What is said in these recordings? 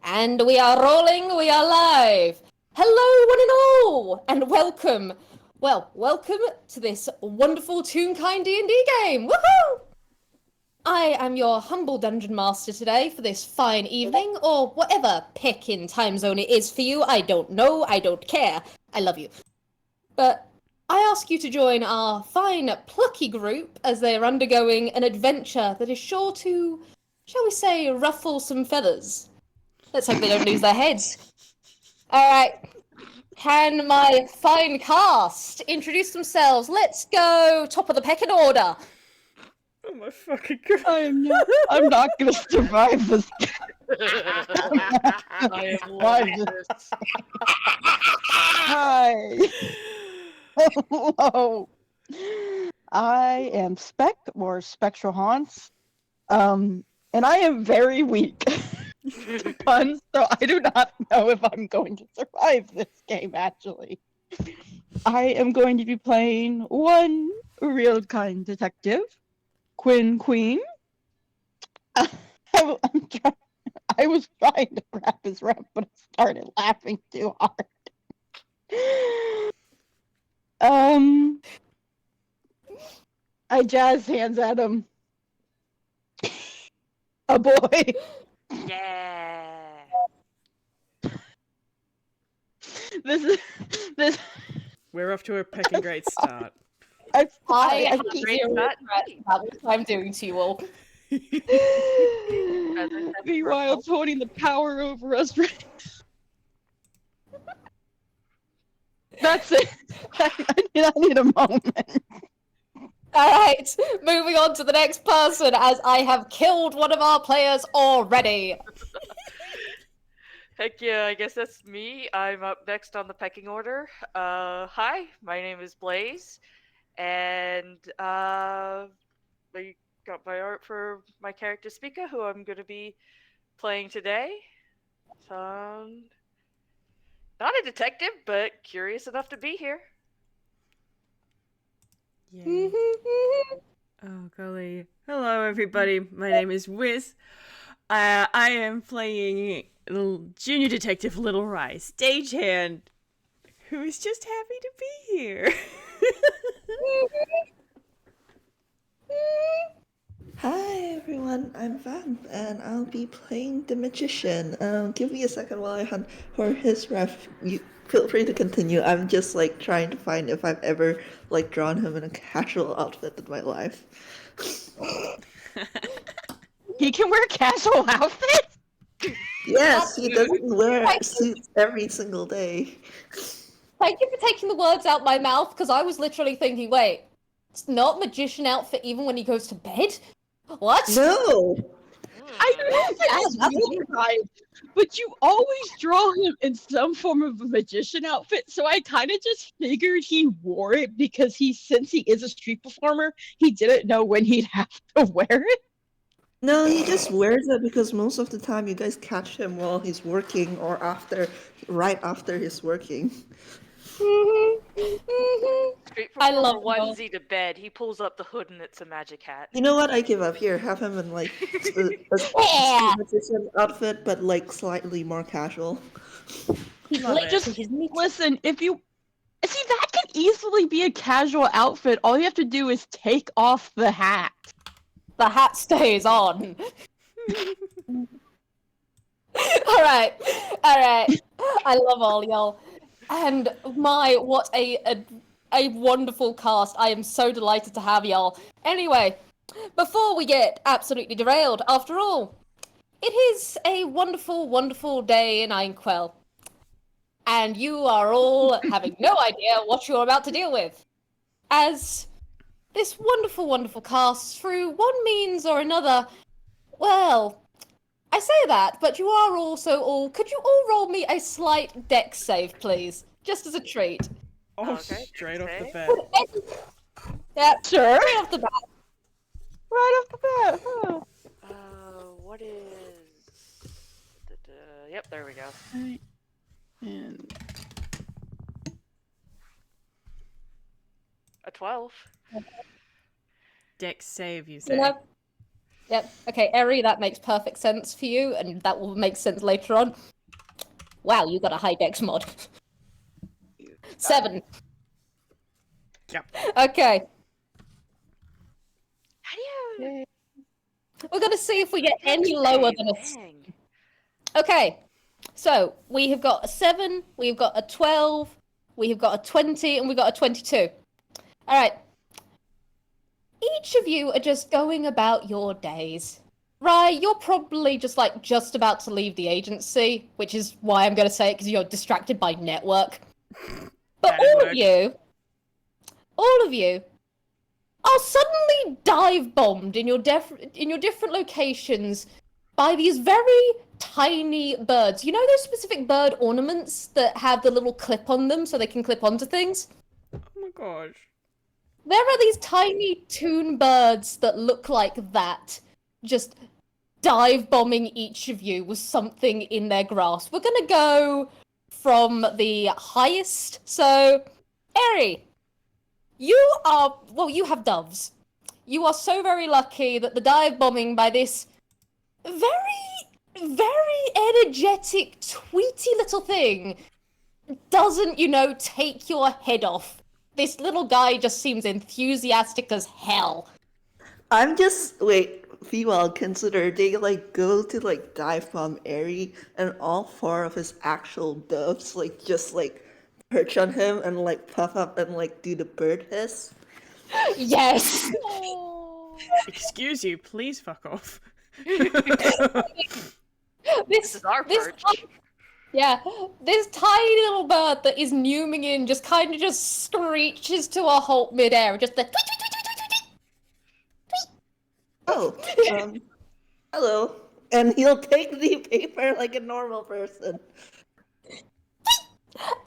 And we are rolling, we are live. Hello, one and all, and welcome. Well, welcome to this wonderful Toonkind D&D game. Woohoo! I am your humble dungeon master today for this fine evening, or whatever pick-in time zone it is for you. I don't know, I don't care. I love you. But I ask you to join our fine, plucky group as they are undergoing an adventure that is sure to, shall we say, ruffle some feathers. Let's hope they don't lose their heads. Alright. Can my fine cast introduce themselves? Let's go top of the pecking order. Oh my fucking god. I'm not gonna survive this. I am loving this. Hi. Hello. I am Spec, or Spectral Haunts. And I am very weak to puns, so I do not know if I'm going to survive this game, actually. I am going to be playing one real kind detective, Quinn Queen. I was trying to wrap his rep, but I started laughing too hard. I jazz hands at him. A boy. Yeah. This. We're off to a pecking great start. I have great zero start. regret about what I'm doing to you all. Vwild's holding the power over us. That's it. I need a moment. Alright, moving on to the next person as I have killed one of our players already. Heck yeah, I guess that's me. I'm up next on the pecking order. Hi, my name is Blaze, and I got my art for my character Spica, who I'm going to be playing today. So, not a detective, but curious enough to be here. Yay. Oh golly. Hello everybody, my name is Whis. I am playing Junior Detective Little Rye, stagehand, who is just happy to be here. Hi everyone, I'm Vamp, and I'll be playing the magician. Give me a second while I hunt for his ref. You feel free to continue. I'm just trying to find if I've ever drawn him in a casual outfit in my life. He can wear casual outfits? Yes, he doesn't wear suits every single day. Thank you for taking the words out my mouth, because I was literally thinking, wait, it's not magician outfit even when he goes to bed? What? No! I know that is right, but you always draw him in some form of a magician outfit, so I kind of just figured he wore it because since he is a street performer, he didn't know when he'd have to wear it. No, he just wears it because most of the time you guys catch him while he's working or right after he's working. Straight from I love onesie to bed, he pulls up the hood and it's a magic hat. You know what? I give up. Here, have him in a magician outfit, but slightly more casual. Listen, if you see, that can easily be a casual outfit. All you have to do is take off the hat. The hat stays on. Alright. I love all y'all. And what a wonderful cast. I am so delighted to have y'all. Anyway, before we get absolutely derailed, after all, it is a wonderful, wonderful day in Einquell. And you are all having no idea what you're about to deal with. As this wonderful, wonderful cast, through one means or another, well, I say that, but you are also all... Could you all roll me a slight dex save, please? Just as a treat. Oh, Okay, straight off the okay. bat. Yeah, Sure. straight off the bat. Right off the bat. Huh. What is... Yep, there we go. Right. And A 12. Dex save, you say? You know, Yep. Okay, Ehri, that makes perfect sense for you, and that will make sense later on. Wow, you got a high dex mod. 7. Yep. Okay, How do you? Yay. we're gonna see if we get Can't any say lower than a. dang. Okay, so we have got a 7, we've got a 12, we have got a 20, and we've got a 22. All right. Each of you are just going about your days. Right, you're probably just about to leave the agency, which is why I'm going to say it because you're distracted by network. But Bad all word. of you are suddenly dive bombed in your different locations by these very tiny birds. You know those specific bird ornaments that have the little clip on them so they can clip onto things? Oh my gosh. There are these tiny toon birds that look like that, just dive bombing each of you with something in their grasp. We're gonna go from the highest. So, Ehri, you have doves. You are so very lucky that the dive bombing by this very, very energetic, tweety little thing doesn't, take your head off. This little guy just seems enthusiastic as hell. I'm just Vwild, consider they go to dive bomb Ehri, and all 4 of his actual doves just perch on him and puff up and do the bird hiss. Yes. Excuse you, please fuck off. This is our perch. Yeah, this tiny little bird that is numing in just kind of just screeches to a halt midair, just the tweet, tweet, tweet, tweet, tweet, tweet. Oh, hello. And he'll take the paper like a normal person.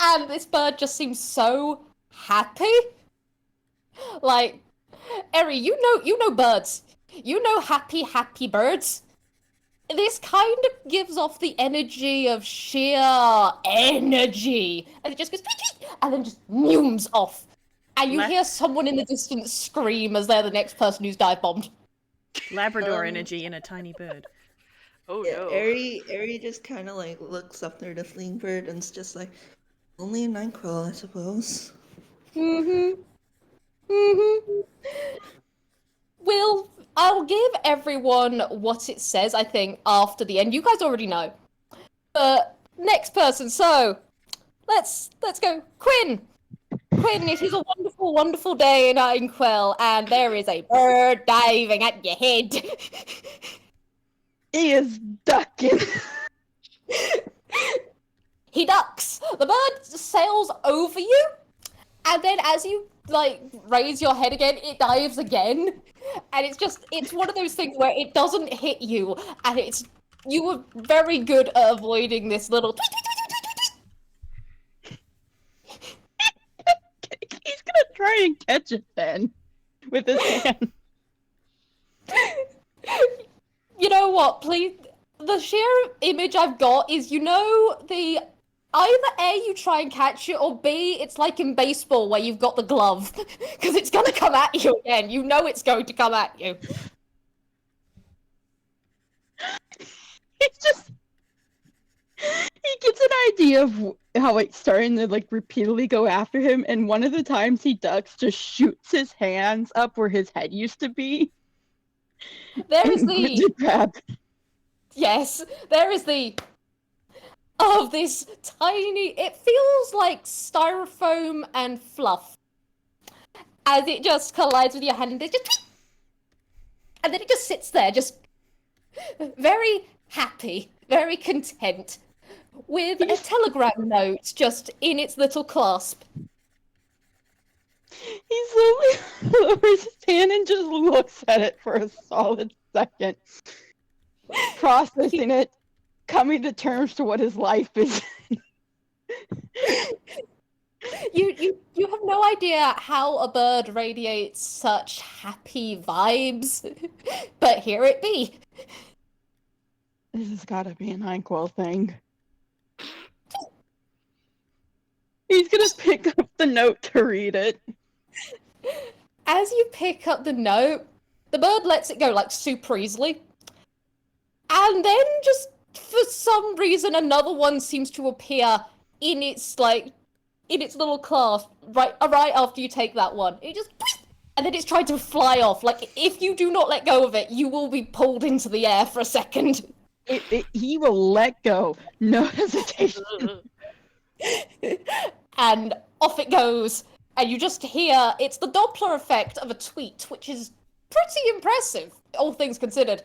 And this bird just seems so happy. Like, Ehri, you know birds. You know happy birds. This kind of gives off the energy of sheer energy. And it just goes, and then just neumes off. And you hear someone in the distance scream as they're the next person who's dive bombed. Labrador energy in a tiny bird. Oh Yeah, no. Ehri just kind of looks up there, the fleeing bird, and it's just only an Einquell, I suppose. I'll give everyone what it says, I think, after the end. You guys already know. But next person, so let's go. Quinn, it is a wonderful, wonderful day in Einquell, and there is a bird diving at your head. He is ducking. He ducks. The bird sails over you, and then as you raise your head again, it dives again. And it's one of those things where it doesn't hit you, and you were very good at avoiding this little. He's gonna try and catch it then with his hand. You know what, please? The sheer image I've got is, the either A, you try and catch it, or B, it's like in baseball where you've got the glove. Because it's gonna come at you again. You know it's going to come at you. He gets an idea of how it's starting to repeatedly go after him, and one of the times he ducks, just shoots his hands up where his head used to be. There is and the... gives a grab. Yes, there is the... of this tiny... It feels like styrofoam and fluff. As it just collides with your hand, and and then it just sits there, just very happy, very content, with a telegram note just in its little clasp. He slowly lowers his hand and just looks at it for a solid second, processing it, coming to terms to what his life is. You have no idea how a bird radiates such happy vibes, but here it be. This has got to be an Einquell thing. He's gonna pick up the note to read it. As you pick up the note, The bird lets it go, like, super easily. And then just, for some reason, another one seems to appear in its, like, in its little class right after you take that one. It just... And then it's trying to fly off. Like, if you do not let go of it, you will be pulled into the air for a second. He will let go. No hesitation. And off it goes. And you just hear, it's the Doppler effect of a tweet, which is pretty impressive, all things considered.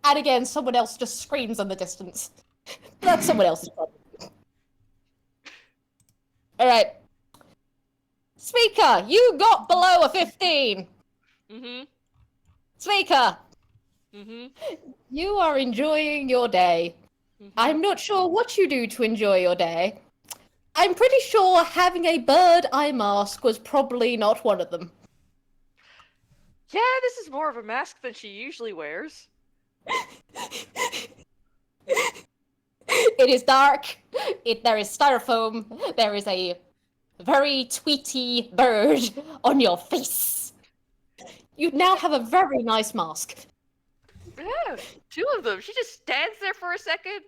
And again, someone else just screams in the distance. That's someone else's problem. Alright. Spica, you got below a 15. Mm-hmm. Spica, Mm-hmm. you are enjoying your day. Mm-hmm. I'm not sure what you do to enjoy your day. I'm pretty sure having a bird eye mask was probably not one of them. Yeah, this is more of a mask than she usually wears. It is dark. There is styrofoam. There is a very tweety bird on your face. You now have a very nice mask. Yeah, 2 of them. She just stands there for a second,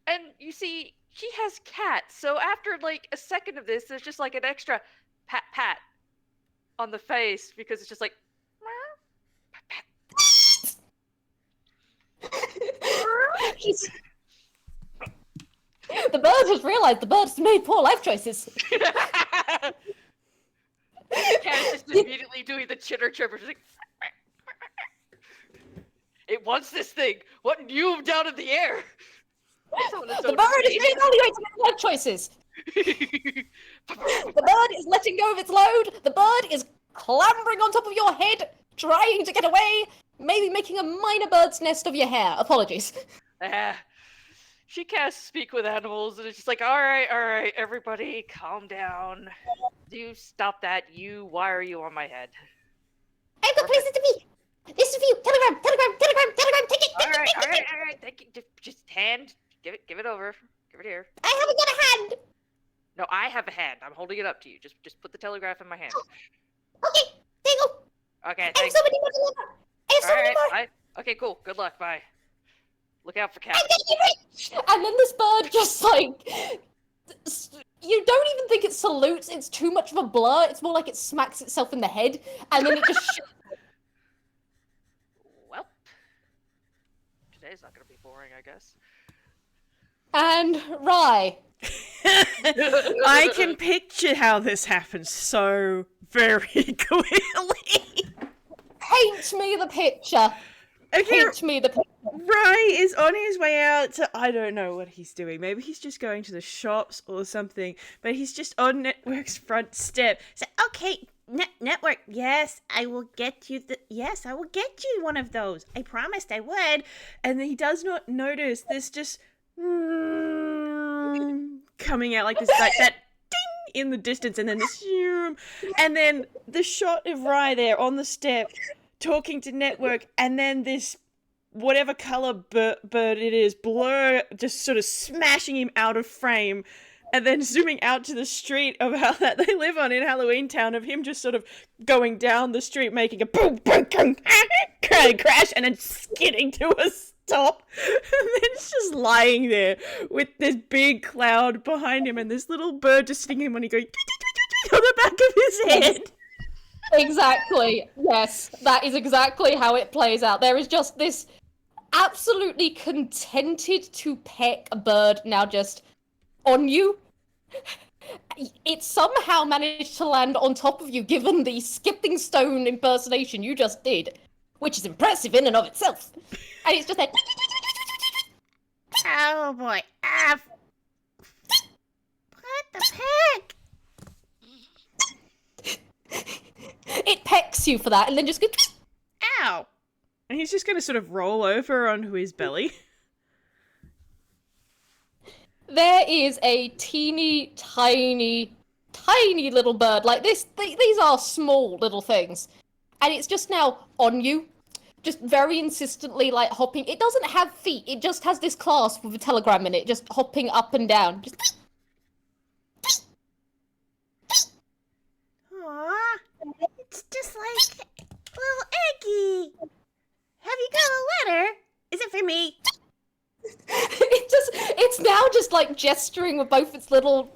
and you see, she has cats. So after like a second of this, there's just like an extra pat on the face because it's just like. The bird has realized the bird has made poor life choices. Cat's just immediately doing the chitter chirper, just like. It wants this thing. What you down in the air? The bird is reevaluating its life choices. The bird is letting go of its load. The bird is clambering on top of your head, trying to get away, maybe making a minor bird's nest of your hair. Apologies. She can't speak with animals, and it's just like, all right, everybody, calm down. You stop that. Why are you on my head? I've got places to be. This is for you. Telegram, take it. All right. Thank you. Just hand. Give it over. Give it here. I haven't got a hand. No, I have a hand. I'm holding it up to you. Just put the telegraph in my hand. Okay, there you go. Okay, I have thanks. so many more to deliver. I have so many more. Okay, cool. Good luck. Bye. Look out for cats. I'm getting rich. And then this bird just like, you don't even think it salutes. It's too much of a blur. It's more like it smacks itself in the head, and then it just. Well, today's not gonna be boring, I guess. And Rye. I can picture how this happens so very clearly. Paint me the picture. Okay, Paint me the picture. Rai is on his way out to, I don't know what he's doing. Maybe he's just going to the shops or something, but he's just on Network's front step. So, okay, Network, yes, I will get you one of those. I promised I would. And then he does not notice this just coming out like this, like that ding in the distance, and then this and then the shot of Rai there on the step talking to Network, and then this whatever color bird it is, blur, just sort of smashing him out of frame, and then zooming out to the street of how that they live on in Halloween Town, of him just sort of going down the street, making a boom, boom, boom, crash, and then skidding to a stop, and then it's just lying there with this big cloud behind him, and this little bird just sitting him when he goes on the back of his head. Exactly. Yes, that is exactly how it plays out. There is just this absolutely contented to peck bird now just on you. It somehow managed to land on top of you given the skipping stone impersonation you just did, which is impressive in and of itself. And it's just like... Oh boy. What the heck? It pecks you for that, and then just goes... Ow! And he's just going to sort of roll over onto his belly. There is a teeny, tiny little bird like this. These are small little things. And it's just now on you. Just very insistently, like, hopping. It doesn't have feet. It just has this clasp with a telegram in it, just hopping up and down. Just... Aww. It's just like little Lucky! Have you got a letter? Is it for me? It's now just like gesturing with both its little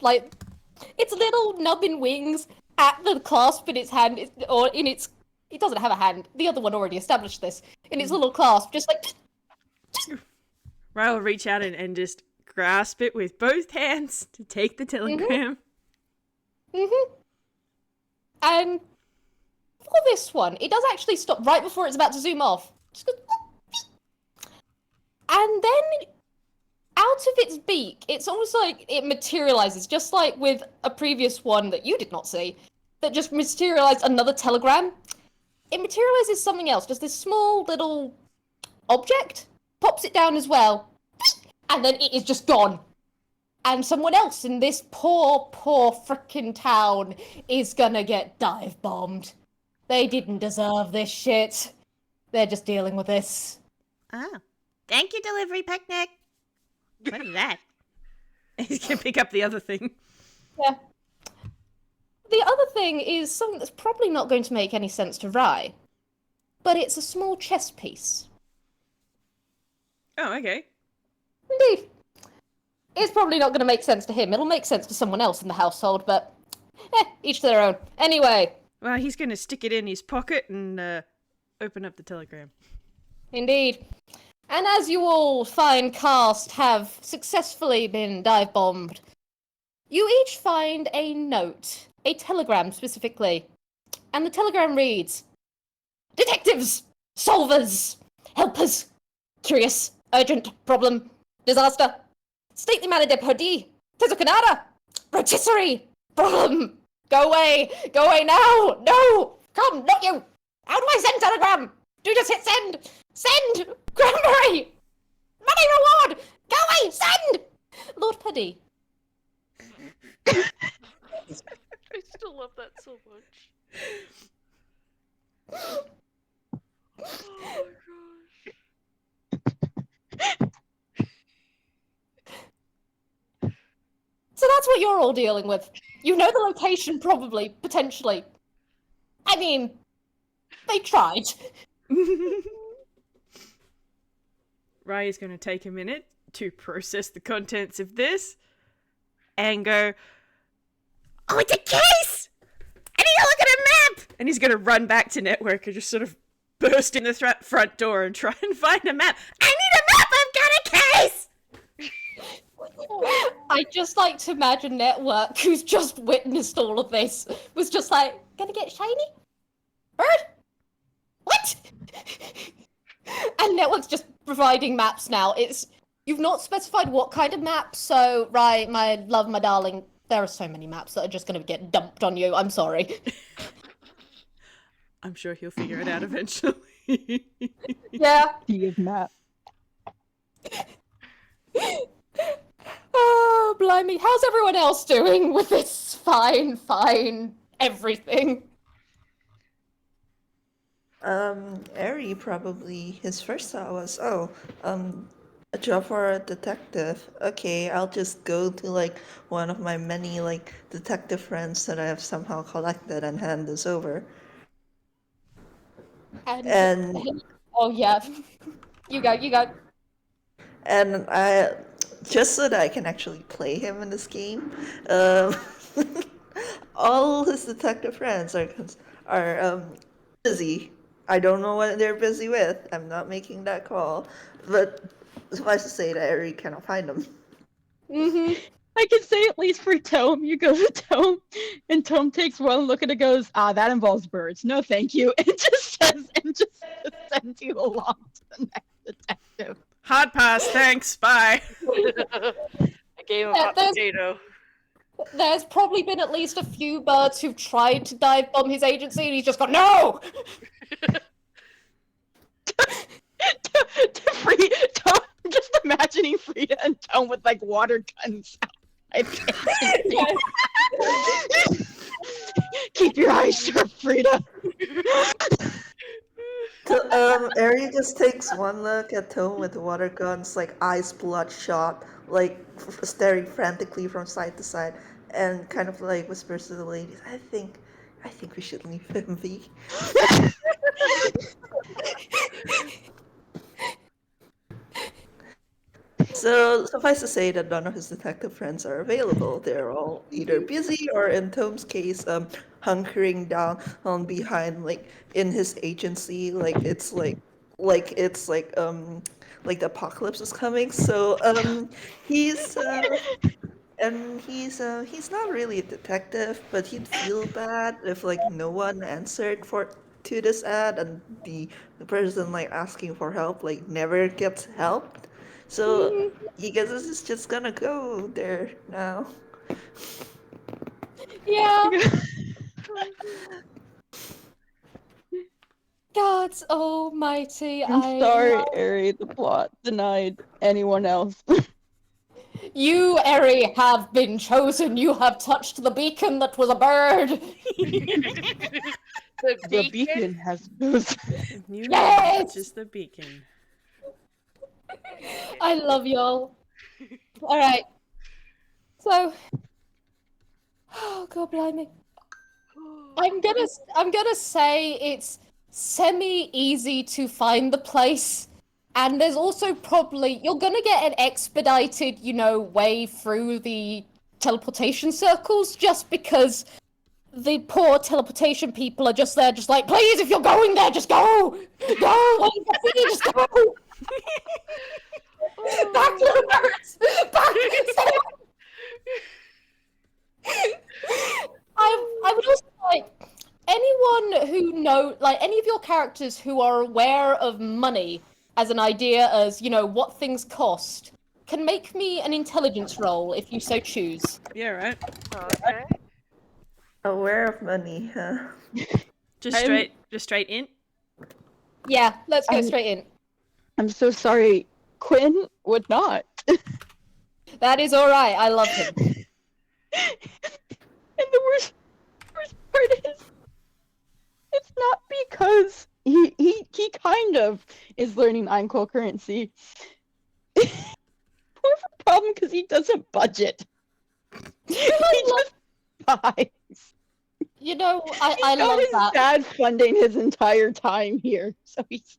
nubbin wings at the clasp in its hand, or in its. It doesn't have a hand. The other one already established this. In its little clasp, just like. Ryle will reach out and just grasp it with both hands to take the telegram. And for this one, it does actually stop right before it's about to zoom off. Just goes, and then, out of its beak, it's almost like it materializes, just like with a previous one that you did not see, that just materialized another telegram. It materializes something else, just this small little object, pops it down as well, and then it is just gone. And someone else in this poor frickin' town is gonna get dive bombed. They didn't deserve this shit. They're just dealing with this. Oh. Thank you, delivery picnic. What is that? He's gonna pick up the other thing. Yeah. The other thing is something that's probably not going to make any sense to Rye, but it's a small chess piece. Oh, okay. Indeed. It's probably not going to make sense to him. It'll make sense to someone else in the household, but each to their own. Anyway. Well, he's gonna stick it in his pocket and open up the telegram. Indeed. And as you all fine cast have successfully been dive bombed, you each find a note, a telegram specifically. And the telegram reads, Detectives! Solvers! Helpers! Curious! Urgent! Problem! Disaster! Stately manner de Perdix! Tezukanada! Rotisserie! Problem! Go away! Go away now! No! Come, not you! How do I send telegram? Do just hit send! Send! Cranberry! Money reward! Go away! Send! Lord Perdix. I still love that so much. Oh my gosh. So that's what you're all dealing with. You know the location, probably, potentially. I mean, they tried. Rai is going to take a minute to process the contents of this and go, oh, it's a case! I need to look at a map! And he's going to run back to network and just sort of burst in the front door and try and find a map. I need a map! I've got a case! I just like to imagine Network, who's just witnessed all of this, was just like, gonna get shiny? Bird? What? And Network's just providing maps now. You've not specified what kind of map, so, right, my love, my darling, there are so many maps that are just gonna get dumped on you. I'm sorry. I'm sure he'll figure it out eventually. Yeah. Sea of map. Oh, blimey. How's everyone else doing with this fine everything? Ehri probably, his first thought was, a job for a detective. Okay, I'll just go to, like, one of my many, like, detective friends that I have somehow collected and hand this over. And oh, yeah. You go. And just so that I can actually play him in this game, all his detective friends are busy. I don't know what they're busy with. I'm not making that call, but suffice to say that Ehri cannot find them. Mm-hmm. I can say at least for Tome, you go to Tome, and Tome takes one look and it goes, that involves birds. No, thank you. It just says, and just sends you along to the next detective. Hard pass, thanks, bye. A game of hot potato. There's probably been at least a few birds who've tried to dive bomb his agency and he's just gone, no! Tome, just imagining Frida and Tome with, like, water guns out. Keep your eyes sharp, Frida. Ehri just takes one look at Tome with the water guns, like eyes bloodshot, like staring frantically from side to side, and kind of like whispers to the ladies, I think we should leave him be. So, suffice to say that none of his detective friends are available. They're all either busy or, in Tom's case, hunkering down behind, like, in his agency, like the apocalypse is coming. So, he's he's not really a detective, but he'd feel bad if like no one answered for to this ad, and the person like asking for help like never gets helped. So he guesses it's just gonna go there now. Yeah. God almighty, I'm sorry, Ehri, the plot denied anyone else. You, Ehri, have been chosen. You have touched the beacon that was a bird. The beacon has chosen. You Yes! touches the beacon. I love y'all. All right. So, oh god, blimey. I'm gonna say it's semi-easy to find the place, and there's also probably you're gonna get an expedited, way through the teleportation circles, just because the poor teleportation people are just there, just like, please, if you're going there, just go, wait for me, just go. Back, little birds, back. I would also like anyone who any of your characters who are aware of money as an idea, as what things cost, can make me an intelligence roll if you so choose. Yeah, right. Okay. Aware of money, huh? Just straight in. Yeah, let's go straight in. I'm so sorry. Quinn would not. That is all right. I love him. And the worst part is, it's not because he kind of is learning Einquell currency. More of a problem because he doesn't budget. He just buys. I love his that. dad funding his entire time here, so he's.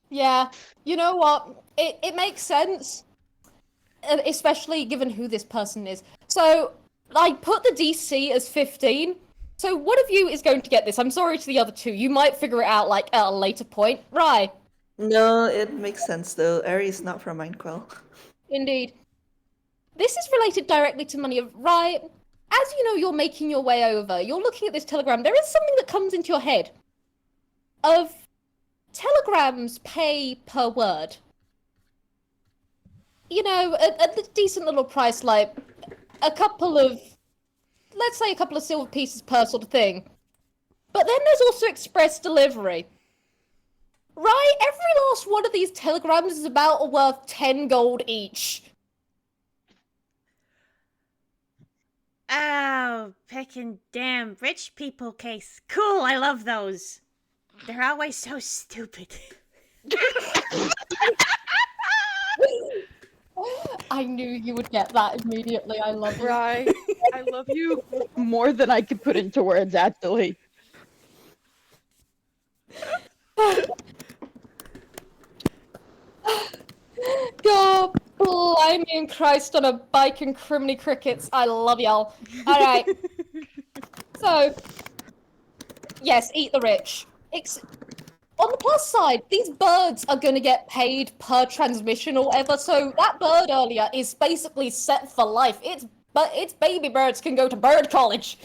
Yeah, you know what? It makes sense, especially given who this person is. So, I put the DC as 15. So one of you is going to get this. I'm sorry to the other two. You might figure it out like at a later point. Right. No, it makes sense though. Ehri's not from Einquell. Indeed. This is related directly to money, right? As you're making your way over, you're looking at this telegram. There is something that comes into your head of telegrams pay per word. At a decent little price, like let's say a couple of silver pieces per sort of thing. But then there's also express delivery. Right? Every last one of these telegrams is about worth 10 gold each. Oh, picking damn rich people case. Cool, I love those. They're always so stupid. I knew you would get that immediately. I love you. Right. I love you. More than I could put into words, actually. God blimey and Christ on a bike and criminy crickets. I love y'all. Alright. So, yes, eat the rich. On the plus side, these birds are going to get paid per transmission or whatever, so that bird earlier is basically set for life. Its baby birds can go to bird college.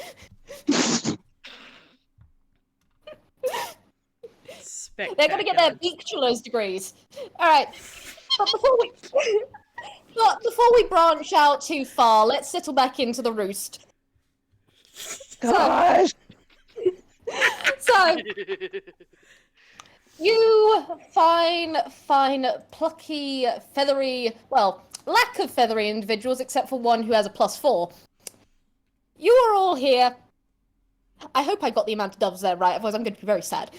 They're going to get their beaktulas degrees. Alright, but before we branch out too far, let's settle back into the roost. Gosh! So, you fine, plucky, feathery, lack of feathery individuals, except for one who has a +4. You are all here. I hope I got the amount of doves there right, otherwise I'm going to be very sad.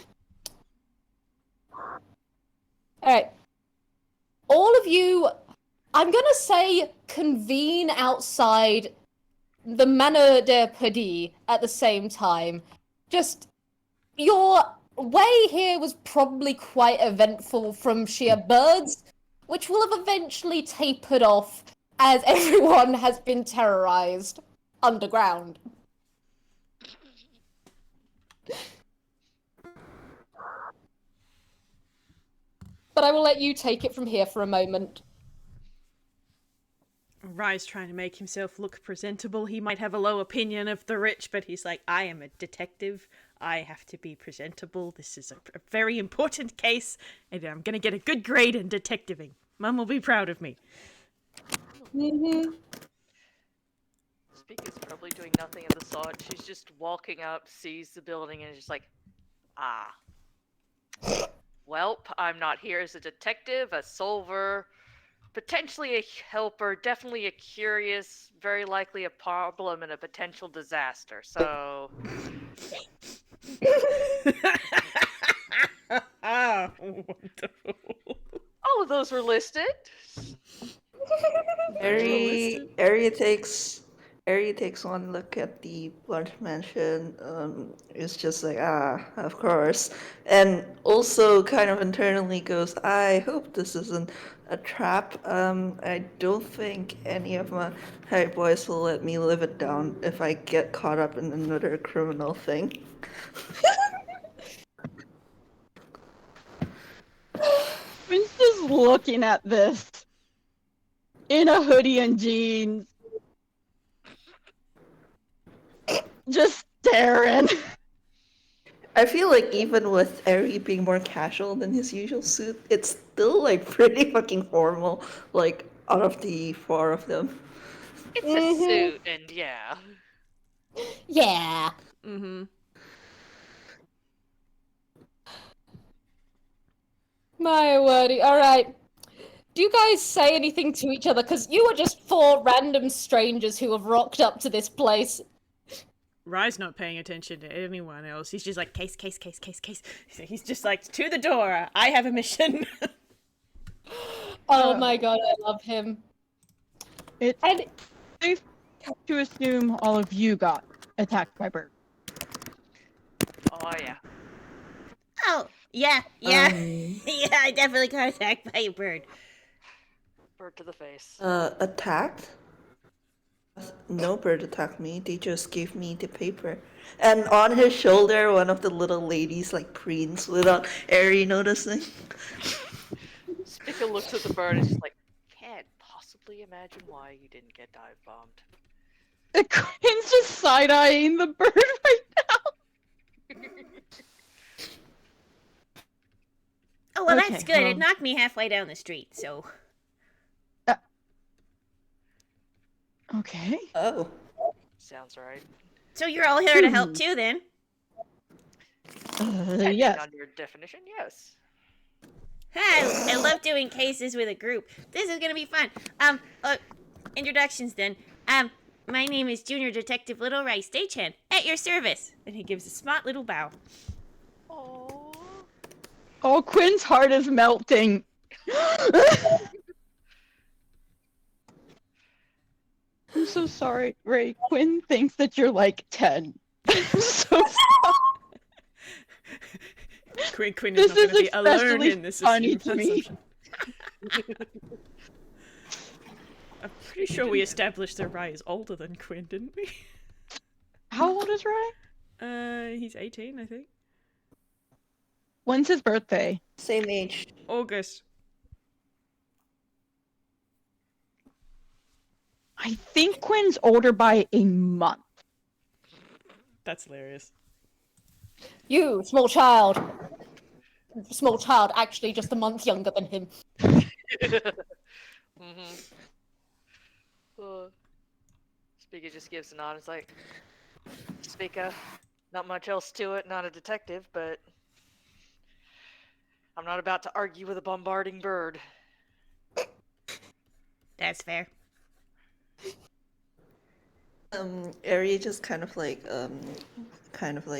Alright. All of you, I'm gonna say, convene outside the Manor de Perdix at the same time. Just, you're way here was probably quite eventful from sheer birds, which will have eventually tapered off as everyone has been terrorized underground. But I will let you take it from here for a moment. Rye's trying to make himself look presentable. He might have a low opinion of the rich, but he's like, I am a detective. I have to be presentable. This is a very important case, and I'm gonna get a good grade in detectiving. Mum will be proud of me. Mm-hmm. Spica's probably doing nothing of the sort. She's just walking up, sees the building, and is just like, ah. Welp, I'm not here as a detective, a solver, potentially a helper, definitely a curious, very likely a problem and a potential disaster. So, Ah, wonderful. all of those were listed. Ehri takes one look at the blunt mansion. It's just like, of course, and also kind of internally goes, I hope this isn't a trap. I don't think any of my high boys will let me live it down if I get caught up in another criminal thing. Quinn's just looking at this in a hoodie and jeans, just staring. I feel like even with Ehri being more casual than his usual suit, it's still like pretty fucking formal, like out of the four of them. It's a suit, and yeah. Yeah. Mm-hmm. My wordy. Alright. Do you guys say anything to each other? Because you are just four random strangers who have rocked up to this place. Rye's not paying attention to anyone else. He's just like, case. He's just like, to the door. I have a mission. Oh my god, I love him. It's And safe to assume all of you got attacked by birds. Oh, yeah. Oh, yeah. Yeah, I definitely got attacked by a bird. Bird to the face. Attacked? No bird attacked me. They just gave me the paper. And on his shoulder, one of the little ladies like preens without Ehri noticing. Spica looks at the bird and is just like, can't possibly imagine why you didn't get dive bombed. Quinn's just side-eyeing the bird right now. Oh, well, Okay, that's good. It well- knocked me halfway down the street, so. Okay. Oh. Sounds right. So you're all here to help too, then? Depending Yes. on your definition, yes. Hi, I love doing cases with a group. This is gonna be fun. Introductions then. My name is Junior Detective Little Rice Stagehand, at your service. And he gives a smart little bow. Oh. Oh, Quinn's heart is melting. I'm so sorry, Ray. Quinn thinks that you're like 10. I'm so sorry. Quinn This is not going is to be alone especially in this funny to me. assumption. I'm pretty sure we established that Rye is older than Quinn, didn't we? How old is Ray? He's 18, I think. When's his birthday? Same age. August. I think Quinn's older by a month. That's hilarious. you, small child. Small child, actually just a month younger than him. Spica just gives a nod. It's like, Spica, not much else to it. Not a detective, but I'm not about to argue with a bombarding bird. That's fair. Ehri just kind of like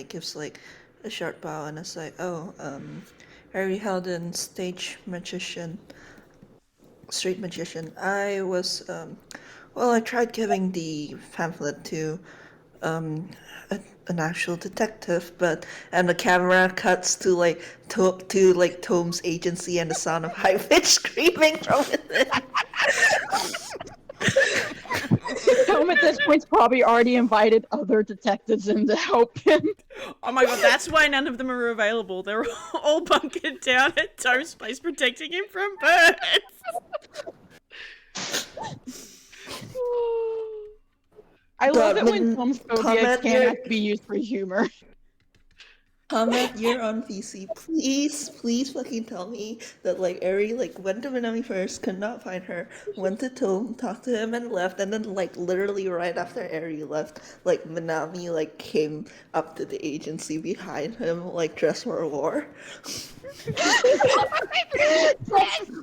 gives like a short bow and it's like, Ehri Howden, street magician. I was, I tried giving the pamphlet to, an actual detective, and the camera cuts to like Tom's agency and the sound of high pitched screaming from within. Tom at this point's probably already invited other detectives in to help him. Oh my god, that's why none of them are available. They're all bunkered down at Tom's place protecting him from birds. I love But it when when Tom's phobia comment can't your- have to be used for humor. Comment, you're on VC. Please fucking tell me that like Ehri like went to Minami first, could not find her, went to Tom, talked to him and left, and then like literally right after Ehri left, like Minami like came up to the agency behind him, like dressed for war.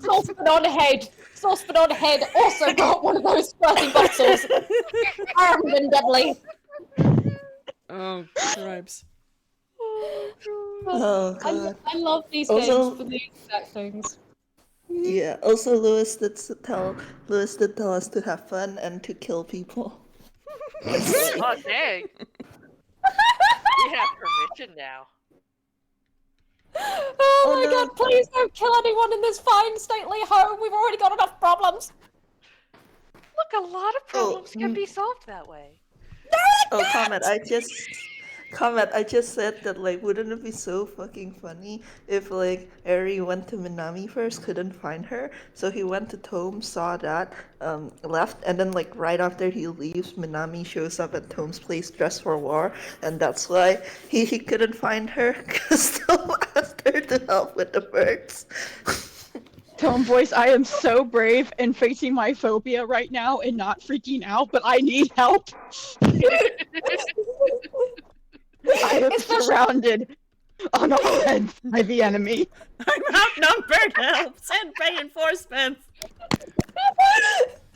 Saucepan on head. Saucepan on head. Also got one of those squirting bottles. Armed and deadly. Oh, tribes. Oh god. I love these Also- games for these exact things. Yeah. Also, Lewis did tell us to have fun and to kill people. Oh, dang. We have permission now. Oh my no. god, please don't kill anyone in this fine stately home. We've already got enough problems. Look, a lot of problems can be solved that way. Oh, Comment, I just said that, like, wouldn't it be so fucking funny if, like, Ehri went to Minami first, couldn't find her, so he went to Tom, saw that, left, and then, like, right after he leaves, Minami shows up at Tom's place dressed for war, and that's why he couldn't find her, because Tom asked her to help with the birds. Tom voice, I am so brave and facing my phobia right now and not freaking out, but I need help. I am surrounded on all ends by the enemy. I'm outnumbered. Help! Send reinforcements.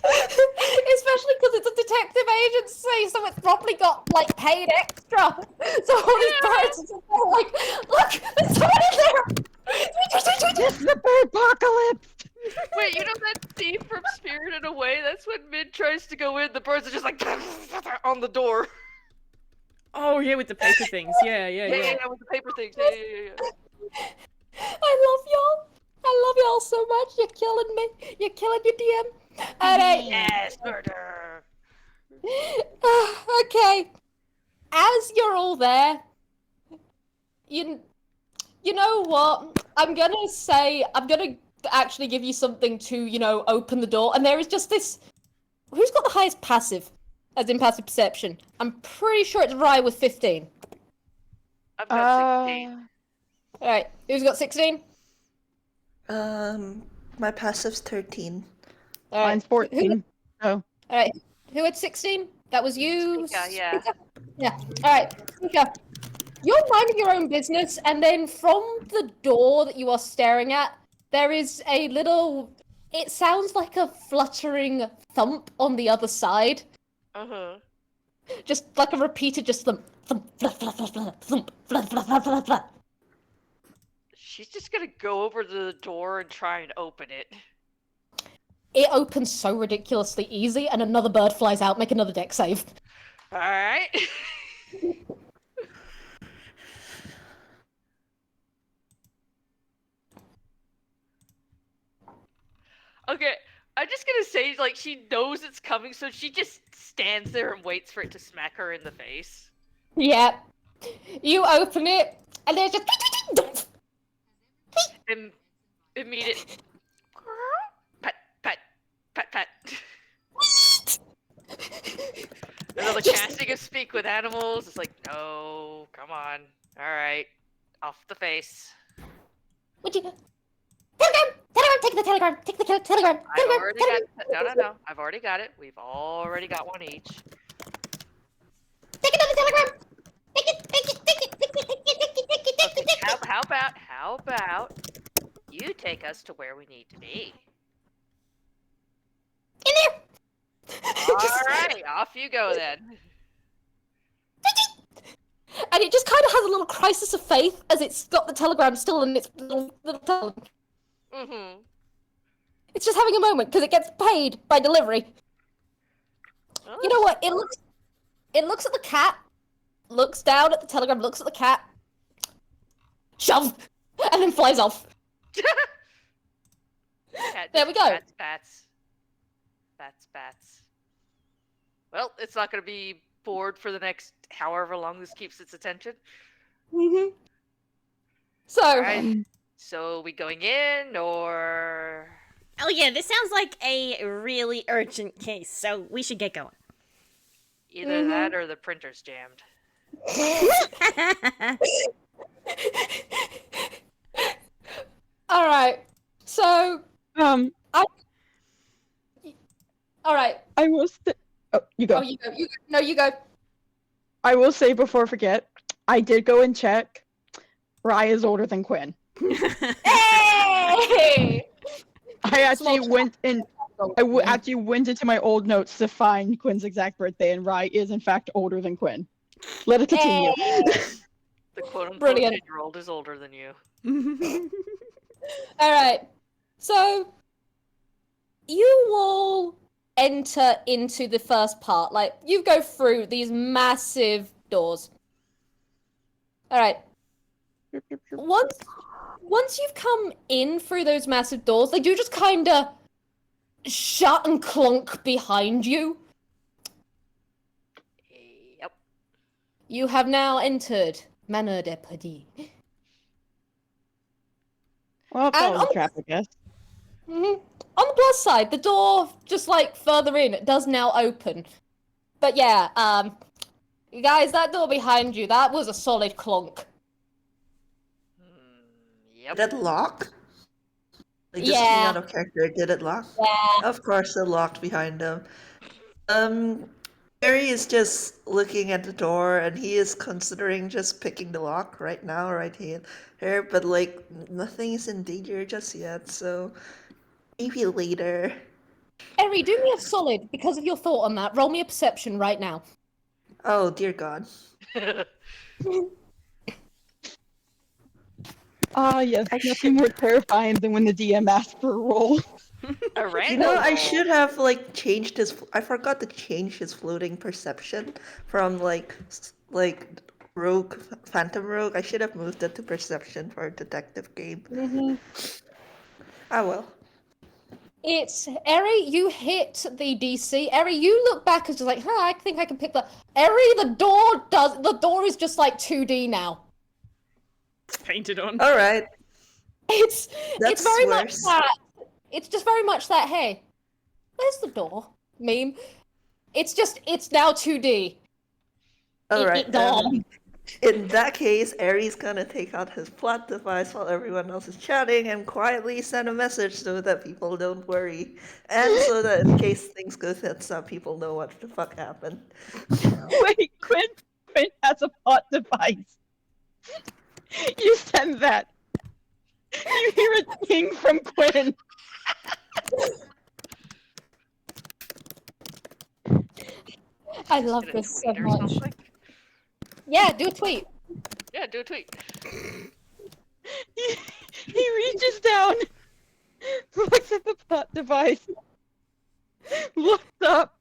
Especially because it's a detective agency, so it's probably got like paid extra. So all these birds are like, look, there's someone in there. It's the bird apocalypse. Wait, you know that scene from Spirited Away? That's when Mid tries to go in, the birds are just like on the door. Oh yeah, with the paper things. Yeah, With the paper things. Yeah. I love y'all. I love y'all so much. You're killing me. You're killing your DM. Alright. Yes, murder. Okay. As you're all there, you know what? I'm gonna actually give you something to, open the door. And there is just this. Who's got the highest passive? As in passive perception. I'm pretty sure it's Rye with 15. I've got 16. Alright, who's got 16? My passive's 13. Alright. Mine's 14. Oh. Alright, who had 16? That was you. Spica, yeah. Spica? Yeah. Alright, Spica. You're minding your own business, and then from the door that you are staring at, there is a little. It sounds like a fluttering thump on the other side. Just like a repeated, just thump, thump, flap, flap, flap, flap, thump, flap, flap, flap, flap, flap. She's just gonna go over to the door and try and open it. It opens so ridiculously easy, and another bird flies out. Make another deck save. Alright. Okay, I'm just gonna say, like, she knows it's coming, so she just stands there and waits for it to smack her in the face. Yeah. You open it, and there's just. And immediate. Pat, pat, pat, pat. Another casting of speak with animals. It's like, no, come on. Alright. Off the face. What'd you do? Telegram! Take the telegram! Take the telegram! I've already got no. I've already got it. We've already got one each. Take another telegram! Okay, how about you take us to where we need to be? In there! Alright, off you go then. And it just kind of has a little crisis of faith as it's got the telegram still in its little telegram. Mm-hmm. It's just having a moment because it gets paid by delivery. Well, You know what? It looks at the cat, looks down at the telegram, looks at the cat, shove, and then flies off. Cat There we go. Bats. Well, it's not going to be bored for the next however long this keeps its attention. Mm-hmm. So, Alright. So, we going in, or... Oh yeah, this sounds like a really urgent case, so we should get going. Either that or the printer's jammed. all right. So, all right. I will say, oh, you go. Oh, you go. No, you go. I will say before I forget, I did go and check. Rye is older than Quinn. Hey! I actually Small went in. Actually went into my old notes to find Quinn's exact birthday, and Rye is in fact older than Quinn. Let it continue. The quote-unquote Brilliant. 10-year-old is older than you. All right. So, you all enter into the first part. Like, you go through these massive doors. All right. Once you've come in through those massive doors, they do just kind of shut and clunk behind you. Yep. You have now entered Manor de Perdix. Well, that And was a trap, I guess. On the plus side, the door just like further in it does now open. But yeah, you guys, that door behind you, that was a solid clunk. Yep. Did it lock? Like, just Yeah. me out of character, did it lock? Yeah. Of course it locked behind him. Ehri is just looking at the door and he is considering just picking the lock right now, right here, but like nothing is in danger just yet, so maybe later. Ehri, do me a solid because of your thought on that. Roll me a perception right now. Oh dear God. Ah, yes, nothing more terrifying than when the DM asks for a roll. A random You know, I roll. should have like changed his. I forgot to change his floating perception from like rogue, phantom rogue. I should have moved it to perception for a detective game. Ah well. It's Ehri, you hit the DC. Ehri, you look back and just like, I think I can pick that. Ehri, the door is just like 2D now. Painted on. All right. It's That's very much worse. that. It's just very much that. Hey, where's the door? Meme. It's now 2D. All right. Door. In that case, Ehri's gonna take out his plot device while everyone else is chatting and quietly send a message so that people don't worry, and so that in case things go tits up, people know what the fuck happened. Wait, Quinn has a plot device. You send that. You hear a ding from Quinn. I love Get a this so tweet or much. something? Yeah, do a tweet. Yeah, do a tweet. He reaches down, looks at the plot device, looks up,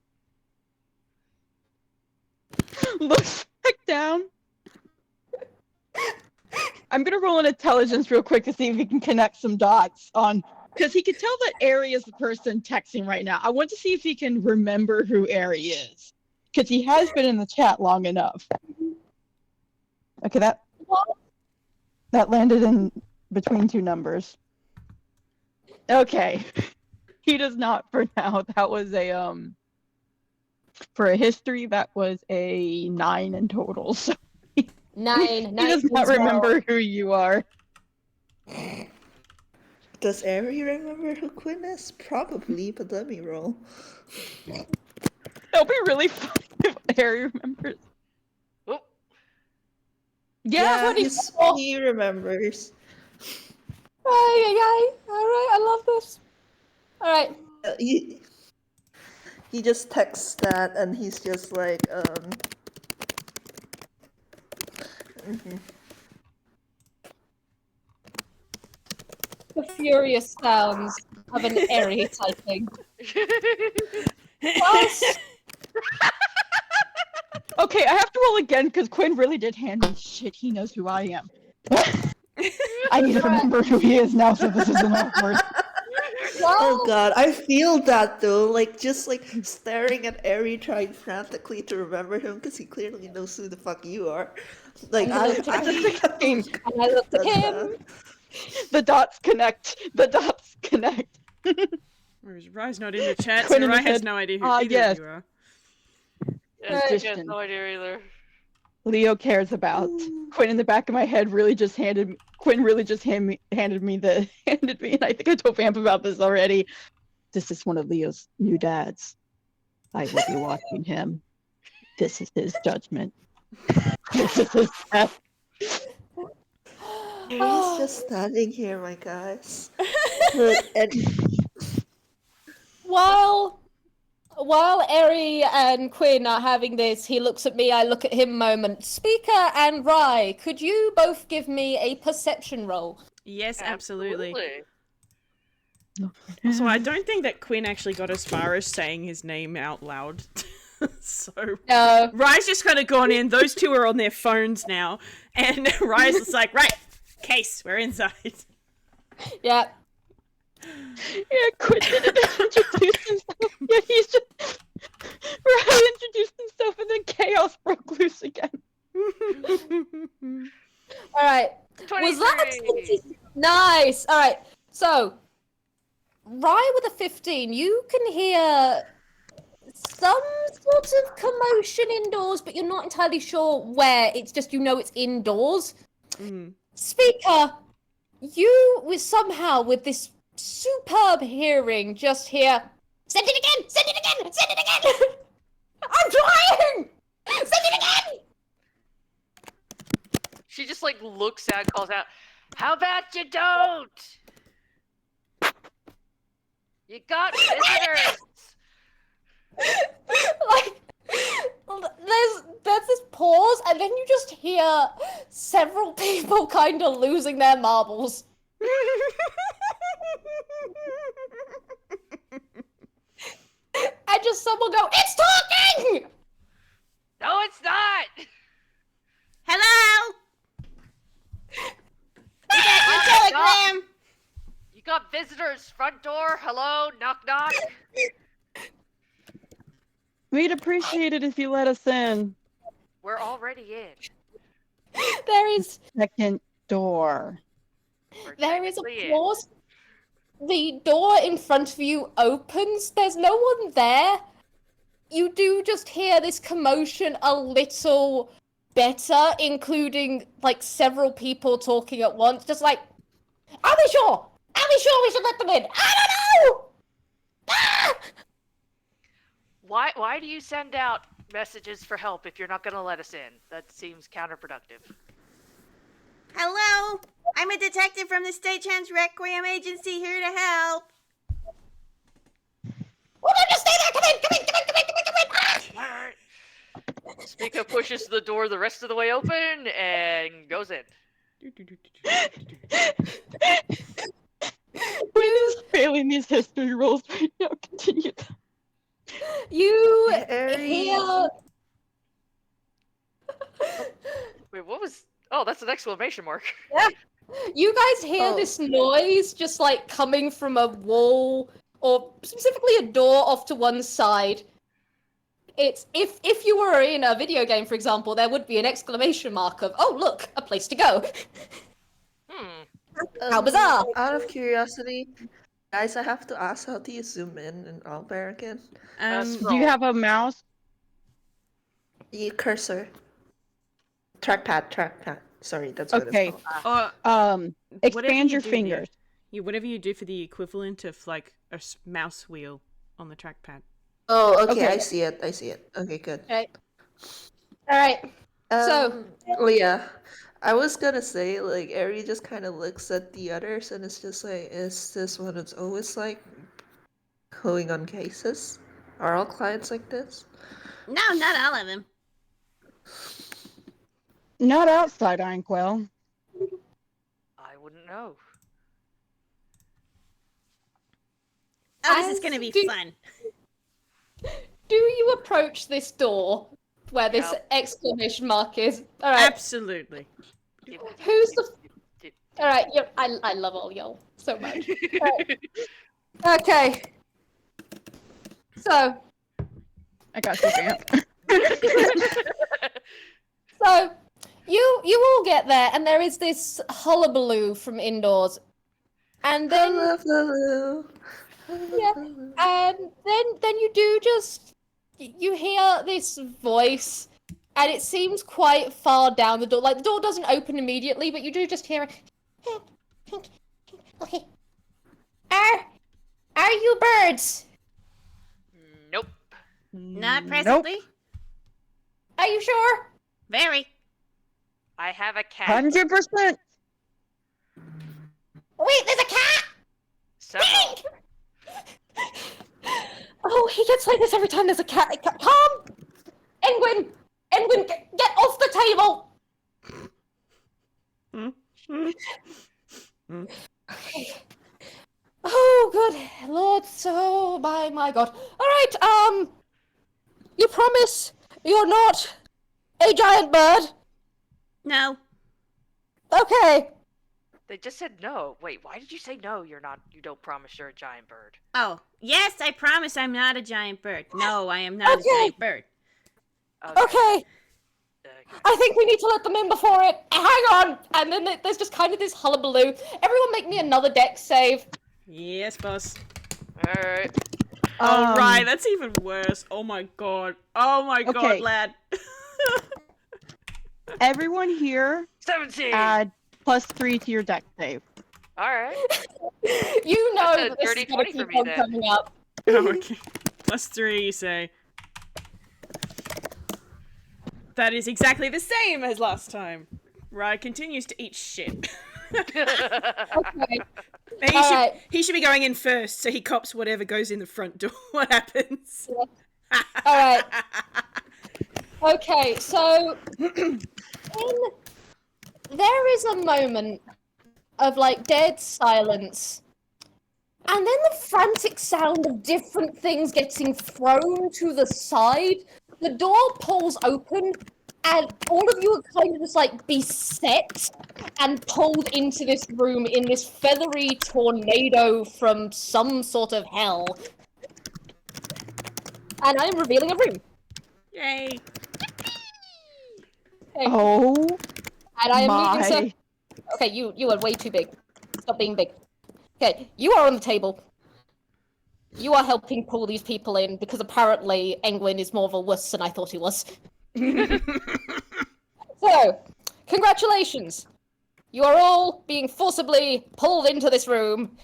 looks back down. I'm gonna roll an intelligence real quick to see if we can connect some dots on, because he can tell that Ehri is the person texting right now. I want to see if he can remember who Ehri is, because he has been in the chat long enough. Okay, that landed in between two numbers. Okay, he does not for now. That was a for a history, that was a 9 in total. So Nine. he does not remember who you are. Does Ehri remember who Quinn is? Probably, but let me roll. It'll be really fun if Harry remembers. Oh, Yeah, He remembers. Ay. Alright, I love this. Alright. He just texts that and he's just like, The furious sounds of an Ehri typing. Plus, Okay, I have to roll roll again because Quinn really did hand me shit. He knows who I am. I need to remember who he is now, so this isn't awkward. Oh god, I feel that though. Like just like staring at Ehri, trying frantically to remember him because he clearly knows who the fuck you are. Like I looked at him, and I looked at him. The dots connect. The dots connect. Whereas Rye's not in the chat, Quinn so in the Rye has head. no idea who Ah, either yes. of you are. Yes, I Magician. have no idea either. Leo cares about. Quinn in the back of my head really just handed me, handed me, and I think I told Vamp about this already. This is one of Leo's new dads. I will be watching him. This is his judgment. This is his death. He's just standing here, my guys. And While Ehri and Quinn are having this, he looks at me, I look at him moment. Spica and Rye, could you both give me a perception roll? Yes, absolutely. Absolutely. Also, I don't think that Quinn actually got as far as saying his name out loud. So No. Rye's just kind of gone in. Those two are on their phones now, and Rye's just like, right, case, we're inside. Yeah. Yeah, Quinn didn't introduce himself. Yeah, he's just. Ryan introduced himself and then chaos broke loose again. Alright. Was that 23. Nice! Alright, so Rye with a 15, you can hear some sort of commotion indoors, but you're not entirely sure where. It's just you know it's indoors. Speaker, you was somehow with this superb hearing just hear, send it again! Send it again! Send it again! I'm trying! Send it again! She just like looks out and calls out, how about you don't? You got visitors! Like, there's this pause, and then you just hear several people kind of losing their marbles. And just someone go, it's talking! No, it's not! Hello? We got your telegram. You got visitors, front door, hello, knock knock. We'd appreciate it if you let us in. We're already in. There is Second door. There is a technically in. pause. The door in front of you opens. There's no one there. You do just hear this commotion a little better, including like several people talking at once. Just like, are we sure? Are we sure we should let them in? I don't know! Ah! Why do you send out messages for help if you're not gonna let us in? That seems counterproductive. Hello? I'm a detective from the Stagehands Requiem Agency here to help. Well, no, just stay there! Come in! Come in! Come in! Come in! Come in! Come in! Ah! Spica pushes the door the rest of the way open and goes in. Quinn is failing these history rolls right now. Continue. You Ehri. hear... Wait, what was... Oh, that's an exclamation mark. You guys hear Oh. this noise just like coming from a wall, or specifically a door off to one side. It's if you were in a video game, for example, there would be an exclamation mark of, oh look, a place to go. How bizarre. Out of curiosity, guys, I have to ask, how do you zoom in and out there again? Do you have a mouse? The cursor. Trackpad. Sorry, that's what Okay. it's called. Whatever Expand you your do, fingers. Yeah, whatever you do for the equivalent of like a mouse wheel on the trackpad. Oh, okay, Okay. I see it. Okay, good. Okay. Alright. So- Leah, I was gonna say, like, Ehri just kind of looks at the others and it's just like, is this what it's always like? Going on cases? Are all clients like this? No, not all of them. Not outside Einquell. I wouldn't know. Oh, this is gonna be Do- fun. Do you approach this door where this Yep. exclamation mark is. All right. Absolutely. Who's the? All right. I love all y'all so much. Okay. So I got you, Vamp. So, you all get there, and there is this hullabaloo from indoors, and then yeah, and then you do just you hear this voice, and it seems quite far down the door. Like the door doesn't open immediately, but you do just hear it. Okay. Are you birds? Nope. Not presently. Are you sure? Very. I have a cat. 100%. Wait, there's a cat. Several. Oh, he gets like this every time there's a cat. Come! Engwin! Engwin, get off the table! Okay. Oh, good Lord, so, my God. Alright, you promise you're not a giant bird? No. Okay. They just said no. Wait, why did you say no? You don't promise you're a giant bird. Oh, yes, I promise I'm not a giant bird. No, I am not Okay. a giant bird. Okay. I think we need to let them in before it. Hang on! And then there's just kind of this hullabaloo. Everyone make me another dex save. Yes, boss. Alright. Alright, that's even worse. Oh my god. Oh my god, Okay. lad. Everyone here 17! add +3 to your deck save. Alright. You know That's a that this dirty is gonna 20 for keep me on then. coming up. Oh, okay. +3, you say. That is exactly the same as last time. Rye continues to eat shit. Okay. He should be going in first, so he cops whatever goes in the front door. What happens? Alright. Okay, so there is a moment of like dead silence, and then the frantic sound of different things getting thrown to the side. The door pulls open, and all of you are kind of just like beset and pulled into this room in this feathery tornado from some sort of hell. And I'm revealing a room. Yay. Okay. Oh And I am moving so. my. Okay, you are way too big. Stop being big. Okay, you are on the table. You are helping pull these people in because apparently Engwin is more of a wuss than I thought he was. So, congratulations. You are all being forcibly pulled into this room,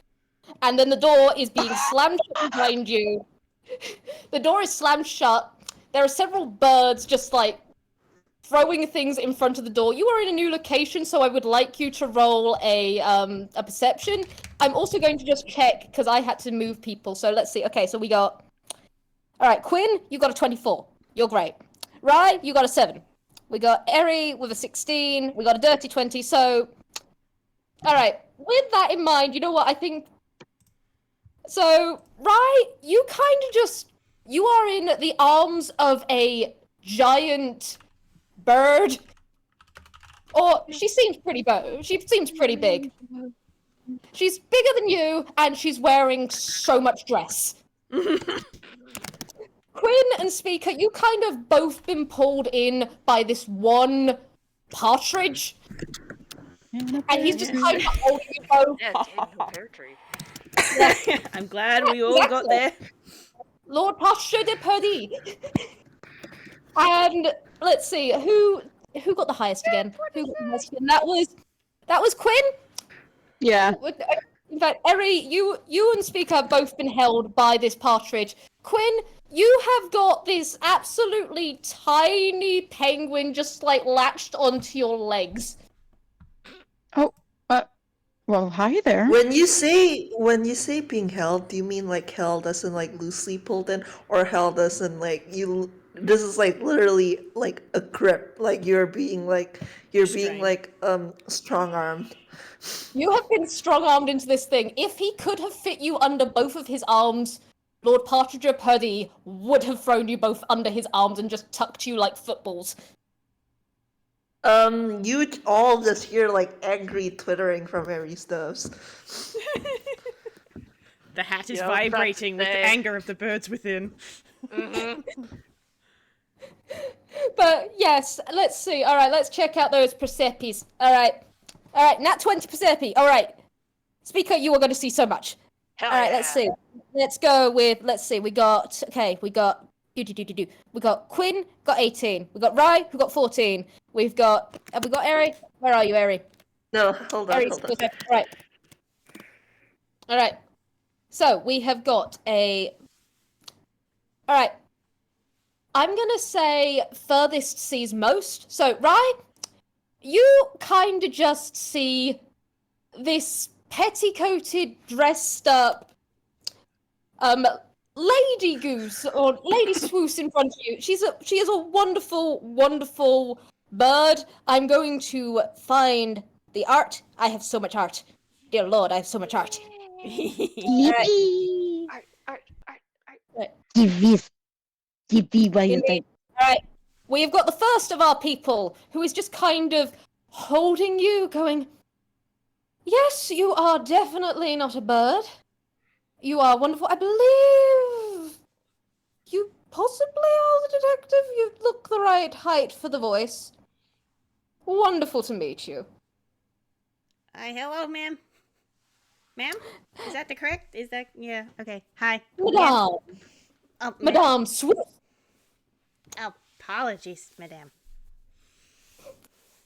and then the door is being slammed shut behind you. The door is slammed shut. There are several birds just like throwing things in front of the door. You are in a new location, so I would like you to roll a perception. I'm also going to just check because I had to move people. So let's see. Okay, so we got. All right, Quinn, you got a 24. You're great. Rye, you got a 7. We got Ehri with a 16. We got a dirty 20. So, all right. With that in mind, you know what I think. So, Rye, you kind of just you are in the arms of a giant bird. Or she seems pretty big. She's bigger than you, and she's wearing so much dress. Quinn and Spica, you kind of both been pulled in by this one partridge, and he's just kind of holding you both. Yeah, table pear tree. I'm glad we all got there. Lord Partridge de Perdix. And let's see, who got the highest again? Who got the highest again? That was Quinn. Yeah. In fact, Ehri, you and Spica have both been held by this partridge. Quinn, you have got this absolutely tiny penguin just like latched onto your legs. Well, hi there. When you say being held, do you mean like held as in like loosely pulled in, or held as in like you? This is like literally like a grip, like you're being strong armed. You have been strong-armed into this thing. If he could have fit you under both of his arms, Lord Partridge Purdy would have thrown you both under his arms and just tucked you like footballs. You all just hear like angry twittering from Ehri Stubbs. The hat is Yeah, I was about to vibrating with the say. anger of the birds within. But yes, let's see. All right, let's check out those Persephis. All right, nat 20 Persephis. All right, Spica, you are going to see so much. Hell All right, yeah. let's see. Let's go with, we got we got Quinn, got 18. We got Rye, who got 14. Have we got Ehri? Where are you, Ehri? No, hold on. All right. So we have got all right. I'm gonna say furthest sees most. So Rye, you kind of just see this petticoated, dressed up, lady goose or lady swoose in front of you. She is a wonderful, wonderful bird. I'm going to find the art. I have so much art. Dear Lord, I have so much art. Yippee! Art. Yippee, why you Indeed. think? Alright. We've got the first of our people who is just kind of holding you, going, yes, you are definitely not a bird. You are wonderful. I believe you possibly are the detective. You look the right height for the voice. Wonderful to meet you. Hello, ma'am. Ma'am? Is that the correct? Is that, yeah, okay. Hi. Madame. Oh, ma'am. Madame Swoop. Oh, apologies, madame.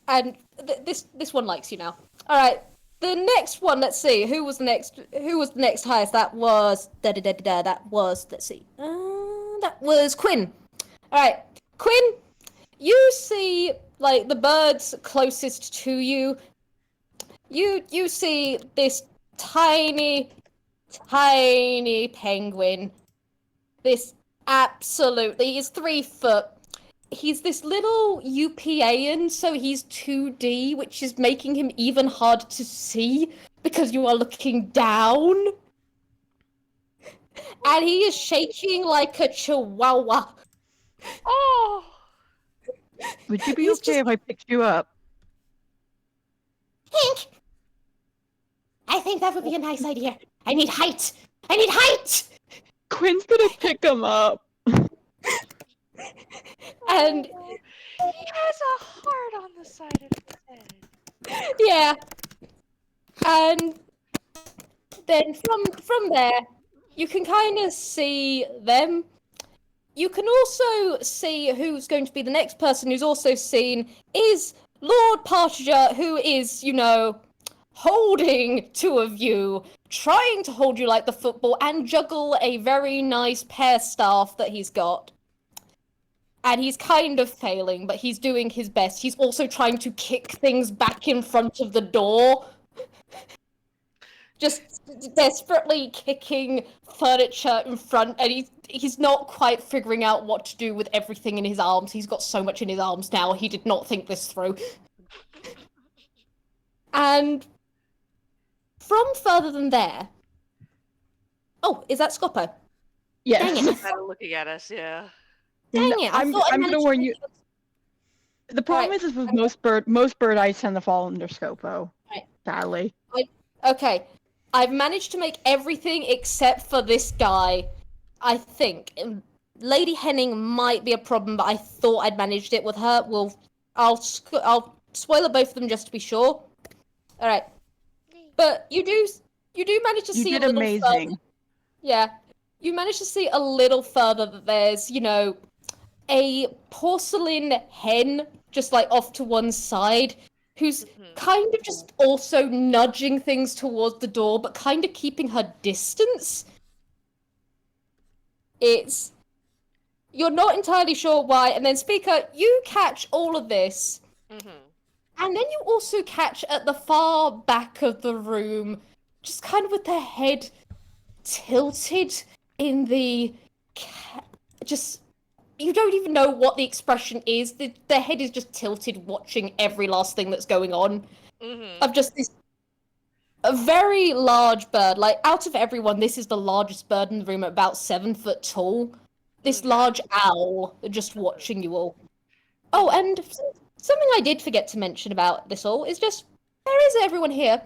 And this one likes you now. All right. The next one, let's see. Who was the next highest? That was that was, let's see. That was Quinn. All right. Quinn, you see like the birds closest to you. You see this tiny penguin. This absolutely, he's 3 foot. He's this little UPAN, so he's 2D, which is making him even hard to see because you are looking down. And he is shaking like a chihuahua. Oh! Would you be He's okay if I picked you up? Hank! I think that would be a nice idea. I need height! I need height! Quinn's gonna pick him up. And He has a heart on the side of his head. yeah. And then from there, you can kind of see them. You can also see who's going to be the next person who's also seen is Lord Partridge, who is, holding 2 of you, trying to hold you like the football and juggle a very nice pear staff that he's got. And he's kind of failing, but he's doing his best. He's also trying to kick things back in front of the door. Just desperately kicking furniture in front, and he's not quite figuring out what to do with everything in his arms. He's got so much in his arms now, he did not think this through. And from further than there... Oh, is that Scopo? Yes. Dang it. Kind of looking at us, yeah. Dang it, I I'm thought I gonna managed warn to you. make it- The problem is with most bird eyes tend to fall under Scopo. Right. Sadly. Okay, I've managed to make everything except for this guy. I think Lady Henning might be a problem, but I thought I'd managed it with her. I'll spoiler both of them just to be sure. All right, but you do manage to You see did a little amazing. further. Yeah, you managed to see a little further that there's a porcelain hen just like off to one side, who's kind of just also nudging things towards the door, but kind of keeping her distance. You're not entirely sure why, and then Spica, you catch all of this, and then you also catch at the far back of the room, just kind of with their head tilted in the... You don't even know what the expression is. Their head is just tilted, watching every last thing that's going on. Of just this a very large bird. Like, out of everyone, this is the largest bird in the room, about 7 foot tall. This Okay. large owl just watching you all. Oh, and something I did forget to mention about this all is just, there is everyone here.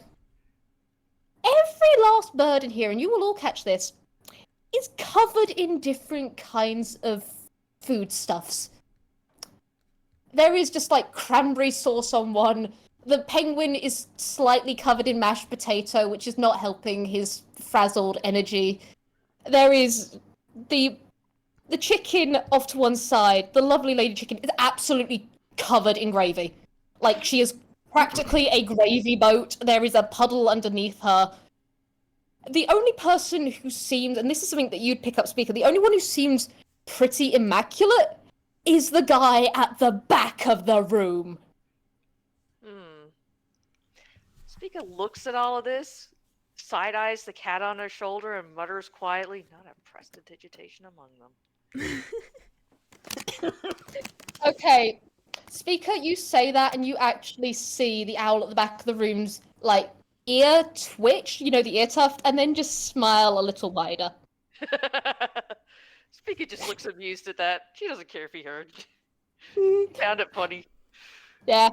Every last bird in here, and you will all catch this, is covered in different kinds of foodstuffs. There is just like cranberry sauce on one. The penguin is slightly covered in mashed potato, which is not helping his frazzled energy. There is the chicken off to one side. The lovely lady chicken is absolutely covered in gravy. Like, she is practically a gravy boat. There is a puddle underneath her. The only person who seems, and this is something that you'd pick up, Spica, the only one who seems pretty immaculate is the guy at the back of the room. Spica looks at all of this, side-eyes the cat on her shoulder, and mutters quietly, "Not a prestidigitation among them." Okay, Spica, you say that, and you actually see the owl at the back of the room's, like, ear twitch, you know, the ear tuft, and then just smile a little wider. Spica just looks amused at that. She doesn't care if he heard. Found it funny. Yeah.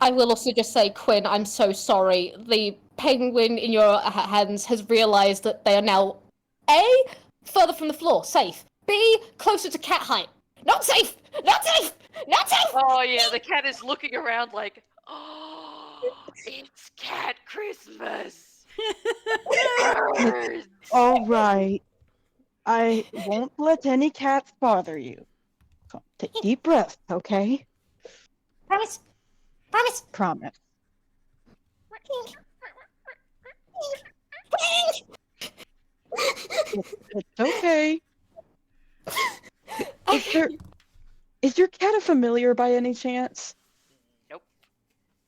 I will also just say, Quinn, I'm so sorry. The penguin in your hands has realised that they are now A, further from the floor, safe. B, closer to cat height. Not safe! Not safe! Not safe! Oh yeah, the cat is looking around like, oh, it's cat Christmas. Birds. All right. I won't let any cats bother you. So take deep breaths, okay? Promise! Promise! Promise. It's okay. Is your cat a familiar by any chance? Nope.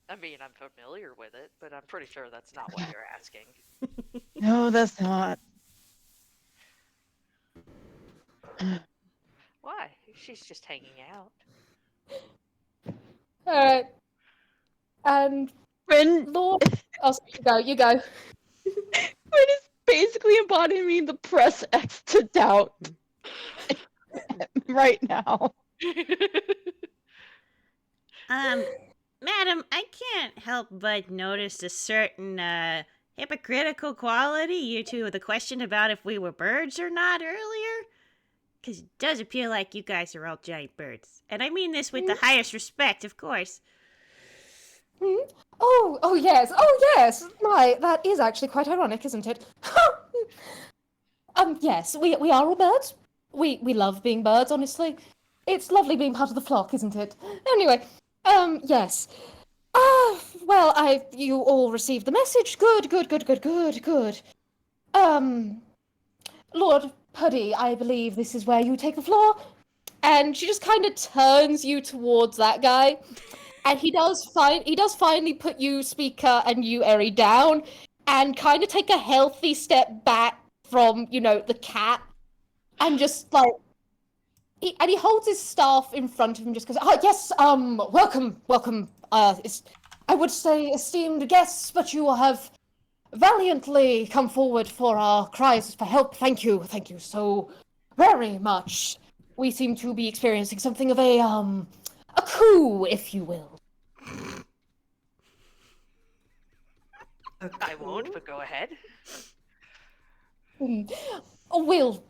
I mean, I'm familiar with it, but I'm pretty sure that's not what you're asking. No, that's not. Why? She's just hanging out. Alright. And Quinn Lord... Oh, you go. is basically embodying the press X to doubt right now. Madam, I can't help but notice a certain, hypocritical quality you two with the question about if we were birds or not earlier. Because it does appear like you guys are all giant birds. And I mean this with the highest respect, of course. Oh yes, My, that is actually quite ironic, isn't it? Yes, we are all birds. We love being birds, honestly. It's lovely being part of the flock, isn't it? Anyway, yes. Well, you all received the message. Good. Lord Puddy, I believe this is where you take the floor. And she just kind of turns you towards that guy. And he does finally put you, Spica, and you, Ehri, down, and kind of take a healthy step back from, you know, the cat, and just like, he holds his staff in front of him, just goes, yes, welcome, I would say esteemed guests, but you have valiantly come forward for our cries for help. Thank you so very much. We seem to be experiencing something of a coup, if you will. I won't, but go ahead. We'll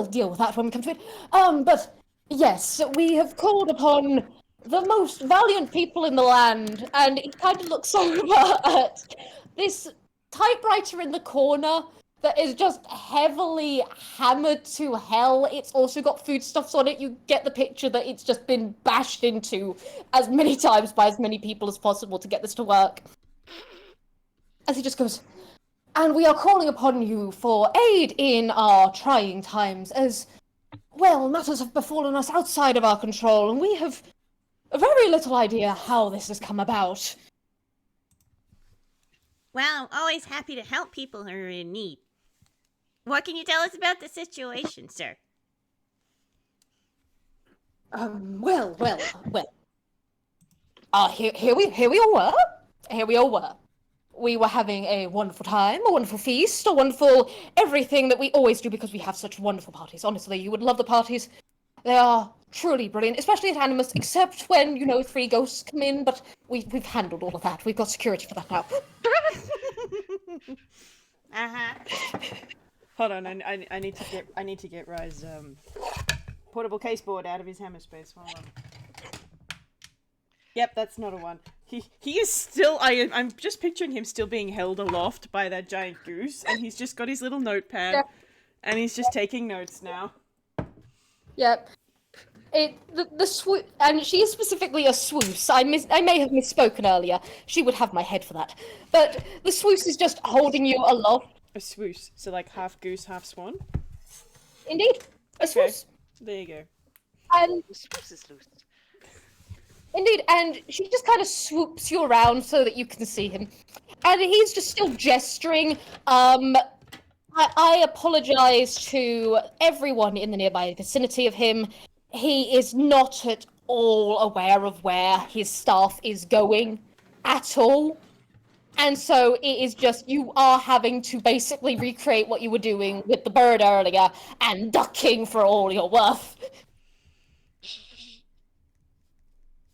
deal with that when we come to it. But yes, we have called upon the most valiant people in the land, and he kind of looks over at this typewriter in the corner that is just heavily hammered to hell. It's also got foodstuffs on it. You get the picture that it's just been bashed into as many times by as many people as possible to get this to work. As he just goes, and we are calling upon you for aid in our trying times, as, well, matters have befallen us outside of our control, and we have very little idea how this has come about. Well, I'm always happy to help people who are in need. What can you tell us about the situation, sir? Well. Here we all were. here we all were. We were having a wonderful time, a wonderful feast, a wonderful everything that we always do because we have such wonderful parties. Honestly, you would love the parties. They are truly brilliant, especially at Animus, except when, 3 ghosts come in, but we've handled all of that. We've got security for that now. Hold on, I need to get Rye's portable case board out of his hammer space. Hold on. Yep, that's not a one. He is still. I'm just picturing him still being held aloft by that giant goose, and he's just got his little notepad, and he's just taking notes now. Yep. The swoop, and she is specifically a swoos. I may have misspoken earlier. She would have my head for that. But the swoos is just holding you aloft. A swoosh, so like half goose, half swan. Indeed, a swoos. There you go. And The spruce is loose. indeed, and she just kind of swoops you around so that you can see him. And he's just still gesturing. I apologize to everyone in the nearby vicinity of him. He is not at all aware of where his staff is going at all. And so it is just, you are having to basically recreate what you were doing with the bird earlier and ducking for all your worth.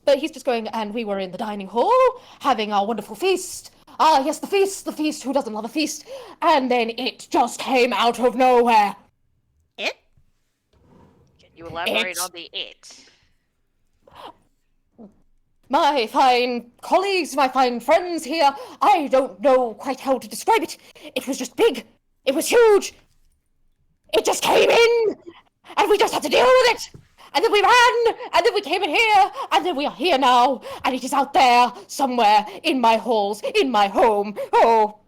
But he's just going, and we were in the dining hall, having our wonderful feast. Ah, yes, the feast, who doesn't love a feast? And then it just came out of nowhere. It? Can you elaborate It. on the it? My fine colleagues, my fine friends here, I don't know quite how to describe it. It was just big. It was huge. It just came in, and we just had to deal with it. And then we ran, and then we came in here, and then we are here now, and it is out there somewhere in my halls, in my home. Oh.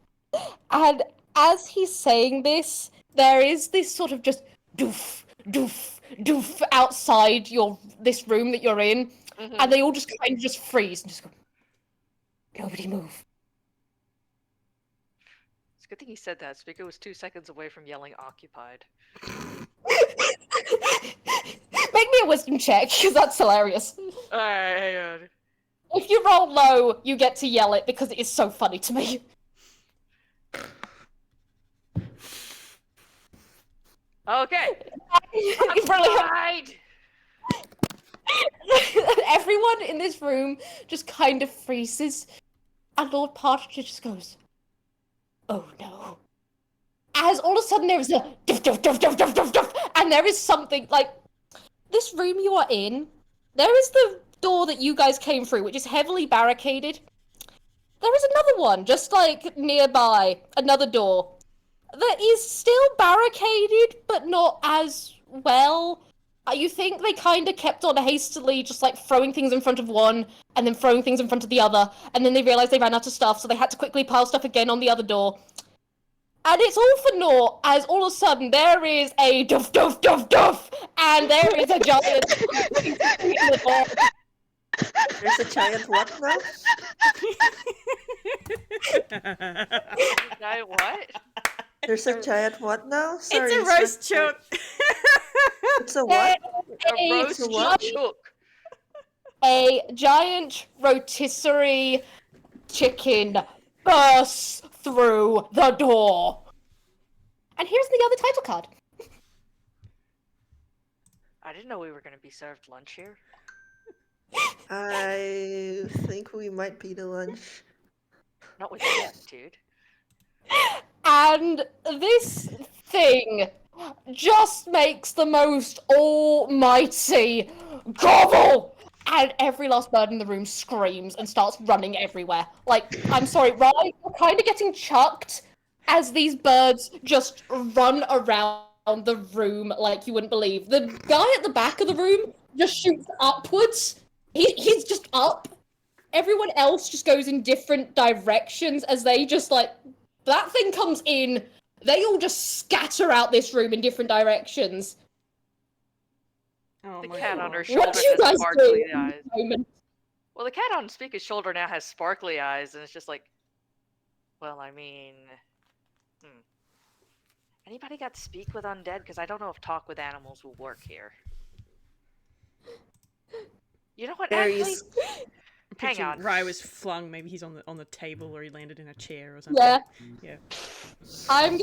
And as he's saying this, there is this sort of just doof, doof, doof outside this room that you're in. Mhm. And they all just kind of just freeze and just go, nobody move. It's a good thing he said that. Spica was 2 seconds away from yelling occupied. Make me a wisdom check, because that's hilarious. Alright, hang on. If you roll low, you get to yell it because it is so funny to me. Okay. Brilliant. Occupied! Everyone in this room just kind of freezes, and Lord Partridge just goes, oh no. As all of a sudden there is a duff, duff, duff, duff, duff, duff, duff, and there is something, like, this room you are in, there is the door that you guys came through, which is heavily barricaded. There is another one, just, like, nearby, another door, that is still barricaded, but not as well. You think they kind of kept on hastily just, like, throwing things in front of one, and then throwing things in front of the other, and then they realized they ran out of stuff, so they had to quickly pile stuff again on the other door. And it's all for naught, as all of a sudden there is a duff, duff, duff, duff, and there is a giant... There's a giant what now? Giant what? There's a giant what now? Sorry, It's a roast chook. It's a what? A roast a what? chook. A giant rotisserie chicken bursts through the door. And here's the other title card. I didn't know we were going to be served lunch here. I think we might be the lunch. Not with the attitude. And this thing just makes the most almighty gobble! And every last bird in the room screams and starts running everywhere. Like, I'm sorry, right? You're kind of getting chucked as these birds just run around the room like you wouldn't believe. The guy at the back of the room just shoots upwards. He's just up. Everyone else just goes in different directions as they just, like, that thing comes in, they all just scatter out this room in different directions. Oh The my cat God. on her shoulder What do you has guys sparkly do in eyes. this moment? Well, the cat on Spica's shoulder now has sparkly eyes, and it's just like, well, I mean, Anybody got speak with undead? Because I don't know if talk with animals will work here. You know what? There Actually, is- Hang Picture on. Rye was flung. Maybe he's on the table, or he landed in a chair or something. Yeah. Yeah. I'm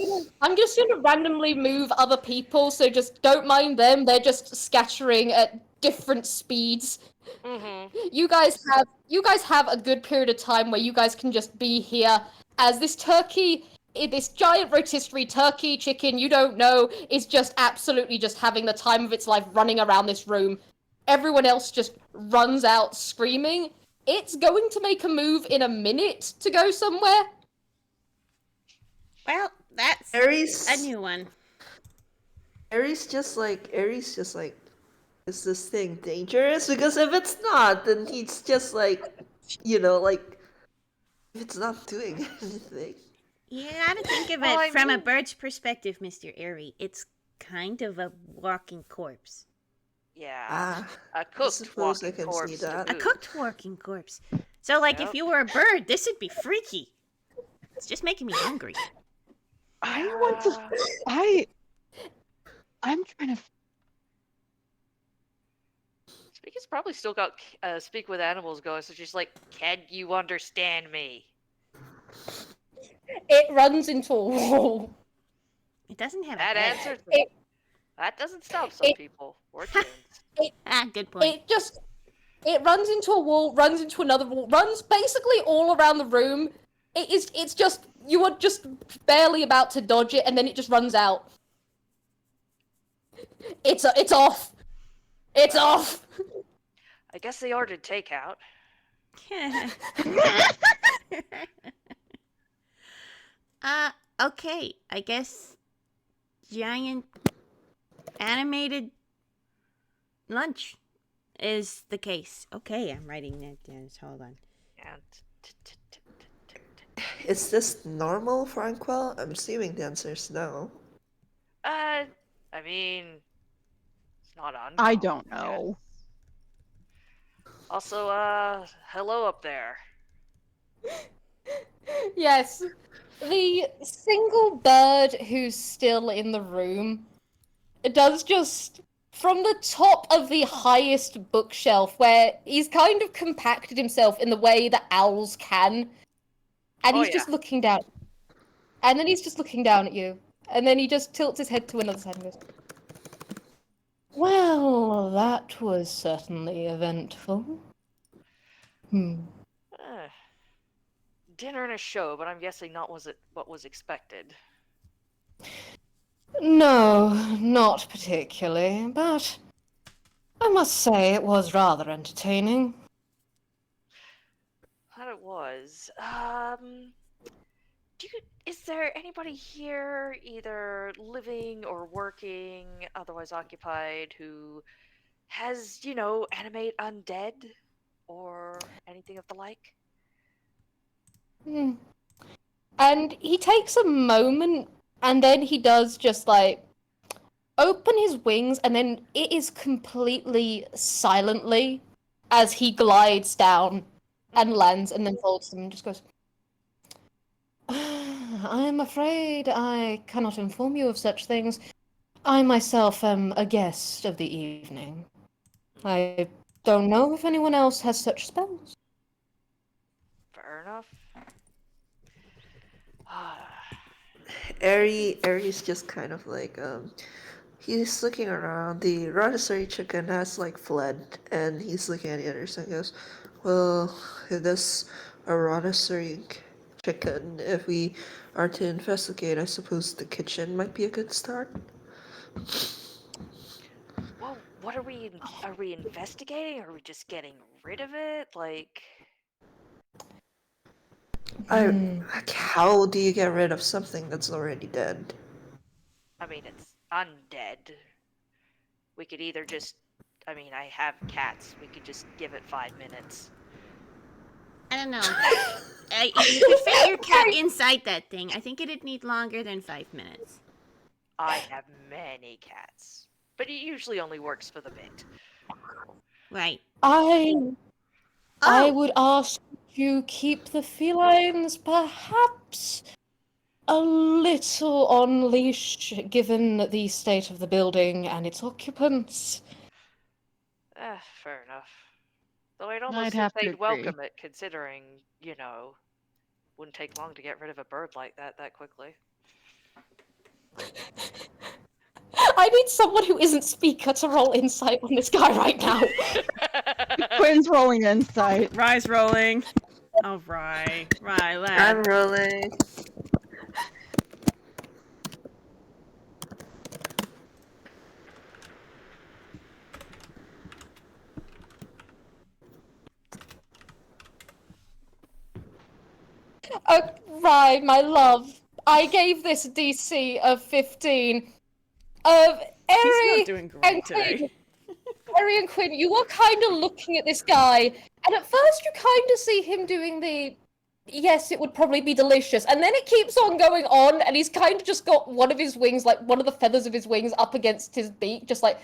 just gonna randomly move other people, so just don't mind them. They're just scattering at different speeds. Mm-hmm. You guys have a good period of time where you guys can just be here as this turkey, this giant rotisserie turkey chicken you don't know is just absolutely just having the time of its life running around this room. Everyone else just runs out screaming. It's going to make a move in a minute to go somewhere. Well, that's Aries. a new one. Aries just like, is this thing dangerous? Because if it's not, then he's just like, like, if it's not doing anything. You gotta think of Well, it I from a mean- bird's perspective, Mr. Ehri. It's kind of a walking corpse. Yeah. A I cooked suppose I walking can see corpse. to that. A boot. cooked walking corpse. So, like, Yep. if you were a bird, this would be freaky. It's just making me hungry. I want to. I'm trying to. Spica's probably still got Speak with Animals going, so she's like, can you understand me? It runs into a wall. It doesn't have That a head. answers. It- That doesn't stop some it- people. Or tunes. Ah, good point. It runs into a wall, runs into another wall, runs basically all around the room. It's just, you are just barely about to dodge it, and then it just runs out. It's off. It's off. I guess they ordered takeout. Okay. I guess giant animated lunch is the case. Okay, I'm writing that down. Just hold on. And Is this normal for Einquell? I'm assuming the answer is no. I mean, it's not on. I don't know. Also, hello up there. Yes. The single bird who's still in the room does just, from the top of the highest bookshelf, where he's kind of compacted himself in the way that owls can, and Oh, he's just looking down. And then he's just looking down at you. And then he just tilts his head to another side and goes, well, that was certainly eventful. Eh, dinner and a show, but I'm guessing not what was expected. No, not particularly, but I must say it was rather entertaining. That it was. Is there anybody here, either living or working, otherwise occupied, who has, animate undead or anything of the like? Hmm. And he takes a moment, and then he does just like open his wings, and then it is completely silently as he glides down and lands, and then folds them and just goes, I am afraid I cannot inform you of such things. I myself am a guest of the evening. I don't know if anyone else has such spells. Fair enough. Aries just kind of like, he's looking around. The rotisserie chicken has like fled, and he's looking at the others and goes, well, it is a rotisserie chicken. If we are to investigate, I suppose the kitchen might be a good start. Well, what are we investigating? Or are we just getting rid of it? Like, Like, how do you get rid of something that's already dead? I mean, it's undead. We could either just, I have cats. We could just give it 5 minutes. I don't know. You could fit your cat inside that thing. I think it'd need longer than 5 minutes. I have many cats, but it usually only works for the bit. Right. I Oh, would ask you keep the felines perhaps a little on leash, given the state of the building and its occupants. Fair enough. Though I'd I'd almost have think to they'd agree. welcome it, considering, wouldn't take long to get rid of a bird like that quickly. I need someone who isn't Spica to roll insight on this guy right now. Quinn's rolling insight. Rye's rolling. All right. Rye, lad. I'm rolling. Right, my love. I gave this DC of 15. Of He's Ehri not doing and great today. Quinn. Ehri and Quinn, you are kind of looking at this guy, and at first you kind of see him doing the, yes, it would probably be delicious, and then it keeps on going on, and he's kind of just got one of his wings, like one of the feathers of his wings up against his beak, just like,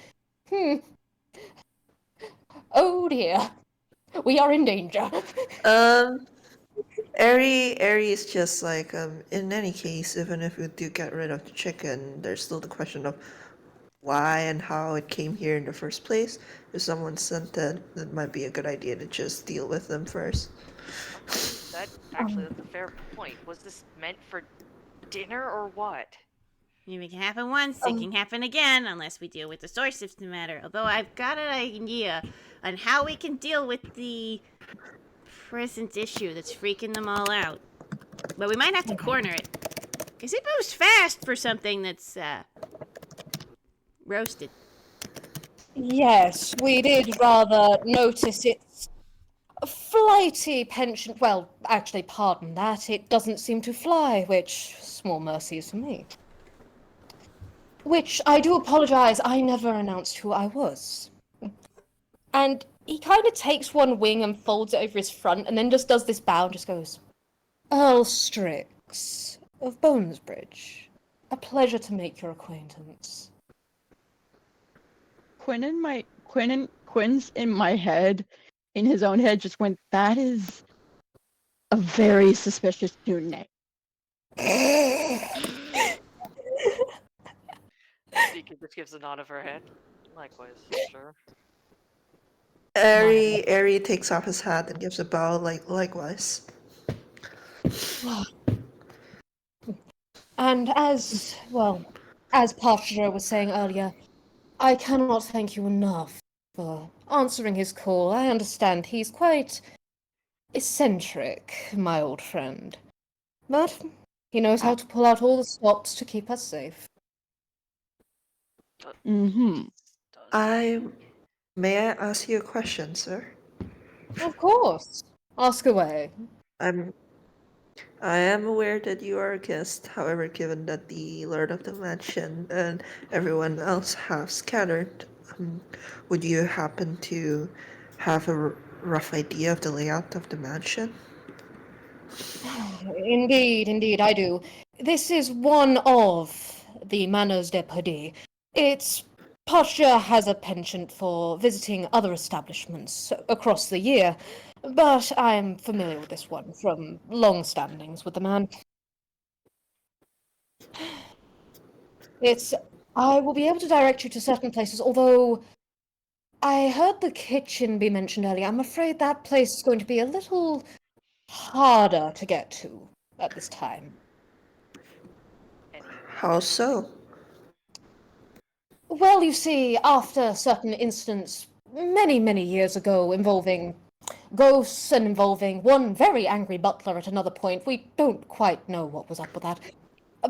oh dear, we are in danger. Ehri is just like, in any case, even if we do get rid of the chicken, there's still the question of why and how it came here in the first place. If someone sent it, it might be a good idea to just deal with them first. That's a fair point. Was this meant for dinner or what? It can happen once, it can happen again, unless we deal with the source of the matter. Although I've got an idea on how we can deal with the present issue that's freaking them all out. But we might have to corner it. Because it moves fast for something that's, roasted. Yes, we did rather notice its flighty penchant. Well, actually, pardon that. It doesn't seem to fly, which, small mercies for me. Which, I do apologize, I never announced who I was. And he kind of takes one wing and folds it over his front, and then just does this bow and just goes, Earl Strix of Bonesbridge. A pleasure to make your acquaintance. Quinn's in my head, in his own head, just went, that is a very suspicious new name. Spica just gives a nod of her head. Likewise, sure. Ehri takes off his hat and gives a bow, likewise. And as Partridge was saying earlier, I cannot thank you enough for answering his call. I understand he's quite eccentric, my old friend. But he knows how to pull out all the stops to keep us safe. May I ask you a question, sir? Of course. Ask away. I am aware that you are a guest, however, given that the Lord of the Mansion and everyone else have scattered, would you happen to have a rough idea of the layout of the mansion? Indeed, I do. This is one of the Manors de Perdix. Its posture has a penchant for visiting other establishments across the year, but I am familiar with this one from long standings with the man. I will be able to direct you to certain places, although I heard the kitchen be mentioned earlier. I'm afraid that place is going to be a little harder to get to at this time. How so? Well, you see, after certain incidents many, many years ago involving ghosts and involving one very angry butler at another point, we don't quite know what was up with that.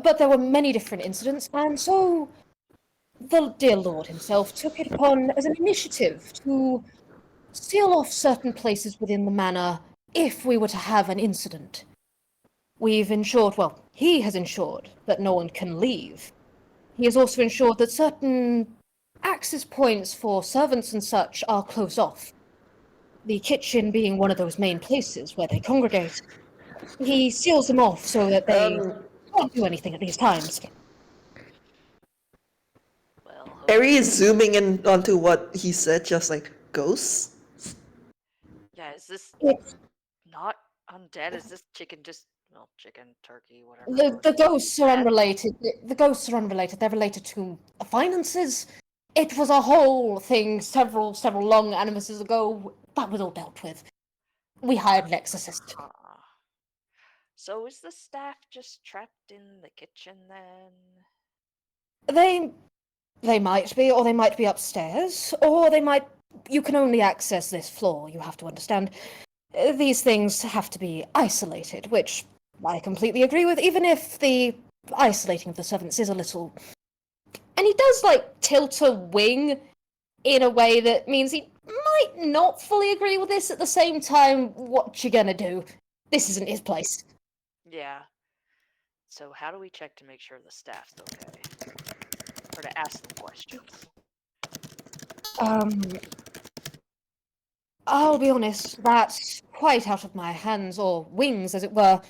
But there were many different incidents, and so the dear Lord himself took it upon as an initiative to seal off certain places within the manor if we were to have an incident. We've ensured, well, he has ensured that no one can leave. He has also ensured that certain access points for servants and such are closed off. The kitchen being one of those main places where they congregate. He seals them off so that they can't do anything at these times. Well, Ehri is zooming in onto what he said, just like, ghosts? yeah, is this It's, not undead? Is this chicken just, well, chicken, turkey, whatever? the ghosts are unrelated. The ghosts are unrelated. They're related to finances. It was a whole thing several long animuses ago. that was all dealt with. We hired an exorcist. Ah. So is the staff just trapped in the kitchen then? They might be, or they might be upstairs, or they might... You can only access this floor, you have to understand. These things have to be isolated, which I completely agree with, even if the isolating of the servants is a little... And he does, like, tilt a wing in a way that means he might not fully agree with this. At the same time, what you gonna do? This isn't his place. Yeah. So how do we check to make sure the staff's okay? Or to ask them questions? I'll be honest, that's quite out of my hands, or wings, as it were.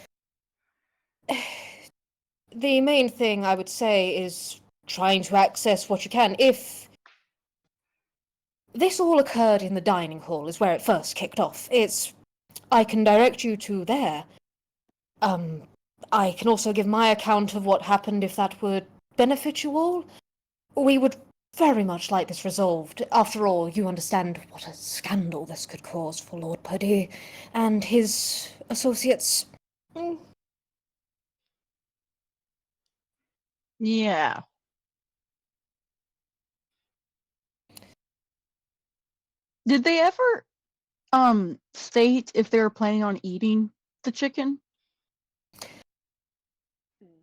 The main thing I would say is trying to access what you can. If this all occurred in the dining hall, is where it first kicked off. I can direct you to there. I can also give my account of what happened if that would benefit you all. We would very much like this resolved. After all, you understand what a scandal this could cause for Lord Perdix and his associates. Yeah. Did they ever state if they were planning on eating the chicken?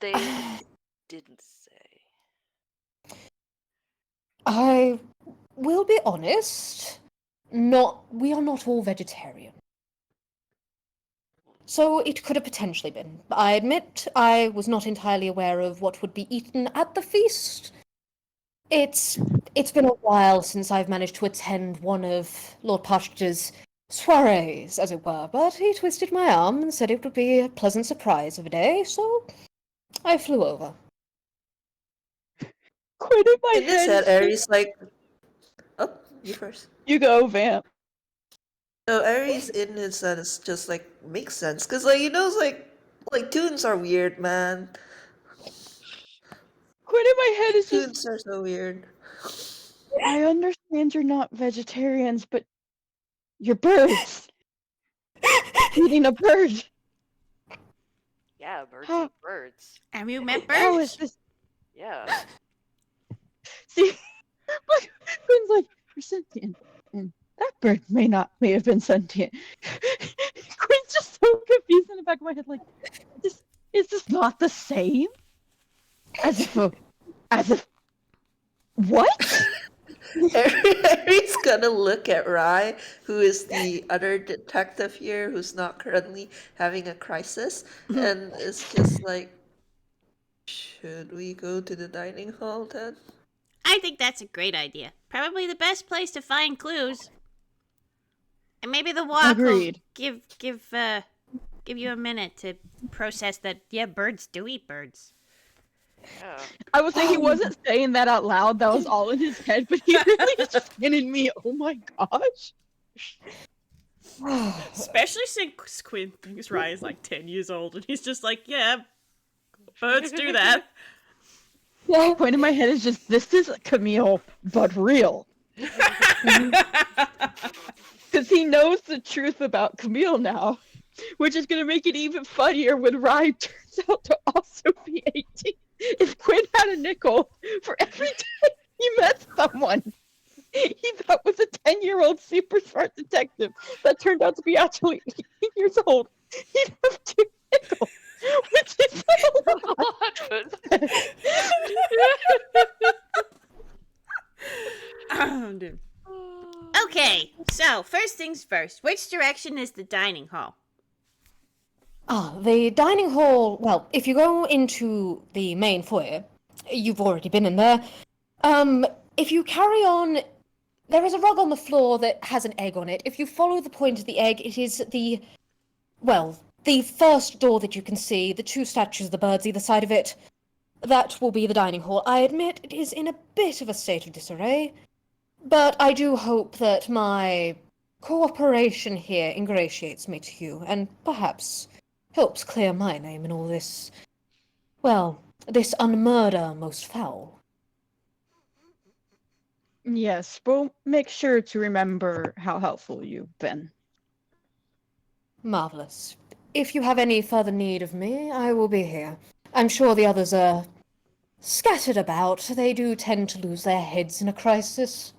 They didn't say. I will be honest, we are not all vegetarian. So it could have potentially been. I admit I was not entirely aware of what would be eaten at the feast. It's been a while since I've managed to attend one of Lord Partridge's soirees, as it were, but he twisted my arm and said it would be a pleasant surprise of a day, so I flew over. Quinn in my In his head, head. Ehri's like, oh, you first. You go, Vamp. So Ehri's in his head is just like makes sense, cause like he knows like toons are weird, man. Quinn in my head is just. Toons are so weird. I understand you're not vegetarians, but you're birds. Eating a bird. Yeah, birds How- eat birds. Have you met How is birds? this? Yeah. See, look, Quinn's like, we're sentient, and that bird may have been sentient. Quinn's just so confused in the back of my head, like, is this not the same? As if, what? Ehri's gonna look at Rai, who is the other detective here, who's not currently having a crisis, and is just like, should we go to the dining hall then? I think that's a great idea. Probably the best place to find clues. And maybe the walk Agreed. will give you a minute to process that. Yeah, birds do eat birds. Yeah. I was saying he wasn't saying that out loud, that was all in his head, but he really is just in me, oh my gosh. Especially since Quinn thinks Rai is like 10 years old and he's just like, yeah, birds do that. The point in my head is just, this is Camille, but real. Because he knows the truth about Camille now, which is going to make it even funnier when Rai turns out to also be 18. If Quinn had a nickel for every time he met someone he thought was a 10-year-old super smart detective that turned out to be actually 18 years old, he'd have 2 nickels, which is a lot. Oh, dude. Okay, so first things first. Which direction is the dining hall? The dining hall, well, if you go into the main foyer, you've already been in there. If you carry on, there is a rug on the floor that has an egg on it. If you follow the point of the egg, it is the first door that you can see, the 2 statues of the birds either side of it. That will be the dining hall. I admit it is in a bit of a state of disarray, but I do hope that my cooperation here ingratiates me to you, and perhaps helps clear my name in all this, this UnMurder most foul. Yes, we'll make sure to remember how helpful you've been. Marvelous. If you have any further need of me, I will be here. I'm sure the others are scattered about. They do tend to lose their heads in a crisis.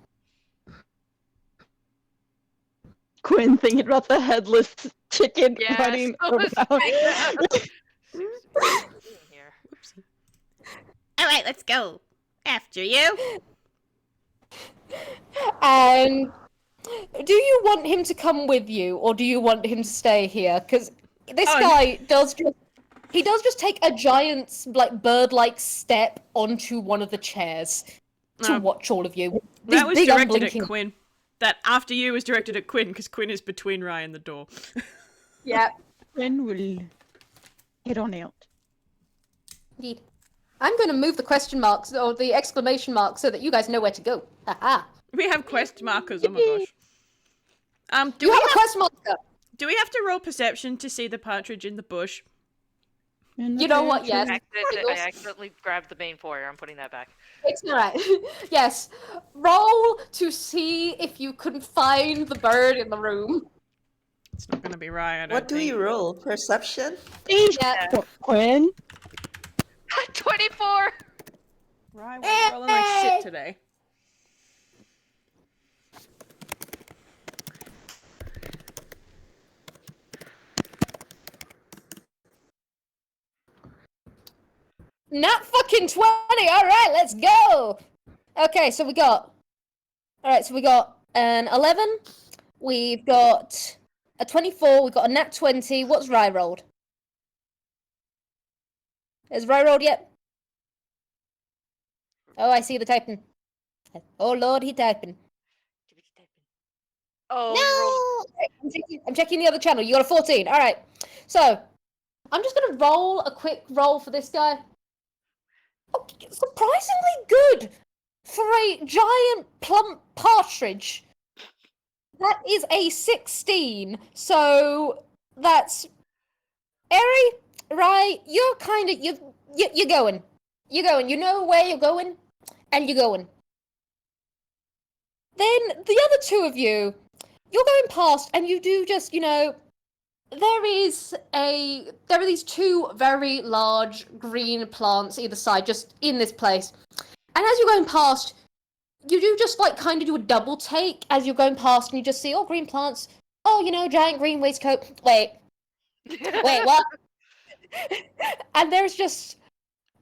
Quinn thinking about the headless chicken Yes, running I was around. thinking that. Seems to be in here. Whoopsie. All right, let's go. After you. And do you want him to come with you, or do you want him to stay here? Because this guy does just take a giant, like, bird-like step onto one of the chairs to watch all of you. These That was big directed unblinking... at Quinn. That after you was directed at Quinn, because Quinn is between Rye and the door. Yeah. Quinn will get on out. Indeed. I'm going to move the question marks, or the exclamation mark, so that you guys know where to go. Haha. We have quest markers, oh my gosh. You have a question marker. Do we have to roll perception to see the partridge in the bush? You know what, yes. I accidentally grabbed the main foyer. I'm putting that back. It's alright. Yes. Roll to see if you can find the bird in the room. It's not going to be Rye, I don't What do think. you roll? Perception? Yeah. Quinn? 24! Rye was rolling like shit today. Not fucking 20! Alright, let's go! Okay, so we got... Alright, so we got an 11. We've got a 24. We've got a nat 20. What's Rye rolled? Has Rye rolled yet? Oh, I see the typing. Oh lord, he typing. Oh, No! I'm checking the other channel. You got a 14. Alright. So, I'm just gonna roll a quick roll for this guy. Oh, surprisingly good for a giant plump partridge. That is a 16. So that's Ehri, right? You're kind of you're going. You're going. You know where you're going, and you're going. Then the other two of you, you're going past, and you do just, you know, there are these two very large green plants either side, just in this place. And as you're going past, you do just like kind of do a double take as you're going past, and you just see, oh, green plants. Oh, you know, giant green waistcoat. Wait, what? And there's just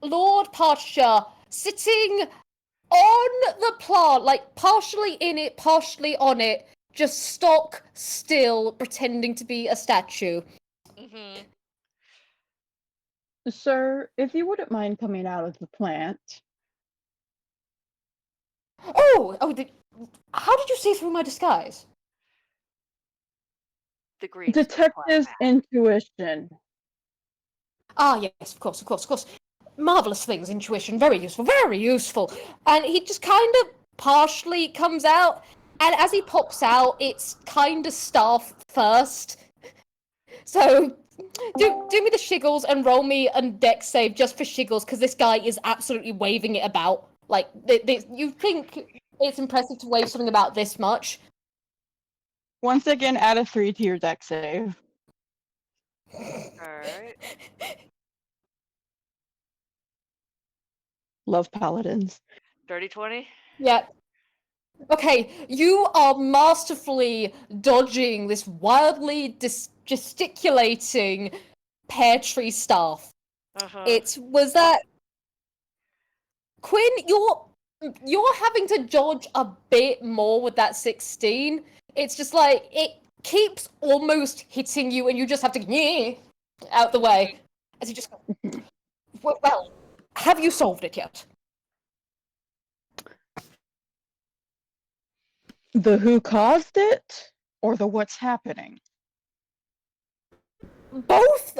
Lord Partridge sitting on the plant, like partially in it, partially on it, just stock still, pretending to be a statue. Mm-hmm. Sir, if you wouldn't mind coming out of the plant. Oh, how did you see through my disguise? The green. Detective's intuition. Ah, yes, of course. Marvelous things, intuition, very useful, very useful. And he just kind of partially comes out, and as he pops out, it's kind of staff first. So, do me the shiggles and roll me a dex save just for shiggles, because this guy is absolutely waving it about. Like, you think it's impressive to wave something about this much? Once again, add a 3 to your dex save. Alright. Love paladins. Dirty 20? Yeah. Okay, you are masterfully dodging this wildly gesticulating pear tree staff. Uh-huh. Was that Quinn? You're having to dodge a bit more with that 16. It's just like it keeps almost hitting you, and you just have to out the way as you just go. Well, have you solved it yet? The who caused it, or the what's happening? Both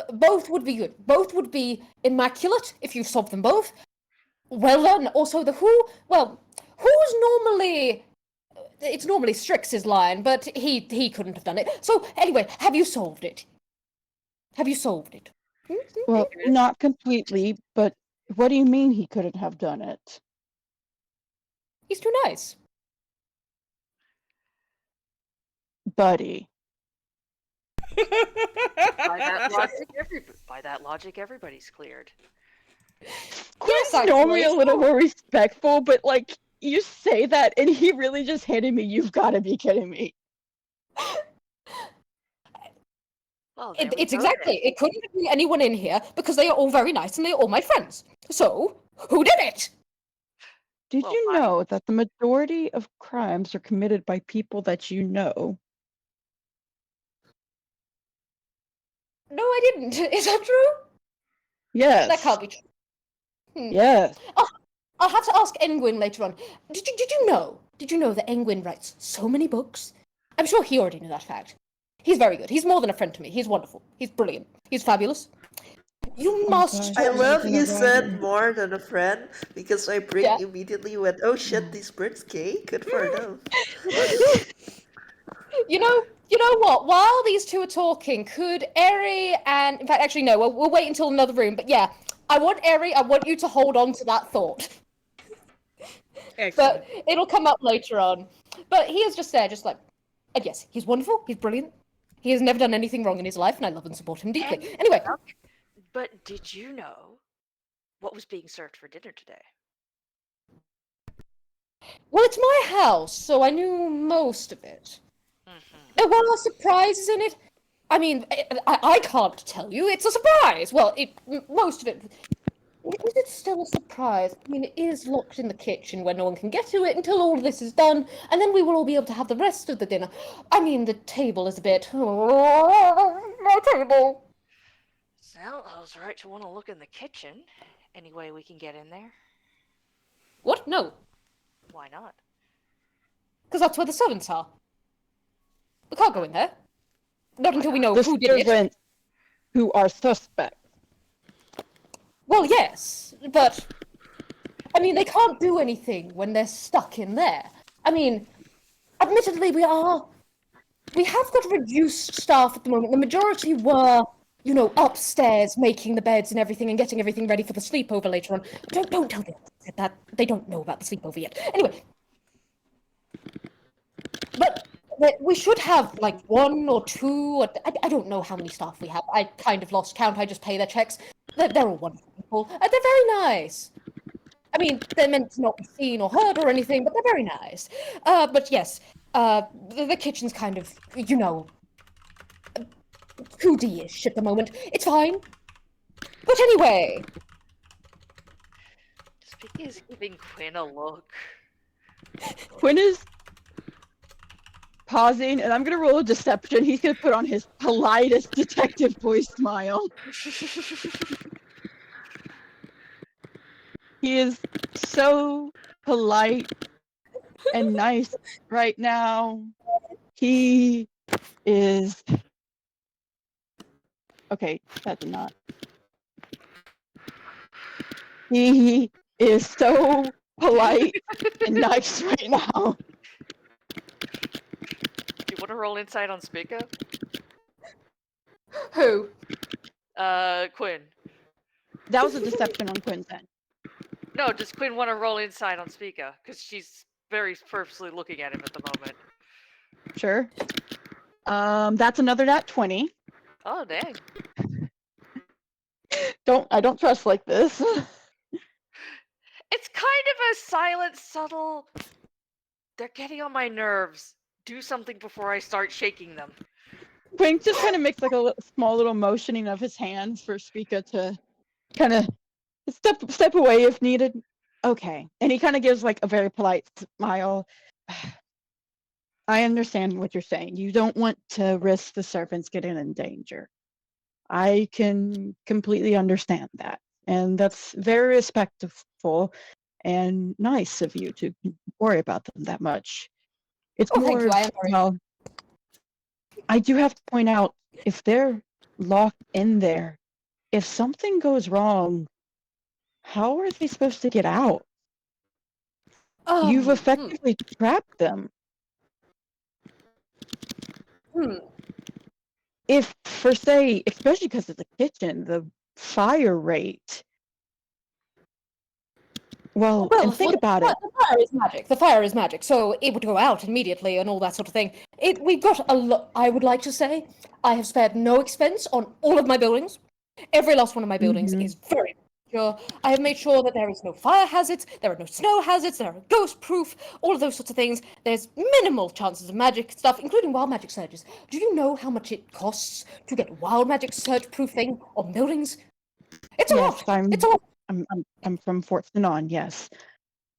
would be good. Both would be immaculate if you solved them both. Well done. Also, the who, well, who's normally... It's normally Strix's line, but he couldn't have done it. So, anyway, have you solved it? Have you solved it? Well, not completely, but what do you mean he couldn't have done it? He's too nice. buddy. By that logic, everybody's cleared. Quinn's actually, normally a little so- more respectful, but like you say that and he really just handed me, you've gotta be kidding me. Well, there we It's go exactly. It couldn't be anyone in here because they are all very nice and they are all my friends. So, who did it? Did Well, you I- know that the majority of crimes are committed by people that you know? No, I didn't. Is that true? Yes. That can't be true. Yes. I'll have to ask Engwyn later on. Did you know? Did you know that Engwyn writes so many books? I'm sure he already knew that fact. He's very good. He's more than a friend to me. He's wonderful. He's brilliant. He's fabulous. You must. gosh. I Just love looking you at said Ryan. more than a friend because my brain Yeah. immediately went, oh shit, this bird's gay? Good for them. You know what? While these two are talking, could Ehri and in fact, actually no, we'll wait until another room. But yeah, I want you to hold on to that thought. Excellent. But it'll come up later on. But he is just there, just like, and yes, he's wonderful. He's brilliant. He has never done anything wrong in his life, and I love and support him deeply. Anyway, But did you know what was being served for dinner today? well, it's my house, so I knew most of it. There were surprises in it. I mean, I can't tell you. It's a surprise. Well, most of it. Is it still a surprise? I mean, it is locked in the kitchen where no one can get to it until all of this is done, and then we will all be able to have the rest of the dinner. I mean, the table is a bit. My table. Well, I was right to want to look in the kitchen. Any way we can get in there? What? No, Why not? because that's where the servants are. We can't go in there. Not until we know The who did it. servants who are suspects. Well, yes, but I mean, they can't do anything when they're stuck in there. I mean, admittedly, we have got reduced staff at the moment. The majority were, upstairs making the beds and everything and getting everything ready for the sleepover later on. Don't tell them that. They don't know about the sleepover yet. Anyway, but we should have like one or two. Or, I don't know how many staff we have. I kind of lost count. I just pay their checks. They're all wonderful people. They're very nice. I mean, they're meant to not be seen or heard or anything, but they're very nice. But yes, the kitchen's kind of, 2D-ish at the moment. It's fine. But anyway. Spica is giving Quinn a look. Quinn is pausing, and I'm gonna roll a deception. He's gonna put on his politest detective voice smile. He is so polite and nice right now. He is. Okay, that did not. He is so polite and nice right now. Do you want to roll insight on Spica? Who? Quinn. That was a deception on Quinn's end. No, does Quinn want to roll insight on Spica? Because she's very purposely looking at him at the moment. Sure. That's another nat 20. Oh, dang. I don't trust like this. It's kind of a silent, subtle. They're getting on my nerves. Do something before I start shaking them. Quinn just kind of makes like a small little motioning of his hands for Spica to kind of step away if needed. Okay. And he kind of gives like a very polite smile. I understand what you're saying. You don't want to risk the servants getting in danger. I can completely understand that. And that's very respectful and nice of you to worry about them that much. It's Oh, more, thank you. I am worried. well, I do have to point out, if they're locked in there, if something goes wrong, how are they supposed to get out? You've effectively trapped them. If, for say, especially because of the kitchen, the fire rate, Well, and think about it. The fire is magic. The fire is magic, so it would go out immediately and all that sort of thing. We've got a lot. I would like to say I have spared no expense on all of my buildings. Every last one of my buildings is very secure. I have made sure that there is no fire hazards, there are no snow hazards, there are ghost proof, all of those sorts of things. There's minimal chances of magic stuff, including wild magic surges. Do you know how much it costs to get wild magic surge proofing on buildings? It's a lot. It's a lot. I'm from Fort Sinon, yes.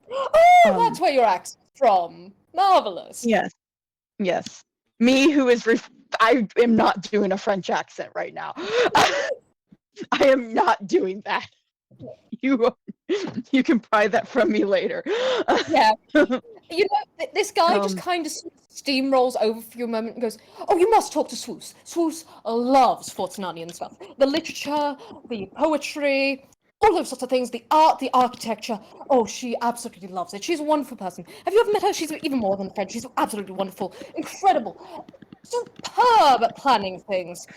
Oh, that's where your accent's from. Marvelous. Yes. Yes. Me, who is I am not doing a French accent right now. I am not doing that. You can pry that from me later. Yeah. You know, this guy just kind of steamrolls over for you a moment and goes, "Oh, you must talk to Swoos. Swoos loves Fortunanian stuff. The literature, the poetry, all those sorts of things, the art, the architecture. Oh, she absolutely loves it. She's a wonderful person. Have you ever met her? She's even more than a friend. She's absolutely wonderful. Incredible. Superb at planning things.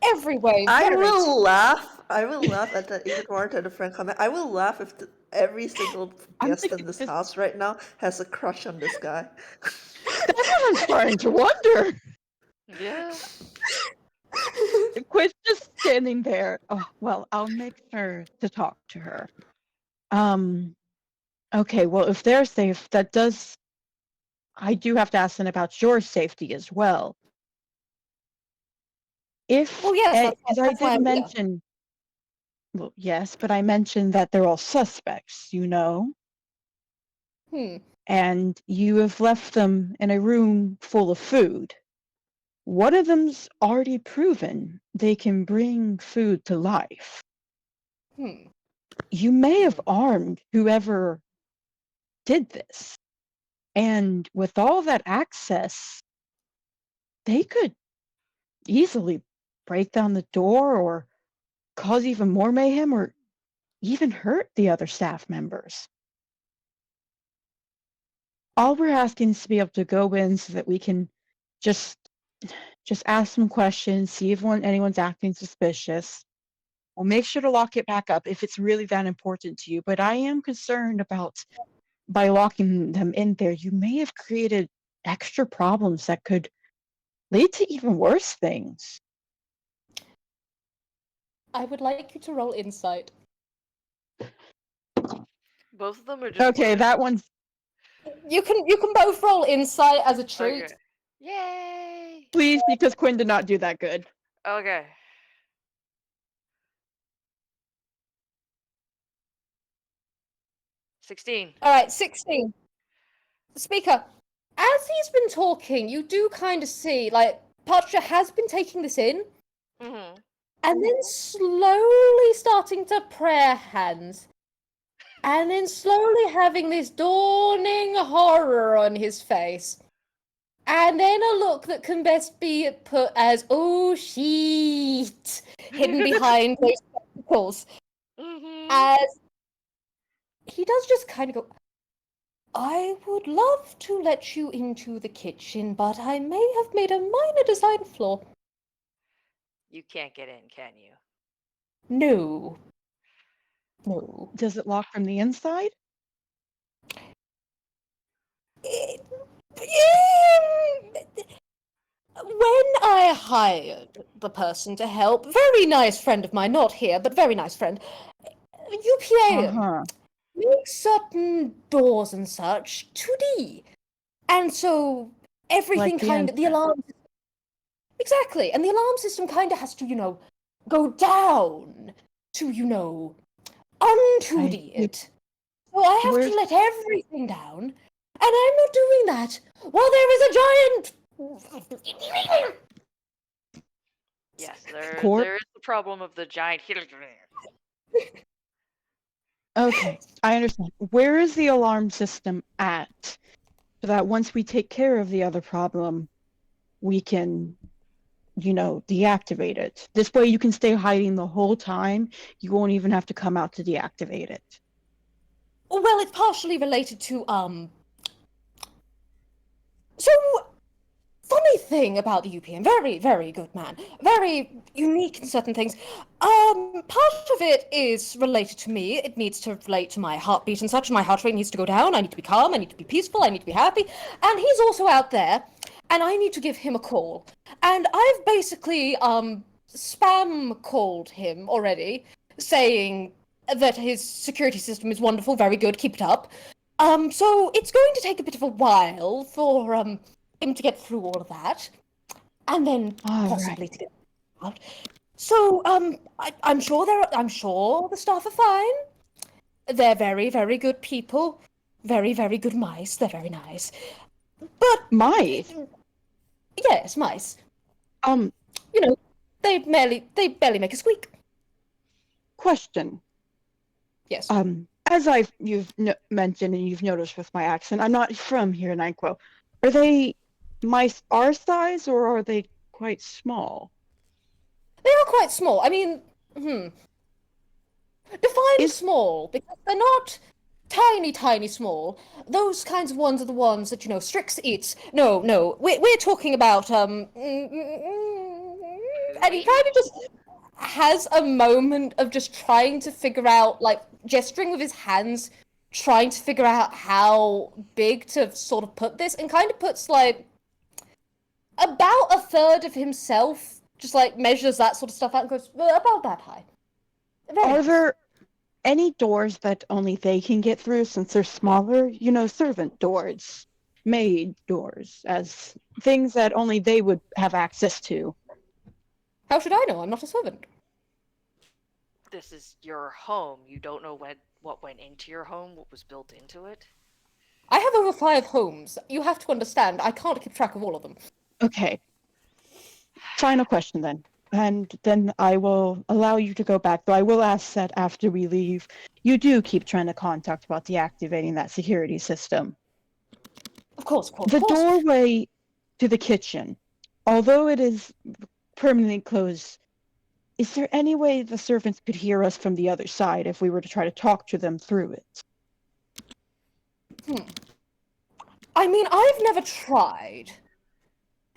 Every way. I very will laugh. I will laugh at that even more than a friend comment. I will laugh if every single guest in this house right now has a crush on this guy. That's what I'm starting to wonder. Yeah. Quinn's just standing there. Oh, well, I'll make sure to talk to her. Okay, well, if they're safe, I do have to ask them about your safety as well. Well, yes, Because that's why I did I'm here. mention, well, yes, but I mentioned that they're all suspects, you know? And you have left them in a room full of food. One of them's already proven they can bring food to life. You may have armed whoever did this. And with all that access, they could easily break down the door or cause even more mayhem or even hurt the other staff members. All we're asking is to be able to go in so that we can just ask some questions, see if anyone's acting suspicious. We'll make sure to lock it back up if it's really that important to you. But I am concerned about, by locking them in there, you may have created extra problems that could lead to even worse things. I would like you to roll insight. Both of them are just Okay, that one's... You can both roll insight as a treat. Okay. Yay! Please, because Quinn did not do that good. Okay. $16. All right, 16. Speaker, as he's been talking, you do kind of see, like, Parcher has been taking this in, Mm-hmm. and then slowly starting to prayer hands, and then slowly having this dawning horror on his face, and then a look that can best be put as, oh, shit, hidden behind those spectacles, Mm-hmm. as he does just kind of go, I would love to let you into the kitchen, but I may have made a minor design flaw. You can't get in, can you? No. No. Does it lock from the inside? When I hired the person to help, very nice friend of mine, not here, but very nice friend, UPA makes certain doors and such 2D. And so everything Like the alarm... Exactly, and the alarm system kind of has to, go down to, un-2D it. So I have to let everything down, and I'm not doing that while there is a giant... Yes, Corp? there is the problem of the giant. Okay, I understand. Where is the alarm system at? So that once we take care of the other problem, we can, deactivate it. This way you can stay hiding the whole time. You won't even have to come out to deactivate it. Well, it's partially related to, So, funny thing about the UPN, very, very good man. Very unique in certain things. Part of it is related to me. It needs to relate to my heartbeat and such. My heart rate needs to go down. I need to be calm. I need to be peaceful. I need to be happy. And he's also out there, and I need to give him a call. And I've basically, spam called him already, saying that his security system is wonderful, very good, keep it up. So it's going to take a bit of a while for, him to get through all of that. And then All possibly right. to get out. So, I'm sure the staff are fine. They're very, very good people. Very, very good mice. They're very nice. But Mice? yes, mice. Um, You know, they barely make a squeak. question. Yes. As you've mentioned and you've noticed with my accent, I'm not from here in Einquell. Are they mice our size or are they quite small? They are quite small. I mean, define small, because they're not tiny, tiny small. Those kinds of ones are the ones that, Strix eats. No, we're talking about, and he kind of just has a moment of just trying to figure out, like, gesturing with his hands, trying to figure out how big to sort of put this, and kind of puts, like, about a third of himself, just, like, measures that sort of stuff out and goes, well, about that high. Very Are nice. there any doors that only they can get through since they're smaller? Servant doors, maid doors, as things that only they would have access to. How should I know? I'm not a servant. This is your home. You don't know what went into your home, what was built into it? I have over 5 homes. You have to understand, I can't keep track of all of them. Okay. Final question then. And then I will allow you to go back, though I will ask that after we leave, you do keep trying to contact about deactivating that security system. Of course. The doorway to the kitchen, although it is permanently closed, is there any way the servants could hear us from the other side if we were to try to talk to them through it? I mean, I've never tried.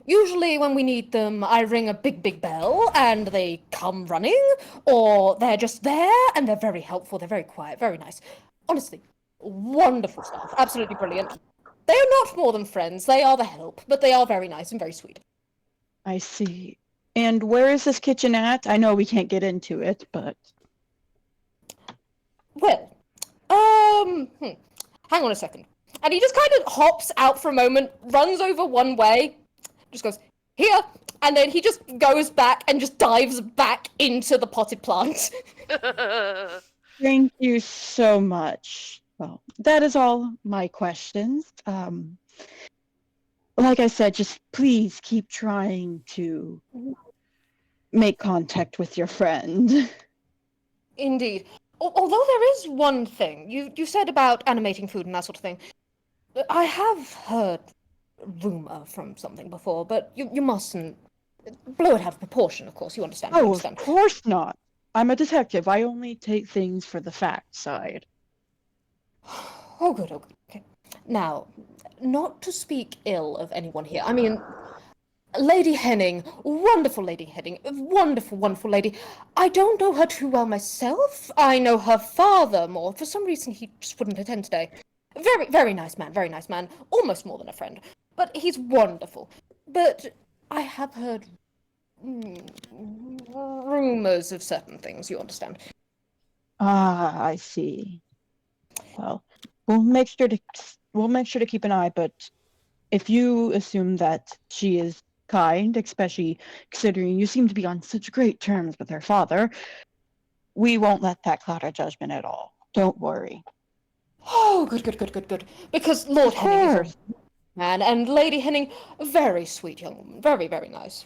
Usually when we need them, I ring a big, big bell and they come running, or they're just there and they're very helpful, they're very quiet, very nice. Honestly, wonderful stuff, absolutely brilliant. They are not more than friends, they are the help, but they are very nice and very sweet. I see. And where is this kitchen at? I know we can't get into it, but... Well, hang on a second. And he just kind of hops out for a moment, runs over one way, just goes, here, and then he just goes back and just dives back into the potted plant. Thank you so much. Well, that is all my questions. Like I said, just please keep trying to make contact with your friend. Indeed. Although there is one thing, you said about animating food and that sort of thing. I have heard rumor from something before, but you mustn't blow it out of proportion, of course, you understand. you Oh, understand. of course not. I'm a detective. I only take things for the fact side. Oh, good, okay. Now, not to speak ill of anyone here, I mean, Lady Henning, wonderful Lady Henning, wonderful, wonderful lady. I don't know her too well myself. I know her father more. For some reason, he just wouldn't attend today. Very, very nice man, almost more than a friend. But he's wonderful. But I have heard rumors of certain things, you understand. Ah, I see. Well, we'll make sure to keep an eye, but if you assume that she is kind, especially considering you seem to be on such great terms with her father, we won't let that cloud our judgment at all. Don't worry. Oh, good. Because Lord Of Henning course. is a man, and Lady Henning, a very sweet young woman. Very, very nice.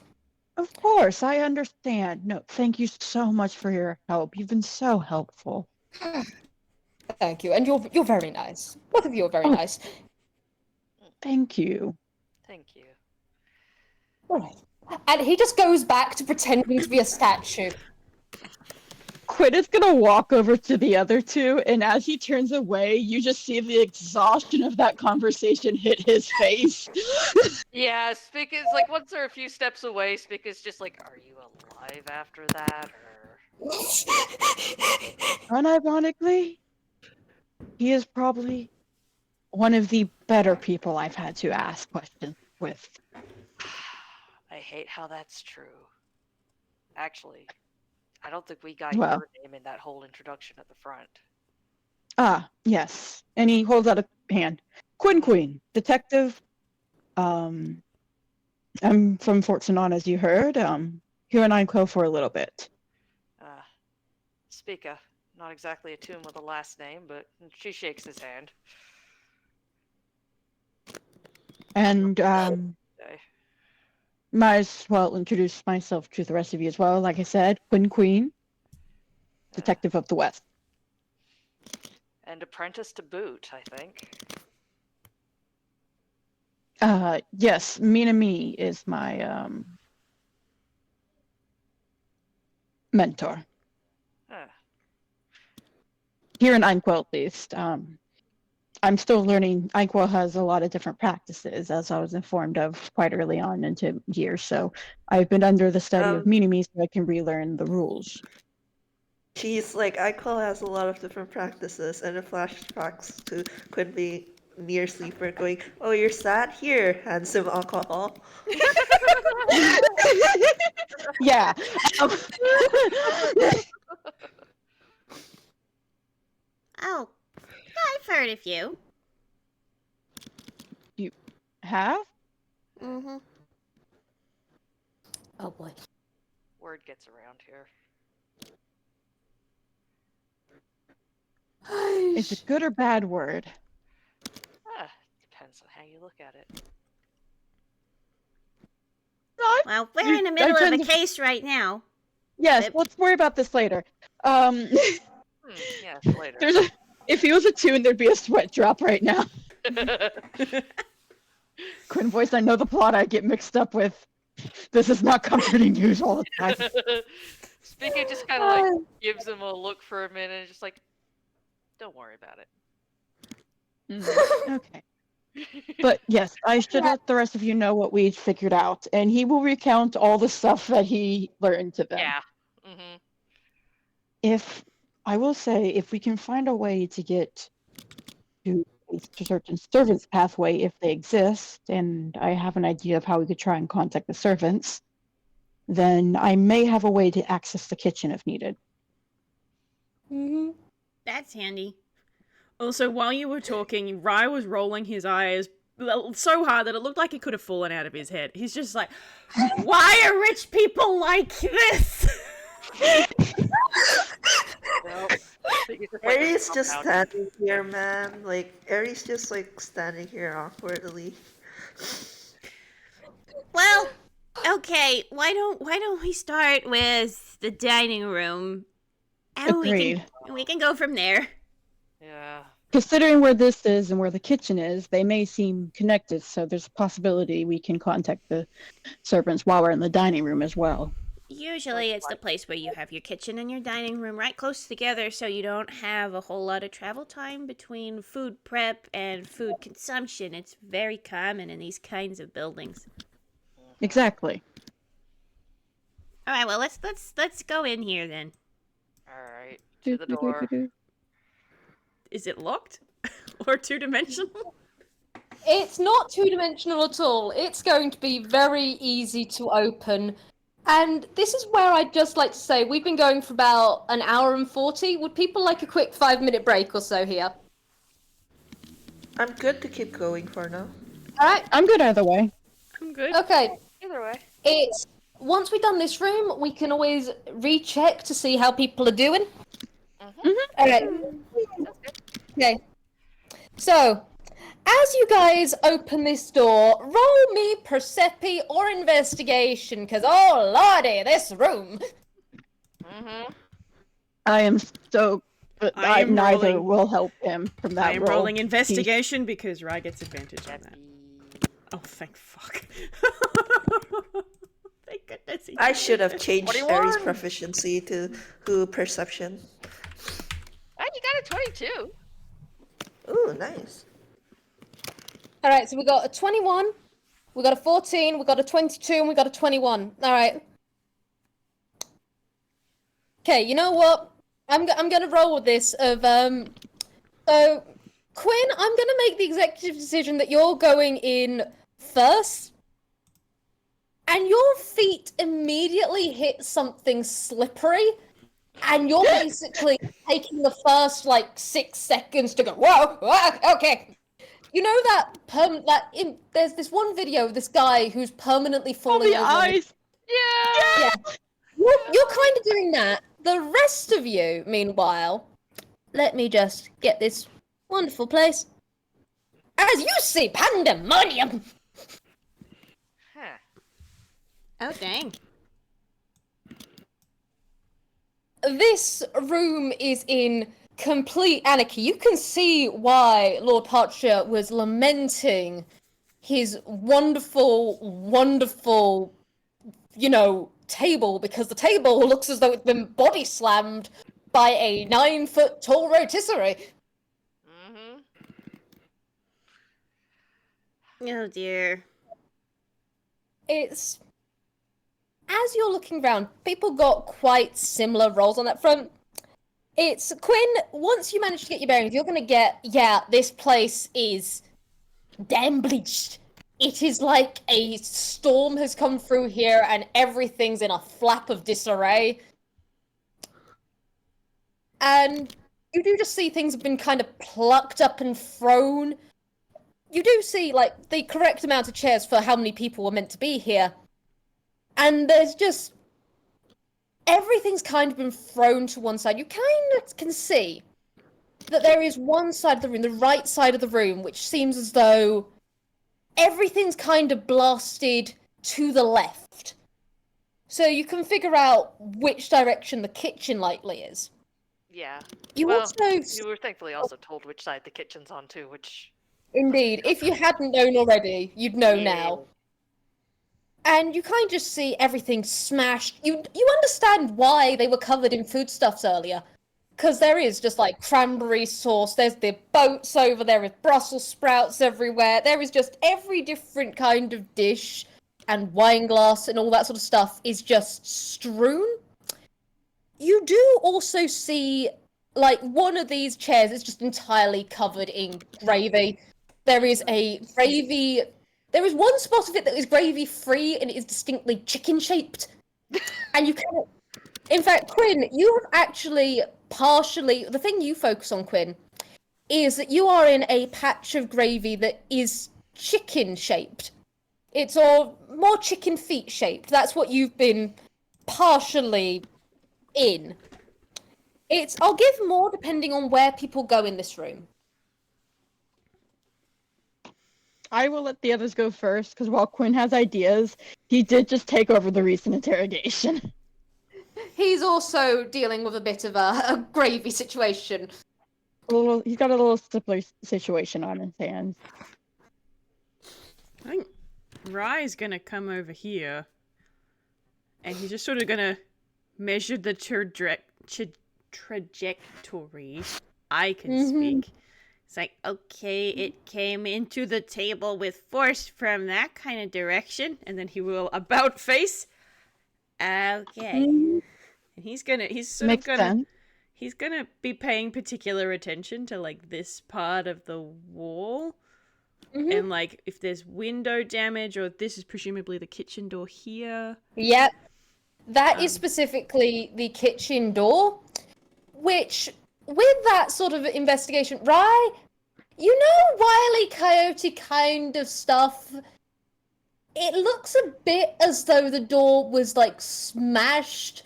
Of course, I understand. No, thank you so much for your help. You've been so helpful. Thank you, and you're very nice. Both of you are very Oh. nice. Thank you. Thank you. All right. And he just goes back to pretending to be a statue. Quinn is gonna walk over to the other two, and as he turns away, you just see the exhaustion of that conversation hit his face. Yeah, Spica's like once they're a few steps away, Spica's just like, are you alive after that? Or Unironically, he is probably one of the better people I've had to ask questions with. I hate how that's true. Actually, I don't think we got Well. your name in that whole introduction at the front. Ah, yes. And he holds out a hand. Quinn, detective. I'm from Fort Sanan, as you heard. Here in Einquell for a little bit. Spica. Not exactly a tune with a last name, but she shakes his hand. And Okay. might as well introduce myself to the rest of you as well. Like I said, Quinn, detective of the West. And apprentice to boot, I think. Yes, Me is my mentor. Here in Einquell, at least. I'm still learning. Einquell has a lot of different practices, as I was informed of quite early on into years. So I've been under the study of Me so I can relearn the rules. She's like, Einquell has a lot of different practices, and it flashbacks to Quinn being near sleeper going, oh, you're sad? Here, hands him alcohol. Yeah. Oh, I've heard of you. You have? Mm-hmm. Oh boy. Word gets around here. Is it good or bad word? Depends on how you look at it. Well, we're in the middle of a case right now. Yes, let's worry about this later. Yes, later. If he was a tune, there'd be a sweat drop right now. Quinn voice, I know the plot I get mixed up with. This is not comforting news all the time. Spica just kind of like gives him a look for a minute and just like, don't worry about it. Okay. But yes, I should let the rest of you know what we figured out, and he will recount all the stuff that he learned to them. Yeah. Mm-hmm. If I will say, if we can find a way to get to a certain servants pathway, if they exist, and I have an idea of how we could try and contact the servants, then I may have a way to access the kitchen if needed. Mm-hmm. That's handy. Also, while you were talking, Rye was rolling his eyes so hard that it looked like it could have fallen out of his head. He's just like, why are rich people like this? Ehri's just standing here, man. Like, Ehri's just like standing here awkwardly. Well, okay. Why don't we start with the dining room? And Agreed. we can go from there. Yeah. Considering where this is and where the kitchen is, they may seem connected, so there's a possibility we can contact the servants while we're in the dining room as well. Usually it's the place where you have your kitchen and your dining room right close together, so you don't have a whole lot of travel time between food prep and food consumption. It's very common in these kinds of buildings. Exactly. All right, well let's go in here then. All right. To the door. Is it locked? Or two-dimensional? It's not two-dimensional at all. It's going to be very easy to open. And this is where I'd just like to say, we've been going for about an hour and 40. Would people like a quick 5-minute break or so here? I'm good to keep going for now. Alright. I'm good either way. I'm good. Okay. Either way. It's once we've done this room, we can always recheck to see how people are doing. Alright. Okay. So, as you guys open this door, roll me Percepi or investigation, because oh lordy, this room. I am so... But I am neither rolling- will help him from that I am roll. rolling investigation because Rye gets advantage on that. Oh, thank fuck. Thank goodness he I should have changed 21. Ehri's proficiency to perception. And you got a 22. Ooh, nice. Alright, so we got a 21, we got a 14, we got a 22, and we got a 21. Alright. Okay, you know what? I'm gonna roll with this. So Quinn, I'm gonna make the executive decision that you're going in first, and your feet immediately hit something slippery, and you're basically taking the first like 6 seconds to go. Whoa, whoa, okay. You know that there's this one video of this guy who's permanently Oh, falling the over. eyes! Yeah. You're kind of doing that. The rest of you, meanwhile, let me just get this wonderful place. As you see, pandemonium. Huh. Oh, dang. This room is in complete anarchy. You can see why Lord Parcher was lamenting his wonderful, wonderful, table, because the table looks as though it's been body slammed by a 9-foot tall rotisserie. Mm-hmm. Oh, dear. It's... As you're looking around, people got quite similar roles on that front. It's Quinn, once you manage to get your bearings, you're gonna get, this place is damn bleached. It is like a storm has come through here and everything's in a flap of disarray. And you do just see things have been kind of plucked up and thrown. You do see, like, the correct amount of chairs for how many people were meant to be here. And there's just... everything's kind of been thrown to one side. You kind of can see that there is one side of the room, the right side of the room, which seems as though everything's kind of blasted to the left. So you can figure out which direction the kitchen likely is. Yeah. You Well, also... You were thankfully also told which side the kitchen's on too, which... Indeed, if you hadn't known already, you'd know Yeah. now. And you kind of just see everything smashed. You understand why they were covered in foodstuffs earlier. Because there is just like cranberry sauce, there's the boats over there with Brussels sprouts everywhere. There is just every different kind of dish and wine glass and all that sort of stuff is just strewn. You do also see, like, one of these chairs is just entirely covered in gravy. There is a gravy... There is one spot of it that is gravy-free, and it is distinctly chicken-shaped. And you can... In fact, Quinn, you have actually partially... The thing you focus on, Quinn, is that you are in a patch of gravy that is chicken-shaped. It's all more chicken feet-shaped. That's what you've been partially in. I'll give more depending on where people go in this room. I will let the others go first, because while Quinn has ideas, he did just take over the recent interrogation. He's also dealing with a bit of a gravy situation. He's got a little stippler situation on his hands. I think Rye's gonna come over here, and he's just sort of gonna measure the trajectory. I can speak. It's like, okay, it came into the table with force from that kind of direction, and then he will about face. Okay. And he's gonna be paying particular attention to like this part of the wall. And like if there's window damage, or this is presumably the kitchen door here. Yep. That is specifically the kitchen door, which, with that sort of investigation, Rye, you know, Wile E. Coyote kind of stuff, it looks a bit as though the door was, like, smashed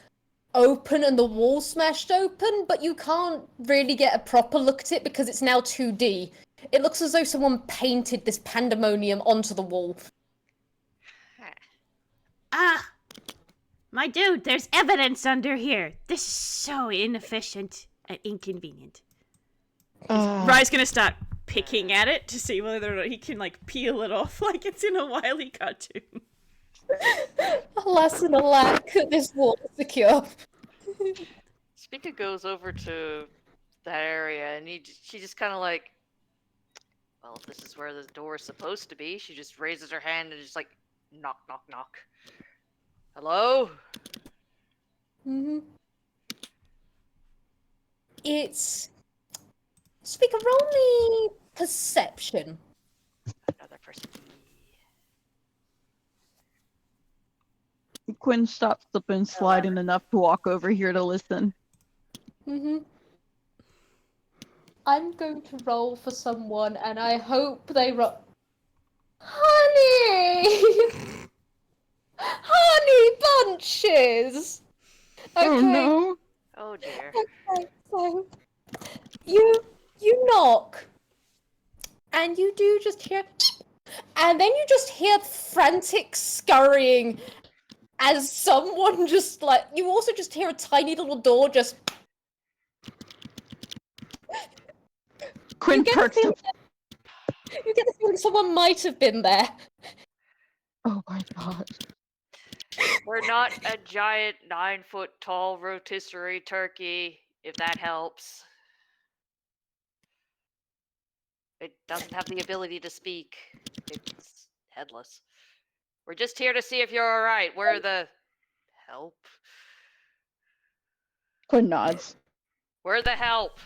open and the wall smashed open, but you can't really get a proper look at it because it's now 2D. It looks as though someone painted this pandemonium onto the wall. Ah! My dude, there's evidence under here. This is so inefficient and inconvenient. Rye's gonna start picking at it to see whether or not he can like peel it off like it's in a Wile E. cartoon. Alas and alack, this wall is secure. Spica goes over to that area, and she just kind of like, well, if this is where the door is supposed to be, she just raises her hand and just like, knock, knock, knock. Hello? it's... Speaker, roll me perception. Another person. Quinn stops slipping, sliding 11. enough to walk over here to listen. I'm going to roll for someone, and I hope they roll. Honey! Honey bunches! Okay. Oh no! Oh dear. Okay, so you knock, and you do just hear, and then you just hear frantic scurrying as someone just like, you also just hear a tiny little door just. Quinn You get the perks feeling up. you get the feeling someone might have been there. Oh my god. We're not a giant 9-foot tall rotisserie turkey, if that helps. It doesn't have the ability to speak. It's headless. We're just here to see if you're alright. We're the help. Quinn nods. We're the help.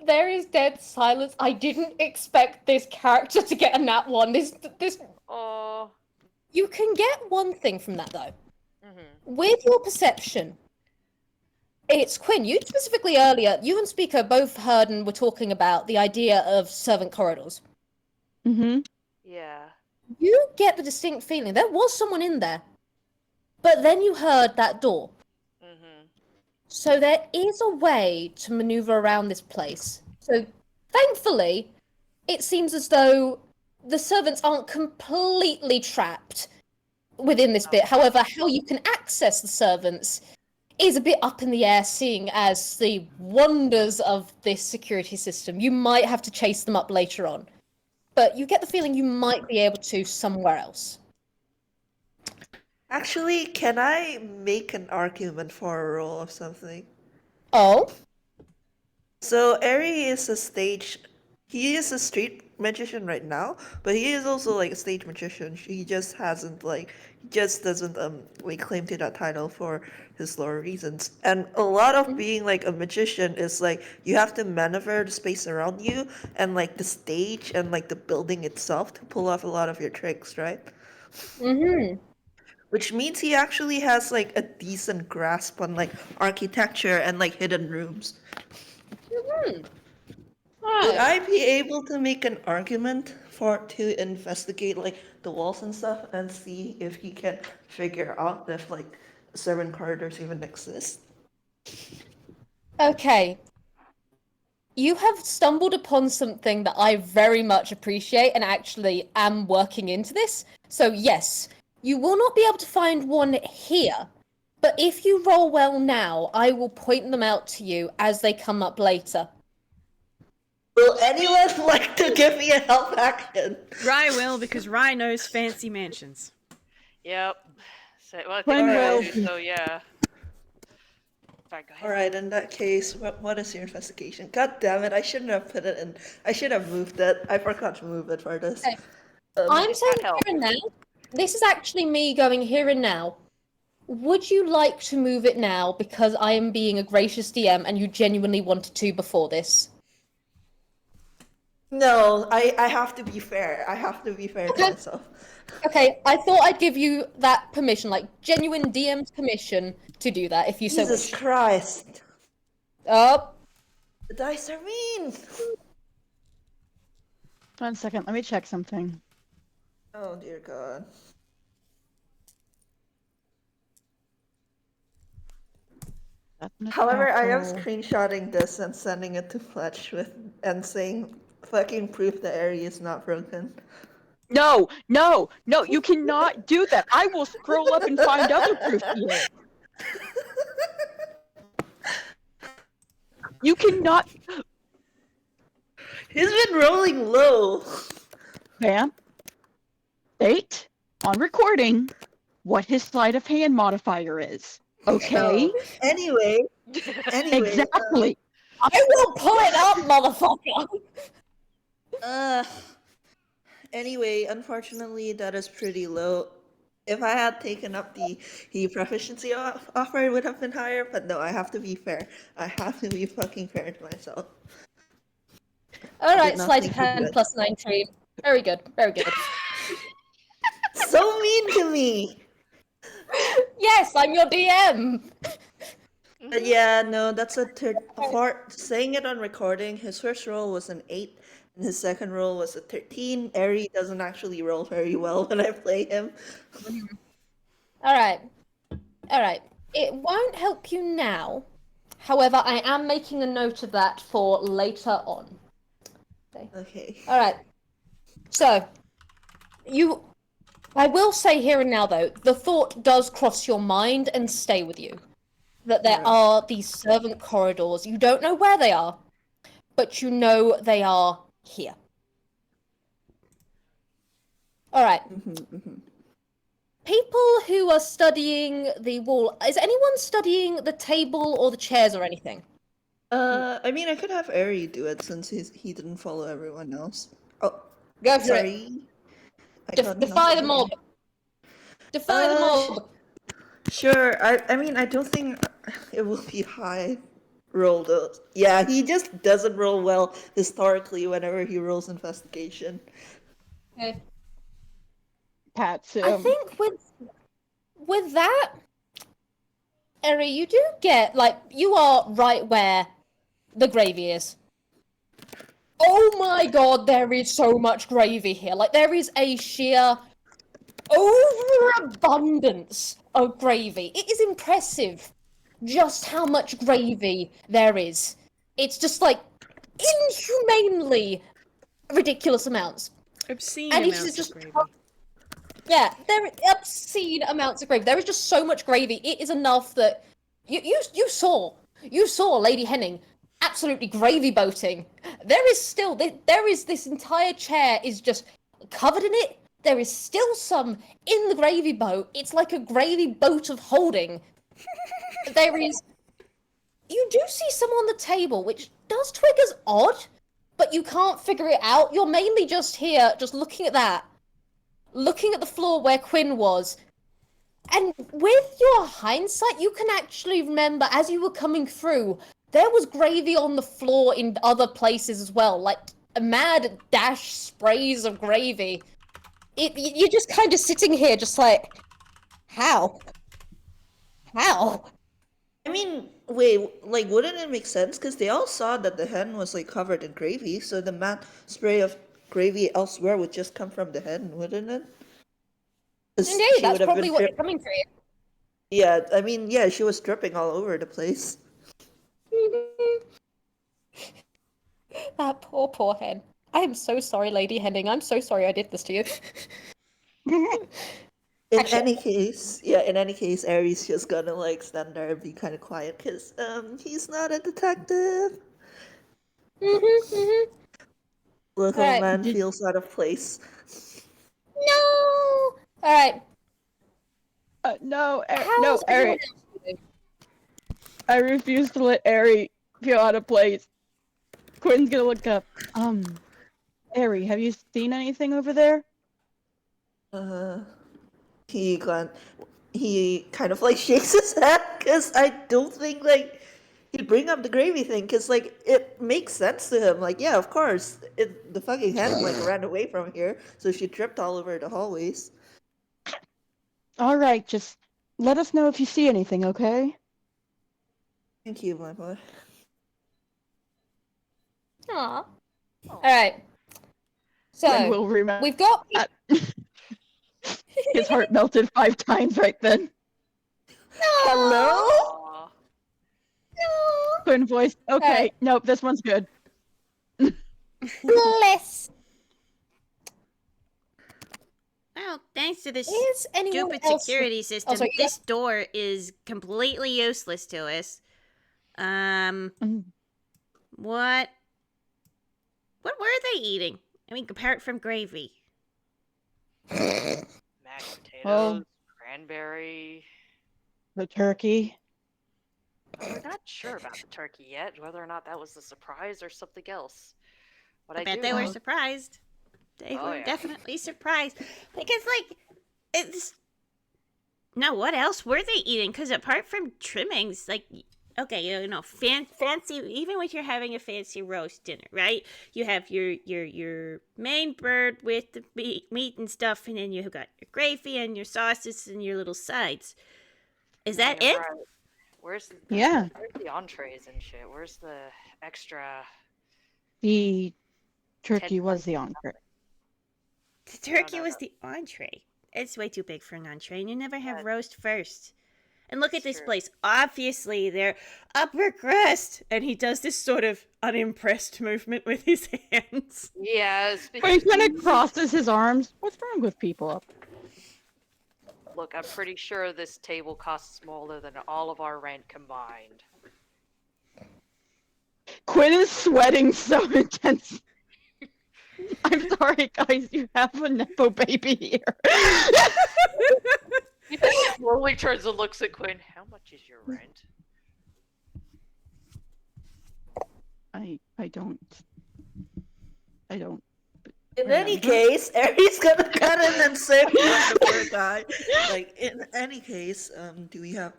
There is dead silence. I didn't expect this character to get a nat 1. This Oh. You can get one thing from that though. Mm-hmm. With your perception, it's Quinn. You specifically earlier, you and Spica both heard and were talking about the idea of servant corridors. Mm-hmm. Yeah. You get the distinct feeling there was someone in there, but then you heard that door. Mm-hmm. So there is a way to maneuver around this place. So thankfully, it seems as though the servants aren't completely trapped within this bit. However, how you can access the servants is a bit up in the air, seeing as the wonders of this security system. You might have to chase them up later on. But you get the feeling you might be able to somewhere else. Actually, can I make an argument for a role of something? Oh? So Ehri is he is a street magician right now, but he is also like a stage magician. He just doesn't lay claim to that title for his lore reasons. And a lot of being like a magician is like you have to maneuver the space around you and like the stage and like the building itself to pull off a lot of your tricks, right? Mm-hmm. Which means he actually has like a decent grasp on like architecture and like hidden rooms. Mm-hmm. Would I be able to make an argument to investigate like the walls and stuff and see if he can figure out if like servant corridors even exist? Okay. You have stumbled upon something that I very much appreciate and actually am working into this. So yes, you will not be able to find one here, but if you roll well now, I will point them out to you as they come up later. Will anyone like to give me a help action? Rye will, because Rye knows fancy mansions. Yep. So, well, I Quinn think I will. do, so yeah. Sorry, go ahead. Alright, in that case, what is your investigation? God damn it, I shouldn't have put it in. I should have moved it. I forgot to move it for this. Okay. I'm Does saying that help? here and now. This is actually me going here and now. Would you like to move it now because I am being a gracious DM and you genuinely wanted to before this? No, I have to be fair. I have to be fair to Okay. myself. Okay, I thought I'd give you that permission, like genuine DM's permission to do that if you so Jesus wish. Christ. Oh, The dice are mean! 1 second, let me check something. Oh dear god. However, I am screenshotting this and sending it to Fletch and saying, fucking proof the area is not broken. No, you cannot do that. I will scroll up and find other proof here. You cannot. He's been rolling low. Vamp, state on recording what his sleight of hand modifier is. Okay? Oh, Anyway. Exactly. I will pull it up, motherfucker! Anyway, unfortunately, that is pretty low. If I had taken up the proficiency offer, it would have been higher. But no, I have to be fair. I have to be fucking fair to myself. All I did right, not sleight of think you'd do hand it. plus 19. Very good, very good. So mean to me. Yes, I'm your DM. Yeah, no, that's a third. For saying it on recording, his first roll was an 8, and his second roll was a 13. Ehri doesn't actually roll very well when I play him. All right, all right. It won't help you now. However, I am making a note of that for later on. Okay. All right. So, I will say here and now, though, the thought does cross your mind and stay with you. That there Alright. are these servant corridors. You don't know where they are, but you know they are here. All right. People who are studying the wall. Is anyone studying the table or the chairs or anything? I mean, I could have Ehri do it since he didn't follow everyone else. Oh, Go for it. sorry. I thought Defy the nothing. mob. Defy the mob. Sure. I mean, I don't think it will be high roll though. Yeah, he just doesn't roll well historically whenever he rolls investigation. Okay. Pat's I think with that, Ehri, you do get you are right where the gravy is. Oh my god, there is so much gravy here. There is a sheer overabundance of gravy. It is impressive just how much gravy there is. It's just inhumanely ridiculous amounts. Obscene And it amounts is of just gravy. Yeah, there are obscene amounts of gravy. There is just so much gravy. It is enough that you saw Lady Henning absolutely gravy boating. There is this entire chair is just covered in it. There is still some in the gravy boat. It's like a gravy boat of holding. You do see some on the table, which does twig as odd, but you can't figure it out. You're mainly just here, just looking at that. Looking at the floor where Quinn was. And with your hindsight, you can actually remember as you were coming through, there was gravy on the floor in other places as well, a mad dash sprays of gravy. You're just kind of sitting here just how? How? I mean, wait, wouldn't it make sense? Because they all saw that the hen was covered in gravy, so the matte spray of gravy elsewhere would just come from the hen, wouldn't it? 'Cause Indeed, she that's would have probably been what you're coming through. Yeah, I mean, yeah, she was dripping all over the place. That poor hen. I am so sorry, Lady Henning. I'm so sorry I did this to you. In Actually- any case, Ehri's just gonna stand there and be kind of quiet because he's not a detective. Local Alright. man feels out of place. No! Alright. No, How's Ehri. everyone else doing? I refuse to let Ehri feel out of place. Quinn's gonna look up. Ehri, have you seen anything over there? He kind of shakes his head because I don't think he'd bring up the gravy thing because it makes sense to him. Yeah, of course, the fucking hen ran away from here, so she tripped all over the hallways. All right, just let us know if you see anything, okay? Thank you, my boy. Aw. Alright. Quinn So, will remember. we've got... His heart melted 5 times right then. Hello? Aw. Quinn voice. Okay, Alright. nope, this one's good. Bless. Well, thanks to this Is anyone stupid else... security system, sorry, this door is completely useless to us. What were they eating? I mean, apart from gravy. Mashed potatoes, Well- cranberry. The turkey. We're not sure about the turkey yet, whether or not that was a surprise or something else. What I bet do they were know- surprised. They Oh, were yeah. definitely surprised. Because, Now, what else were they eating? Because apart from trimmings, like, okay, fancy. Even when you're having a fancy roast dinner, right? You have your main bird with the meat and stuff, and then you've got your gravy and your sauces and your little sides. Is that it? Right. Where's Yeah. Where's the entrees and shit? Where's the extra? The turkey was the entree. The turkey no, was no. the entree. It's way too big for an entree, and you never have Yeah. roast first. And look at It's this true. place. Obviously, they're upper crust. And he does this sort of unimpressed movement with his hands. Yeah. He kind of crosses his arms. What's wrong with people up? Look, I'm pretty sure this table costs more than all of our rent combined. Quinn is sweating so intense. I'm sorry, guys. You have a nepo baby here. He slowly turns and looks at Quinn. How much is your rent? I don't. In any Remember? case, Ehri's gonna cut in and say the poor guy. Like, in any case, do we have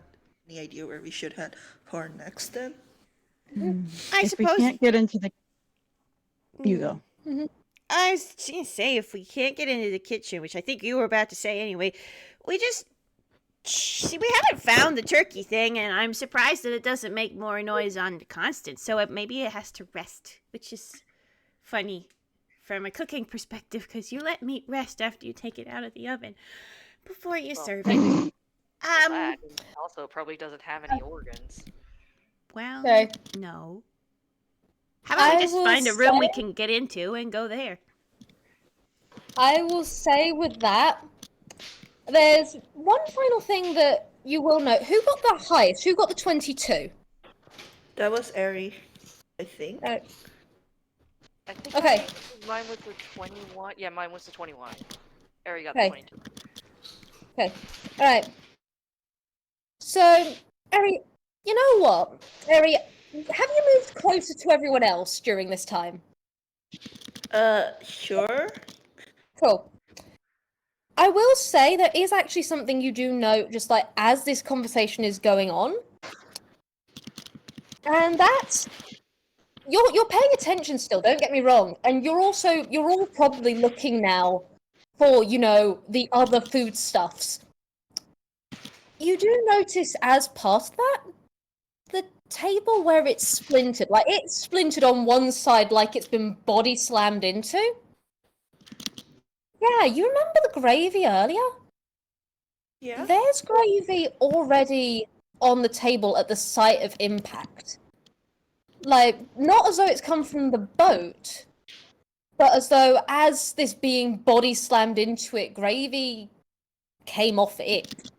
any idea where we should head for next then? I If we suppose. can't get into the, you go. I was gonna say, if we can't get into the kitchen, which I think you were about to say anyway, we haven't found the turkey thing, and I'm surprised that it doesn't make more noise on the constant, so maybe it has to rest, which is funny from a cooking perspective, because you let meat rest after you take it out of the oven before you Well, serve it. That, and also probably doesn't have any organs. Well, Okay. no. How about we I just will find a room we say- can get into and go there? I will say with that, there's one final thing that you will note. Who got the highest? Who got the 22? That was Ehri, I think. Uh, I think Okay. mine was the 21. Yeah, mine was the 21. Ehri got Okay. the 22. Okay. Alright. So, Ehri, you know what? Ehri, have you moved closer to everyone else during this time? Sure. Cool. I will say there is actually something you do note just like as this conversation is going on. And that's you're paying attention still, don't get me wrong. And you're all probably looking now for, the other foodstuffs. You do notice as past that, the table where it's splintered, like it's splintered on one side like it's been body slammed into. Yeah, you remember the gravy earlier? Yeah. There's gravy already on the table at the site of impact. Like, not as though it's come from the boat, but as though as this being body slammed into it, gravy came off it.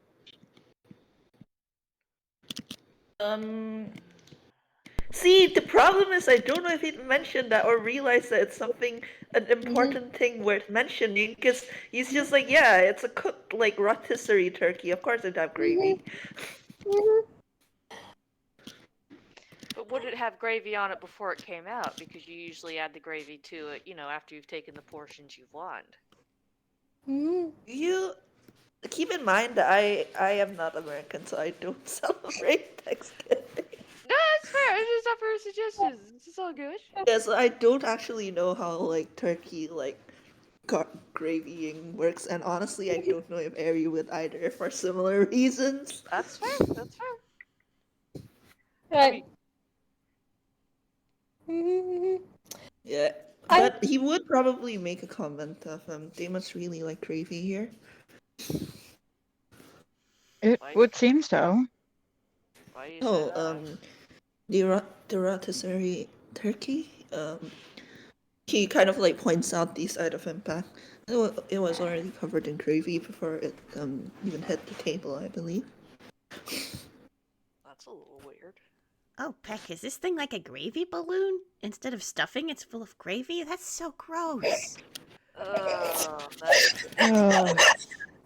See, the problem is I don't know if he mentioned that or realized that it's an important thing worth mentioning, because he's just like, yeah, it's a cooked, like, rotisserie turkey. Of course it'd have gravy. But would it have gravy on it before it came out? Because you usually add the gravy to it, after you've taken the portions you've won. You keep in mind that I am not American, so I don't celebrate Thanksgiving. No, it's fair. It's just up for suggestions. It's all good. Yeah, so I don't actually know how, like, turkey, like, gravying works, and honestly, I don't know if Ehri would either for similar reasons. That's fair. That's fair. Right. Yeah, but he would probably make a comment of, they must really like gravy here. It Why- would seem so. Why do you say Oh, that? the rotisserie turkey, he kind of like points out the side of impact. It was already covered in gravy before it even hit the table, I believe. That's a little weird. Oh, Peck, is this thing like a gravy balloon? Instead of stuffing, it's full of gravy? That's so gross. That's Oh,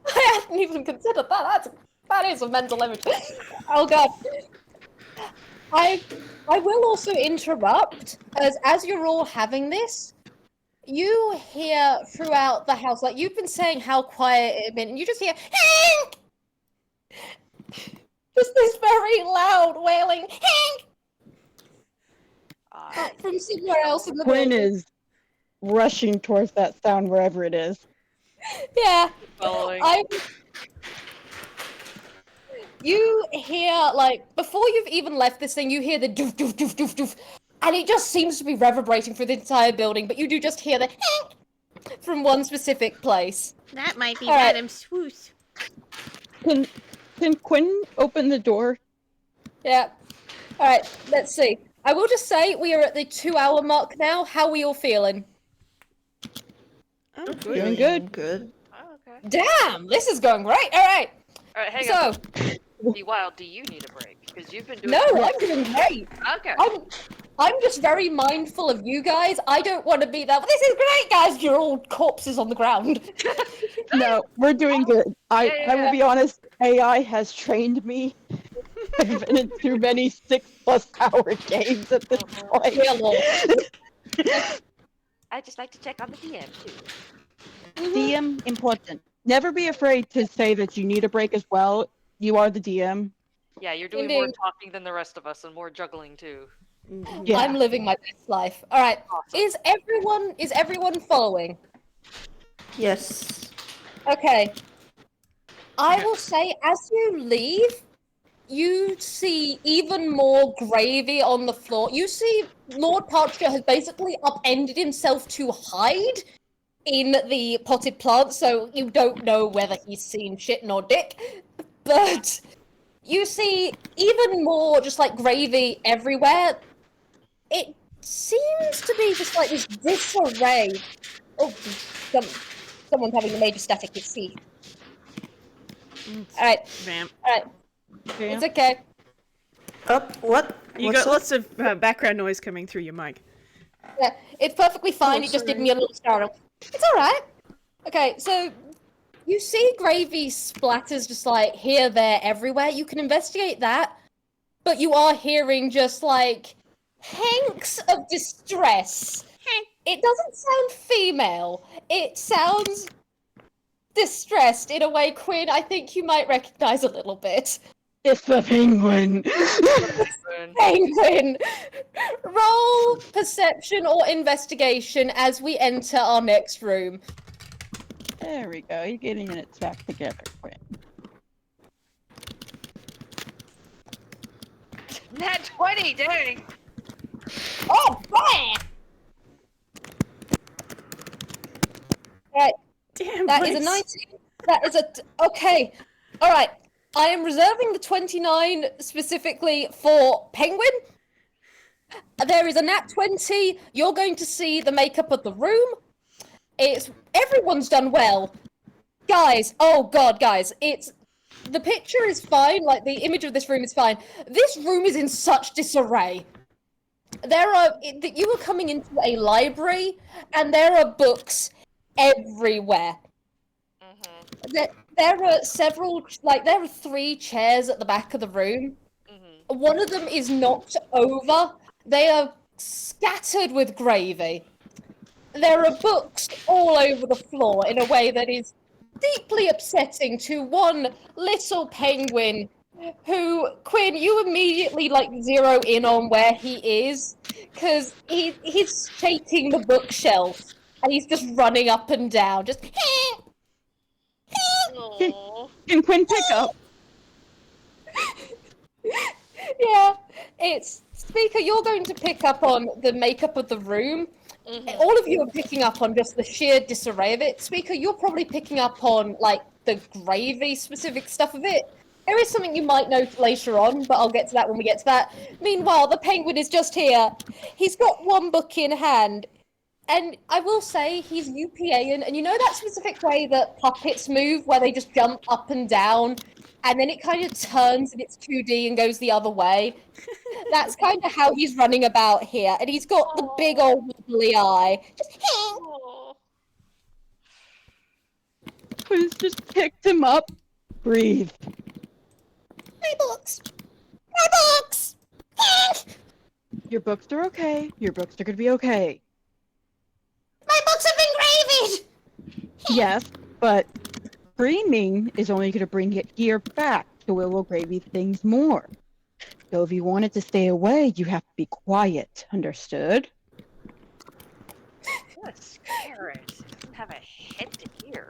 I hadn't even considered that. That is a mental image. Oh god. I will also interrupt, as you're all having this, you hear throughout the house, like you've been saying how quiet it had been, and you just hear Just this very loud wailing Hank I from somewhere else in the Quinn building. is rushing towards that sound wherever it is. Yeah. following. You hear, like, before you've even left this thing, you hear the doof, doof, doof, doof, doof, and it just seems to be reverberating through the entire building, but you do just hear the Hank from one specific place. That might be All right. Madam Swoosh. Can Quinn open the door? Yeah. Alright, let's see. I will just say we are at the 2-hour mark now. How are we all feeling? I'm good. Doing good. Good. Oh, okay. Damn, this is going great. Alright. All right, hang So, on. Vwild, do you need a break? Because you've been doing. no, I'm doing great. Okay. I'm just very mindful of you guys. I don't want to be that. This is great, guys. You're all corpses on the ground. No, we're doing good. I will be honest, AI has trained me. I've been in too many 6+ hour games at this point. Dear Lord. I just like to check on the DM too. DM important. Never be afraid to say that you need a break as well. You are the DM. Yeah, you're doing more Indeed. talking than the rest of us, and more juggling too. Yeah. I'm living my best life. All right. Awesome. Is everyone following? Yes. Okay. I will say, as you leave, you see even more gravy on the floor. You see Lord Parcher has basically upended himself to hide in the potted plant, so you don't know whether he's seen shit nor dick. But you see even more just like gravy everywhere. It seems to be just like this disarray. Oh, someone's having a major static at sea. Alright, Vamp. alright. It's okay. Up. What? You What's got up? lots of background noise coming through your mic. Yeah, it's perfectly fine. Oh, It just did sorry. me a little startle. It's alright. Okay, so you see gravy splatters just like here, there, everywhere. You can investigate that, but you are hearing just like hanks of distress. It doesn't sound female. It sounds distressed in a way, Quinn, I think you might recognize a little bit. It's the penguin. Penguin! Roll perception or investigation as we enter our next room. There we go. You're getting it back together, Quinn. Nat 20, dang! Oh, man! Right, Damn, that is a Whis. 19. That is a... Okay, alright. I am reserving the 29 specifically for Penguin. There is a nat 20. You're going to see the makeup of the room. Everyone's done well. Guys, oh god, guys, the picture is fine, like the image of this room is fine. This room is in such disarray. You are coming into a library, and there are books everywhere. Mm-hmm. There are several, there are 3 chairs at the back of the room. Mm-hmm. One of them is knocked over. They are scattered with gravy. There are books all over the floor in a way that is deeply upsetting to one little penguin who, Quinn, you immediately zero in on where he is, because he's shaking the bookshelf and he's just running up and down, just Aww. Can Quinn pick up? yeah, it's Spica, you're going to pick up on the makeup of the room. Mhm. All of you are picking up on just the sheer disarray of it. Spica, you're probably picking up on the gravy specific stuff of it. There is something you might note later on, but I'll get to that when we get to that. Meanwhile, the penguin is just here. He's got one book in hand. And I will say he's UPAing, and you know that specific way that puppets move, where they just jump up and down, and then it kind of turns and it's 2D and goes the other way? That's kind of how he's running about here, and he's got the big old wobbly eye. Just, Aw. Quinn's just picked him up. Breathe. my books! My books! Your books are okay. Your books are gonna be okay. My books have been gravied! Yes, but screaming is only gonna bring it here back so it will aggravate things more. So if you want it to stay away, you have to be quiet. Understood? What a carrot. Doesn't have a head to hear.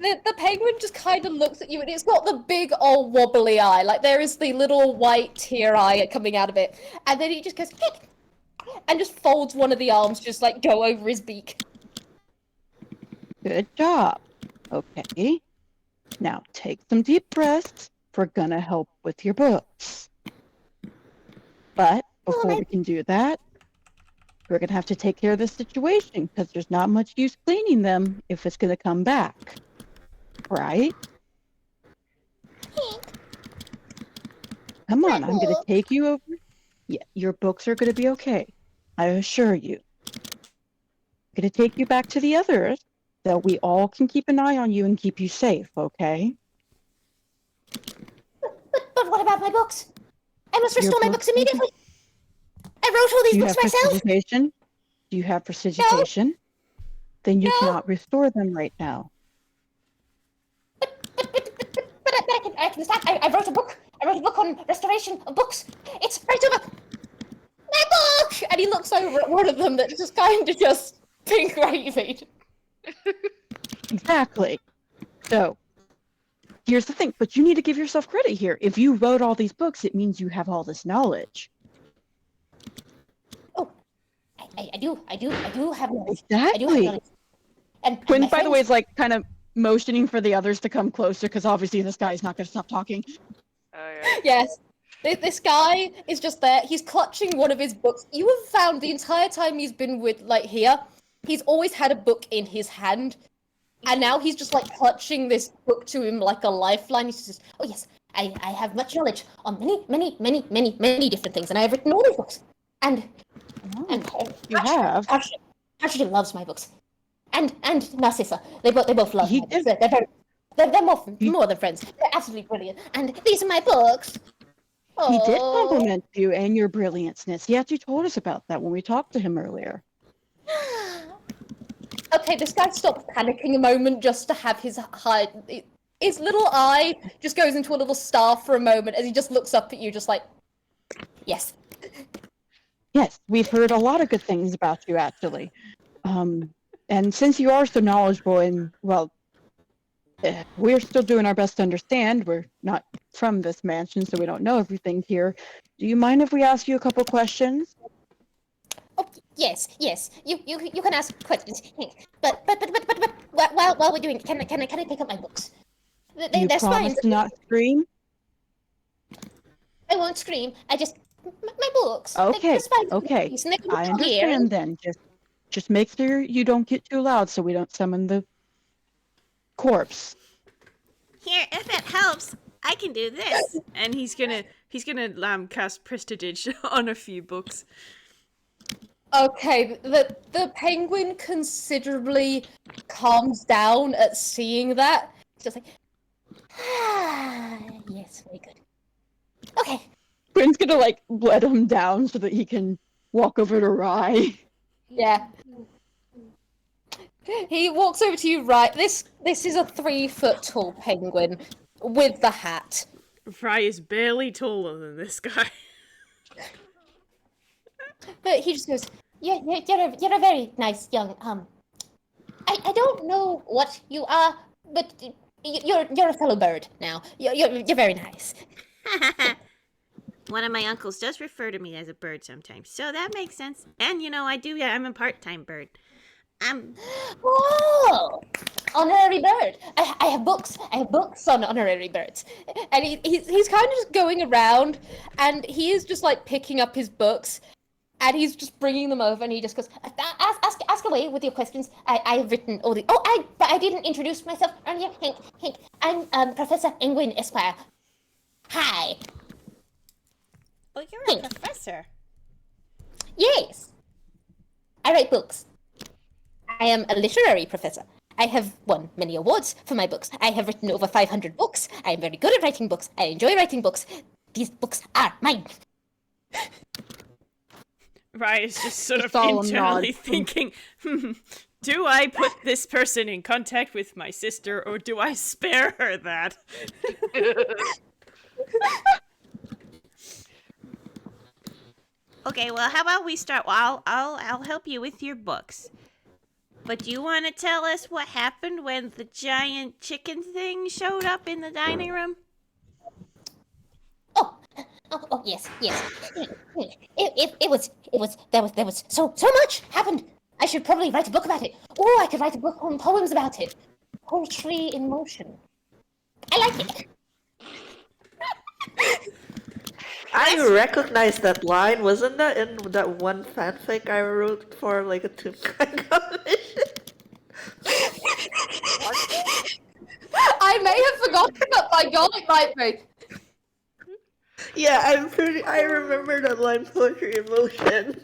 The penguin just kind of looks at you, and it's got the big old wobbly eye. Like, there is the little white tear eye coming out of it. And then he just goes, and just folds one of the arms, just like go over his beak. Good job. Okay. Now take some deep breaths. We're gonna help with your books. But before we can do that, we're gonna have to take care of this situation because there's not much use cleaning them if it's gonna come back. Right? Come on, I'm gonna take you over. Yeah, your books are gonna be okay. I assure you. I'm gonna take you back to the others so we all can keep an eye on you and keep you safe, okay? But what about my books? I must Your restore my books books immediately. I wrote all these Do you books have myself. prestidigitation? Do you have prestidigitation? Then you No. cannot restore them right now. But I can start. I wrote a book. I wrote a book on restoration of books. It's right over. My book! And he looks over at one of them that's just kind of just pink gravied. Exactly. So, here's the thing, but you need to give yourself credit here. If you wrote all these books, it means you have all this knowledge. Oh, I do have knowledge. Exactly. I do have knowledge. And Quinn, my by the way, friends- is like kind of motioning for the others to come closer because obviously this guy's not going to stop talking. Oh, yeah. Yes. This guy is just there. He's clutching one of his books. You have found the entire time he's been with, like, here, he's always had a book in his hand. And now he's just, like, clutching this book to him like a lifeline. He's just, oh, yes, I have much knowledge on many different things. And I have written all these books. And You have. Actually loves my books. And Narcissa. They both love He my books. They're more than friends. They're absolutely brilliant. And these are my books. He did Oh. compliment you and your brilliantness. He actually told us about that when we talked to him earlier. Okay, this guy stops panicking a moment just to have his little eye just goes into a little star for a moment as he just looks up at you just like, yes. Yes, we've heard a lot of good things about you, actually. And since you are so knowledgeable and, well, we're still doing our best to understand. We're not from this mansion, so we don't know everything here. Do you mind if we ask you a couple questions? Oh, yes. You can ask questions. But while we're doing it, can I pick up my books? You They're promise spines. to not scream? I won't scream. I just my books. Okay, They're spines. okay. And they can I come here. understand then. Just make sure you don't get too loud so we don't summon the corpse. Here, if it helps, I can do this. And he's gonna cast Prestidige on a few books. Okay, the penguin considerably calms down at seeing that. It's just like, yes, very good. Okay. Quinn's gonna like let him down so that he can walk over to Rye. Yeah. He walks over to you, right? This is a 3-foot tall penguin with the hat. Fry is barely taller than this guy. But he just goes, you're a very nice young, I don't know what you are, but you're a fellow bird now. You're very nice. One of my uncles does refer to me as a bird sometimes, so that makes sense. And I'm a part-time bird. Oh, honorary bird. I have books. I have books on honorary birds. And he's kind of just going around, and he is just like picking up his books, and he's just bringing them over, and he just goes, ask away with your questions. I have written all the. But I didn't introduce myself earlier. Hink. I'm Professor Engwin Esquire. Hi. Oh, you're a professor. Yes. I write books. I am a literary professor. I have won many awards for my books. I have written over 500 books. I am very good at writing books. I enjoy writing books. These books are mine. Rye is just sort of Solemn internally nod. thinking, Do I put this person in contact with my sister, or do I spare her that? Okay, well, how about we start? Well, I'll help you with your books. But do you want to tell us what happened when the giant chicken thing showed up in the dining room? Oh, yes. It was there was so much happened. I should probably write a book about it. Or I could write a book on poems about it. Poetry in motion. I like it. I recognize that line. Wasn't that in that one fanfic I wrote for like a Toonkind competition? I may have forgotten, but by God, it might be. Yeah, I remember that line, poetry in motion.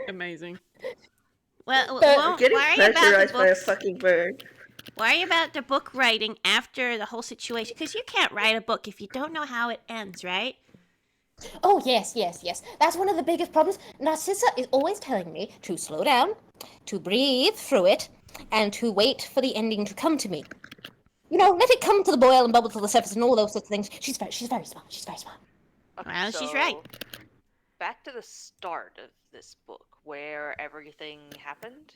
Amazing. Well, I'm getting worry about the pressurized by a books. fucking bird. Worry about the book writing after the whole situation, because you can't write a book if you don't know how it ends, right? Oh, yes. That's one of the biggest problems. Narcissa is always telling me to slow down, to breathe through it, and to wait for the ending to come to me. You know, let it come to the boil and bubble to the surface and all those sorts of things. She's very smart. Okay, Well, she's right. Back to the start of this book, where everything happened.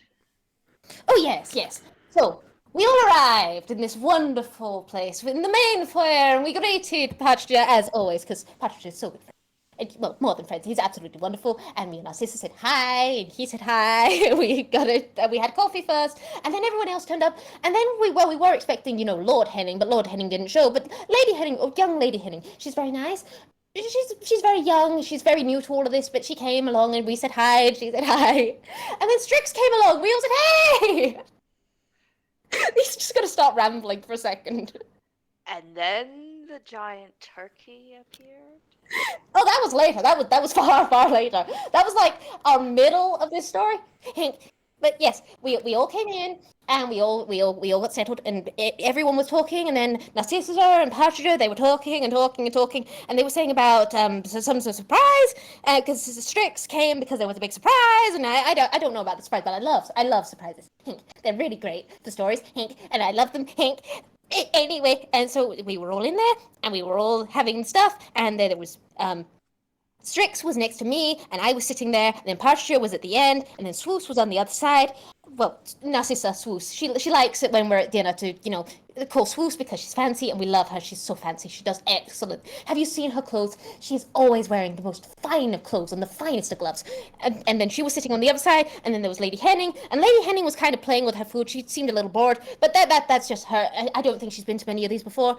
Oh, yes. So, we all arrived in this wonderful place in the main foyer, and we greeted Patria as always, because Patria is so good friend. And, well, more than friends, he's absolutely wonderful. And me and our sister said hi, and he said hi. We had coffee first, and then everyone else turned up. And then we were expecting, Lord Henning, but Lord Henning didn't show. But Lady Henning, young Lady Henning, she's very nice. She's very young, she's very new to all of this, but she came along and we said hi, and she said hi. And then Strix came along, we all said hey! He's just gonna stop rambling for a second. And then the giant turkey appeared. Oh, that was later. That was far later. That was like our middle of this story. But yes, we all came in and we all got settled, and everyone was talking, and then Narcissa and Patria, they were talking, and they were saying about some sort of surprise, because Strix came because there was a big surprise, and I don't know about the surprise, but I love surprises. They're really great, the stories, and I love them. Anyway, and so we were all in there, and we were all having stuff, and then there was Strix was next to me, and I was sitting there, and then Patria was at the end, and then Swoosh was on the other side. Well, Narcissa, Swoosh, she likes it when we're at dinner to, call Swoosh because she's fancy, and we love her. She's so fancy. She does excellent. Have you seen her clothes? She's always wearing the most fine of clothes and the finest of gloves. And then she was sitting on the other side, and then there was Lady Henning, and Lady Henning was kind of playing with her food. She seemed a little bored, but that's just her. I don't think she's been to many of these before.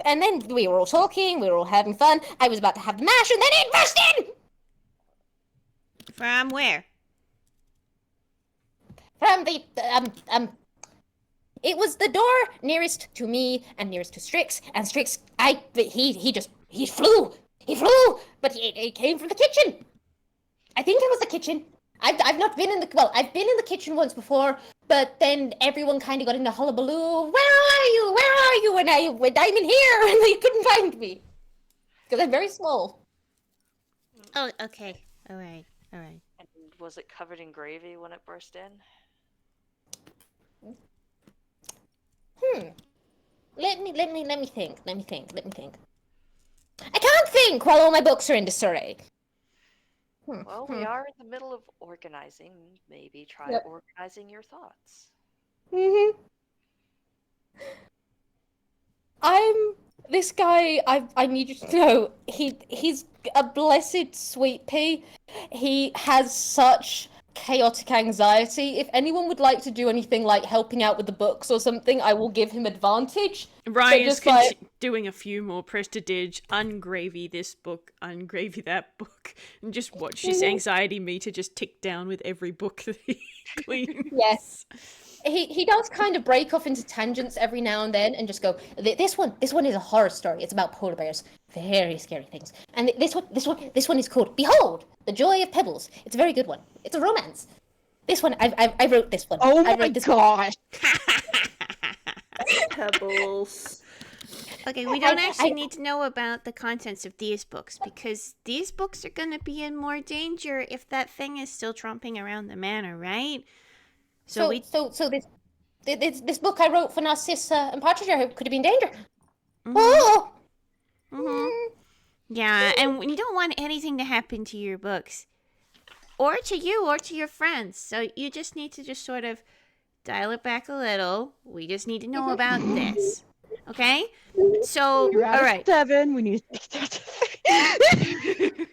And then we were all talking, we were all having fun. I was about to have the mash, and then it burst in! From where? From the, it was the door nearest to me and nearest to Strix, and Strix, he flew, but it came from the kitchen. I think it was the kitchen. I've not been in I've been in the kitchen once before, but then everyone kind of got into hullabaloo. Where are you? And I'm in here, and they couldn't find me. Because I'm very small. Oh, okay. All right. And was it covered in gravy when it burst in? Let me think. I can't think while all my books are in disarray. Well, we are in the middle of organizing. Maybe try organizing your thoughts. This guy, I need you to know, he's a blessed sweet pea. He has such chaotic anxiety. If anyone would like to do anything like helping out with the books or something, I will give him advantage. Ryan's doing a few more press to dig, ungravy this book, ungravy that book, and just watch his anxiety meter just tick down with every book that he cleans. Yes. He does kind of break off into tangents every now and then and just go, this one is a horror story. It's about polar bears. Very scary things. And this one is called Behold, the Joy of Pebbles. It's a very good one. It's a romance. This one, I wrote this one. Oh I my wrote this gosh. Pebbles. Okay, we don't actually need to know about the contents of these books, because these books are going to be in more danger if that thing is still tromping around the manor, right? So this book I wrote for Narcissa and Partridge could have been danger. Mhm. Oh! Mhm. Yeah, and you don't want anything to happen to your books, or to you, or to your friends. So you just need to just sort of dial it back a little. We just need to know about this, okay? So, You're all at a right, 7. We need to take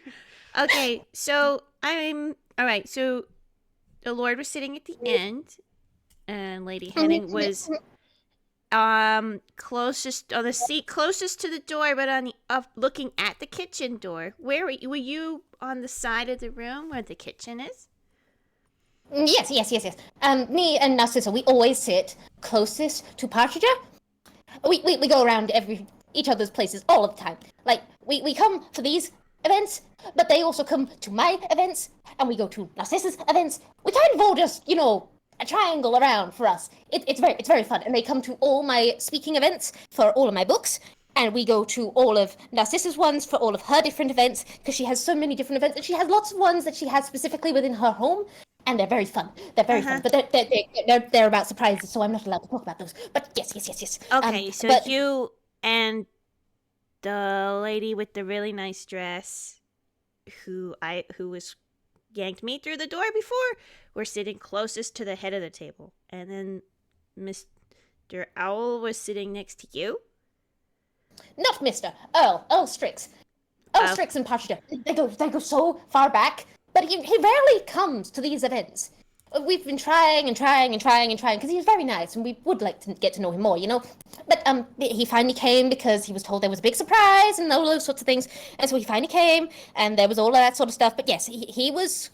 okay. So all right. So the Lord was sitting at the end, and Lady Henning was closest on the seat closest to the door, but on the up looking at the kitchen door. Where were you on the side of the room where the kitchen is? Yes. Me and Narcissa, we always sit closest to Partridge. We go around each other's places all of the time. Like, we come for these events, but they also come to my events, and we go to Narcissa's events. We kind of all just, a triangle around for us. It's very fun. And they come to all my speaking events for all of my books, and we go to all of Narcissa's ones for all of her different events, because she has so many different events, and she has lots of ones that she has specifically within her home. And they're very fun. They're very fun, but they're about surprises, so I'm not allowed to talk about those. But yes. Okay, so but you and the lady with the really nice dress, who was yanked me through the door before, were sitting closest to the head of the table, and then Mr. Owl was sitting next to you. not Mr. Earl Strix. Earl Strix and Partridge. They go so far back. But he rarely comes to these events. We've been trying because he's very nice and we would like to get to know him more, But he finally came because he was told there was a big surprise and all those sorts of things. And so he finally came and there was all of that sort of stuff. But yes, he was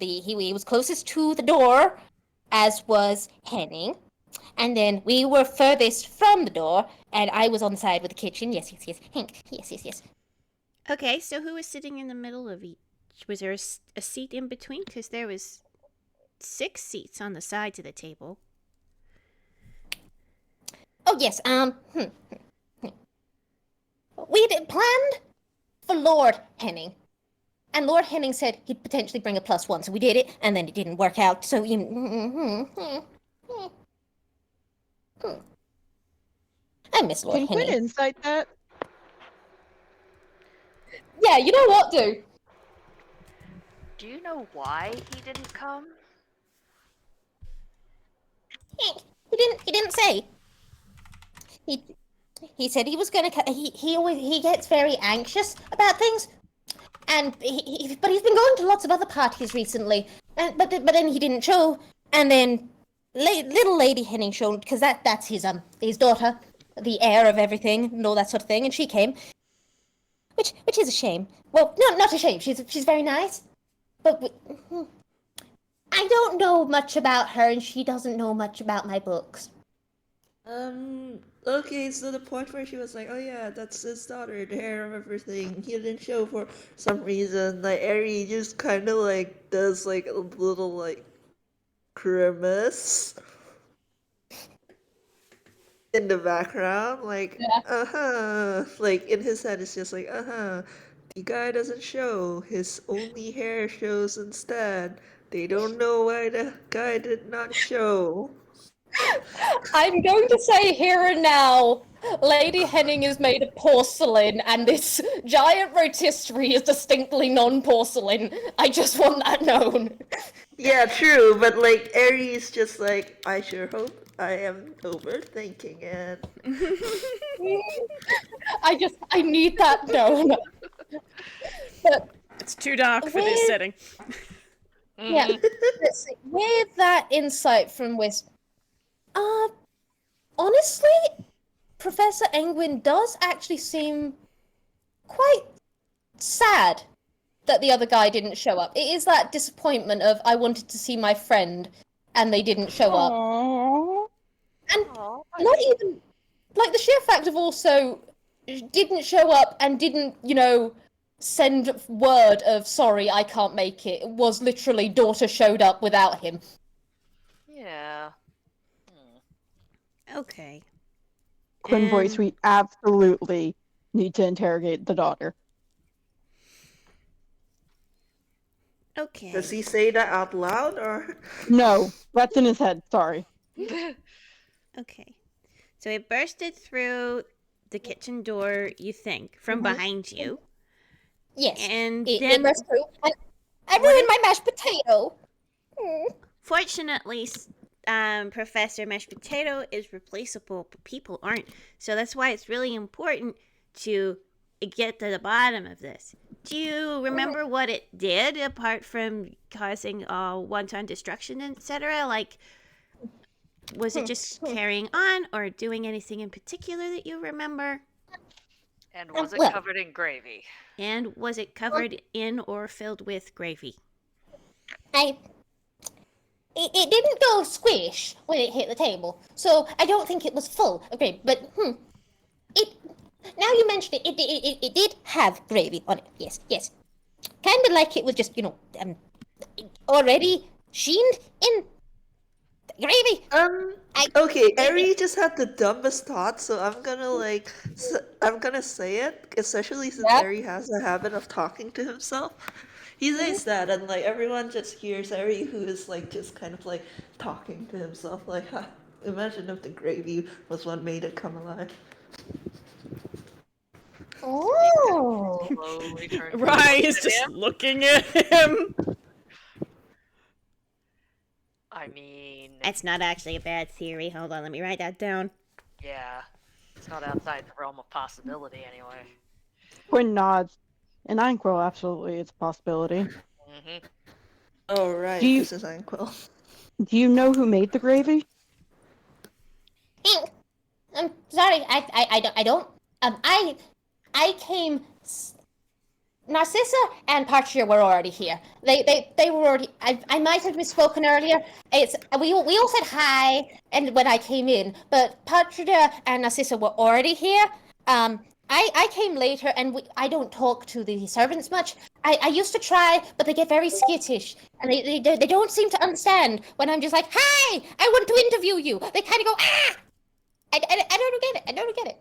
he was closest to the door, as was Henning. And then we were furthest from the door, and I was on the side with the kitchen. Yes. Hank. Yes. Okay, so who was sitting in the middle of each? Was there a seat in between? Because there was 6 seats on the sides of the table. Oh yes. We had planned for Lord Henning, and Lord Henning said he'd potentially bring a +1, so we did it, and then it didn't work out. So I miss Lord Can Quinn Henning. insight that? Yeah, you know what, dude? Do you know why he didn't come? He didn't say. He said he was gonna. He gets very anxious about things, and but he's been going to lots of other parties recently. But then he didn't show, and then little Lady Henning showed because that's his daughter, the heir of everything and all that sort of thing, and she came, which is a shame. Well, no, not a shame. She's very nice. But I don't know much about her, and she doesn't know much about my books. Okay, so the point where she was like, oh yeah, that's his daughter, the hair of everything. He didn't show for some reason. Like, Ehri just kind of like does like a little like grimace in the background, like, like in his head it's just like, the guy doesn't show, his only hair shows instead. They don't know why the guy did not show. I'm going to say here and now, Lady Henning is made of porcelain, and this giant rotisserie is distinctly non-porcelain. I just want that known. Yeah, true, but like Ehri's just like, I sure hope I am overthinking it. I need that known. But It's too dark for this setting. yeah, let's see. With that insight from Whis, honestly, Professor Engwin does actually seem quite sad that the other guy didn't show up. It is that disappointment of I wanted to see my friend and they didn't show up. Aww. And not even like the sheer fact of also didn't show up and didn't, send word of sorry, I can't make it. It was literally daughter showed up without him. Yeah. Okay. Quinn voice, we absolutely need to interrogate the daughter. Okay. Does he say that out loud or? No, That's in his head. Sorry. Okay. So it bursted through the kitchen door, you think, from behind you. Yes. And It then, burst through, and I What ruined is- my mashed potato. fortunately, Professor Mashed Potato is replaceable, but people aren't. So that's why it's really important to get to the bottom of this. Do you remember what it did apart from causing one-time destruction, etc.? Like, was it just carrying on or doing anything in particular that you remember? And was it Well- covered in gravy? And was it covered in or filled with gravy? It didn't go squish when it hit the table, so I don't think it was full of gravy. But it. Now you mention it, it did have gravy on it. Yes, yes. Kind of like it was just already sheened in gravy. Okay, Ehri just had the dumbest thought, so I'm gonna I'm gonna say it, especially since Yep. Ehri has a habit of talking to himself. He says that, and everyone just hears Ehri, who is just kind of talking to himself, "Ha, imagine if the gravy was what made it come alive." Oh. Slowly turns Rye to is look at just him. looking at him. I mean, That's not actually a bad theory. Hold on, let me write that down. yeah. It's not outside the realm of possibility anyway. Quinn nods. And Einquell, absolutely, it's a possibility. Mm-hmm. Oh right, Do you- this is Einquell. Do you know who made the gravy? I'm sorry, I don't. I came. Narcissa and Partridge were already here. They were already. I might have misspoken earlier. We all said hi, and when I came in, but Partridge and Narcissa were already here. I came later, and I don't talk to the servants much. I used to try, but they get very skittish, and they don't seem to understand when I'm just like, hi, I want to interview you. They kind of go, ah. I don't get it. I don't get it.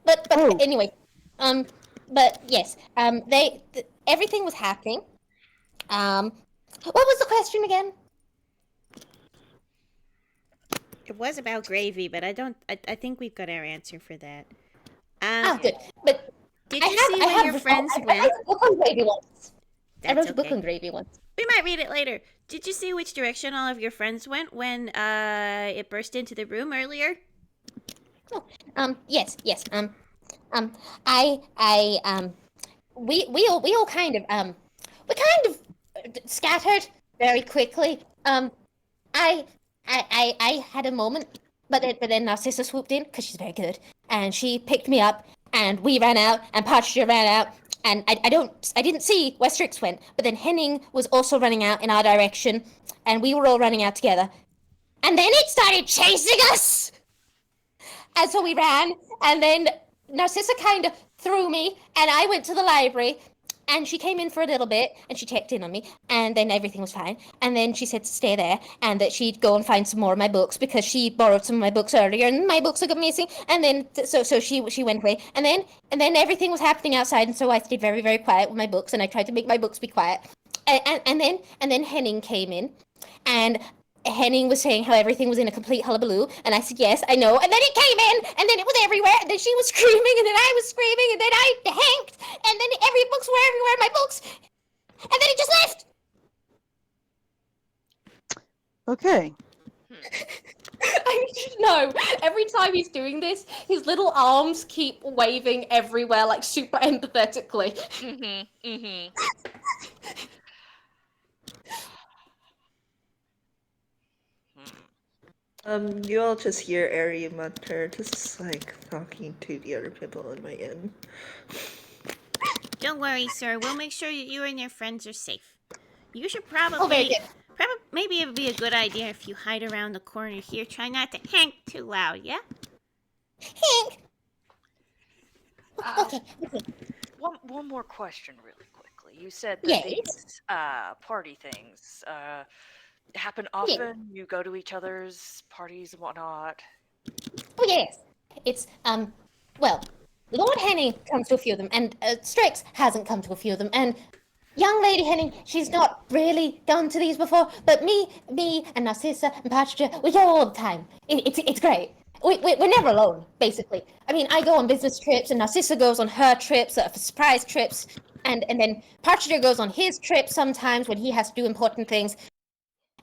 But Oh. anyway, but yes, everything was happening. What was the question again? It was about gravy, but I think we've got our answer for that. Oh, good. But Did I you have, see I where have your this- friends I went? wrote a book on gravy once. I That's wrote a book okay. on gravy once. We might read it later. Did you see which direction all of your friends went when it burst into the room earlier? Yes. We all kind of scattered very quickly. I had a moment, but then Narcissa swooped in because she's very good, and she picked me up, and we ran out, and Partridge ran out, and I didn't see where Strix went, but then Henning was also running out in our direction, and we were all running out together, and then it started chasing us. And so we ran, and then Narcissa kind of threw me, and I went to the library, and she came in for a little bit, and she checked in on me, and then everything was fine. And then she said to stay there, and that she'd go and find some more of my books, because she borrowed some of my books earlier, and my books are missing. And then, so she went away. And then everything was happening outside, and so I stayed very, very quiet with my books, and I tried to make my books be quiet. And then Henning came in, and Henning was saying how everything was in a complete hullabaloo, and I said, yes, I know. And then it came in, and then it was everywhere, and then she was screaming, and then I was screaming, and then I hanked, and then every books were everywhere, my books, and then it just left. Okay. I should know, every time he's doing this, his little arms keep waving everywhere, like super empathetically. Mm-hmm. Mm-hmm. You all just hear Ehri mutter, just talking to the other people in my inn. Don't worry, sir. We'll make sure that you and your friends are safe. You should Oh, very probably... good. Maybe it would be a good idea if you hide around the corner here. Try not to hank too loud, yeah? Hank. Okay. One more question, really quickly. You said that Yes. these party things happen often. You go to each other's parties and whatnot. Oh, yes. It's, well, Lord Henning comes to a few of them, and Strix hasn't come to a few of them, and young Lady Henning, she's not really gone to these before, but me, and Narcissa and Patricia, we go all the time. It's great. We're never alone, basically. I mean, I go on business trips, and Narcissa goes on her trips, for surprise trips, and then Patricia goes on his trips sometimes when he has to do important things.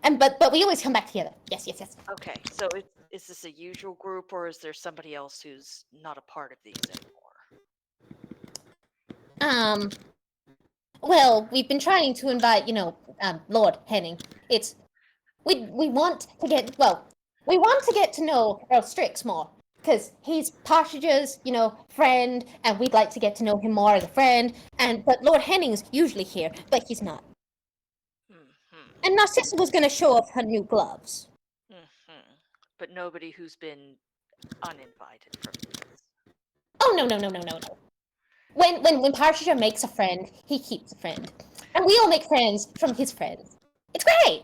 But we always come back together. Yes. Okay, so is this a usual group, or is there somebody else who's not a part of these anymore? Well, we've been trying to invite, Lord Henning. We want to get to know Earl Strix more, because he's Partridge's, friend, and we'd like to get to know him more as a friend. But Lord Henning's usually here, but he's not. And Narcissa was going to show off her new gloves. But nobody who's been uninvited from this. Oh, no. When Partridge makes a friend, he keeps a friend. And we all make friends from his friends. It's great!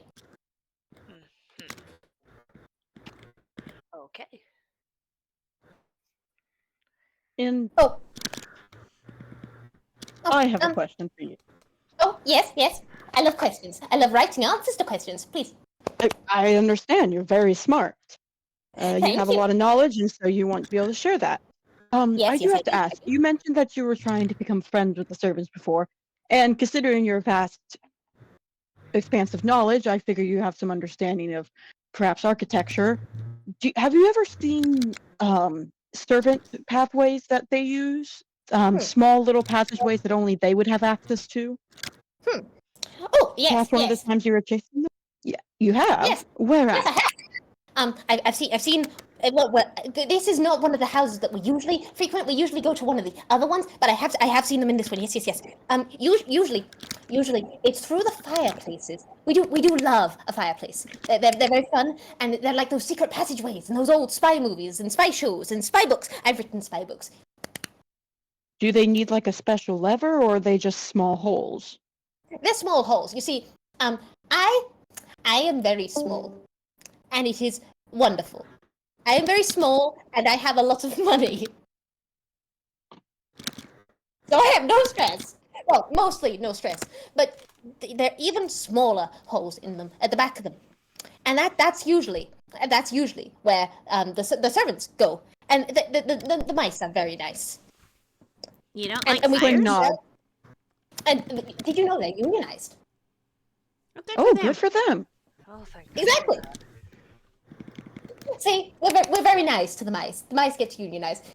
Okay. I have a question for you. Oh, yes. I love questions. I love writing answers to questions. Please. I understand. You're very smart. You have a you. lot of knowledge, and so you want to be able to share that. I do have to ask. You mentioned that you were trying to become friends with the servants before, and considering your vast, expansive knowledge, I figure you have some understanding of perhaps architecture. Have you ever seen servant pathways that they use? Small little passageways that only they would have access to? Oh, yes. Perhaps one of the times you were chasing them? Yeah, you have? Yes. Where at? Yes, I have. I've seen. Well, this is not one of the houses that we usually frequent. We usually go to one of the other ones, but I have seen them in this one. Yes. Usually, it's through the fireplaces. We do love a fireplace. They're very fun, and they're like those secret passageways and those old spy movies and spy shows and spy books. I've written spy books. Do they need like a special lever, or are they just small holes? They're small holes. You see, I am very small, and it is wonderful. I am very small, and I have a lot of money. So I have no stress. Well, mostly no stress. But there are even smaller holes in them, at the back of them. And that's usually where the servants go. And the mice are very nice. You don't And, like and we fires? can nod. And did you know they're unionized? Oh, Good for them. Oh, thank Exactly. See, we're very nice to the mice. The mice get unionized,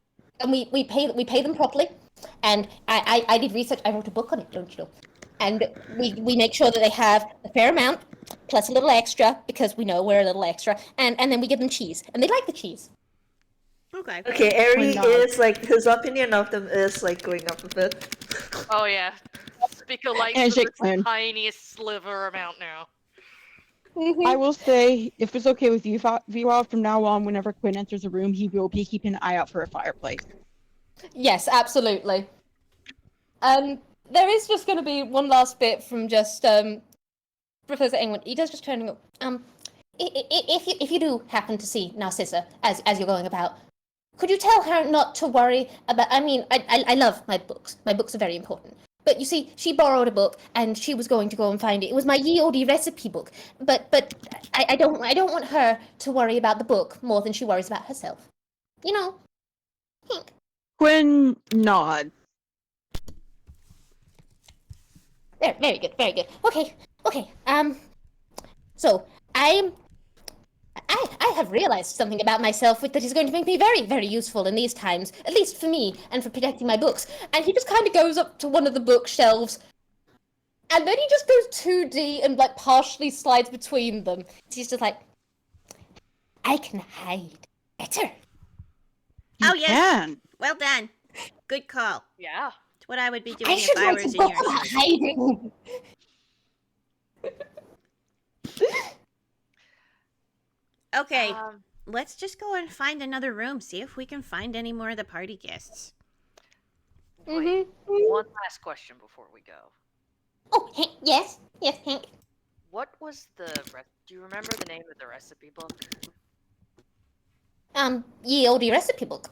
and we pay them properly. And I did research. I wrote a book on it, don't you know? And we make sure that they have a fair amount plus a little extra, because we know we're a little extra. And then we give them cheese, and they like the cheese. Okay. Okay, Ehri not? is like, his opinion of them is like going up a bit. Oh yeah. Spica likes Handshake, the Quinn. tiniest sliver amount now. I will say, if it's okay with you, Vwild, from now on, whenever Quinn enters a room, he will be keeping an eye out for a fireplace. Yes, absolutely. There is just going to be one last bit from just Professor England. He does just turn up. If you do happen to see Narcissa as you're going about, could you tell her not to worry about? I mean, I love my books. My books are very important. But you see, she borrowed a book and she was going to go and find it. It was my ye olde recipe book. But I don't want her to worry about the book more than she worries about herself. You know. Hink. Quinn nod. There, very good, very good. Okay. So I have realized something about myself that is going to make me very, very useful in these times, at least for me and for protecting my books. And he just kind of goes up to one of the bookshelves, and then he just goes 2D and like partially slides between them. He's just like, I can hide better. Oh, yes. Can. Well done. Good call. Yeah. It's what I would be doing I if should I write was a in book your on shoes. hiding. Okay, let's just go and find another room. See if we can find any more of the party guests. Wait, one last question before we go. Oh, yes, Hank. What was the do you remember the name of the recipe book? Ye olde recipe book.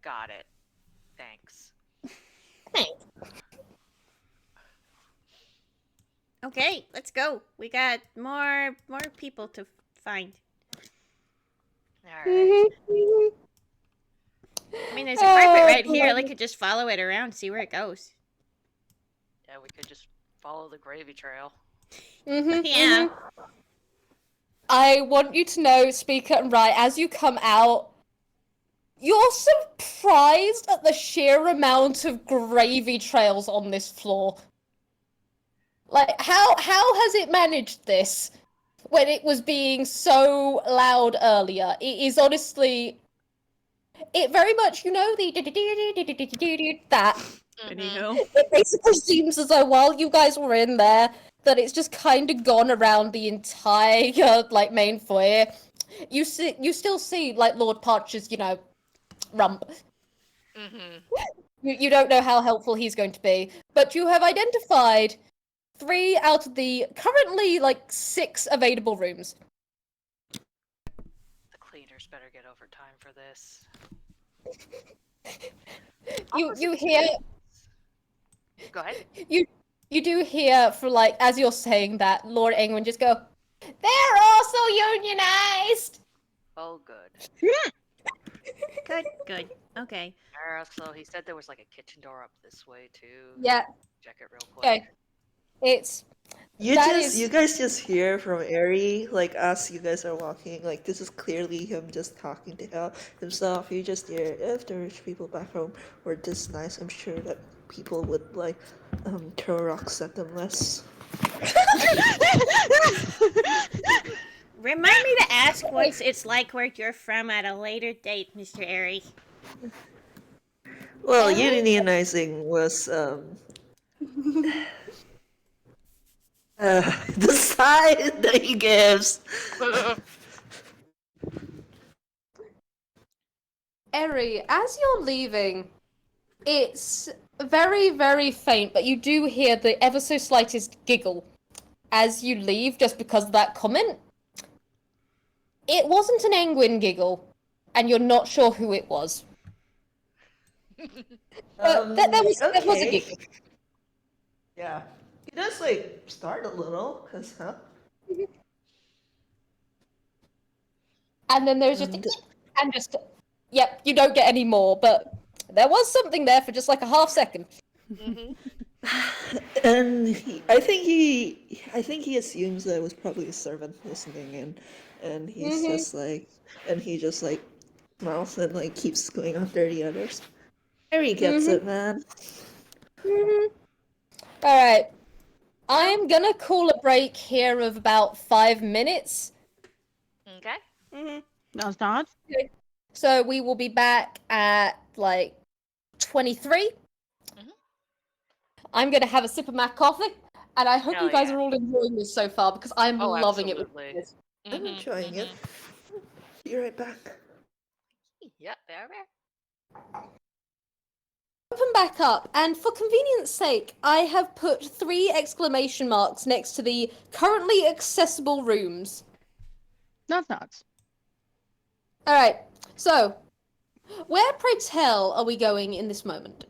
Got it. Thanks. Thanks. Okay, let's go. We got more people to find. Alright. I mean, there's a carpet right here. I could just follow it around, see where it goes. Yeah, we could just follow the gravy trail. Yeah. I want you to know, Spica and Rye, as you come out, you're surprised at the sheer amount of gravy trails on this floor. Like, how has it managed this when it was being so loud earlier? It is honestly, it very much, you know, the that. Anywho. It basically seems as though while you guys were in there, that it's just kind of gone around the entire like main foyer. You still see like Lord Partridge's, you know, rump. You don't know how helpful he's going to be, but you have identified 3 out of the currently like 6 available rooms. The cleaners better get overtime for this. You hear. Go ahead. You do hear, for like, as you're saying that, Lord England just go, they're also unionized! Oh, good. Good. Okay. So he said there was like a kitchen door up this way too. Yeah, Check it real quick. okay. It's... You That you guys just hear from Ehri, like as you guys are walking, like this is clearly him just talking to himself. You just hear, if the rich people back home were this nice, I'm sure that people would like throw rocks at them less. Remind me to ask what it's like where you're from at a later date, Mr. Ehri. Well, unionizing was the sign that he gives. Ehri, as you're leaving, it's very, very faint, but you do hear the ever so slightest giggle as you leave just because of that comment. It wasn't an Engwin giggle, and you're not sure who it was. But there was a okay. giggle. Yeah. He does like start a little, cause And then there's just yep, you don't get any more, but there was something there for just like a half second. And I think he assumes that it was probably a servant listening in, and he's just like, and he just like smiles and like keeps going after the others. Harry gets it, man. Alright. I'm gonna call a break here of about 5 minutes. Okay. That's not. So we will be back at like 23. I'm gonna have a sip of my coffee, and I hope Hell you guys yeah. are all enjoying this so far because I'm Oh, loving absolutely. it. I'm enjoying it. Be right back. Yep, there. Open back up, and for convenience sake, I have put 3 exclamation marks next to the currently accessible rooms. That's not. Alright, so, where, pray tell, are we going in this moment?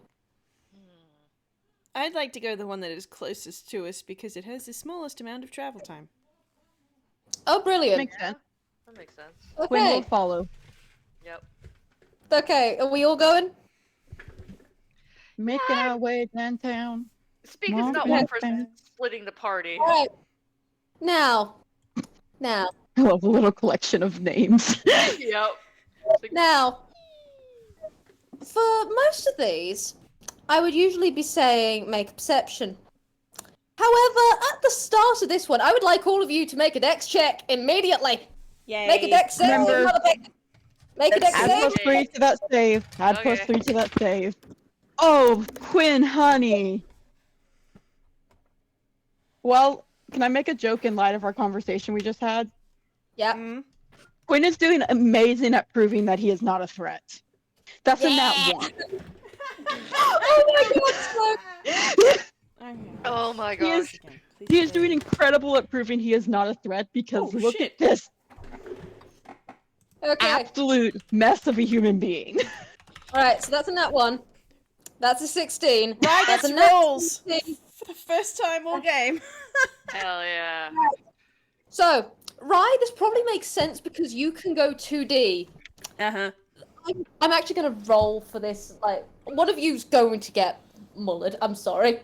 I'd like to go the one that is closest to us because it has the smallest amount of travel time. Oh, brilliant. Makes sense. That makes sense. Quinn will Okay, follow. Yep. okay, are we all going? Making our way downtown. Speaker's not Walking one up for and- splitting the party. Alright. Now. I love a little collection of names. Yep. Now, for most of these, I would usually be saying make a perception. However, at the start of this one, I would like all of you to make a dex check immediately. Yay. Make a dex save, Remember- motherfucker. Make a dex Add save. +3 to that save. Add Okay. +3 to that save. Oh, Quinn, honey. Well, can I make a joke in light of our conversation we just had? Yeah. Quinn is doing amazing at proving that he is not a threat. That's a nat 1. Oh my god, Oh my He is- gosh. He is doing incredible at proving he is not a threat because Oh, look shit. at this Okay. absolute mess of a human being. Alright, so that's a nat 1. That's a 16. Rye That's gets a nat rolls 16. for the first time all game. Hell yeah. So, Rye, this probably makes sense because you can go 2D. Uh-huh. I'm actually going to roll for this. Like, one of you's going to get mullered. I'm sorry.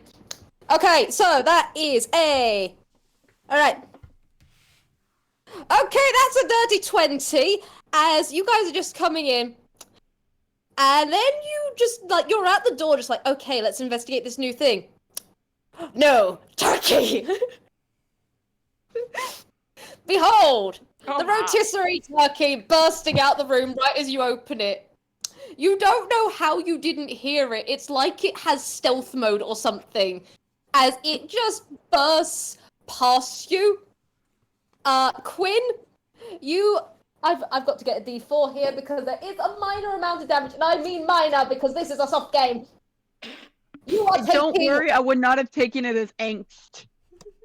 Okay, so that is a... Alright. Okay, that's a dirty 20, as you guys are just coming in. And then you just, like, you're at the door just like, okay, let's investigate this new thing. No, turkey! Behold! Oh, The wow. rotisserie turkey bursting out the room right as you open it. You don't know how you didn't hear it. It's like it has stealth mode or something, as it just bursts past you. Quinn, I've got to get a D4 here because there is a minor amount of damage, and I mean minor because this is a soft game. You are Don't taking... worry, I would not have taken it as angst.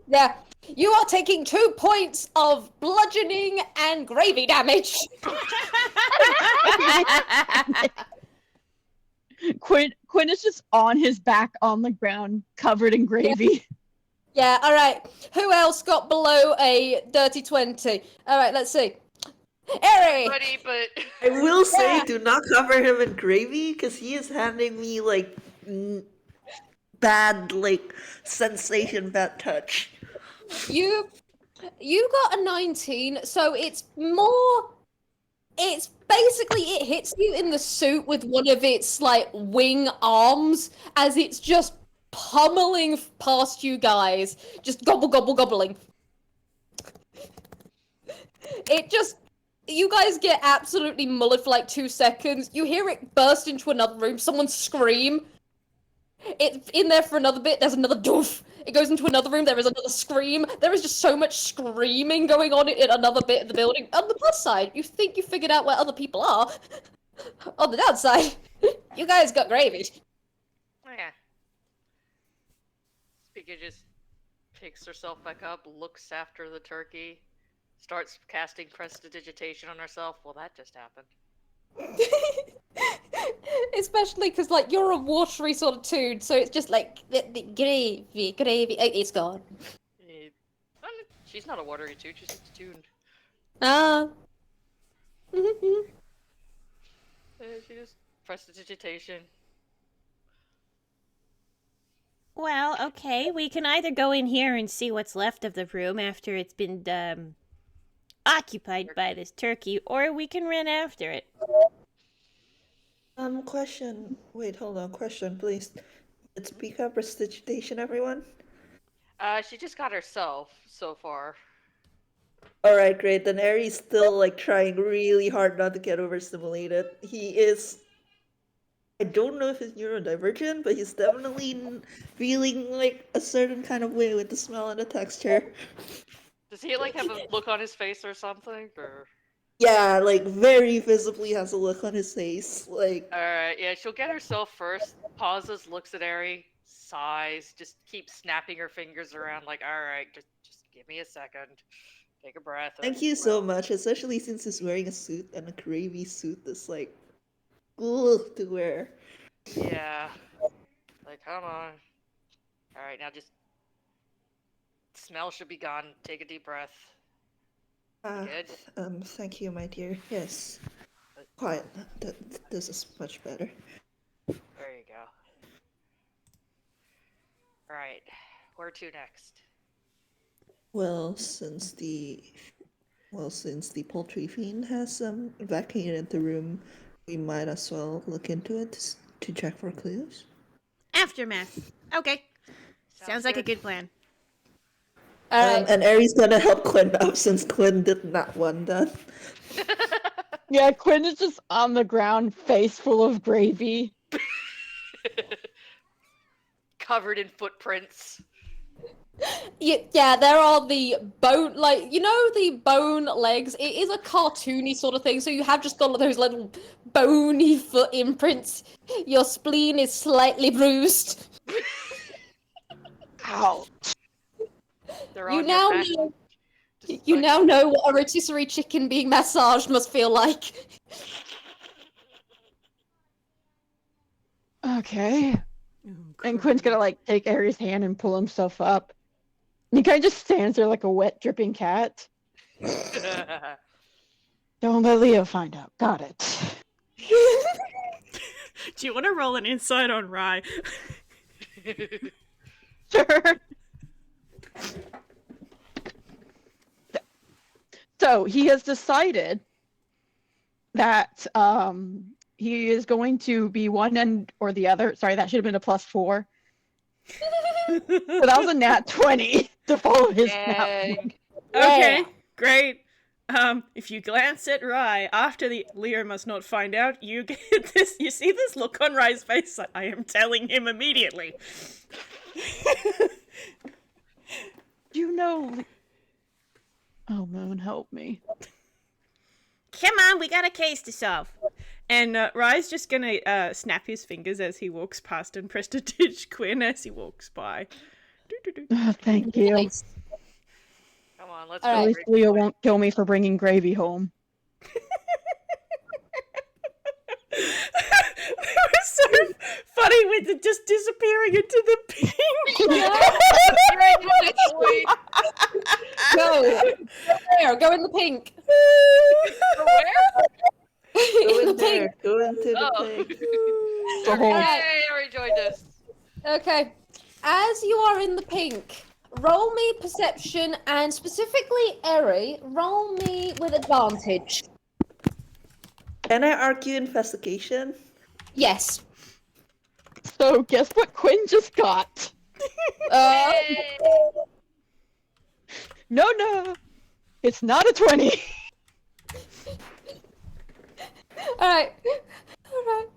Yeah. You are taking 2 points of bludgeoning and gravy damage. Quinn is just on his back on the ground, covered in gravy. Yeah, alright. Who else got below a dirty 20? Alright, let's see. Ehri! Buddy, but I will say, Yeah. do not cover him in gravy, because he is handing me, like, bad, like, sensation, bad touch. You got a 19, so it's basically, it hits you in the suit with one of its, like, wing arms, as it's just pummeling past you guys. Just gobbling. You guys get absolutely mullered for like 2 seconds. You hear it burst into another room, someone scream. It's in there for another bit, there's another doof. It goes into another room, there is another scream. There is just so much screaming going on in another bit of the building. On the plus side, you think you figured out where other people are. On the downside, you guys got gravy. oh, yeah. Spica just picks herself back up, looks after the turkey, starts casting prestidigitation on herself. Well, that just happened. Especially because, like, you're a watery sort of toon, so it's just like, the gravy, it's gone. She's not a watery toon, she's just tuned. Ah. She just prestidigitation. Well, okay, we can either go in here and see what's left of the room after it's been occupied by this turkey, or we can run after it. Question. Wait, hold on. Question, please. Did Spica prestidigitation, everyone? She just got herself so far. Alright, great. Then Ehri's still, like, trying really hard not to get overstimulated. He is... I don't know if he's neurodivergent, but he's definitely feeling, like, a certain kind of way with the smell and the texture. Does he, like, have a look on his face or something, or...? Yeah, like, very visibly has a look on his face. Like, Alright, yeah, she'll get herself first, pauses, looks at Ehri, sighs, just keeps snapping her fingers around like, alright, just give me a second. Take a breath. thank you so much, especially since he's wearing a suit and a gravy suit that's, like, ugh to wear. Yeah. Like, come on. Alright, now just... Smell should be gone. Take a deep breath. Good? Thank you, my dear. Yes. Quiet. This is much better. There you go. Alright, where to next? Well, since the poultry fiend has vacated the room, we might as well look into it to check for clues. Aftermath. Okay. Sounds like a good plan. Alright. And Ehri's gonna help Quinn out since Quinn did not want that. Yeah, Quinn is just on the ground, face full of gravy. Covered in footprints. Yeah, there are the bone, like, you know the bone legs? It is a cartoony sort of thing, so you have just got those little bony foot imprints. Your spleen is slightly bruised. Ow. They're You on now your back. know, Just you like- now know what a rotisserie chicken being massaged must feel like. Okay. And Quinn's gonna, like, take Ehri's hand and pull himself up. He kind of just stands there like a wet, dripping cat. Don't let Leo find out. Got it. Do you want to roll an insight on Rye? Sure. So he has decided that he is going to be one end or the other. Sorry, that should have been a +4. So that was a nat 20 to follow his nat 1. Okay, great. If you glance at Rye after the Leo must not find out, you get this. You see this look on Rye's face. I am telling him immediately. You know. Oh, Moon, help me. Come on, we got a case to solve. And Rye's just gonna snap his fingers as he walks past and prestidige Quinn as he walks by. Oh, thank you. Nice. Come on, let's All go. At right. least Leo won't kill me for bringing gravy home. That was so funny with it just disappearing into the pink. Go in the pink. Where? Go in The there. pink. Go into the Oh. thing. The whole- Alright. Yay, Ehri joined us. Okay. As you are in the pink, roll me perception and specifically Ehri, roll me with advantage. Can I argue investigation? Yes. So guess what Quinn just got? Yay. No. It's not a 20. Alright. Alright.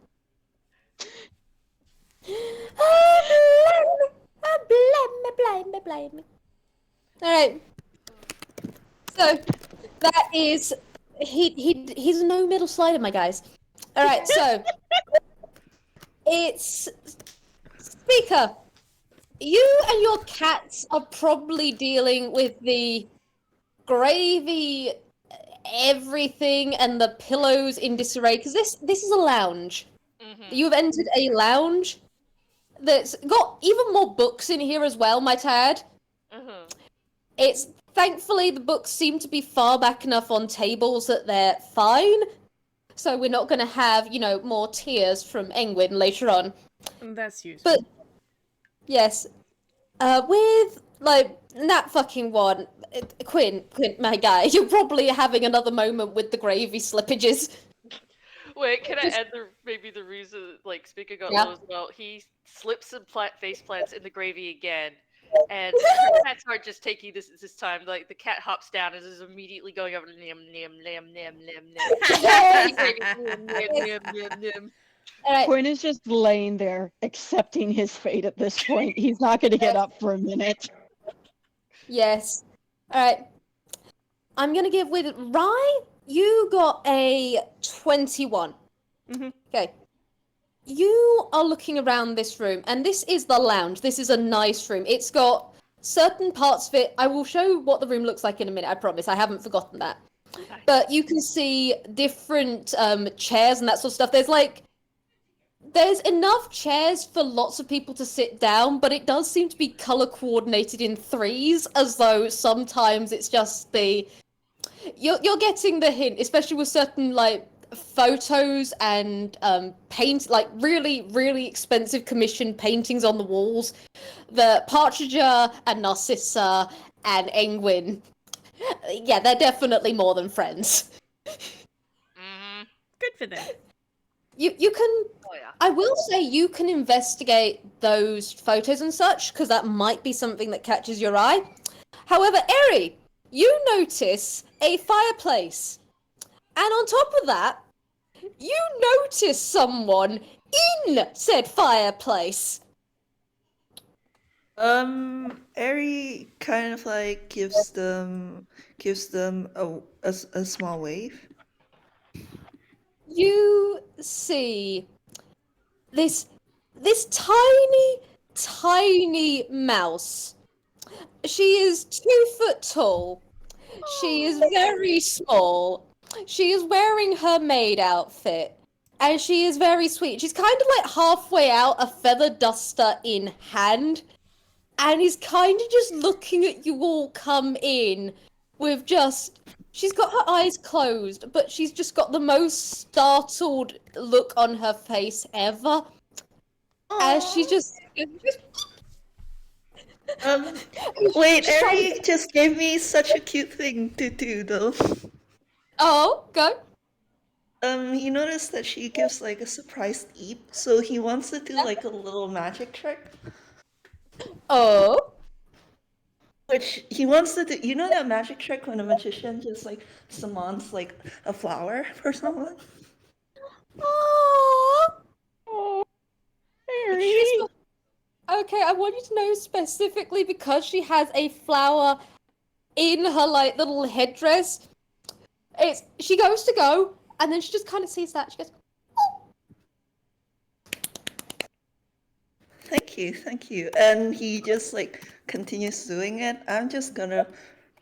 Blame. Alright. So that is he's no middle slider, my guys. Alright, so it's Spica. You and your cats are probably dealing with the gravy everything and the pillows in disarray because this is a lounge. Mhm. You've entered a lounge that's got even more books in here as well, might add. Mhm. It's thankfully the books seem to be far back enough on tables that they're fine. So we're not going to have, more tears from Engwin later on. That's useful. But yes, with that fucking one, Quinn, my guy, you're probably having another moment with the gravy slippages. Wait, can I add maybe the reason Spica got Yeah. low as well? He slips some face plants in the gravy again, and her cats aren't just taking this time. Like the cat hops down and is immediately going over nim. All right, Quinn is just laying there, accepting his fate at this point. He's not going to get up for a minute. yes. All right. I'm gonna give with Rye. You got a 21. Mhm. Okay. You are looking around this room, and this is the lounge. This is a nice room. It's got certain parts of it. I will show what the room looks like in a minute, I promise. I haven't forgotten that. But you can see different chairs and that sort of stuff. There's enough chairs for lots of people to sit down, but it does seem to be color coordinated in threes, as though sometimes it's just you're getting the hint, especially with certain photos and paint, really, really expensive commissioned paintings on the walls. The Partridger and Narcissa and Engwin, yeah, they're definitely more than friends. Mhm. Good for them. You can, Oh yeah. I will say you can investigate those photos and such, because that might be something that catches your eye. However, Ehri, you notice a fireplace. And on top of that, you notice someone in said fireplace. Ehri kind of gives them a small wave. You see this tiny mouse. She is 2 foot tall. She is very small. She is wearing her maid outfit. And she is very sweet. She's kind of halfway out, a feather duster in hand. and is kind of just looking at you all come in with just. She's got her eyes closed, but she's just got the most startled look on her face ever. As she just Wait, She's trying Ehri just gave me such a cute thing to do, though. Oh, go. You notice that she gives like a surprise eat, so he wants to do like a little magic trick. Oh. Which he wants to do. You know that magic trick when a magician just like summons like a flower for someone? Oh. Oh, She's Ehri. got- Okay, I want you to know specifically because she has a flower in her like little headdress. She goes to go, and then she just kind of sees that. She goes, "Oh." Thank you. And he just like continues doing it. I'm just gonna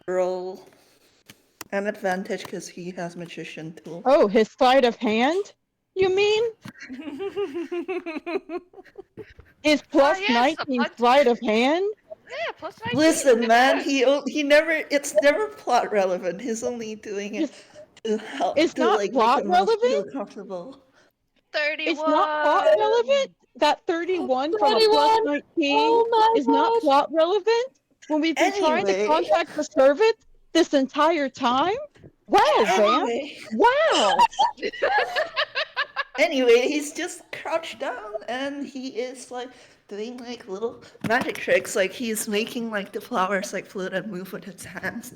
roll an advantage because he has magician tool. Oh, his sleight of hand? You mean? His plus yes, a 19 punch. sleight of hand? Yeah, plus 19. Listen, man, he never. It's never plot relevant. He's only doing it to help. It's to not like plot make him feel relevant? comfortable. 31. It's not plot relevant? That 31 from a 31? plus 19 Oh my is not gosh. plot relevant? When we've been trying to Anyway. contact the servant this entire time? Wow, Vamp! Anyway, Wow! anyway, he's just crouched down and he is like doing like little magic tricks. Like he's making like the flowers like float and move with his hands.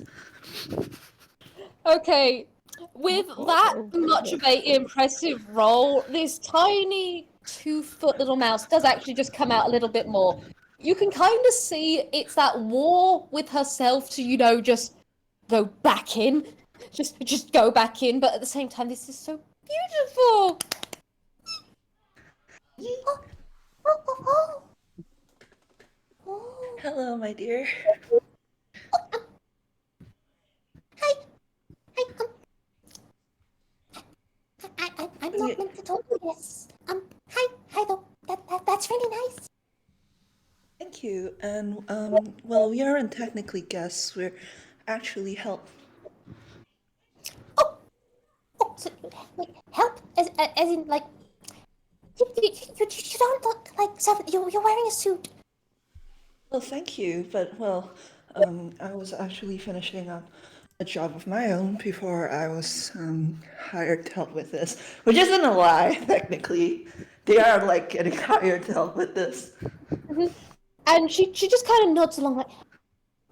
Okay, with that much of a impressive roll, this tiny 2-foot little mouse does actually just come out a little bit more. You can kind of see it's that war with herself to, just go back in. Just go back in, but at the same time, this is so beautiful. Hello, my dear. I'm not meant to talk to this. Hi though. That's really nice. Thank you. And well, we aren't technically guests. We're actually help. Oh, so, wait, help? As in, like, you don't look like seven. You're wearing a suit. Well, thank you, but well, I was actually finishing up a job of my own before I was hired to help with this, which isn't a lie, technically. They are like getting hired to help with this. And she just kind of nods along like,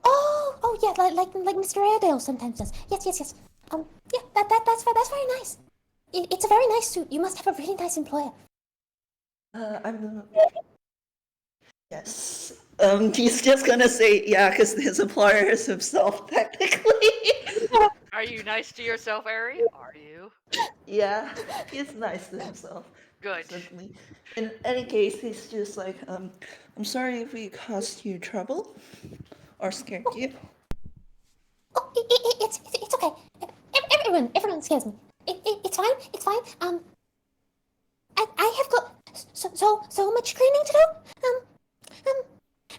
Oh yeah, like Mr. Airedale sometimes does. Yes. Yeah, that's very nice. It's a very nice suit. You must have a really nice employer. I'm. Yes. He's just gonna say yeah, because his employer is himself, technically. Are you nice to yourself, Ehri? Are you? Yeah, he's nice to himself. Good. Certainly. In any case, he's just like, I'm sorry if we caused you trouble or scared you. Oh, it's okay. Everyone scares me. It's fine. I have got so much cleaning to do.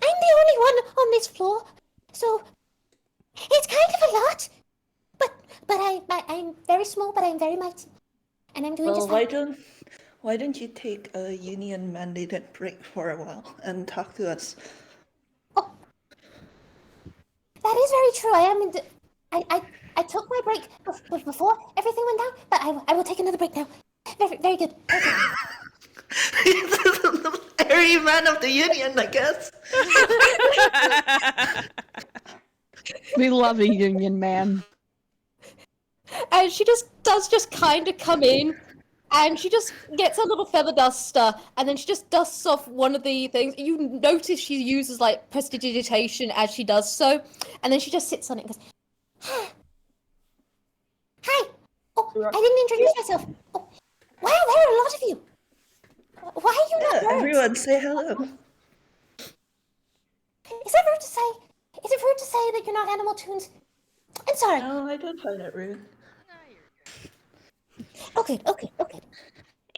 I'm the only one on this floor, so it's kind of a lot. But I'm very small, but I'm very mighty, and I'm doing Well, just fine. why don't you take a union mandated break for a while and talk to us? Oh, that is very true. I took my break before everything went down, but I will take another break now. Very good. Every man of the union, I guess. We love a union man. and she does kind of come in, and she just gets a little feather duster, and then she just dusts off one of the things. You notice she uses like prestidigitation as she does so, and then she just sits on it and goes, Hi. Oh, I didn't introduce myself. Oh, wow, there are a lot of you. Why are you not birds? Everyone say hello. Is it rude to say? Is it rude to say that you're not animal tunes? I'm sorry. No, I don't find it rude. Okay.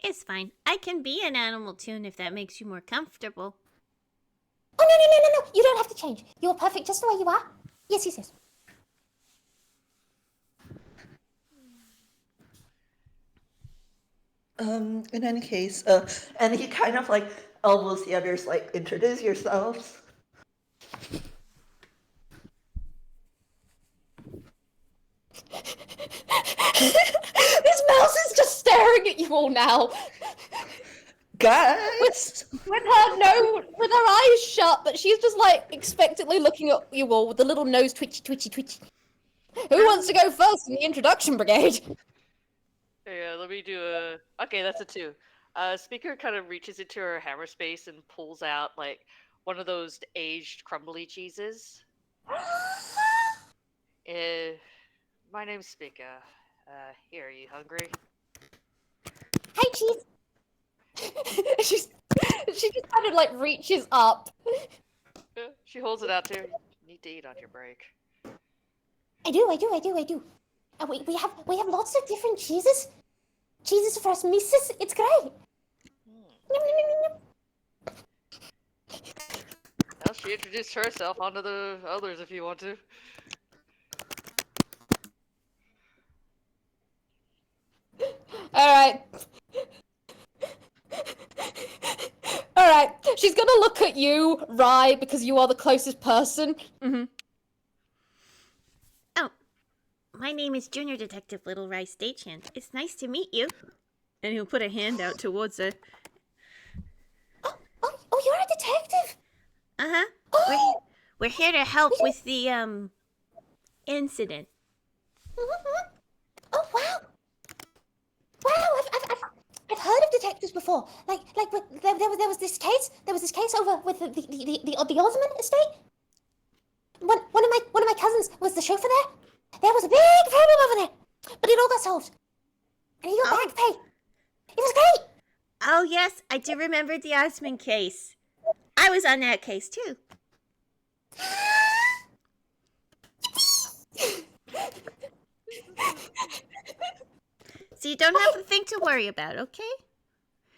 It's fine. I can be an animal tune if that makes you more comfortable. no. You don't have to change. You're perfect just the way you are. Yes. In any case, and he kind of like elbows the others, like, introduce yourselves. This mouse is just staring at you all now. Guys! With her eyes shut, but she's just like expectantly looking at you all with the little nose twitchy. Who wants to go first in the introduction brigade? Yeah, let me do a. Okay, that's a 2. Spica kind of reaches into her hammer space and pulls out like one of those aged crumbly cheeses. My name's Spica. Here, are you hungry? Hi, cheese. she just kind of like reaches up. She holds it out to her. You need to eat on your break. I do. We have lots of different cheeses. Cheeses for us misses. It's great. Well, she introduced herself onto the others if you want to. Alright. She's gonna look at you, Rye, because you are the closest person. Mm-hmm. Oh, my name is Junior Detective Little Rice Stagehand. It's nice to meet you. And he'll put a hand out towards her. Oh, you're a detective. Uh-huh. We're here to help with the, incident. Oh, wow. Wow, I've heard of detectives before. There was this case over with the Osman estate. One of my cousins was the chauffeur there. There was a big problem over there, but it all got solved, and he got back pay. It was great. Oh, yes, I do remember the Osman case. I was on that case, too. So you don't have a thing to worry about, okay?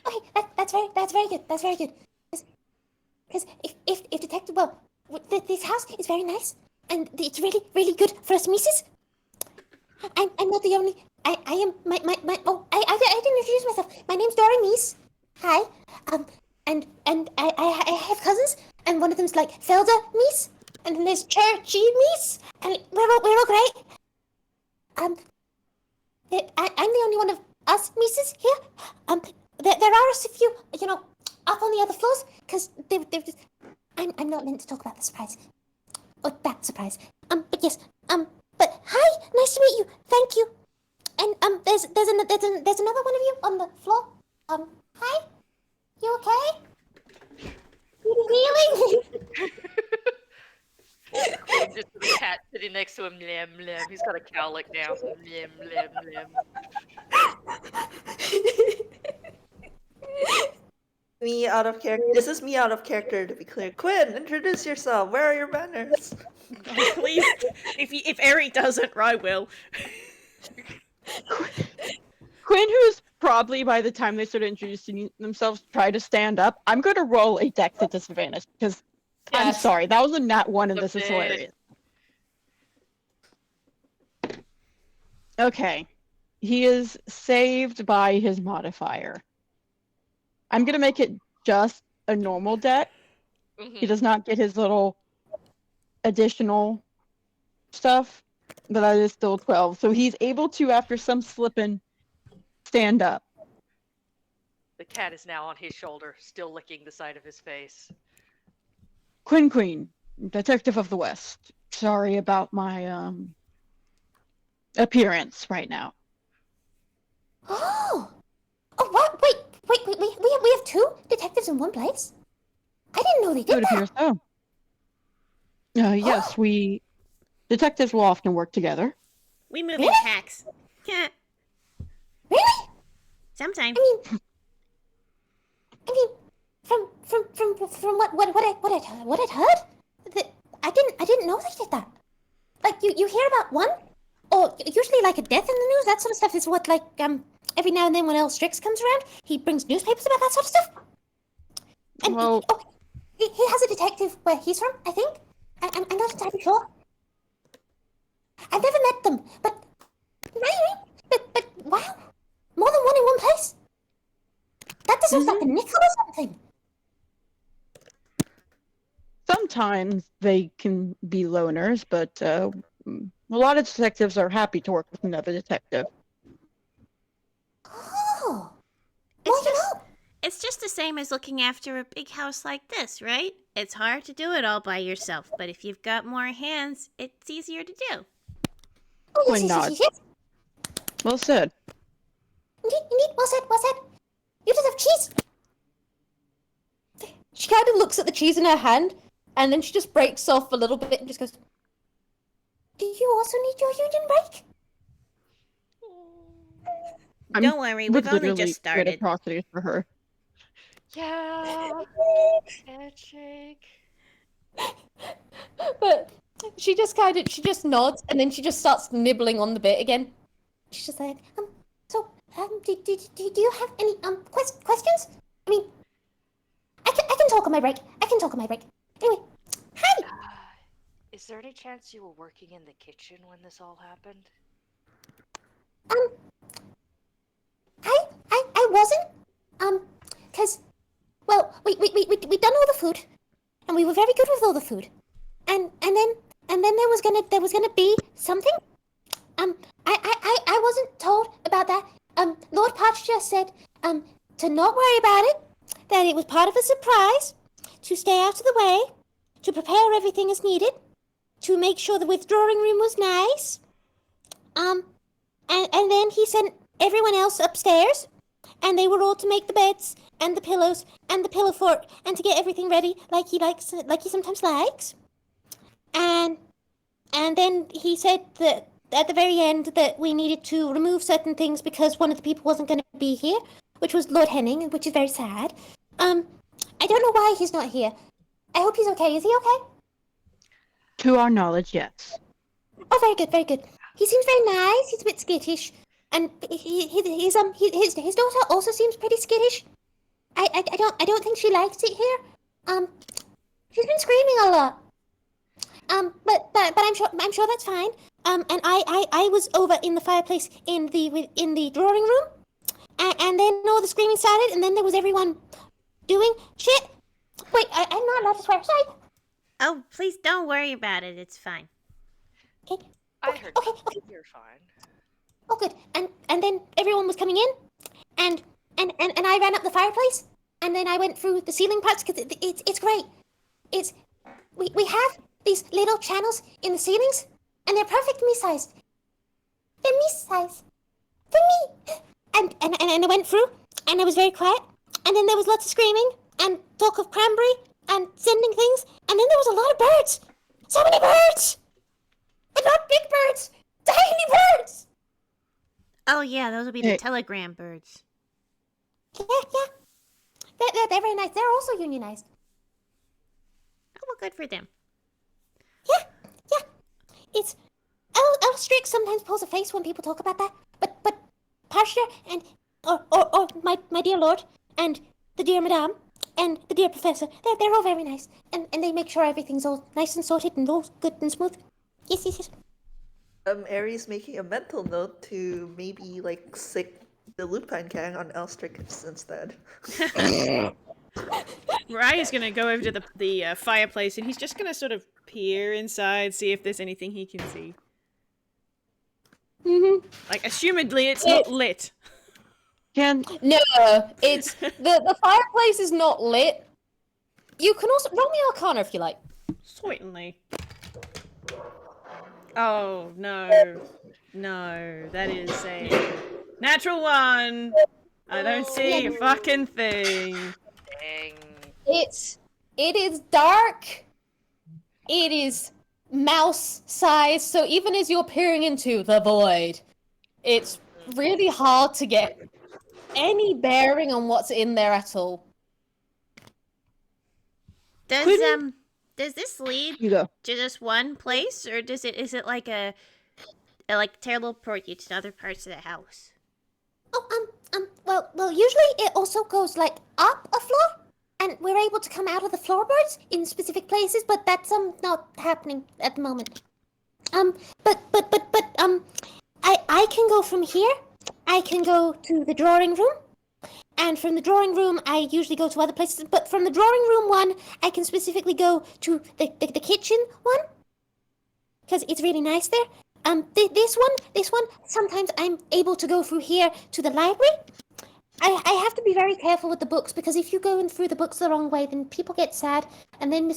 Okay, that's very good. Because if detective, this house is very nice, and it's really good for us misses. I'm not the only. I am my. I didn't introduce myself. My name's Dory Meese. Hi. And I have cousins, and one of them's like Felder Meese, and then there's Churchy Meese, and we're all great. I'm the only one of us Meeses here. There are a few, up on the other floors, because they're just. I'm not meant to talk about the surprise. Or that surprise. But yes. But hi, nice to meet you. Thank you. And there's another one of you on the floor. Hi. You okay? You healing? Just the cat sitting next to him, lim. He's got a cowlick now. Lim. Me out of character. This is me out of character, to be clear. Quinn, introduce yourself. Where are your banners? Oh, please. If Ehri doesn't, Rye will. Quinn, who's probably by the time they started introducing themselves, try to stand up. I'm going to roll a dex at disadvantage because I'm Yes. sorry, that was a nat 1 and this is Okay. hilarious. Okay, he is saved by his modifier. I'm going to make it just a normal deck. Mm-hmm. He does not get his little additional stuff, but that is still 12. So he's able to, after some slipping, stand up. The cat is now on his shoulder, still licking the side of his face. Quinn, Detective of the West. Sorry about my appearance right now. Oh, what? Wait. We have two detectives in one place. I didn't know they It did would that. appear so. Yes, we detectives will often work together. We move in Really? packs. Yeah, Really? sometimes. I mean, from what I'd heard, that I didn't know they did that. Like you hear about one, or usually like a death in the news. That sort of stuff is what every now and then when L. Strix comes around, he brings newspapers about that sort of stuff. And Well, he has a detective where he's from, I think. I'm not entirely sure. I've never met them, but wow, more than one in one place. That deserves like a nickel or something. Sometimes they can be loners, but a lot of detectives are happy to work with another detective. Oh, It's just the same as looking after a big house like this, right? It's hard to do it all by yourself, but if you've got more hands, it's easier to do. Oh, Quinn nods. Well said. Indeed, well said. You deserve cheese. She kind of looks at the cheese in her hand, and then she just breaks off a little bit and just goes, Do you also need your union break? Don't worry, we've only literally just started. atrocities for her. Yeah. Handshake. but she just nods, and then she just starts nibbling on the bit again. She's just like, do you have any questions? I mean, I can talk on my break. Anyway, hi. Is there any chance you were working in the kitchen when this all happened? I wasn't. Cause, well, we done all the food, and we were very good with all the food, and then there was gonna be something. I wasn't told about that. Lord Partridge said, to not worry about it, that it was part of a surprise, to stay out of the way, to prepare everything as needed, to make sure the withdrawing room was nice. And then he sent everyone else upstairs, and they were all to make the beds and the pillows and the pillow fort and to get everything ready like he sometimes likes. And then he said that at the very end that we needed to remove certain things because one of the people wasn't going to be here, which was Lord Henning, which is very sad. I don't know why he's not here. I hope he's okay. Is he okay? To our knowledge, yes. Oh, very good, very good. He seems very nice. He's a bit skittish, and his daughter also seems pretty skittish. I don't think she likes it here. She's been screaming a lot. But I'm sure that's fine. And I was over in the fireplace in the drawing room, and then all the screaming started, and then there was everyone doing shit. Wait, I'm not allowed to swear. Sorry. Oh, please don't worry about it. It's fine. Okay. I heard Okay. you're fine. Oh, good. And then everyone was coming in, and I ran up the fireplace, and then I went through the ceiling parts because it's great. We have these little channels in the ceilings, and they're perfect me-sized. They're me-sized. For me. And I went through, and I was very quiet, and then there was lots of screaming, and talk of cranberry, and sending things, and then there was a lot of birds. So many birds! And not big birds! Tiny birds! Oh yeah, those will be the telegram birds. Yeah. They're very nice. They're also unionized. Oh, well, good for them. Yeah. It's Elstrick sometimes pulls a face when people talk about that. But Pasha and or my dear lord and the dear madame and the dear professor, they're all very nice. And they make sure everything's all nice and sorted and all good and smooth. Yes. Ehri's making a mental note to maybe sick the Lupine gang on Elstrick instead. Raya's gonna go over to the fireplace, and he's just gonna sort of peer inside, see if there's anything he can see. Assumedly, it's not lit. Can No, it's the fireplace is not lit. You can also roll me Arcana if you like. Certainly. Oh, no, that is a natural one. I don't see a fucking thing. Dang. It is dark. It is mouse size, so even as you're peering into the void, it's really hard to get any bearing on what's in there at all. Does this lead you go? to just one place, or is it like a teleport you to other parts of the house? Oh, well, usually it also goes up a floor and we're able to come out of the floorboards in specific places, but that's not happening at the moment. I can go from here. I can go to the drawing room. And from the drawing room, I usually go to other places. But from the drawing room one, I can specifically go to the kitchen one. Because it's really nice there. This one, sometimes I'm able to go through here to the library. I have to be very careful with the books, because if you go in through the books the wrong way, then people get sad. And then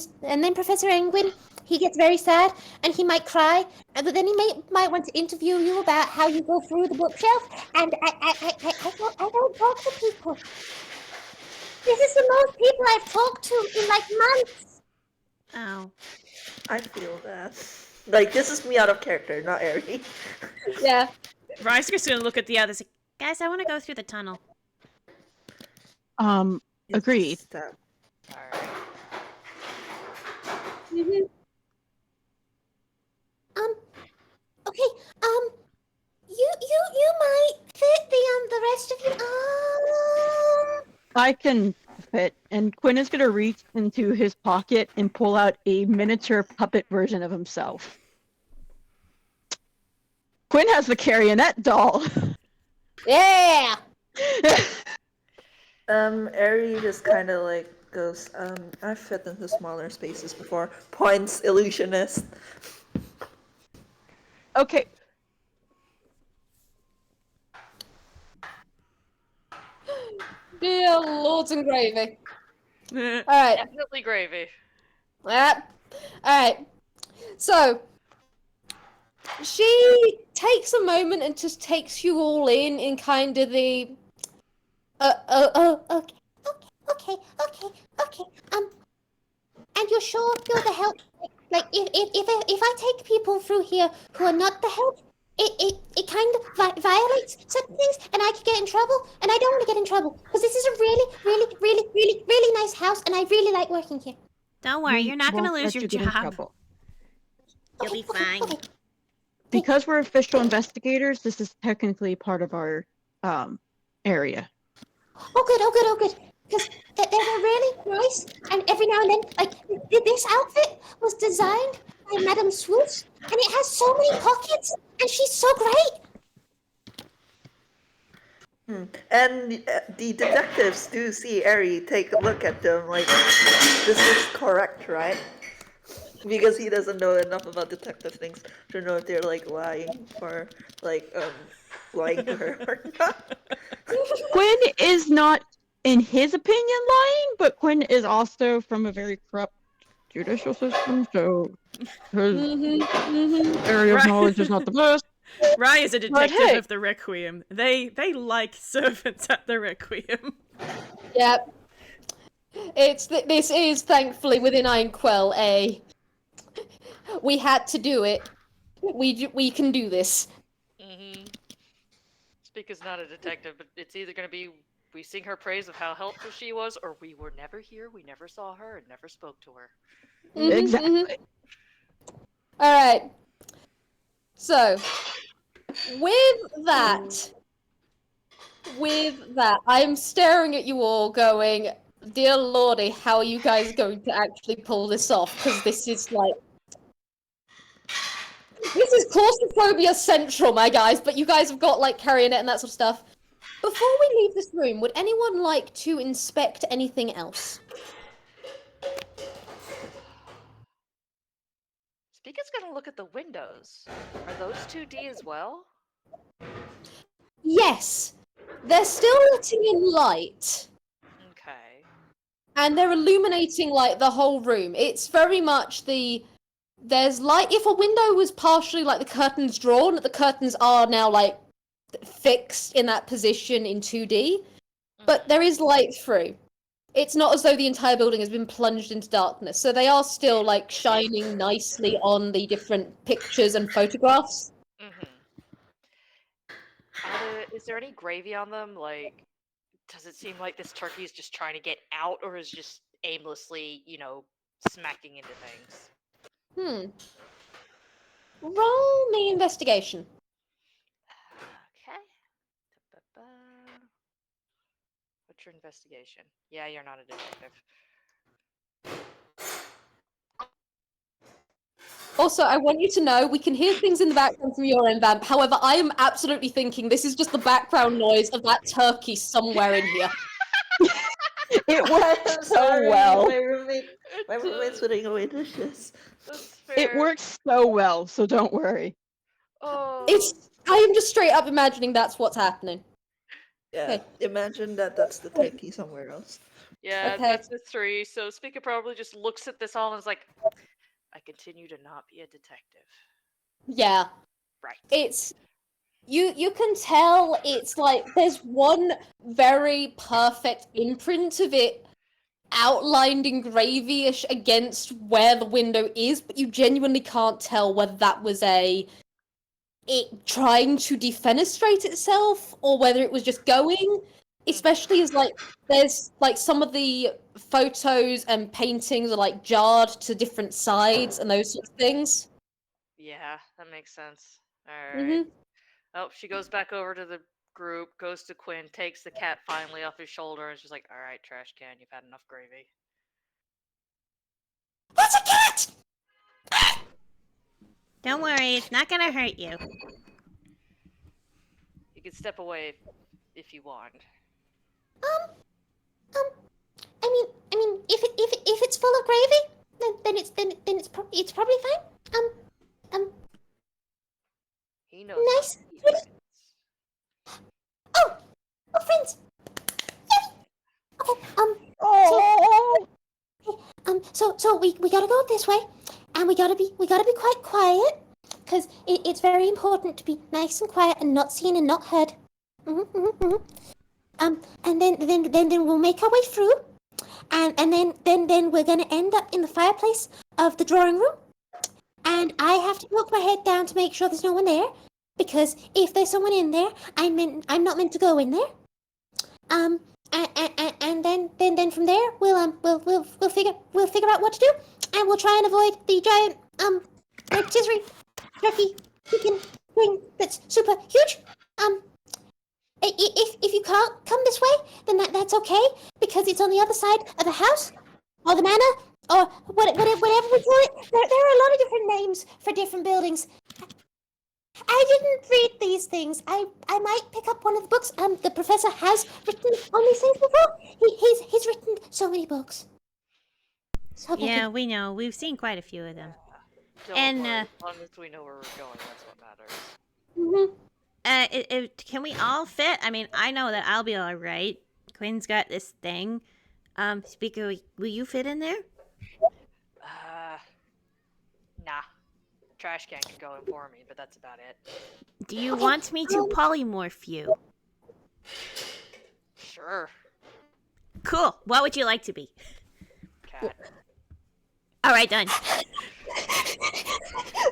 Professor Engwin, he gets very sad, and he might cry. But then he might want to interview you about how you go through the bookshelf. And I don't talk to people. This is the most people I've talked to in like months. Oh. I feel that. Like, this is me out of character, not Ehri. Yeah. Ryska's gonna look at the others. Guys, I want to go through the tunnel. Agreed. Step. Alright. Mhm. Okay, you might fit the rest of you. I can fit, and Quinn is gonna reach into his pocket and pull out a miniature puppet version of himself. Quinn has the Carionette doll. Yeah. Ehri just kind of like goes, I've fit into smaller spaces before. Points, illusionist. Okay. Dear lords and gravy. All right. Definitely gravy. Yep. Alright. So she takes a moment and just takes you all in kind of the Okay. And you're sure you're the help? Like, if I take people through here who are not the help, it kind of violates certain things, and I could get in trouble, and I don't want to get in trouble, because this is a really nice house, and I really like working here. Don't worry, you're not gonna Won't lose let your you get in job. trouble. You'll be fine. Okay. Because we're official investigators, this is technically part of our area. Oh, good. Because they were really nice, and every now and then, like, this outfit was designed by Madame Swoosh, and it has so many pockets, and she's so great. And the detectives do see Ehri take a look at them like, this is correct, right? Because he doesn't know enough about detective things to know if they're like lying or like lying to her or not. Quinn is not, in his opinion, lying, but Quinn is also from a very corrupt judicial system, so his area of Right. knowledge is not the best. Rye is a detective hey. of the Requiem. They like servants at the Requiem. Yep. This is thankfully within Einquell. We had to do it. We can do this. Mm-hmm. Spica's not a detective, but it's either going to be we sing her praise of how helpful she was, or we were never here, we never saw her, and never spoke to her. Exactly. All right. So, with that, I'm staring at you all going, dear lordy, how are you guys going to actually pull this off? Because this is like... This is claustrophobia central, my guys, but you guys have got, like, carrionet and that sort of stuff. Before we leave this room, would anyone like to inspect anything else? Spica's going to look at the windows. Are those 2D as well? Yes. They're still letting in light. Okay. And they're illuminating, like, the whole room. It's very much there's light. If a window was partially, like, the curtains drawn, the curtains are now, like, fixed in that position in 2D. But there is light through. It's not as though the entire building has been plunged into darkness. So they are still, like, shining nicely on the different pictures and photographs. Mm-hmm. Is there any gravy on them? Like, does it seem like this turkey is just trying to get out, or is just aimlessly, smacking into things? Roll me investigation. Okay. A Nature investigation. Yeah, you're not a detective. Also, I want you to know we can hear things in the background from your end, Vamp. However, I am absolutely thinking this is just the background noise of that turkey somewhere in here. It works I'm so sorry, well. My roommate's putting away dishes. That's fair. It works so well, so don't worry. Oh, I am just straight up imagining that's what's happening. Yeah, Okay. imagine that's the turkey somewhere else. yeah, Okay. that's a 3. So Spica probably just looks at this all and is like, I continue to not be a detective. Yeah. Right. It's you can tell it's like there's one very perfect imprint of it outlined in gravyish against where the window is, but you genuinely can't tell whether that was it trying to defenestrate itself or whether it was just going. Especially as like there's like some of the photos and paintings are like jarred to different sides and those sorts of things. Yeah, that makes sense. Alright. Mhm. Oh, she goes back over to the group, goes to Quinn, takes the cat finally off his shoulder, and she's like, alright, trash can, you've had enough gravy. What's a cat? Don't worry, it's not gonna hurt you. You can step away if you want. I mean, if it's full of gravy, then it's probably fine. He knows. Nice. how to eat friends. Oh, friends. Yay. Okay. Oh, So we gotta go this way, and we gotta be quite quiet, because it's very important to be nice and quiet and not seen and not heard. And then we'll make our way through, and then we're gonna end up in the fireplace of the drawing room, and I have to poke my head down to make sure there's no one there, because if there's someone in there, I'm not meant to go in there. And then from there we'll figure out what to do, and we'll try and avoid the giant rotisserie turkey chicken thing that's super huge. If you can't come this way, then that's okay, because it's on the other side of the house or the manor or whatever we call it. There are a lot of different names for different buildings. I didn't read these things. I might pick up one of the books. The professor has written on these things before. He's written so many books. So Yeah, we know. We've seen quite a few of them. Don't And, worry, as long as we know where we're going, that's what matters. Can we all fit? I mean, I know that I'll be all right. Quinn's got this thing. Spica, will you fit in there? Nah. Trash can can go in for me, but that's about it. Do you want me to polymorph you? Sure. Cool. What would you like to be? Cat. All right, done.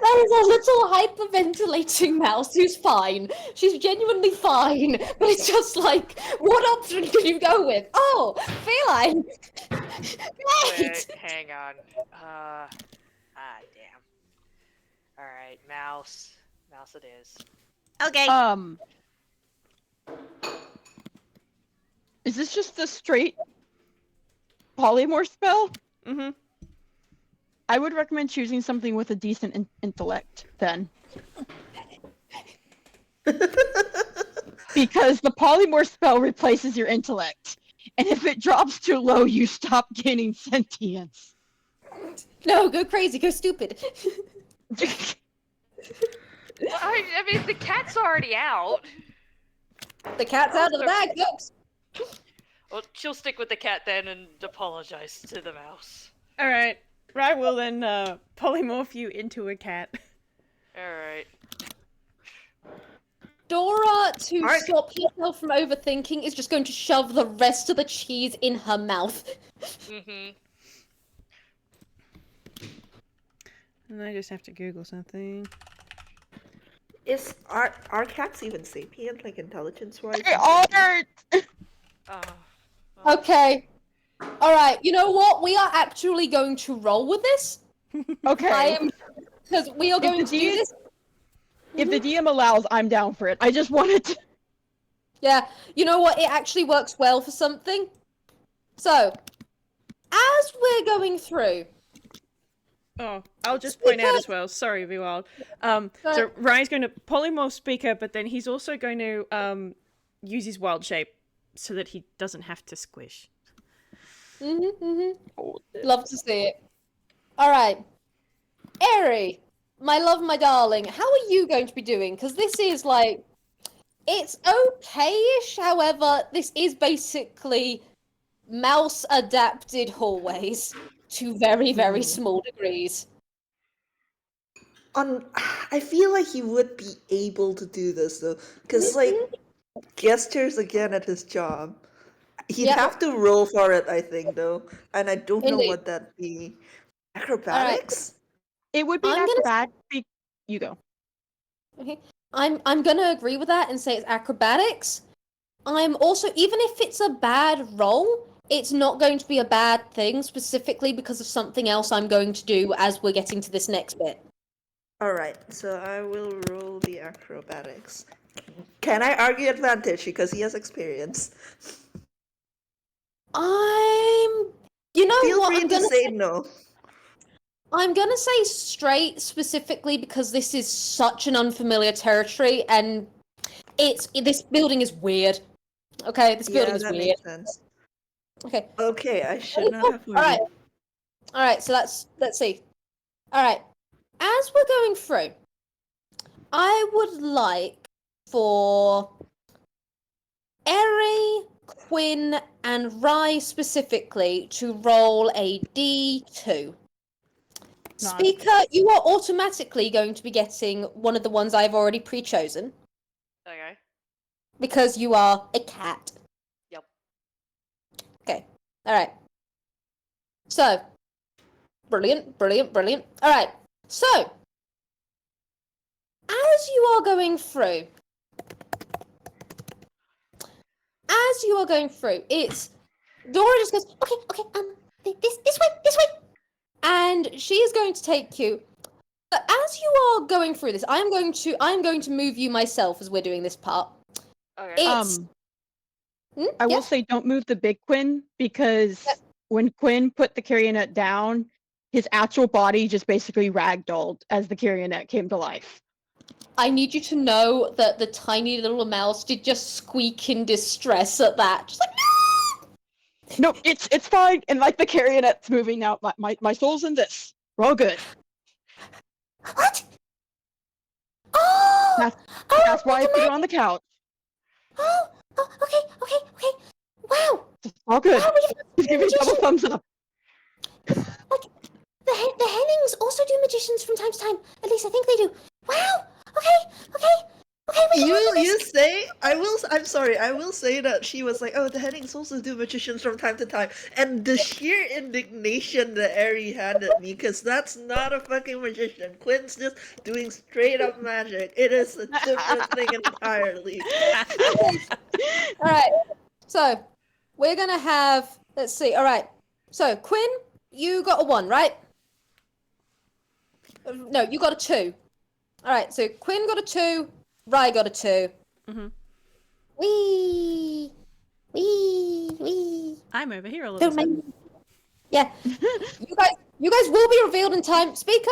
That is a little hyperventilating mouse who's fine. She's genuinely fine, but it's just like, what option can you go with? Oh, feline. Right. Wait, hang on. Damn. Alright, mouse. Mouse it is. Okay. is this just a straight polymorph spell? Mm-hmm. I would recommend choosing something with a decent intellect, then. Because the polymorph spell replaces your intellect. And if it drops too low, you stop gaining sentience. No, go crazy, go stupid. I mean, the cat's already out. The cat's out of the bag, folks. Well, she'll stick with the cat then and apologize to the mouse. All right. I will then polymorph you into a cat. Alright. Dora, to stop herself from overthinking, is just going to shove the rest of the cheese in her mouth. Mm-hmm. And I just have to Google something. Are cats even sapient, like intelligence-wise? They are! Oh. Okay. Alright, you know what? We are actually going to roll with this. Okay. Because we are going to do this. If the DM allows, I'm down for it. I just wanted to... Yeah, you know what? It actually works well for something. So, as we're going through, Oh, I'll just point out Spica- as well. Sorry, Vwild. Go So ahead. Ryan's going to polymorph Spica, but then he's also going to use his wild shape so that he doesn't have to squish. Love to see it. All right, Ehri, my love, my darling, how are you going to be doing? Because this is like, it's okay-ish. However, this is basically mouse adapted hallways to very, very small degrees. I feel like he would be able to do this though, because like gestures again at his job. He'd Yep. have to roll for it, I think, though, and I don't know Indeed. what that'd be. Acrobatics? It would be I'm gonna- acrobat. You go. Okay. I'm gonna agree with that and say it's acrobatics. I'm also, even if it's a bad roll, it's not going to be a bad thing specifically because of something else I'm going to do as we're getting to this next bit. All right, so I will roll the acrobatics. Can I argue advantage because he has experience? You know Feel what? free I'm to gonna say no. I'm gonna say straight specifically because this is such an unfamiliar territory and this building is weird. Okay, this building is that weird. makes sense. Okay. Okay, I should not have Alright. Alright, so let's see. Alright. As we're going through, I would like for Ehri, Quinn, and Rye specifically to roll a D2. Nice. Spica, you are automatically going to be getting one of the ones I've already pre-chosen Okay. because you are a cat. Yep. Okay. All right. So, brilliant, brilliant, brilliant. All right. So, as you are going through, it's Dora just goes, okay, this way. And she is going to take you. But as you are going through this, I'm going to move you myself as we're doing this part. Okay. It's I will say don't move the big Quinn because when Quinn put the carrionet down, his actual body just basically ragdolled as the carrionet came to life. I need you to know that the tiny little mouse did just squeak in distress at that. Just like, No, it's fine. And like the carrionet's moving now. My soul's in this. We're all good. What? Oh! That's why I put it on the couch. Oh, okay. Wow. It's all good. Wow, Just give me a double thumbs up. Like, the Hennings also do magicians from time to time. At least I think they do. Wow. Okay. You say I'm sorry, I will say that she was like, oh, the Hennings also do magicians from time to time, and the sheer indignation that Ehri had at me, because that's not a fucking magician. Quinn's just doing straight up magic. It is a different thing entirely. all right. So we're gonna have. Let's see. All right. So Quinn, you got a 1, right? No, you got a 2. All right. So Quinn got a 2. Rye got a 2. Mhm. Wee. I'm over here a little Don't bit. mind. Yeah. You guys will be revealed in time. Speaker,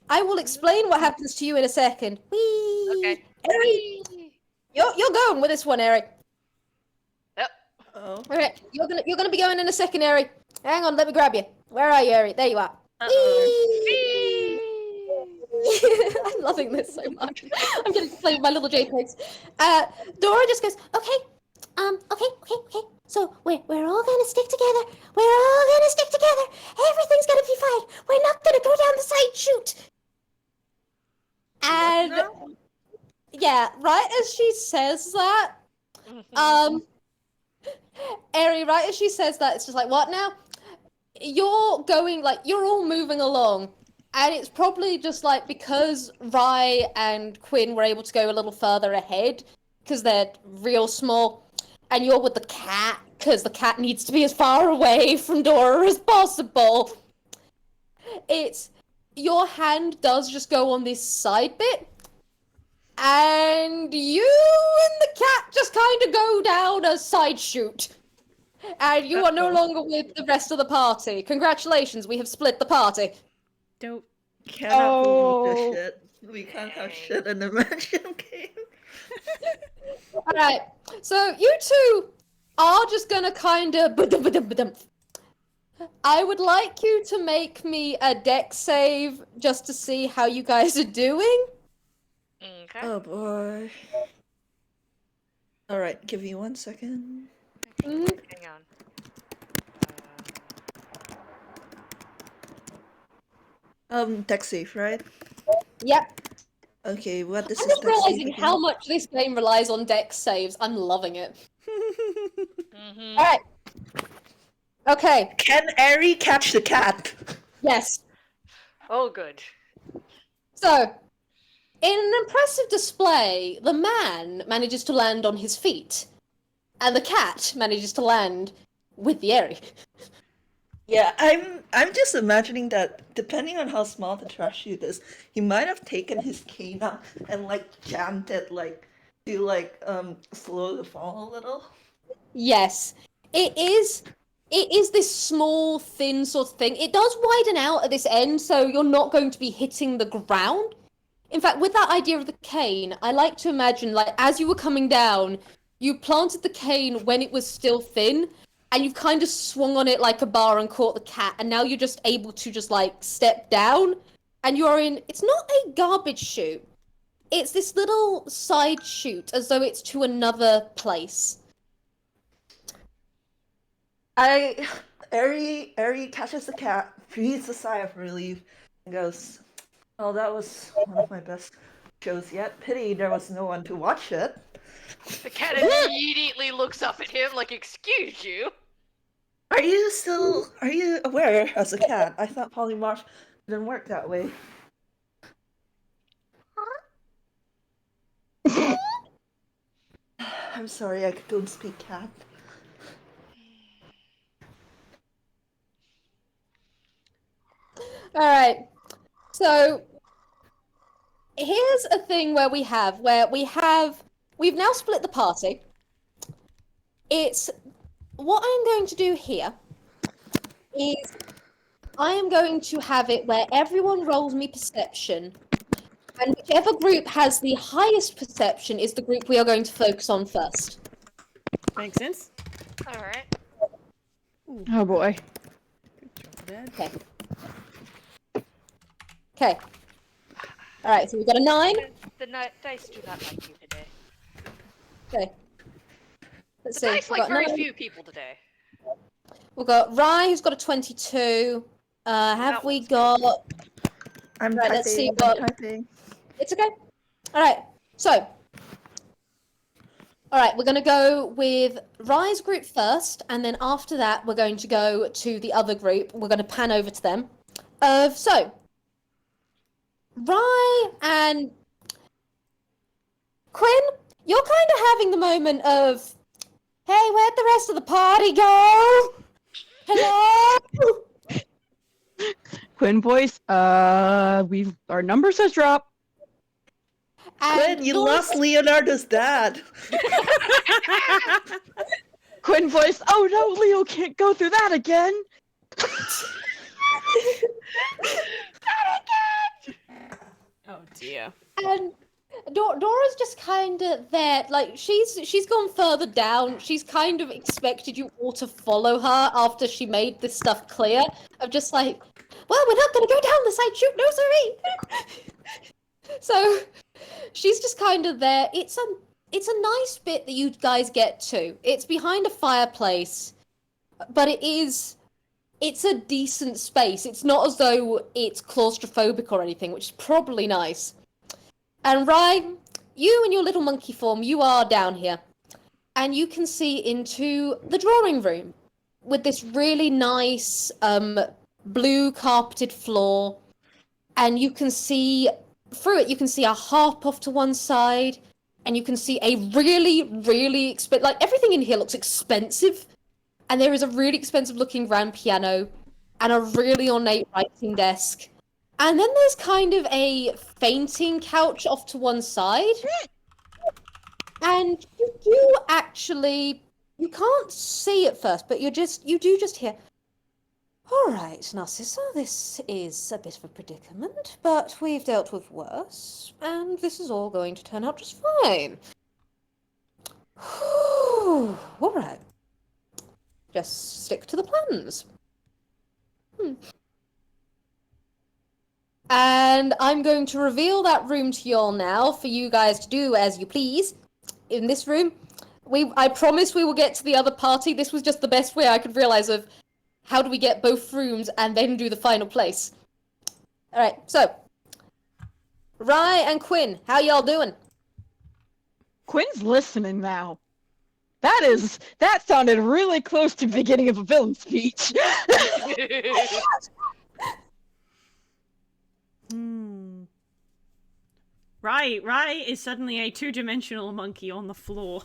I will explain what happens to you in a second. Whee! Okay. Ehri, you're going with this one, Ehri. Yep. Oh. Okay, you're gonna be going in a second, Ehri. Hang on, let me grab you. Where are you, Ehri? There you are. Whee! I'm loving this so much. I'm getting to play with my little JPEGs. Dora just goes, Okay. Okay. So we're all gonna stick together. Everything's gonna be fine. We're not gonna go down the side chute. and yeah, right as she says that, Ehri, right as she says that, it's just like, what now? You're going, like, you're all moving along. And it's probably just like because Rye and Quinn were able to go a little further ahead because they're real small, and you're with the cat because the cat needs to be as far away from Dora as possible. It's your hand does just go on this side bit, and you and the cat just kind of go down a side chute. And you are no longer with the rest of the party. Congratulations, we have split the party. Dope. Cannot believe Oh. this shit. We can't have shit in the immersion game. Alright, so you two are just gonna kind of... I would like you to make me a dex save just to see how you guys are doing. Okay. Oh boy. Alright, give me 1 second. Mhm. Hang on. Dex save, right? Yep. Okay, what is I'm this just dex save realizing again? how much this game relies on dex saves. I'm loving it. Mm-hmm. Alright. Okay, Can Ehri catch the cat? yes. Oh, good. So, in an impressive display, the man manages to land on his feet, and the cat manages to land with the Ehri. Yeah, I'm just imagining that depending on how small the trash chute is, he might have taken his cane out and like jammed it like to like slow the fall a little. Yes, it is this small, thin sort of thing. It does widen out at this end, so you're not going to be hitting the ground. In fact, with that idea of the cane, I like to imagine, like, as you were coming down, you planted the cane when it was still thin, and you've kind of swung on it like a bar and caught the cat, and now you're just able to just, like, step down, and you're in... It's not a garbage chute. It's this little side chute, as though it's to another place. Ehri catches the cat, breathes a sigh of relief, and goes, "Oh, that was one of my best shows yet. Pity there was no one to watch it." The cat immediately looks up at him like, "Excuse you." Are you aware as a cat? I thought polymorph didn't work that way. I'm sorry, I don't speak cat. Alright, so here's a thing we've now split the party. It's what I'm going to do here is I am going to have it where everyone rolls me perception, and whichever group has the highest perception is the group we are going to focus on first. Makes sense. Alright. Oh boy. Good job, Dad. Okay. Okay. Alright, so we've got a 9. The dice do not like you today. Okay. Let's The see. dice We've like got very 9. few people today. We've got Rye, who's got a 22. Have That we one's got... I'm Right, typing. let's see I'm what- typing. It's okay. Alright, so... Alright, we're going to go with Rye's group first, and then after that, we're going to go to the other group. We're going to pan over to them. So... Rye and... Quinn, you're kind of having the moment of... Hey, where'd the rest of the party go? Hello? Quinn voice, our numbers has dropped. And Quinn, you Laura- lost Leonardo's dad. Quinn voice, oh no, Leo can't go through that again. Oh dear. And Dora's just kind of there, like she's gone further down. She's kind of expected you all to follow her after she made this stuff clear. Of just like, well, we're not gonna go down the side chute, no sorry. So she's just kind of there. It's a nice bit that you guys get to. It's behind a fireplace, but it's a decent space. It's not as though it's claustrophobic or anything, which is probably nice. And Ryan, you and your little monkey form, you are down here. And you can see into the drawing room with this really nice blue carpeted floor. And you can see, through it, you can see a harp off to one side. And you can see a really, really expensive, like everything in here looks expensive. And there is a really expensive looking grand piano and a really ornate writing desk. And then there's kind of a fainting couch off to one side. And you do actually, you can't see at first, but you do just hear, all right, Narcissa, this is a bit of a predicament, but we've dealt with worse, and this is all going to turn out just fine. Whew, all right. Just stick to the plans. And I'm going to reveal that room to y'all now for you guys to do as you please. In this room, I promise we will get to the other party. This was just the best way I could realize of how do we get both rooms and then do the final place. Alright, so. Rye and Quinn, how y'all doing? Quinn's listening now. That sounded really close to the beginning of a villain speech. Rye is suddenly a two-dimensional monkey on the floor.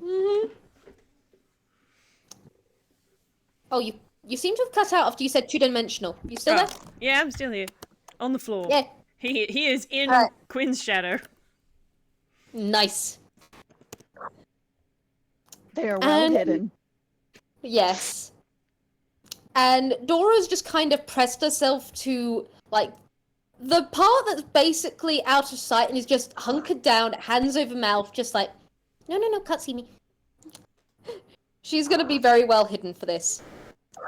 Mm-hmm. Oh, you seem to have cut out after you said two-dimensional. You still there? Yeah, I'm still here. On the floor. Yeah. He is in Quinn's shadow. Nice. They are well hidden. Yes. And Dora's just kind of pressed herself to, like, the part that's basically out of sight and is just hunkered down, hands over mouth, just like, no, can't see me. She's gonna be very well hidden for this.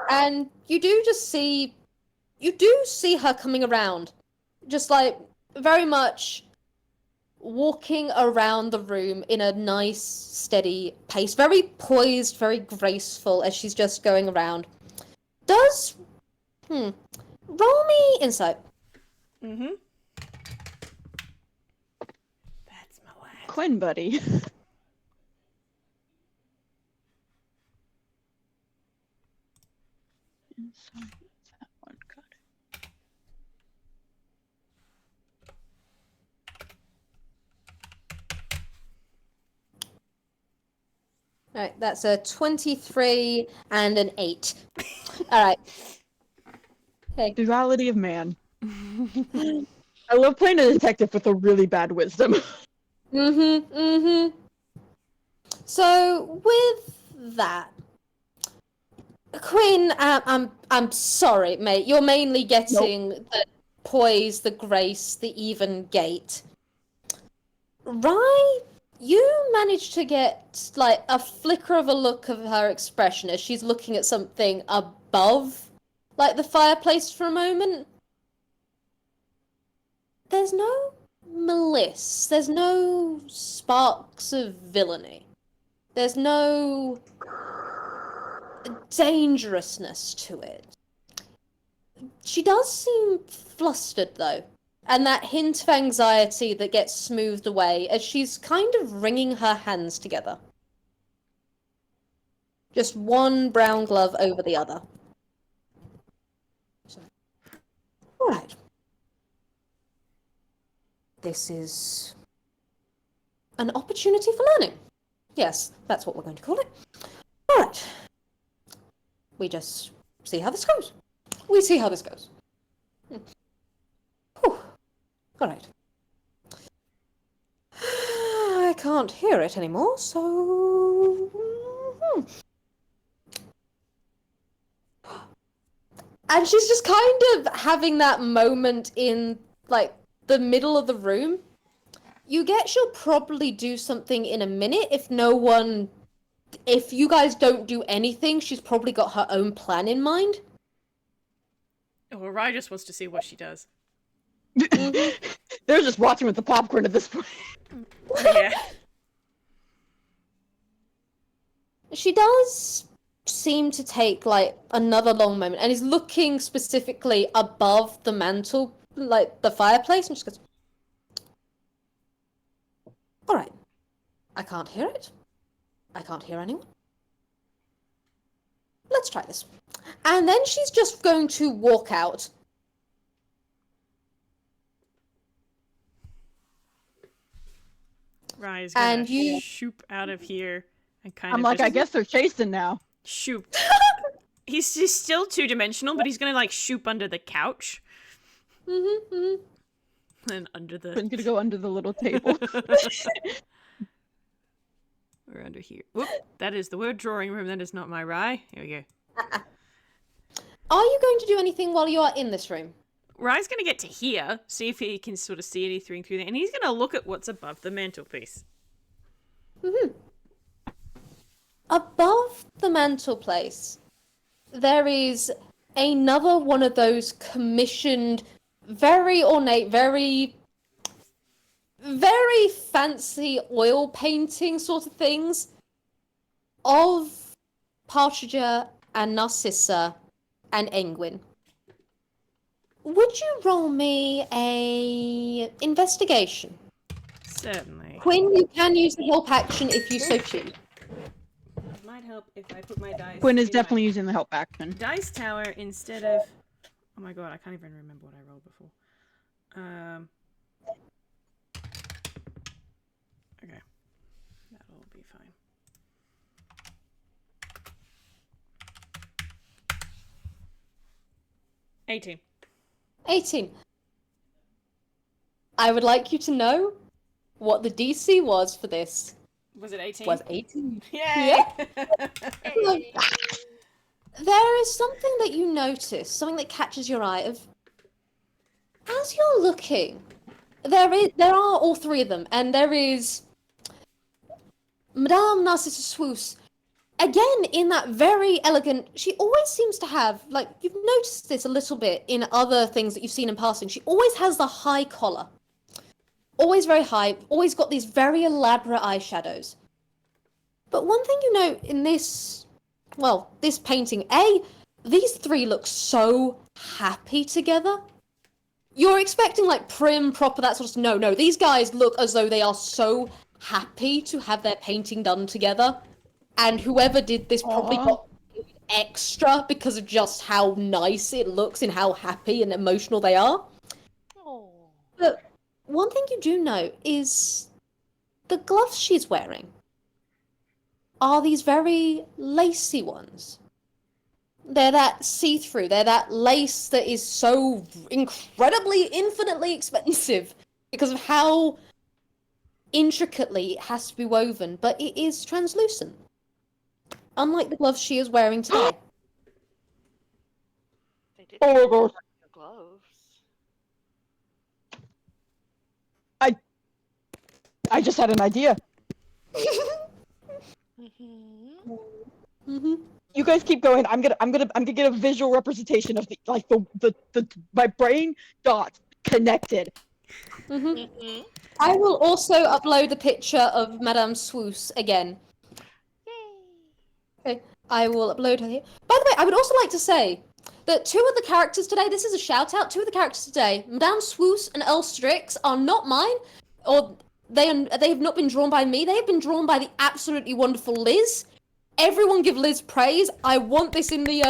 And you do see her coming around. Just like, very much walking around the room in a nice, steady pace. Very poised, very graceful as she's just going around. Roll me insight. Mm-hmm. That's my lad. Quinn, buddy. That one, got it. Alright, that's a 23 and an 8. Alright. Okay. Duality of man. I love playing a detective with a really bad wisdom. So, with that, Quinn, I'm sorry, mate. You're mainly getting the poise, the grace, the even gait. Rye, you managed to get, like, a flicker of a look of her expression as she's looking at something above, like, the fireplace for a moment. There's no malice. There's no sparks of villainy. There's no dangerousness to it. She does seem flustered, though, and that hint of anxiety that gets smoothed away as she's kind of wringing her hands together. Just one brown glove over the other. All right. This is an opportunity for learning. Yes, that's what we're going to call it. All right. We just see how this goes. We see how this goes. Whew. All right. I can't hear it anymore, so... And she's just kind of having that moment in, like, the middle of the room. You get she'll probably do something in a minute if you guys don't do anything, she's probably got her own plan in mind. Oh, well, Rye just wants to see what she does. They're just watching with the popcorn at this point. Yeah. She does seem to take, like, another long moment and is looking specifically above the mantle, like, the fireplace, and just goes, alright. I can't hear it. I can't hear anyone. Let's try this. And then she's just going to walk out. Rye's gonna shoop out of here and kind I'm of like, just I guess they're chasing now. shoop. He's still two-dimensional, but he's gonna, like, shoop under the couch. And under the... Quinn's gonna go under the little table. We're under here. Whoop. That is the word drawing room. That is not my rye. Here we go. Are you going to do anything while you are in this room? Rye's going to get to here, see if he can sort of see anything through there, and he's going to look at what's above the mantelpiece. Above the mantelpiece, there is another one of those commissioned, very ornate, very fancy oil painting sort of things of Partridger and Narcissa and Engwin. Would you roll me a investigation? Certainly. Quinn, you can use the help action if you so choose. It might help if I put my dice... Quinn is in my definitely using the help action. dice tower instead of... Oh my god, I can't even remember what I rolled before. Okay. That'll be fine. $18. 18. I would like you to know what the DC was for this. Was it 18? Was 18. Yay! Yeah. There is something that you notice, something that catches your eye. As you're looking, there are all three of them, and there is Madame Narcissa Swoosh. Again, in that very elegant, she always seems to have, like, you've noticed this a little bit in other things that you've seen in passing. She always has the high collar. Always very high, always got these very elaborate eyeshadows. But one thing you note in this, well, this painting, these three look so happy together. You're expecting, like, prim, proper, that sort of stuff. No, these guys look as though they are so happy to have their painting done together. And whoever did this probably got extra because of just how nice it looks and how happy and emotional they are. Oh. But one thing you do know is the gloves she's wearing are these very lacy ones. They're that see-through. They're that lace that is so incredibly, infinitely expensive because of how intricately it has to be woven, but it is translucent. Unlike the gloves she is wearing today. They did Oh my gosh. the gloves. I just had an idea. You guys keep going. I'm gonna get a visual representation of the my brain dots connected. I will also upload the picture of Madame Swoosh again. Okay, I will upload her here. By the way, I would also like to say that two of the characters today, this is a shout out, two of the characters today, Madame Swoosh and Earl Strix, are not mine, or they have not been drawn by me, they have been drawn by the absolutely wonderful Liz. Everyone give Liz praise. I want this in the,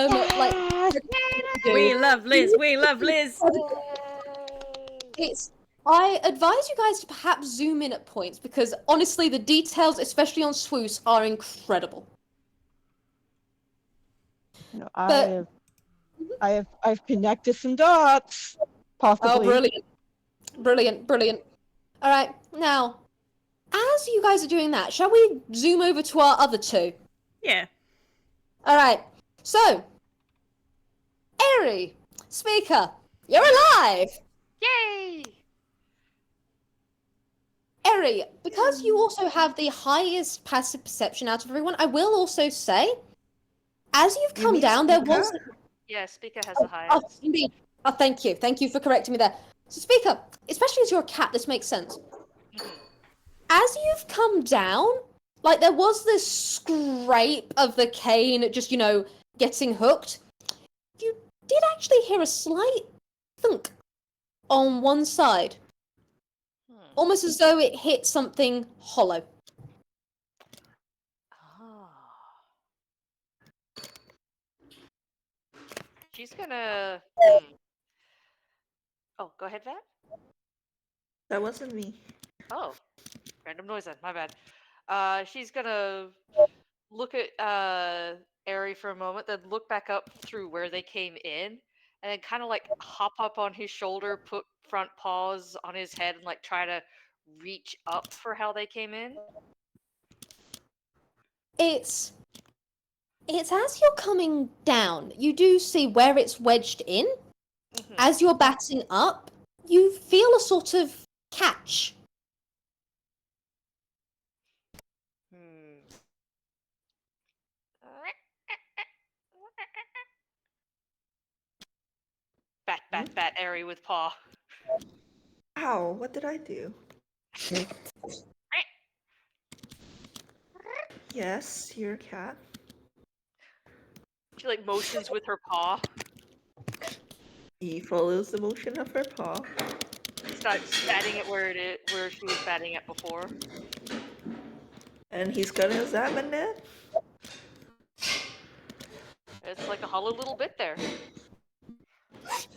We love Liz! We love Liz! I advise you guys to perhaps zoom in at points, because honestly, the details, especially on Swoosh, are incredible. You know, I've connected some dots. Possibly. Oh, brilliant. All right, now, as you guys are doing that, shall we zoom over to our other two? Yeah. All right, so, Ehri, Spica, you're alive! Yay! Ehri, because you also have the highest passive perception out of everyone, I will also say, as you've come mean down, there Spica? was... Yeah, Spica has the highest. Oh, indeed. Oh, thank you. Thank you for correcting me there. So, Spica, especially as you're a cat, this makes sense. As you've come down, like, there was this scrape of the cane just, getting hooked. You did actually hear a slight thunk on one side. Almost as though it hit something hollow. She's gonna. Oh, go ahead, Vamp. That wasn't me. Oh, random noise then. My bad. She's gonna look at Ehri for a moment, then look back up through where they came in, and then kind of like hop up on his shoulder, put front paws on his head, and like try to reach up for how they came in. It's as you're coming down, you do see where it's wedged in. Mhm. As you're batting up, you feel a sort of catch. Hmm. Bat, Ehri with paw. Ow, what did I do? Yes, you're a cat. She like motions with her paw. He follows the motion of her paw. Starts batting it where she was batting it before. And he's gonna examine it. It's like a hollow little bit there.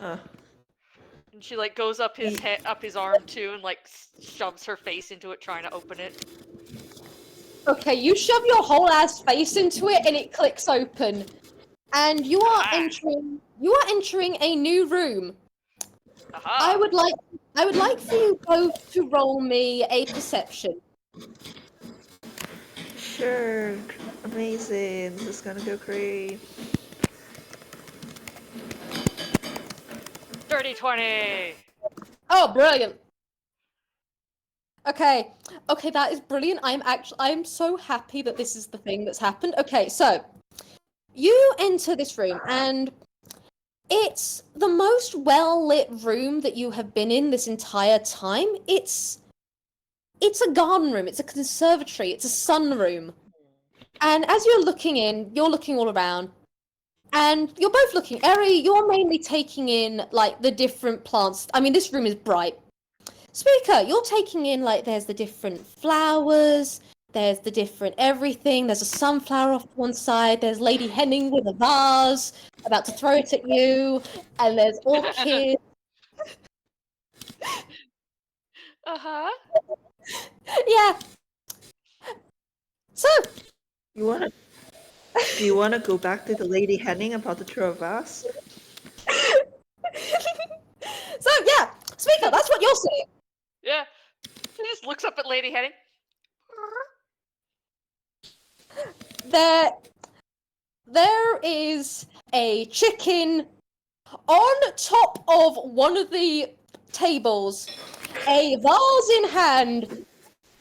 Uh, And she like goes up his head, up his arm too, and like shoves her face into it, trying to open it. Okay, you shove your whole ass face into it and it clicks open. And you are entering a new room. Aha! I would like for you both to roll me a perception. sure. Amazing. This is gonna go great. Dirty 20! Oh, brilliant. Okay, that is brilliant. I'm so happy that this is the thing that's happened. Okay, so you enter this room and it's the most well-lit room that you have been in this entire time. It's a garden room, it's a conservatory, it's a sunroom. And as you're looking in, you're looking all around, and you're both looking. Ehri, you're mainly taking in, like, the different plants. I mean, this room is bright. Spica, you're taking in, like, there's the different flowers, there's the different everything, there's a sunflower off one side, there's Lady Henning with a vase, about to throw it at you, and there's orchids. Uh-huh. Yeah. So, Do you wanna go back to the Lady Henning about to throw a vase? so yeah, Spica, that's what you're saying. Yeah. She just looks up at Lady Henning. There is a chicken on top of one of the tables, a vase in hand,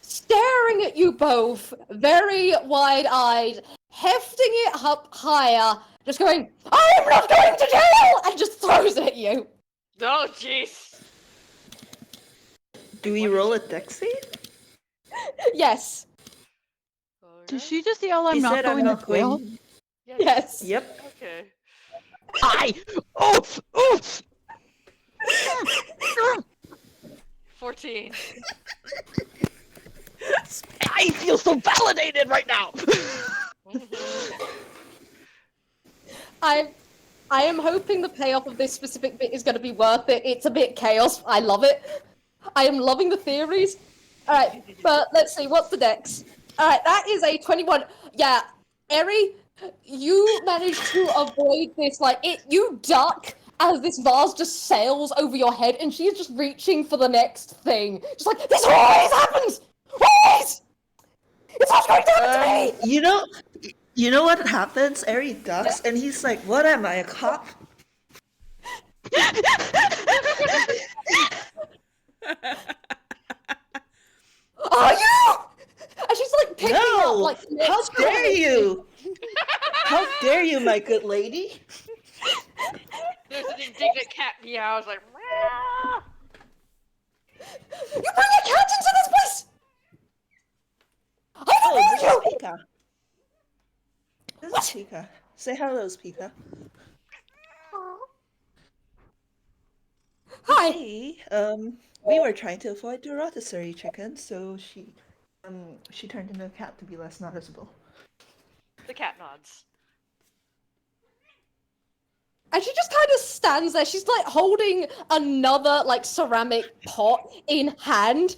staring at you both, very wide-eyed, hefting it up higher, just going, "I'm not going to jail!" and just throws it at you. Oh, jeez. Do we roll a dex save? Yes. Did she just yell, "I'm He not said going I'm to not jail"? going. Yes. Yep. Okay. Hi! Oof! Oof! 14. I feel so validated right now! I am hoping the payoff of this specific bit is going to be worth it. It's a bit chaos. I love it. I am loving the theories. Alright, but let's see, what's the dex? Alright, that is a 21. Yeah, Ehri, you managed to avoid this, you duck as this vase just sails over your head, and she is just reaching for the next thing. Just like, this always happens! Always! It's not going to happen to me! You know what happens? Ehri ducks, and he's like, "What am I, a cop?" Are you? And she's like picking up No! like How dare you? How dare you, my good lady? There's an indignant cat meows like, "Meow." You bring a cat into this place! I don't Oh, this know is you! Spica. This is Spica. Say hello, Spica. Hi. Hey, we were trying to avoid the rotisserie chicken, so she turned into a cat to be less noticeable. The cat nods. And she just kind of stands there. She's like holding another like ceramic pot in hand.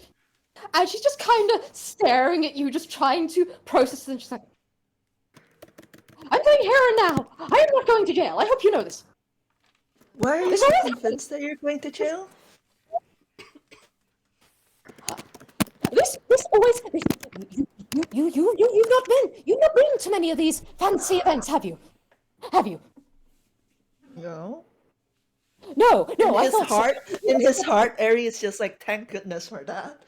And she's just kind of staring at you, just trying to process it. And she's like, I'm going here and now. I am not going to jail. I hope you know this. Why are you This so always convinced that you're going to jail? this always you've not been to many of these fancy events, have you? Have you? No. No, In I his thought heart, so. in his heart, Ehri is just like, thank goodness for that.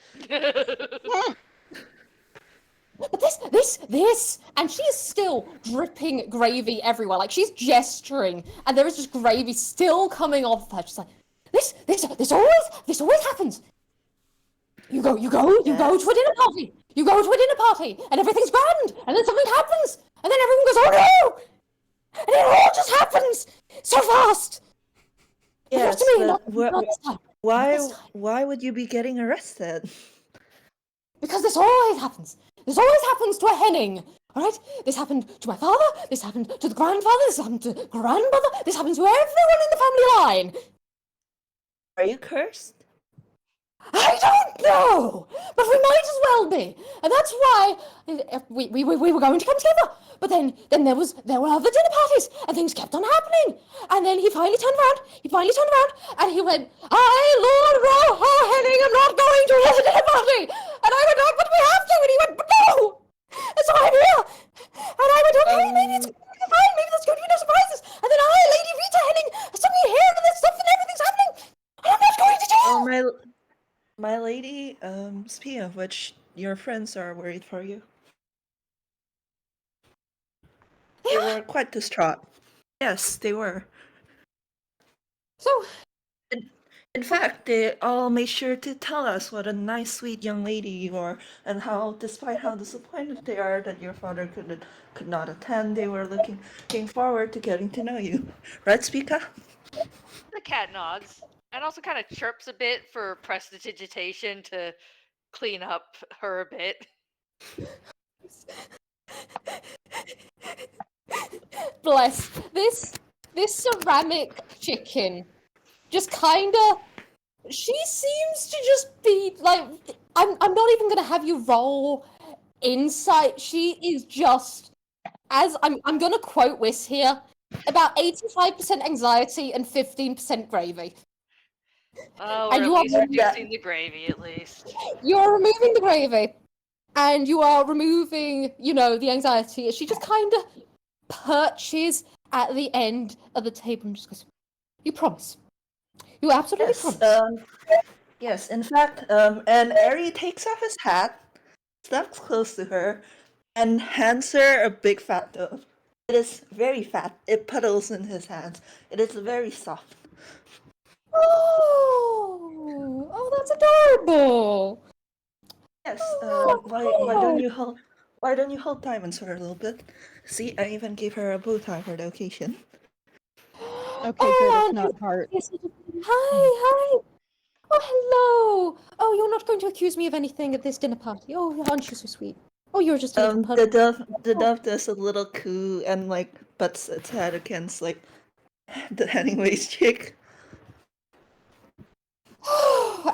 But this, and she is still dripping gravy everywhere. Like she's gesturing, and there is just gravy still coming off her. She's like, this always happens. You go to a dinner party. You go to a dinner party, and everything's grand, and then something happens, and then everyone goes, oh no! And it all just happens so fast. Yes, To me, but not this time. Not this time. why would you be getting arrested? Because this always happens. This always happens to a henning. Alright? This happened to my father, this happened to the grandfather, this happened to grandmother, this happens to everyone in the family line. Are you cursed? I don't know! But we might as well be. And that's why we were going to come together. But then there were other dinner parties, and things kept on happening. And then he finally turned around, and he went, I, Lord Roha Henning, am not going to another dinner party! And I went, oh, but we have to! And he went, but no! And so I'm here! And I went, okay, maybe it's going to be fine, maybe there's going to be no surprises. And then I, Lady Rita Henning, suddenly here, and there's stuff and everything's happening! I'm not going to jail! Oh, my lady, speaking of which, your friends are worried for you. They were quite distraught. Yes, they were. So, In fact, they all made sure to tell us what a nice, sweet young lady you are, and how, despite how disappointed they are that your father could not attend, they were looking forward to getting to know you. Right, Spica? The cat nods and also kind of chirps a bit for prestidigitation to clean up her a bit. bless this ceramic chicken. Just kinda, she seems to just be like, I'm not even gonna have you roll insight. She is just, as I'm gonna quote Whis here, about 85% anxiety and 15% gravy. Oh, And or you at are least reducing the gravy, at least. You are removing the gravy, and you are removing, the anxiety. She just kind of perches at the end of the table and just goes, "You promise? You absolutely promise?" Yes, in fact, and Ehri takes off his hat, steps close to her, and hands her a big fat dove. It is very fat. It puddles in his hands. It is very soft. Oh, that's adorable. Yes. Oh, Why don't you hold diamonds for her a little bit? See, I even gave her a bow tie for the occasion. Okay, good. It's not hard. Hi. Oh, hello. Oh, you're not going to accuse me of anything at this dinner party. Oh, aren't you so sweet? Oh, you're just a little The dove does a little coo and butts its head against the Hemingway's chick.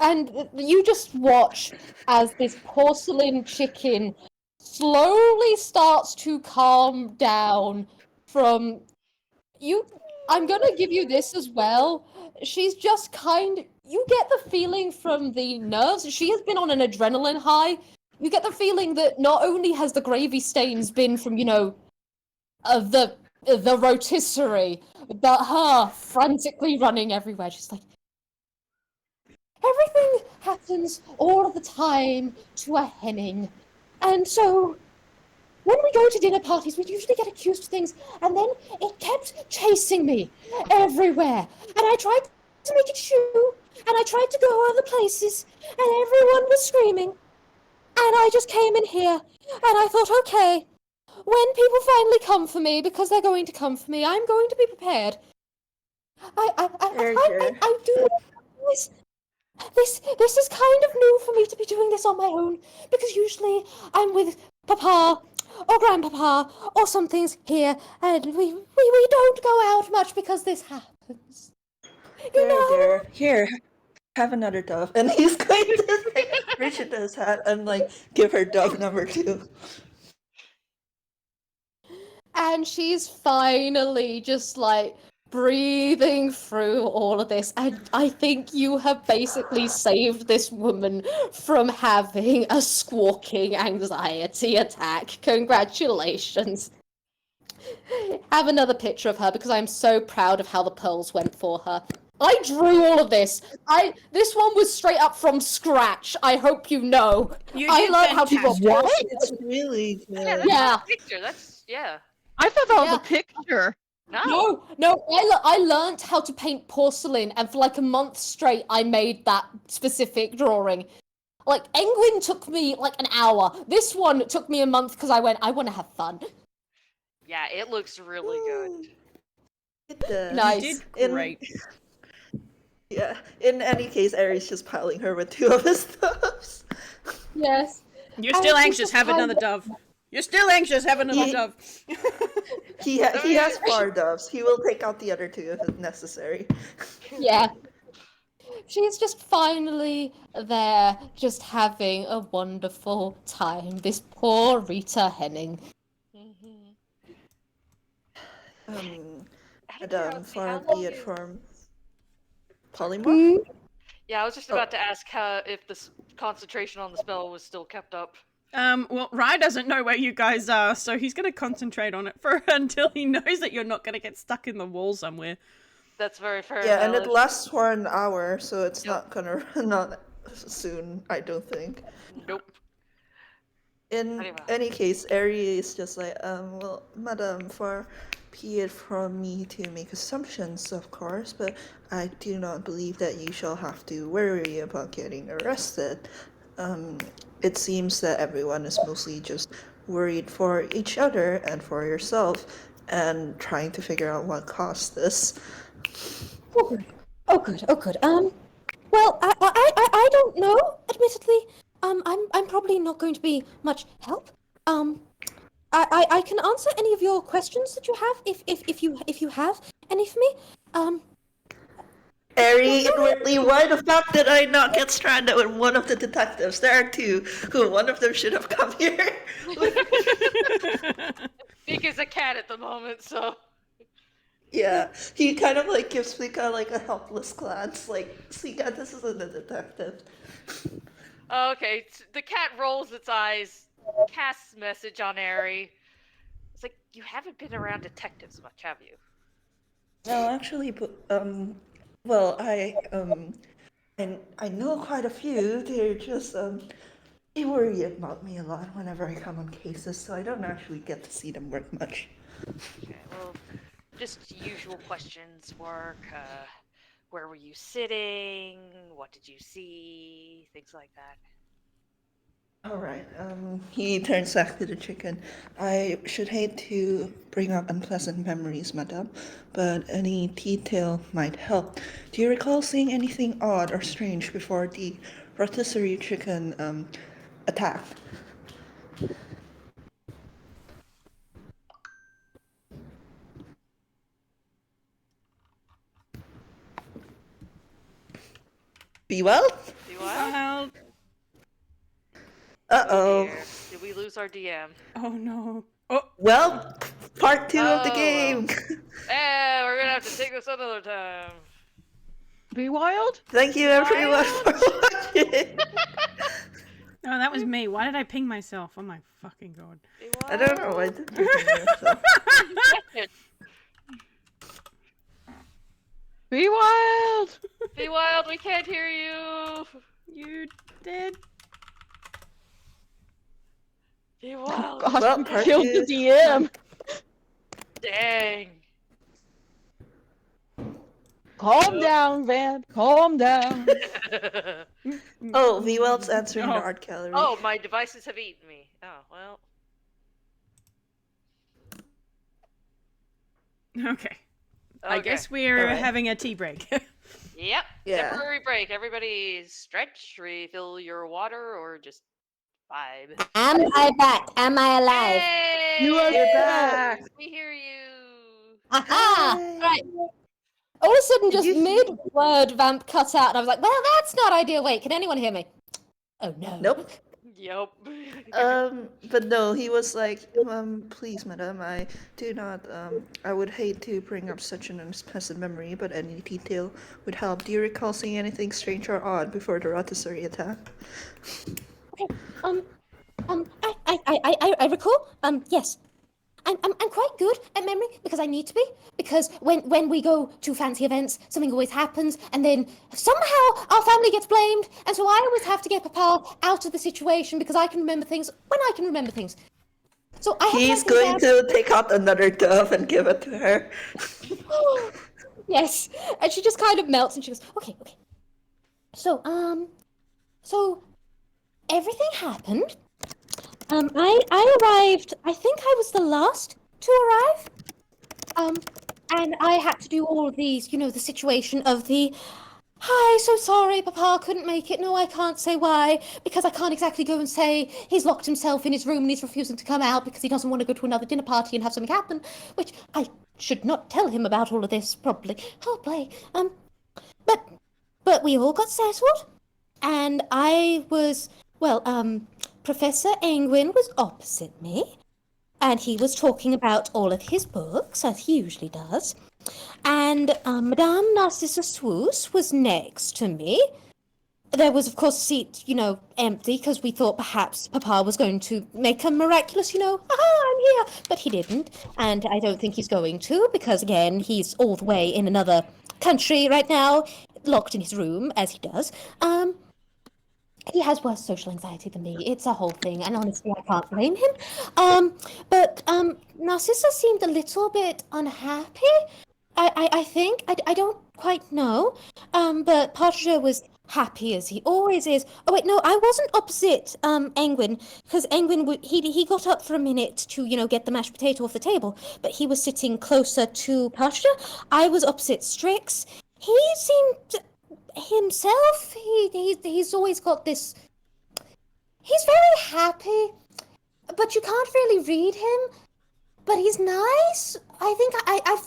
And you just watch as this porcelain chicken slowly starts to calm down from you. I'm gonna give you this as well. She's just you get the feeling from the nerves. She has been on an adrenaline high. You get the feeling that not only has the gravy stains been from, the rotisserie, but her frantically running everywhere. She's like, everything happens all the time to a henning. And so, when we go to dinner parties, we usually get accused of things, and then it kept chasing me everywhere. And I tried to make it shoo, and I tried to go other places, and everyone was screaming. And I just came in here, and I thought, okay, when people finally come for me, because they're going to come for me, I'm going to be prepared. I do this. This is kind of new for me to be doing this on my own, because usually I'm with Papa or Grandpapa or something's here, and we don't go out much because this happens. Here, have another dove. And he's going to reach into his hat and give her dove number 2. And she's finally just breathing through all of this, and I think you have basically saved this woman from having a squawking anxiety attack. Congratulations. Have another picture of her because I'm so proud of how the pearls went for her. I drew all of this. This one was straight up from scratch. I hope you know. I did learned how to draw fantastic. porcelain. It's really good. Yeah, that's Yeah. a picture. That's I thought that was Yeah. a picture. No, I learned how to paint porcelain, and for like a month straight, I made that specific drawing. Like, Engwin took me like an hour. This one took me a month because I want to have fun. Yeah, it looks really good. It does. Nice. You did great. Yeah. In any case, Ehri's just piling her with 2 of his stuffs. Yes. You're still I anxious, just have another kind dove. You're still anxious, have another Ye- dove. He has 4 doves. He will take out the other 2 if necessary. Yeah. She's just finally there, just having a wonderful time. This poor Rita Henning. Mhm. Madame, far be it from polymorph. Mm, Yeah, I was just about to ask if the concentration on the spell was still kept up. Well, Rye doesn't know where you guys are, so he's gonna concentrate on it for until he knows that you're not gonna get stuck in the wall somewhere. That's very fair. Yeah, and it valid. lasts for an hour, so it's Yep. not gonna run out soon, I don't think. Nope. In Anyway. any case, Ehri is just like, well, Madam, far be it from me to make assumptions, of course, but I do not believe that you shall have to worry about getting arrested. It seems that everyone is mostly just worried for each other and for yourself, and trying to figure out what caused this. Oh good. Well, I don't know. Admittedly, I'm probably not going to be much help. I can answer any of your questions that you have if you have any for me. Ehri, inwardly, why the fuck did I not get stranded with one of the detectives? There are 2, who one of them should have come here. Spica's a cat at the moment, so. Yeah, he kind of like gives Spica like a helpless glance, like, Spica, this isn't a detective. Okay, the cat rolls its eyes, casts message on Ehri. It's like, you haven't been around detectives much, have you? No, actually, well, I know quite a few. They're just, they worry about me a lot whenever I come on cases, so I don't actually get to see them work much. Okay, well, just usual questions work. Where were you sitting? What did you see? Things like that. Alright, he turns back to the chicken. I should hate to bring up unpleasant memories, madame, but any detail might help. Do you recall seeing anything odd or strange before the rotisserie chicken, attack? Vwild? Vwild? Uh-oh. Dear. Did we lose our DM? Oh no. Oh, Well, part 2 of the Oh, game. We're gonna have to take this another time. Vwild? Thank you everyone for watching. oh, that was me. Why did I ping myself? Oh my fucking god. I don't know. I did yourself. Vwild! Vwild, we can't hear you. You did. Vwild. Gosh, Well, we part killed two. the DM. Dang. Calm down, Van. Calm down. Oh, Vwild's answering Oh. the art gallery. Oh, my devices have eaten me. Oh, well. Okay. I Okay. guess we're Alright. having a tea break. Yep. Yeah. Temporary break. Everybody stretch, refill your water, or just vibe. Am I back? Am I alive? Hey! You are back. We hear you. Aha! Right. All of a sudden, just you see- mid-word, Vamp cut out, and I was like, well, that's not ideal. Wait, can anyone hear me? Oh, no. Nope. Yep. But no, he was like, please, madam, I do not, I would hate to bring up such an unpleasant memory, but any detail would help. Do you recall seeing anything strange or odd before the rotisserie attack? Okay. I recall. Yes. I'm quite good at memory because I need to be. Because when we go to fancy events, something always happens, and then somehow our family gets blamed, and so I always have to get Papa out of the situation because I can remember things when I can remember things. So I have He's to write going things to take out another dove and give it to her. down. Yes, and she just kind of melts, and she goes, "Okay, okay." So so everything happened. I arrived. I think I was the last to arrive. And I had to do all of these, the situation of the, hi, so sorry, Papa couldn't make it. No, I can't say why, because I can't exactly go and say he's locked himself in his room and he's refusing to come out because he doesn't want to go to another dinner party and have something happen, which I should not tell him about all of this, probably. Oh, play. But we all got settled, and I was, Professor Angwin was opposite me, and he was talking about all of his books, as he usually does. And Madame Narcissa Swoos was next to me. There was, of course, a seat, empty, because we thought perhaps Papa was going to make a miraculous, I'm here. But he didn't, and I don't think he's going to, because, again, he's all the way in another country right now, locked in his room, as he does. He has worse social anxiety than me. It's a whole thing, and honestly, I can't blame him. But Narcissa seemed a little bit unhappy. I think I don't quite know. But Partridge was happy as he always is. Oh wait, no, I wasn't opposite Angwin, because Angwin he got up for a minute to get the mashed potato off the table, but he was sitting closer to Partridge. I was opposite Strix. He seemed himself. He's always got this. He's very happy, but you can't really read him. But he's nice. I think I've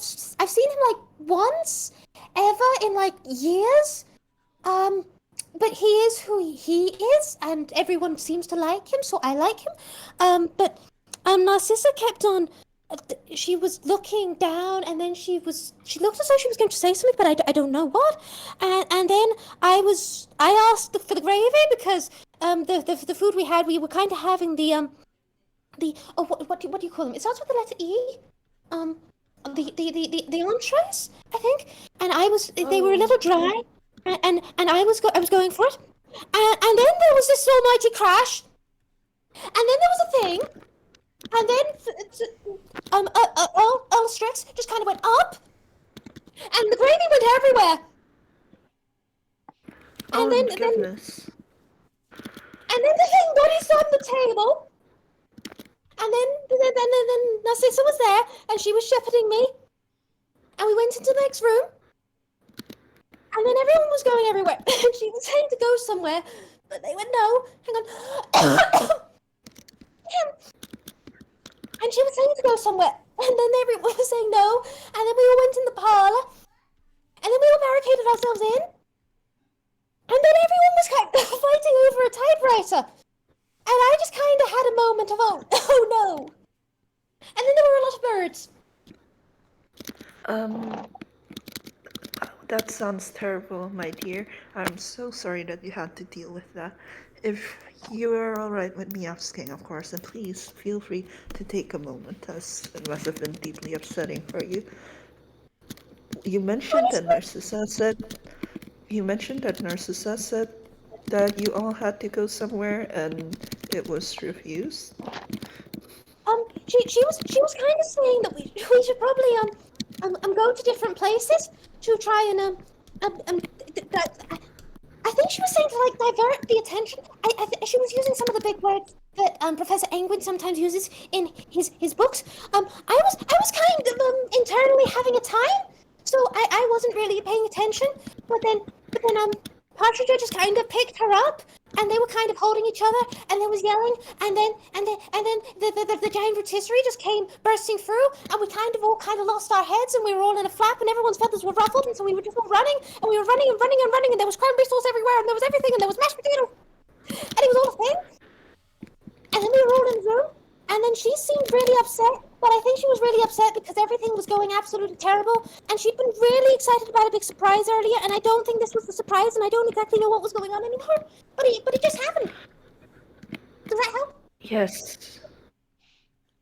seen him like once ever in like years. But he is who he is, and everyone seems to like him, so I like him. But Narcissa kept on. She was looking down, and then she looked as though she was going to say something, but I don't know what. And then I asked for the gravy because the food we had, we were kind of having what do you call them? It starts with the letter E. The entrees, I think. And they were a little dry, and I was going for it. And then there was this almighty crash. And then there was a thing. And then Earl Strix just kind of went up, and the gravy went everywhere. Oh, And then goodness. and then the thing got his on the table. And then Narcissa was there, and she was shepherding me. And we went into the next room. And then everyone was going everywhere. And she was saying to go somewhere, but they went, no, hang on. And she was saying to go somewhere. And then everyone was saying no. And then we all went in the parlour. And then we all barricaded ourselves in. And then everyone was kind of fighting over a typewriter. And I just kind of had a moment of, oh no. And then there were a lot of birds. That sounds terrible, my dear. I'm so sorry that you had to deal with that. If you are alright with me asking, of course, then please feel free to take a moment, as it must have been deeply upsetting for you. You mentioned that Narcissa said that you all had to go somewhere and it was refused. She was kind of saying that we should probably go to different places to try and I think she was saying to like divert the attention. She was using some of the big words that Professor Angwin sometimes uses in his books. I was kind of internally having a time, so I wasn't really paying attention. But then Partridge just kind of picked her up, and they were kind of holding each other, and there was yelling, and then the giant rotisserie just came bursting through, and we kind of lost our heads, and we were all in a flap, and everyone's feathers were ruffled, and so we were just all running, and we were running and running and running, and there was cranberry sauce everywhere, and there was everything, and there was mashed potatoes, and it was all a thing. then we were all in the room, and then she seemed really upset, but I think she was really upset because everything was going absolutely terrible, and she'd been really excited about a big surprise earlier, and I don't think this was the surprise, and I don't exactly know what was going on anymore, but it just happened. Does that help? Yes.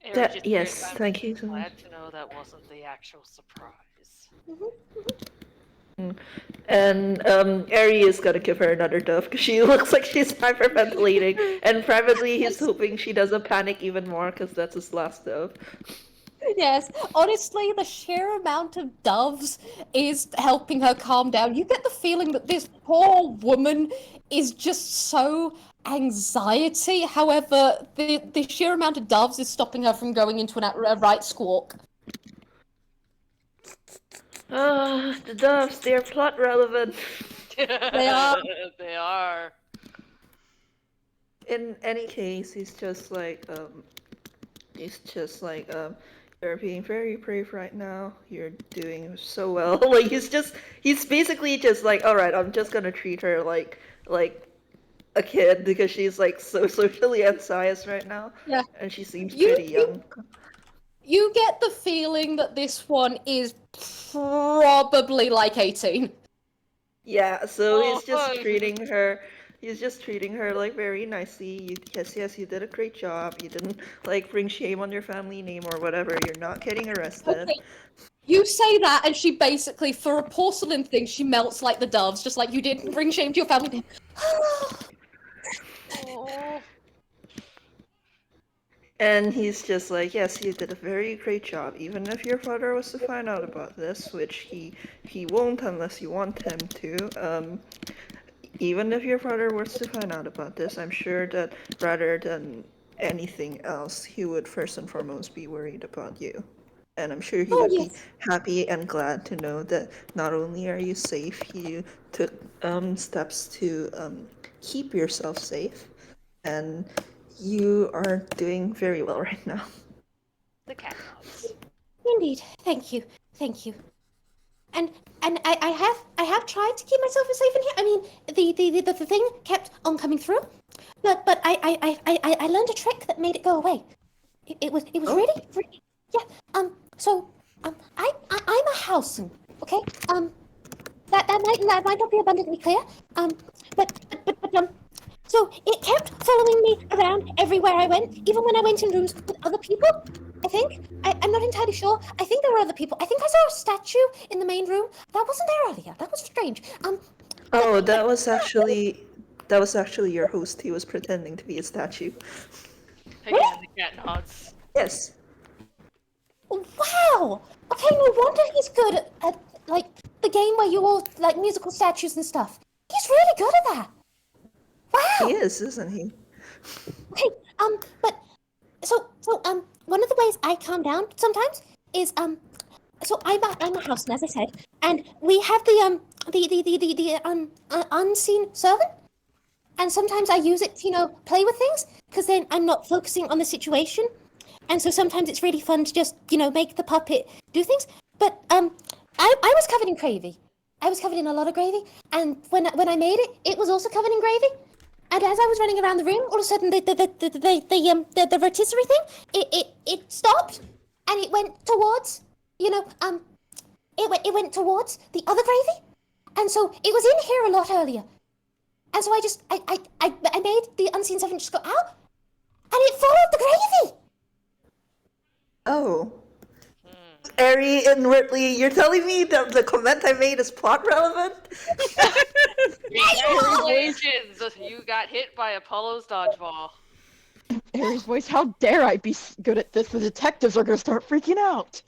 Ehri That- just yes, said, I'm thank you so glad to know that wasn't the actual surprise. And Ehri is gonna give her another dove because she looks like she's hyperventilating. And privately, he's hoping she doesn't panic even more because that's his last dove. Yes, honestly, the sheer amount of doves is helping her calm down. You get the feeling that this poor woman is just so anxiety. However, the sheer amount of doves is stopping her from going into a right squawk. The doves, they're plot relevant. They are. They are. In any case, he's just like, you're being very brave right now. You're doing so well. Like, he's basically just like, all right, I'm just gonna treat her like a kid because she's like so socially anxious right now. Yeah. And she seems You- pretty young. You get the feeling that this one is probably like 18. Yeah, so he's Oh, just treating her. He's just treating her like very nicely. Yes, you did a great job. You didn't like bring shame on your family name or whatever. You're not getting arrested. Okay. You say that, and she basically, for a porcelain thing, she melts like the doves, just like you didn't bring shame to your family name. Oh. And he's just like, yes, you did a very great job. Even if your father was to find out about this, which he won't unless you want him to. Even if your father was to find out about this, I'm sure that rather than anything else, he would first and foremost be worried about you. And I'm sure he would be happy and glad to know that not only are you safe, you took steps to keep yourself safe, and you are doing very well right now. The cat nods. Indeed. Thank you. And I have tried to keep myself as safe in here. I mean, the thing kept on coming through, but I learned a trick that made it go away. It was really yeah. I'm a housen, okay? That might not be abundantly clear. But so it kept following me around everywhere I went, even when I went in rooms with other people. I think I'm not entirely sure. I think there were other people. I think I saw a statue in the main room that wasn't there earlier. That was strange. Oh, that was actually your host. He was pretending to be a statue. Again, the cat nods. Yes. Wow. Okay, no wonder he's good at like the game where you all like musical statues and stuff. He's really good at that. Wow. He is, isn't he? Okay, but so one of the ways I calm down sometimes is so I'm a houseman, as I said, and we have the unseen servant, and sometimes I use it to play with things because then I'm not focusing on the situation, and so sometimes it's really fun to just make the puppet do things. But I was covered in gravy. I was covered in a lot of gravy, and when I made it, it was also covered in gravy. And as I was running around the room, all of a sudden the rotisserie thing, it stopped, and it went towards, it went towards the other gravy, and so it was in here a lot earlier, and so I made the unseen servant just go out, and it followed the gravy. Oh. Ehri, inwardly, you're telling me that the comment I made is plot relevant? Congratulations! You got hit by Apollo's dodgeball. Ehri's voice, how dare I be good at this? The detectives are gonna start freaking out.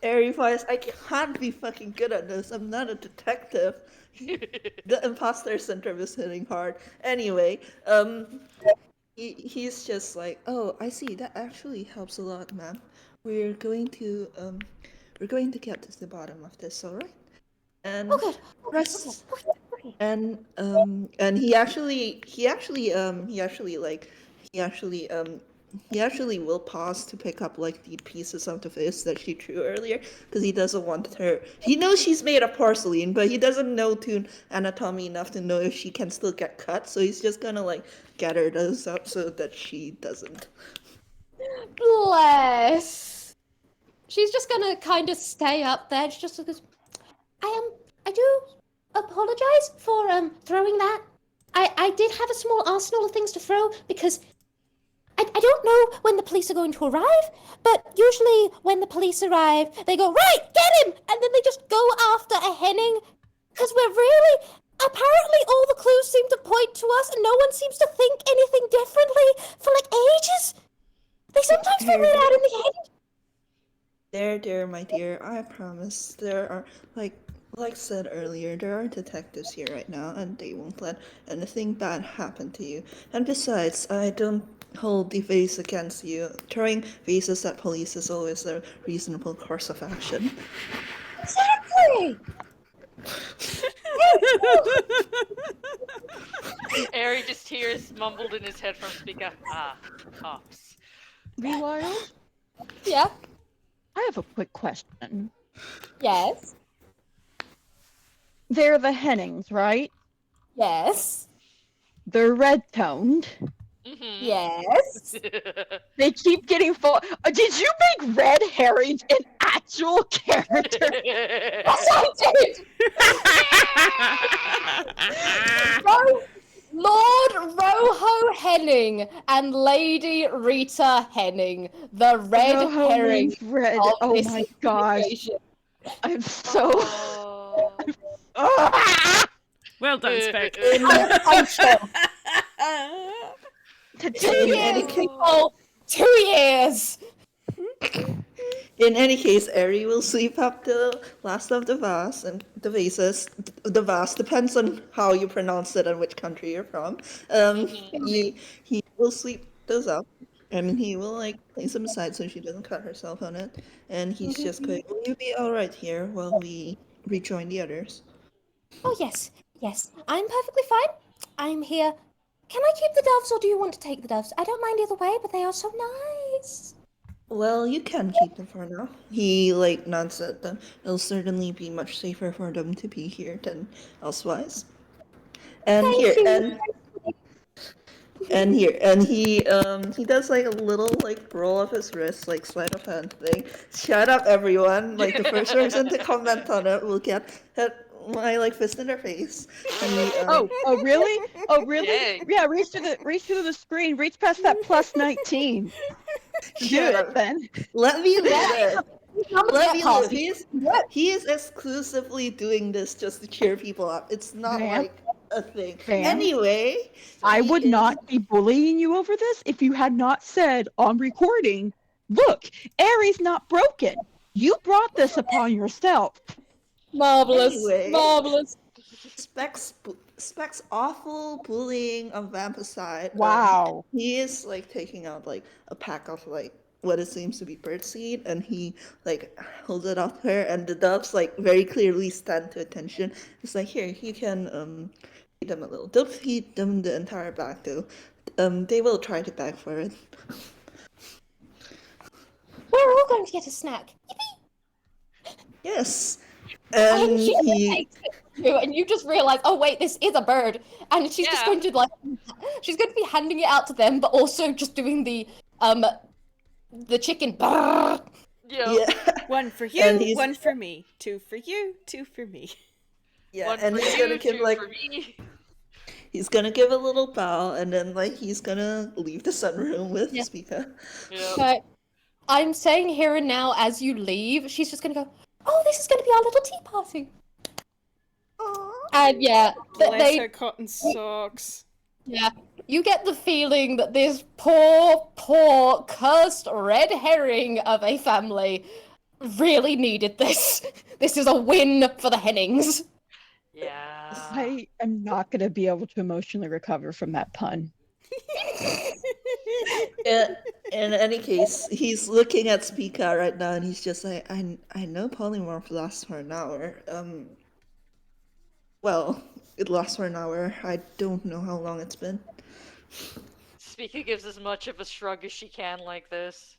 Ehri voice, I can't be fucking good at this. I'm not a detective. The imposter syndrome is hitting hard. Anyway, he's just like, oh, I see. That actually helps a lot, ma'am. We're going to get to the bottom of this, all right? And Okay. and he actually he actually will pause to pick up like the pieces of the fish that she threw earlier, because he doesn't want her. He knows she's made of porcelain, but he doesn't know toon anatomy enough to know if she can still get cut. So he's just gonna like gather those up so that she doesn't. Bless. She's just gonna kind of stay up there. She just goes, I do apologize for throwing that. I did have a small arsenal of things to throw because I don't know when the police are going to arrive, but usually when the police arrive, they go, right, get him! And then they just go after a henning. Because apparently all the clues seem to point to us and no one seems to think anything differently for like ages. They sometimes figure it out in the end. There, my dear, I promise. There are, like said earlier, there are detectives here right now, and they won't let anything bad happen to you. And besides, I don't hold the vase against you. Throwing vases at police is always a reasonable course of action. Exactly! Ehri just hears mumbled in his head from Spica. Ah, cops. Vwild, yeah, I have a quick question. yes, They're the Hennings, right? yes, They're red-toned. Mm-hmm. yes. They keep getting full. Did you make red herrings an actual character? Yes, I did! Lord Roho Henning and Lady Rita Henning, the red Roho herring means red. of Oh this my gosh. investigation. I'm so. Oh. Ah! Well done, Spec. I'm sure. To 2 take years, it. people! 2 years! In any case, Ehri will sweep up the last of the vase and the vases. The vase depends on how you pronounce it and which country you're from. He will sweep those up, and he will like place them aside so she doesn't cut herself on it. And he's just going, "Will you be all right here while we rejoin the others?" Oh, yes. I'm perfectly fine. I'm here. Can I keep the doves or do you want to take the doves? I don't mind either way, but they are so nice. Well, you can keep them for now. He like nods at them. It'll certainly be much safer for them to be here than elsewise. And Thank here, you. and here, and he does like a little like roll of his wrist, like sleight of hand thing. Shut up, everyone! Like the first person to comment on it will get my like fist in their face. Oh, really? Oh, really? Yay. Yeah, reach to the screen. Reach past that plus 19. Do Shut up. it then. Let me live. Let me live. What? He is exclusively doing this just to cheer people up. It's not Vamp. like a thing. Vamp. Anyway, I he would is- not be bullying you over this if you had not said on recording, look, Ehri's not broken. You brought this upon yourself. Marvelous, Anyway. marvelous. Spec's awful bullying of Vamp aside. Wow. He is like taking out like a pack of like what it seems to be birdseed, and he like holds it up to her, and the doves like very clearly stand to attention. It's like, here, you can feed them a little. Don't feed them the entire bag though. They will try to beg for it. We're all going to get a snack. Yippee! Yes. And And she he takes it from you, and you just realize, oh wait, this is a bird, and she's just Yeah. going to like, she's going to be handing it out to them, but also just doing the chicken. Brrr. yeah. One for And you, he's- one for me. Two for you, two for me. Yeah, One and for he's you, gonna give two like for me. he's gonna give a little bow, and then like he's gonna leave the sunroom with Yeah. Spica. Yeah. But I'm saying here and now, as you leave, she's just going to go, oh, this is going to be our little tea party. And yeah, Bless her cotton socks. yeah, you get the feeling that this poor, cursed red herring of a family really needed this. This is a win for the Hennings. Yeah. I am not going to be able to emotionally recover from that pun. In any case, he's looking at Spica right now, and he's just like, I know polymorph lasts for an hour. Well, it lasts for an hour. I don't know how long it's been. Spica gives as much of a shrug as she can like this.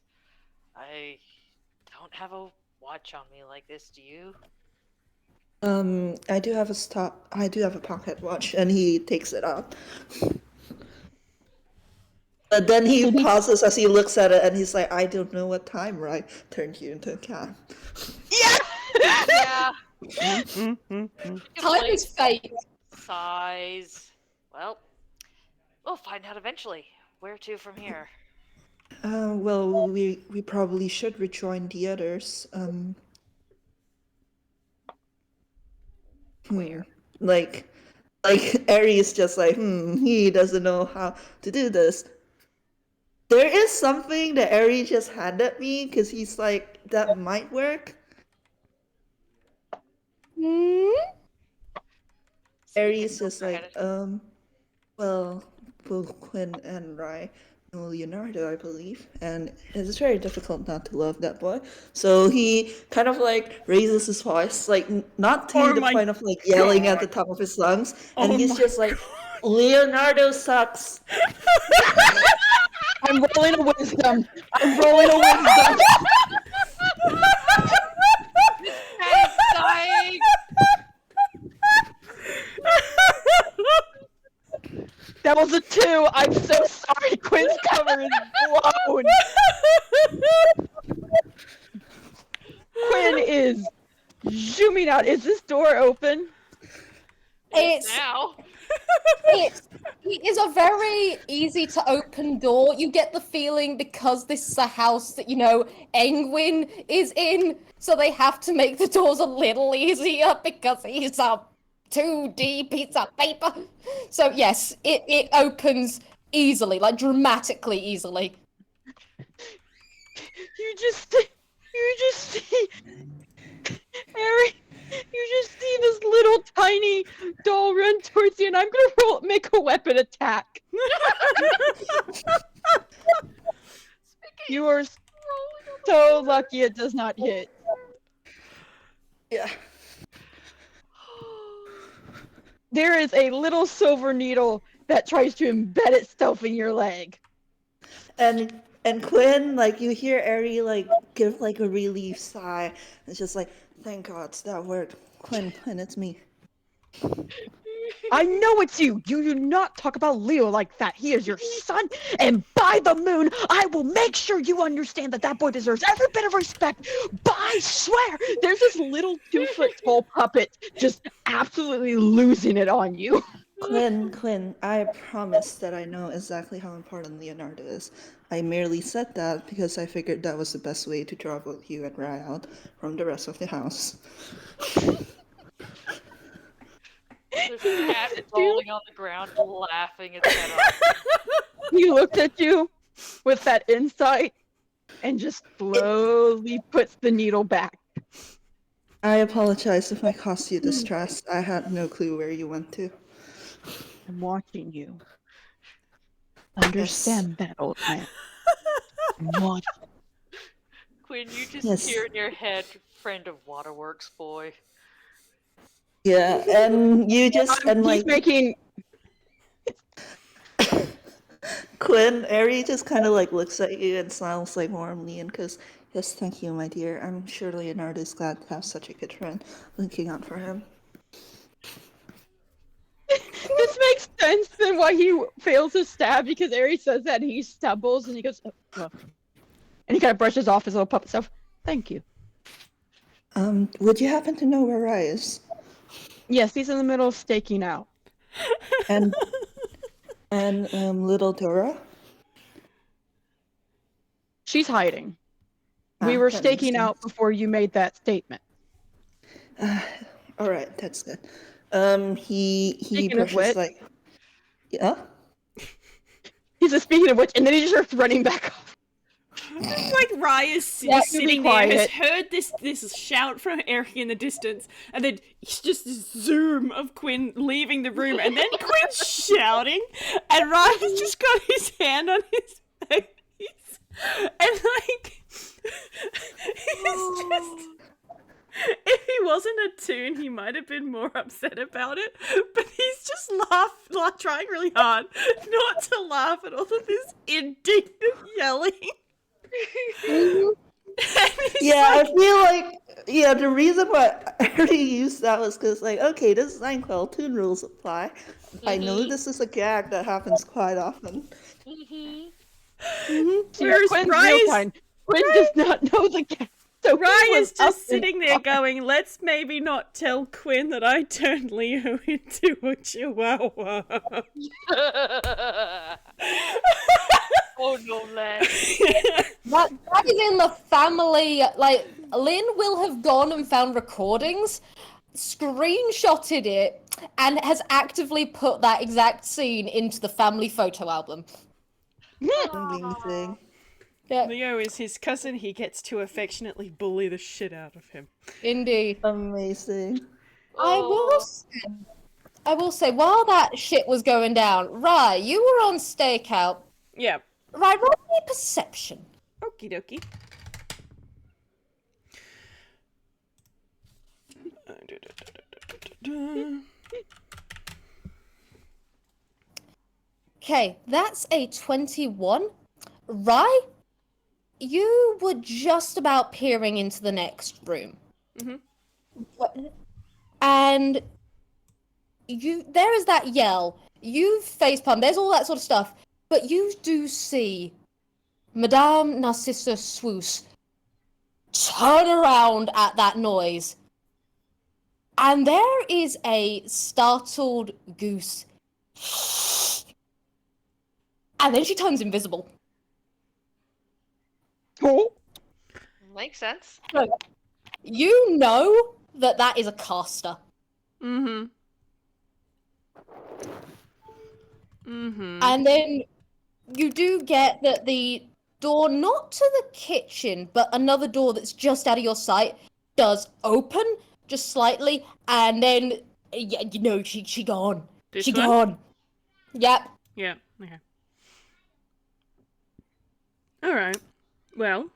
I don't have a watch on me like this, do you? I do have a pocket watch, and he takes it out. But then he pauses as he looks at it, and he's like, I don't know what time, right? Turned you into a cat. Yeah. Time is fate. Size. Well, we'll find out eventually. Where to from here? Well, we probably should rejoin the others. Where? Like Ehri is just like, he doesn't know how to do this. There is something that Ehri just handed me, because he's like, that might work. Ehri's just like, well, both Quinn and Rai know Leonardo, I believe, and it's very difficult not to love that boy. So he kind of like raises his voice, like not to the point of like yelling at the top of his lungs, and he's just like, Leonardo sucks. I'm rolling a wisdom. I'm rolling a wisdom. He's dying! That was a 2. I'm so sorry. Quinn's cover is blown. Quinn is zooming out. Is this door open? It's Now. it is a very easy to open door. You get the feeling because this is a house that, you know, Engwin is in, so they have to make the doors a little easier because he's a 2D piece of paper. So yes, it opens easily, like dramatically easily. You just see Harry. You just see this little tiny doll run towards you, and I'm gonna make a weapon attack. You are so lucky it does not hit. Yeah. There is a little silver needle that tries to embed itself in your leg. And Quinn, like, you hear Ehri like give like a relief sigh. It's just like, thank God that worked. Quinn, it's me. I know it's you. You do not talk about Leo like that. He is your son, and by the moon, I will make sure you understand that that boy deserves every bit of respect. But I swear, there's this little 2-foot-tall puppet just absolutely losing it on you. Quinn, I promise that I know exactly how important Leonardo is. I merely said that because I figured that was the best way to draw both you and Rai out from the rest of the house. There's a cat rolling on the ground, laughing its head off. He looked at you with that insight and just slowly puts the needle back. I apologize if I caused you distress. I had no clue where you went to. I'm watching you. Understand that, old man. I'm watching. Quinn, you just Yes. hear in your head, friend of Waterworks boy. Yeah, and you just and He's like making. Quinn, Ehri just kind of like looks at you and smiles like warmly and goes, "Yes, thank you, my dear. I'm sure Leonardo is glad to have such a good friend looking out for him." This makes sense then why he fails to stab, because Ehri says that and he stumbles and he goes, oh, well. And he kind of brushes off his little puppet stuff. Thank you. Would you happen to know where Rai is? Yes, he's in the middle of staking out. And little Dora? She's hiding. We Ah, were that staking makes out sense. before you made that statement. All right, that's good. He Speaking of brushes which- like, yeah. He says, speaking of which, and then he just starts running back off. Like Raya's Yeah, you be sitting there, has quiet. heard this shout from Ehri in the distance, and then it's just this zoom of Quinn leaving the room, and then Quinn's shouting, and Raya's just got his hand on his face, and like he's just. If he wasn't a toon, he might have been more upset about it. But he's just trying really hard not to laugh at all of this indignant yelling. Yeah, I feel like the reason why I already used that was because okay, this is Einquell, toon rules apply. I know this is a gag that happens quite often. Whereas Quinn's Rye real is- kind. Quinn does not know the game. So Rye he is was up just in sitting there front. going, let's maybe not tell Quinn that I turned Leo into a chihuahua. Oh no, lad. That is in the family. Like, Lynn will have gone and found recordings, screenshotted it, and has actively put that exact scene into the family photo album. Amazing. Yeah, Leo is his cousin, he gets to affectionately bully the shit out of him. indeed. Amazing. I will say, while that shit was going down, Rye, you were on stakeout. Yeah. Rye, roll me perception. Okie dokie. Okay, that's a 21. Rye, you were just about peering into the next room. Mhm. And there is that yell. You facepalm, there's all that sort of stuff. But you do see Madame Narcissa Swoos turn around at that noise. And there is a startled goose. And then she turns invisible. Oh, Makes sense. You know that is a caster. Mm-hmm. Mm-hmm. And then you do get that the door, not to the kitchen, but another door that's just out of your sight, does open just slightly, and then, she gone. This She one? gone. Yep. Yeah, okay. Alright. Well.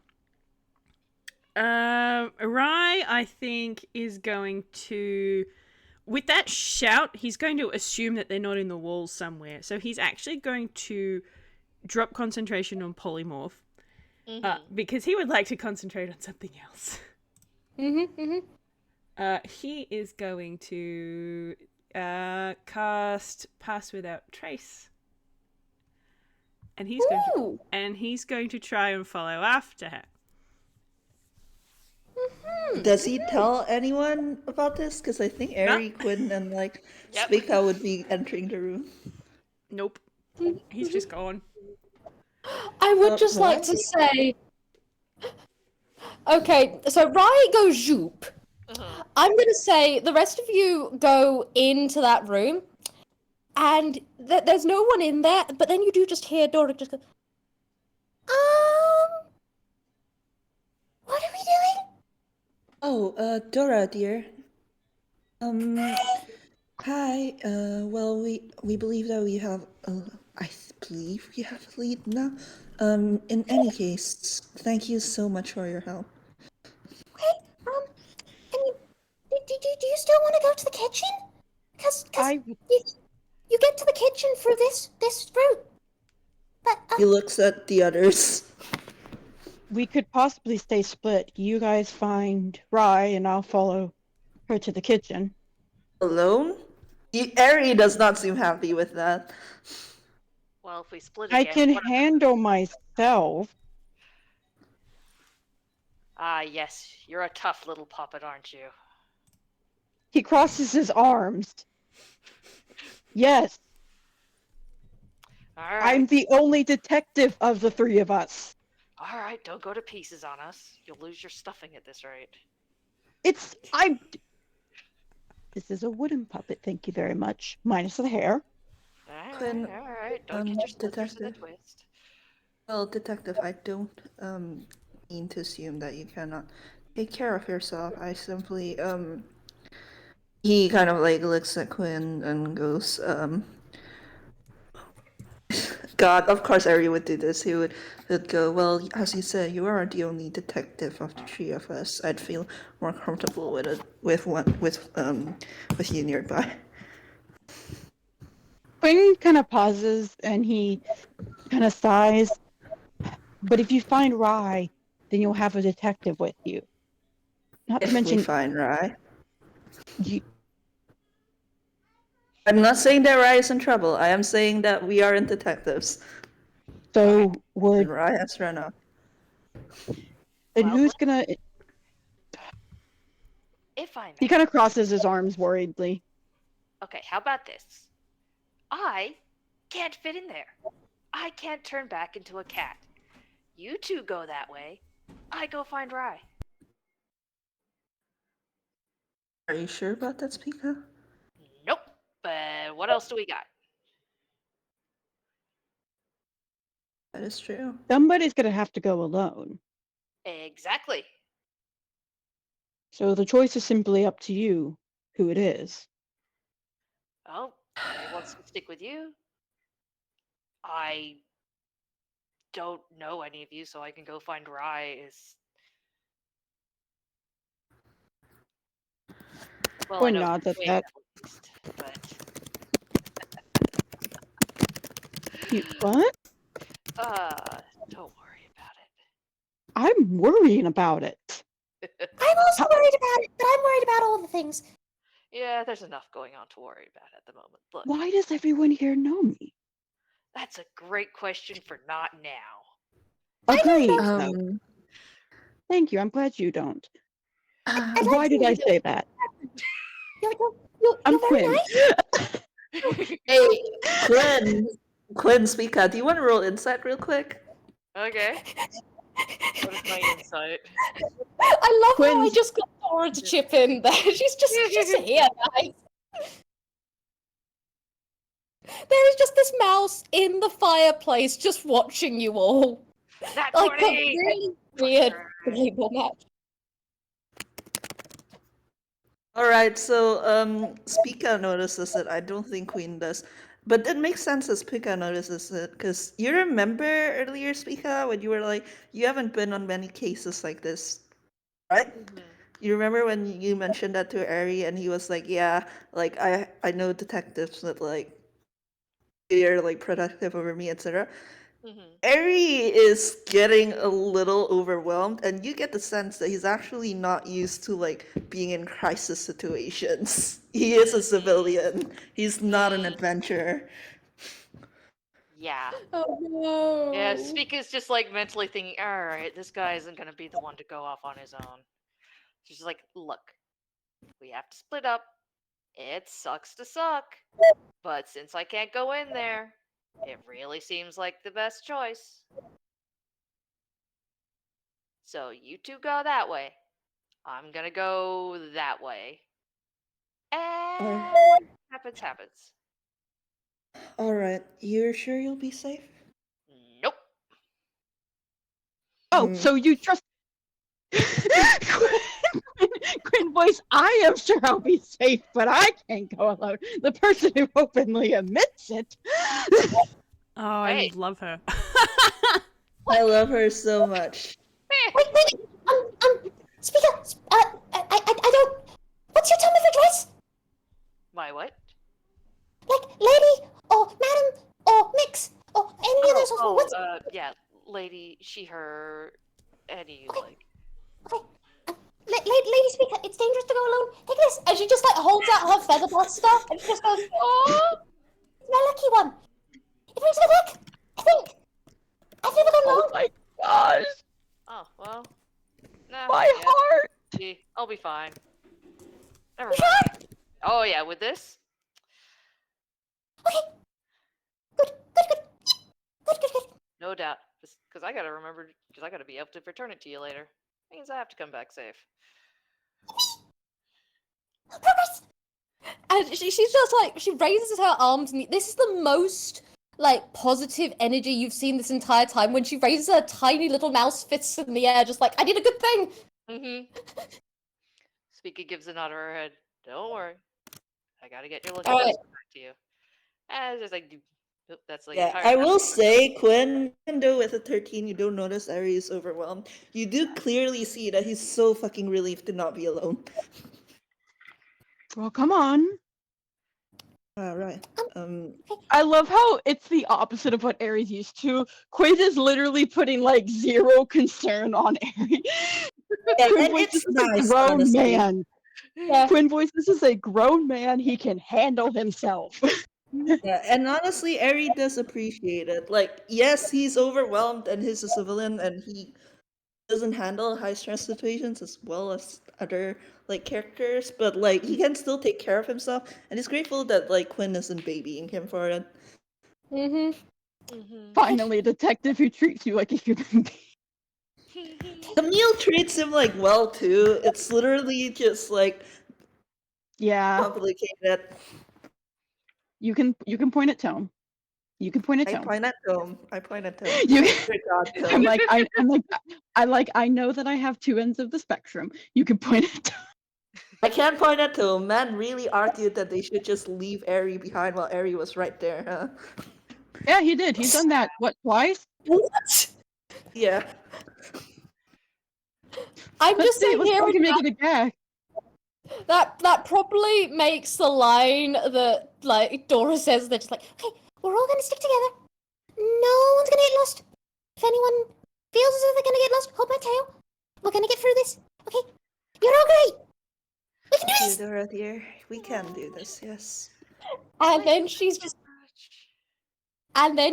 Rye, I think, is going to... With that shout, he's going to assume that they're not in the walls somewhere. So he's actually going to drop concentration on polymorph. Because he would like to concentrate on something else. He is going to cast Pass Without Trace. And he's going to try and follow after her. Does he tell anyone about this? Because I think Ehri, Quinn, and Yep. Spica would be entering the room. Nope. He's just gone. I would just like to say... Okay, so Rye goes zoop. I'm going to say the rest of you go into that room, and there's no one in there, but then you do just hear Dora just go, what are we doing? Oh, Dora, dear. Hi. Well, we believe that we have. I believe we have a lead now. In any case, thank you so much for your help. Okay, I mean, do you still want to go to the kitchen? Because you get to the kitchen through this route. But, He looks at the others. we could possibly stay split. You guys find Rye, and I'll follow her to the kitchen. Alone? Ehri does not seem happy with that. Well, if we split I again, can what- handle myself. Ah, yes, you're a tough little puppet, aren't you? He crosses his arms. Yes, All right. I'm the only detective of the three of us. All right, don't go to pieces on us. You'll lose your stuffing at this rate. This is a wooden puppet, thank you very much. Minus the hair. Quinn, All right. Don't get your slippers in a detective. twist. Well, detective, I don't mean to assume that you cannot take care of yourself. I simply he kind of looks at Quinn and goes God, of course Ehri would do this. He would go, well, as you said, you are the only detective of the three of us. I'd feel more comfortable with you nearby. Quinn kind of pauses and he kind of sighs. But if you find Rye, then you'll have a detective with you. Not to If we mention, find Rye. you, I'm not saying that Rye is in trouble. I am saying that we aren't detectives. so And would Rye has run off. then Well, who's gonna? if I He may. kind of crosses his arms worriedly. Okay, how about this? I can't fit in there. I can't turn back into a cat. You two go that way. I go find Rye. Are you sure about that, Spica? Nope. But what else do we got? That is true. Somebody's gonna have to go alone. Exactly. So the choice is simply up to you who it is. Oh, Rye wants to stick with you. I don't know any of you, so I can go find Rye. Well, I Quinn know nods at Quinn that. at least, but What? don't worry about I'm worrying about it. it. I'm also worried about it, but I'm worried about all the things. Yeah, there's enough going on to worry about at the moment. Look, Why does everyone here know me? that's a great question for not now. Agreed. know. though. Thank you. I'm glad you don't. I'd like Why to did I meet you. say that? You're I'm very Quinn. nice. Hey, Quinn, Spica, do you want to roll insight real quick? Okay. What is my insight? I love how I Quinn's- just got Dora to chip in there. She's here, guys. There is just this mouse in the fireplace just watching you all. Nat Like a 20! really weird table match. Alright, so Spica notices it. I don't think Queen does. But it makes sense as Spica notices it, because you remember earlier, Spica, when you were like, you haven't been on many cases like this, right? You remember when you mentioned that to Ehri and he was like, yeah, like I know detectives that like they're like protective over me, etc. Ehri is getting a little overwhelmed, and you get the sense that he's actually not used to like being in crisis situations. He is a civilian. He's not an adventurer. Yeah. Oh no. Yeah, Spica's just like mentally thinking, alright, this guy isn't gonna be the one to go off on his own. She's like, look, we have to split up. It sucks to suck. But since I can't go in there, it really seems like the best choice. So you two go that way. I'm gonna go that way. And what happens, happens. Alright, you're sure you'll be safe? Nope. Oh, so you trust Quinn voice, I am sure I'll be safe, but I can't go alone. The person who openly admits it. Oh, I Hey. love her. I love her so much. Wait. Speak up. I don't. What's your tone of address? My what? Like lady or madam or mix or any of those. What's Yeah, lady, she, her, any you like. okay? Lady speaker, it's dangerous to go alone. Take this. And she just like holds out her feather duster and she just goes, oh. It's my lucky one. It brings me luck. I think. I've never gone Oh wrong. my gosh, Oh, well. Nah, my yeah, heart. see, I'll be fine. Never mind. Oh, yeah, with this? Okay. Good. No doubt. Because I gotta remember, because I gotta be able to return it to you later. Means I have to come back safe. Progress. And she's just like, she raises her arms and this is the most like positive energy you've seen this entire time when she raises her tiny little mouse fists in the air, just like, I did a good thing. Spica gives a nod of her head. Don't worry. I gotta get your lucky Alright. person back to you. And it's just like, That's like Yeah, entire I will map. say, Quinn, even though with a 13 you don't notice Ehri is overwhelmed, you do clearly see that he's so fucking relieved to not be alone. Well, come on. Alright. I love how it's the opposite of what Aries used to. Quinn is literally putting like zero concern on Aries. Yeah, Quinn and voice, it's this is a nice, grown honestly. man. Yeah. Quinn voice, this is a grown man. He can handle himself. Yeah, and honestly, Ehri does appreciate it. Like, yes, he's overwhelmed and he's a civilian and he doesn't handle high stress situations as well as other like characters, but like he can still take care of himself, and he's grateful that like Quinn isn't babying him for it. Mm-hmm. Finally, a detective who treats you like a human being. Camille treats him like well too. It's literally just like Yeah, complicated. you can point at Tone. You can point at I Tone. point at him. I point at him. You Good God, I'm Tone. like I know that I have two ends of the spectrum. You can point at Tone. I can't point at him. Man really argued that they should just leave Ehri behind while Ehri was right there, huh? Yeah, he did. He's done that what, twice? What? Yeah. I'm Let's just see, let's hearing fucking make it a gag. that probably makes the line that like Dora says that's just like, Okay, we're all gonna stick together. No one's gonna get lost. If anyone feels as though they're gonna get lost, hold my tail. We're gonna get through this. Okay? You're all great. We can do Thank you, this. Dora dear. We can do this, yes. and then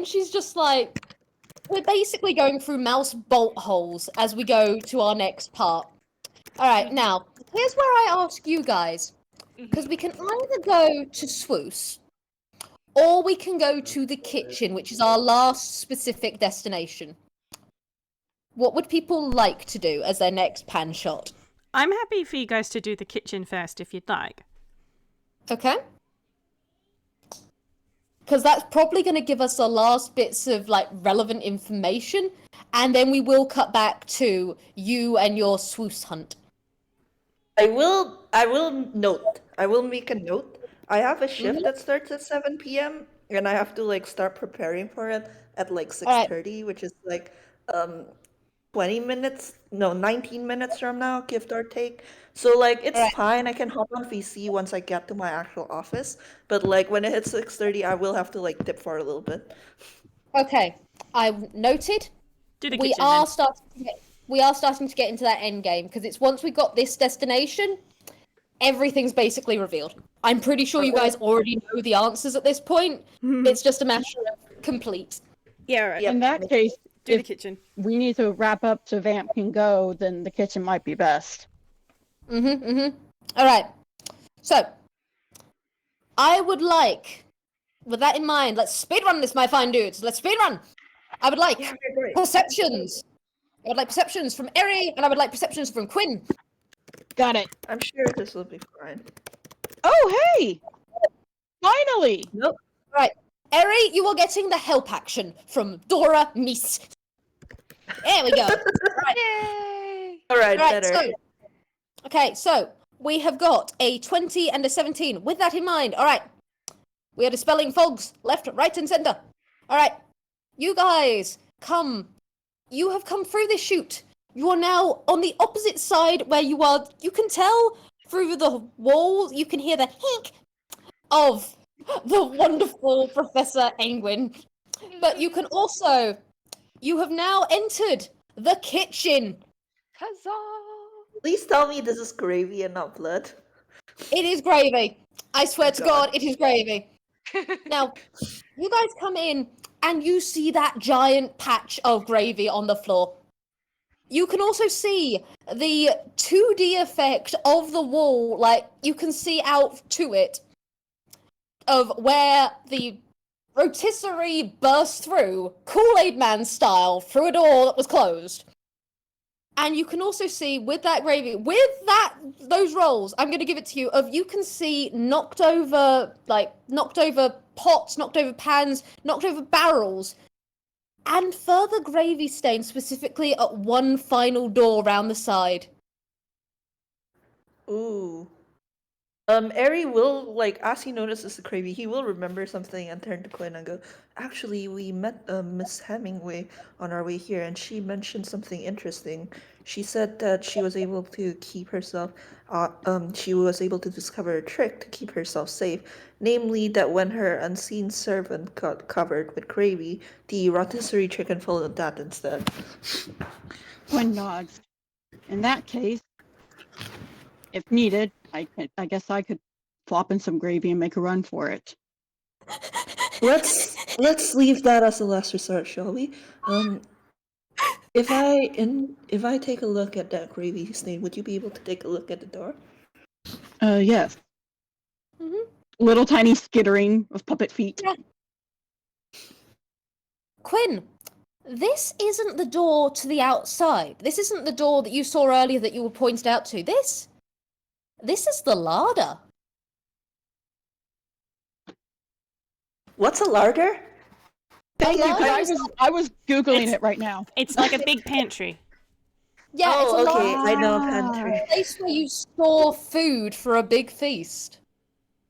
she's just like, we're basically going through mouse bolt holes as we go to our next part. All right, now here's where I ask you guys, because we can either go to Swoos, or we can go to the kitchen, which is our last specific destination. What would people like to do as their next pan shot? I'm happy for you guys to do the kitchen first if you'd like. Okay. Because that's probably going to give us the last bits of like relevant information, and then we will cut back to you and your Swoos hunt. I will note. I will make a note. I have a shift that starts at 7 p.m. and I have to like start preparing for it at like 6:30, which is like 19 minutes from now, give or take. So like it's Alright. fine. I can hop on VC once I get to my actual office. But like when it hits 6:30, I will have to like dip for a little bit. Okay, I've noted. Do the We kitchen are then. starting to get into that end game because it's once we got this destination, everything's basically revealed. I'm pretty sure you guys already know the answers at this point. It's just a matter of complete. Yeah, all right. Yep. In that case, Do the if kitchen. we need to wrap up so Vamp can go, then the kitchen might be best. All right. So, I would like, with that in mind, let's speedrun this, my fine dudes. Let's speedrun. I would like perceptions. I would like perceptions from Ehri, and I would like perceptions from Quinn. Got it. I'm sure this will be fine. Oh, hey! Finally! Nope. Right. Ehri, you are getting the help action from Dora Meese. There we go. Yay! All right, Right, better. so we have got a 20 and a 17. With that in mind, all right, we are dispelling fogs left, right, and center. All right, you guys you have come through this chute. You are now on the opposite side where you are. You can tell through the walls, you can hear the hink of the wonderful Professor Angwin. But you can also, you have now entered the kitchen. Huzzah! Please tell me this is gravy and not blood. It is gravy. I swear to God. God, it is gravy. Now, you guys come in and you see that giant patch of gravy on the floor. You can also see the 2D effect of the wall, like you can see out to it, of where the rotisserie burst through, Kool-Aid Man style, through a door that was closed. And you can also see with that gravy, those rolls, I'm going to give it to you, you can see knocked over pots, knocked over pans, knocked over barrels, and further gravy stains specifically at one final door round the side. Ooh. Ehri will, like, as he notices the Cravey, he will remember something and turn to Quinn and go, actually, we met Miss Hemingway on our way here, and she mentioned something interesting. She said that she was able to keep herself, she was able to discover a trick to keep herself safe, namely that when her unseen servant got covered with Cravey, the rotisserie chicken followed that instead. Quinn nods. In that case, if needed, I guess I could flop in some gravy and make a run for it. Let's leave that as a last resort, shall we? If I take a look at that gravy stain, would you be able to take a look at the door? Yes. Mhm. Little tiny skittering of puppet feet. Yeah. Quinn, this isn't the door to the outside. This isn't the door that you saw earlier that you were pointed out to. This is the larder. What's a larder? Thank you, larder 'cause is I was Googling It's- it right now. It's like a big pantry. Yeah, it's a okay, larder. I know a pantry. A place where you store food for a big feast.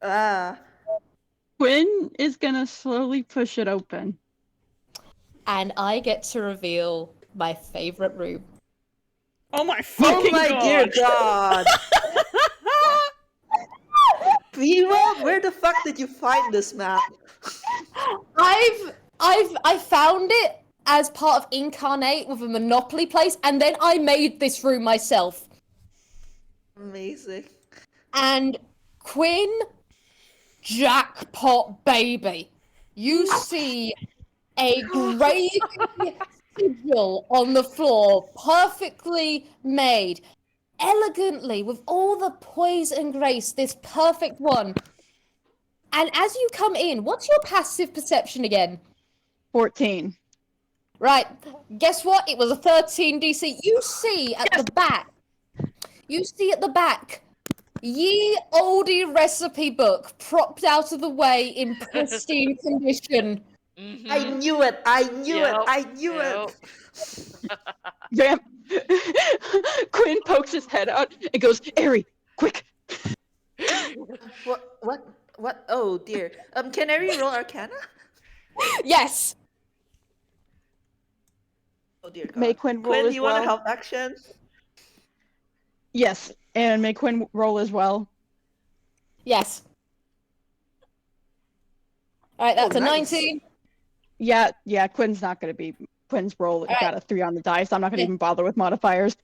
Ah, Quinn is gonna slowly push it open. And I get to reveal my favorite room. Oh my fucking oh my god! dear God! Vwild, where the fuck did you find this map? I found it as part of Incarnate with a Monopoly place, and then I made this room myself. Amazing. And Quinn, jackpot baby, you see a gravy sigil on the floor, perfectly made, elegantly, with all the poise and grace, this perfect one. And as you come in, what's your passive perception again? 14. Right, guess what? It was a 13 DC. You see at the back, ye oldie recipe book propped out of the way in pristine condition. Mhm. I knew it! I knew it! Yep, I knew yep. it! Vamp. Quinn pokes his head out and goes, Ehri, quick! What? Oh dear. Can Ehri roll Arcana? Yes. Oh dear God. May Quinn roll Quinn, as do you want to well. help action? Yes, and may Quinn roll as well. Yes. All right, that's Oh, a nice. 19. Yeah, Quinn's not gonna be. Quinn's roll Alright. got a 3 on the dice. I'm not gonna Yeah. even bother with modifiers.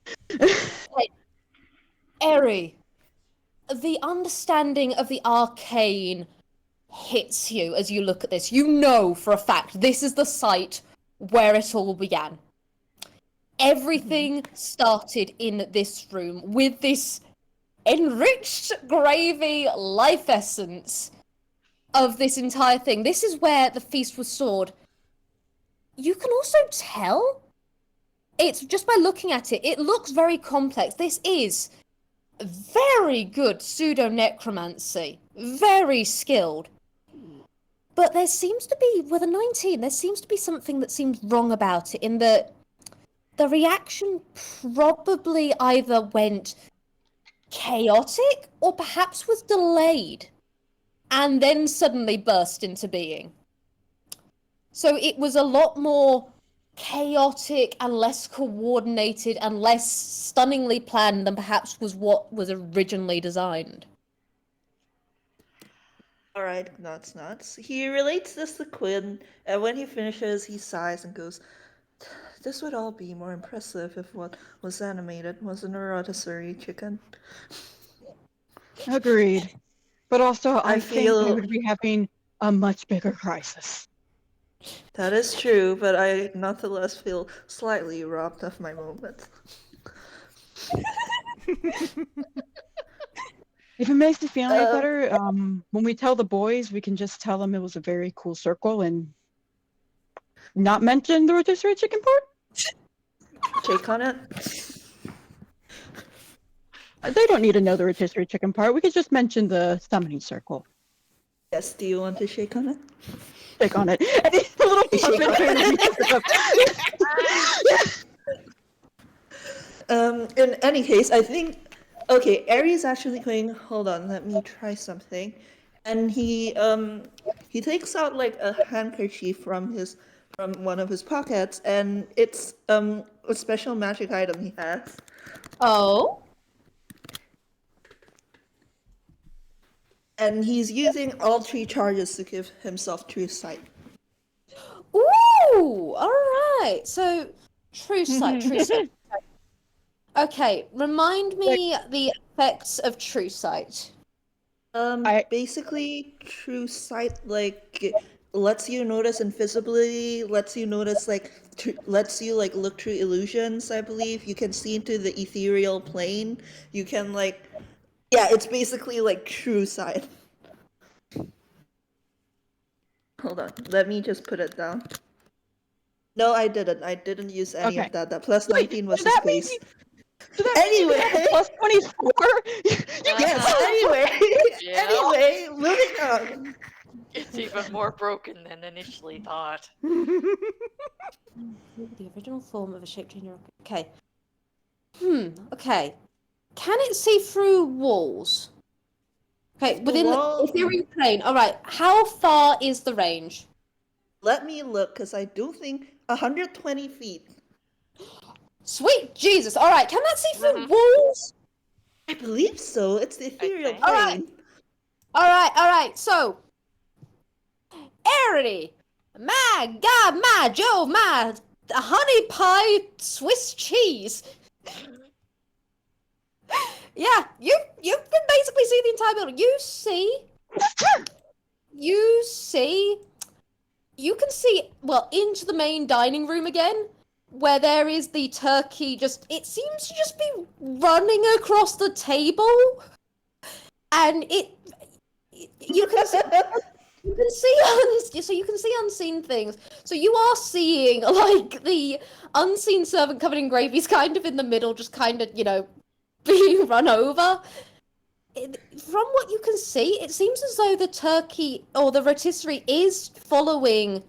Ehri, the understanding of the arcane hits you as you look at this. You know for a fact this is the site where it all began. Everything started in this room with this enriched gravy life essence of this entire thing. This is where the feast was stored. You can also tell, it's just by looking at it, it looks very complex. This is very good pseudo-necromancy. Very skilled. But there seems to be, with a 19, there seems to be something that seems wrong about it, in that the reaction probably either went chaotic or perhaps was delayed and then suddenly burst into being. So it was a lot more chaotic and less coordinated and less stunningly planned than perhaps was what was originally designed. Alright, nuts. He relates this to Quinn, and when he finishes, he sighs and goes, this would all be more impressive if what was animated wasn't a rotisserie chicken. Agreed. But also, I think feel- we would be having a much bigger crisis. That is true, but I nonetheless feel slightly robbed of my moment. If it makes you feel any better, when we tell the boys, we can just tell them it was a very cool circle and not mention the rotisserie chicken part? Shake on it? They don't need to know the rotisserie chicken part. We could just mention the summoning circle. Yes, do you want to shake on it? Shake on it. And it's a little puppet. In any case, I think Okay, Ehri's actually going. Hold on, let me try something. And he takes out like a handkerchief from one of his pockets, and it's a special magic item he has. Oh. And he's using all 3 charges to give himself true sight. Ooh! Alright. So, true sight, true sight. Okay, remind me the effects of true sight. Basically, true sight like lets you notice invisibility, lets you notice lets you like look through illusions. I believe you can see into the ethereal plane. You can it's basically like true sight. Hold on, let me just put it down. No, I didn't. I didn't use any of that. That plus 19 was his base. Anyway, plus 24. Yes. Anyway, Yeah. anyway, moving on. It's even more broken than initially thought. The original form of a shape-changing rocket. Okay. Okay. Can it see through walls? Okay, within the ethereal plane. Alright, how far is the range? Let me look, because I do think 120 feet. Sweet Jesus! Alright, can that see through walls? I believe so. It's the ethereal Okay. plane. Alright, so... Ehri! My God, my Joe, my honey pie Swiss cheese! Yeah, you can basically see the entire building. You can see, well, into the main dining room again, where there is the turkey it seems to just be running across the table. And you can see, you can see unseen things. So you are seeing, like, the unseen servant covered in gravy is kind of in the middle, just kind of, being run over. From what you can see, it seems as though the turkey or the rotisserie is following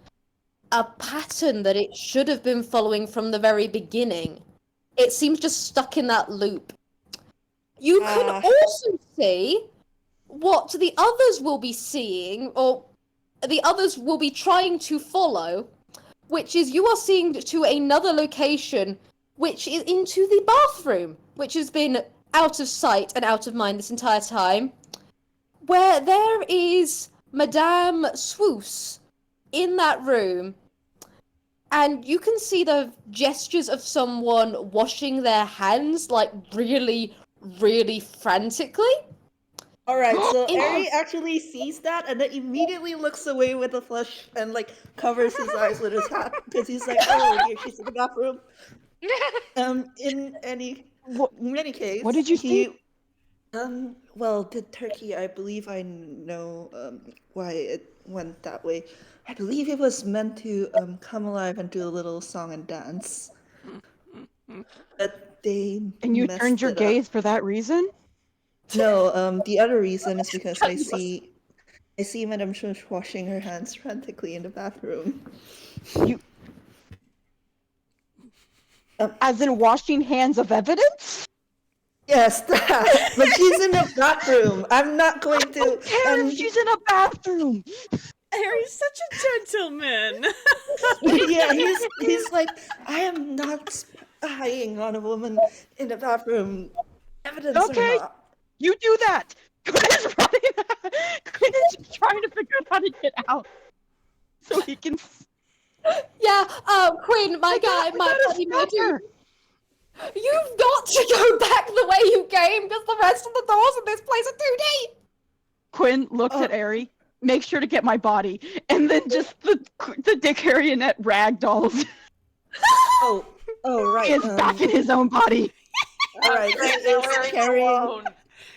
a pattern that it should have been following from the very beginning. It seems just stuck in that loop. You can also see what the others will be seeing, or the others will be trying to follow, which is you are seeing to another location, which is into the bathroom, which has been out of sight and out of mind this entire time, where there is Madame Swoos in that room, and you can see the gestures of someone washing their hands, like, really, really frantically. Alright, so Ehri actually sees that and then immediately looks away with a flush and covers his eyes with his hat because he's like, oh, here she's in the bathroom. In any case, What did you see? Well, the turkey, I believe I know why it went that way. I believe it was meant to come alive and do a little song and dance. But they And you messed turned your it up. gaze for that reason? No, the other reason is because I see Madame Shush washing her hands frantically in the bathroom. As in washing hands of evidence? Yes, that. But she's in the bathroom. I'm not going to. Who cares if she's in a bathroom? Harry's such a gentleman. Yeah, he's like, I am not spying on a woman in the bathroom. Evidence Okay. or not. You do that! Quinn is running. Quinn is just trying to figure out how to get out. So he can... Yeah, Quinn, my guy, my buddy, my dude. You've got to go back the way you came, because the rest of the doors in this place are too deep! Quinn looks at Ehri, make sure to get my body, and then just the Dick, Harry, and Annette ragdolls. Oh, right. He is back in his own body. All right,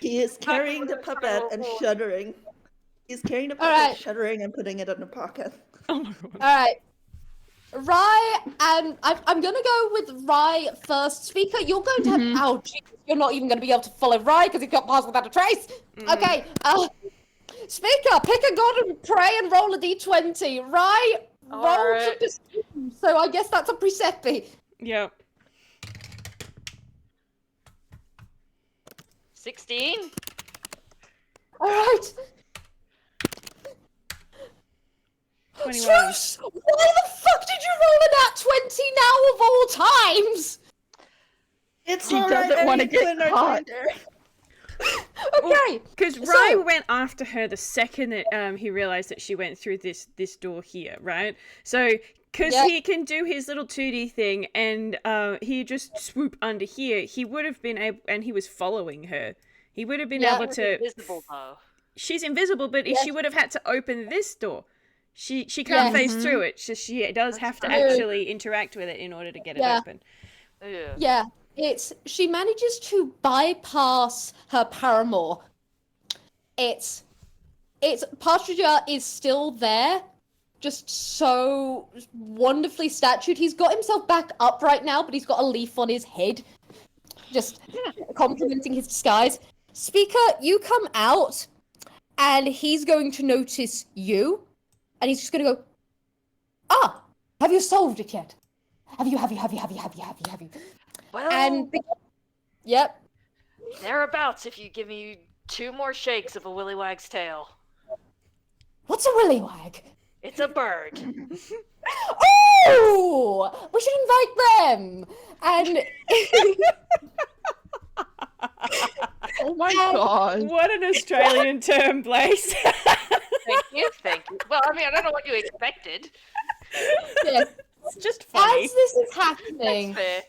he is carrying the puppet and shuddering. He's carrying the puppet, shuddering, and putting it in a pocket. Oh my god. Alright. Rye, and I'm gonna go with Rye first. Spica, you're going to have... Oh, Jesus, you're not even going to be able to follow Rye because he got past without a trace. Okay, Spica, pick a god and pray and roll a d20. Rye, roll to perception. So I guess that's a Presepi. Yep. 16? All right. 21. Zeus, why the fuck did you roll a nat 20 now of all times? It's He alright, doesn't wanna Ehri, get Quinn are caught. there. Okay. Because So- Rye went after her the second that he realized that she went through this door here, right? So, because Yeah. he can do his little 2D thing and he just swoop under here, he would have been able, and he was following her. He would have been Yeah. able to. Invisible though. She's invisible, but Yes. she would have had to open this door. She can't Yes. phase through it. She does have to true. actually interact with it in order to get it Yeah. open. Yeah. Yeah, she manages to bypass her paramour. It's Partridge is still there, just so wonderfully statued. He's got himself back up right now, but he's got a leaf on his head, just complementing his disguise. Spica, you come out, and he's going to notice you, and he's just going to go, "Ah, have you solved it yet? Have you? Well, And yep, thereabouts if you give me 2 more shakes of a willywag's tail. what's a willywag? It's a bird. Oh, we should invite them. And Oh my And- god. What an Australian term, Blaze. Thank you. Well, I mean, I don't know what you expected. yeah, It's just funny. as this is happening, Fair.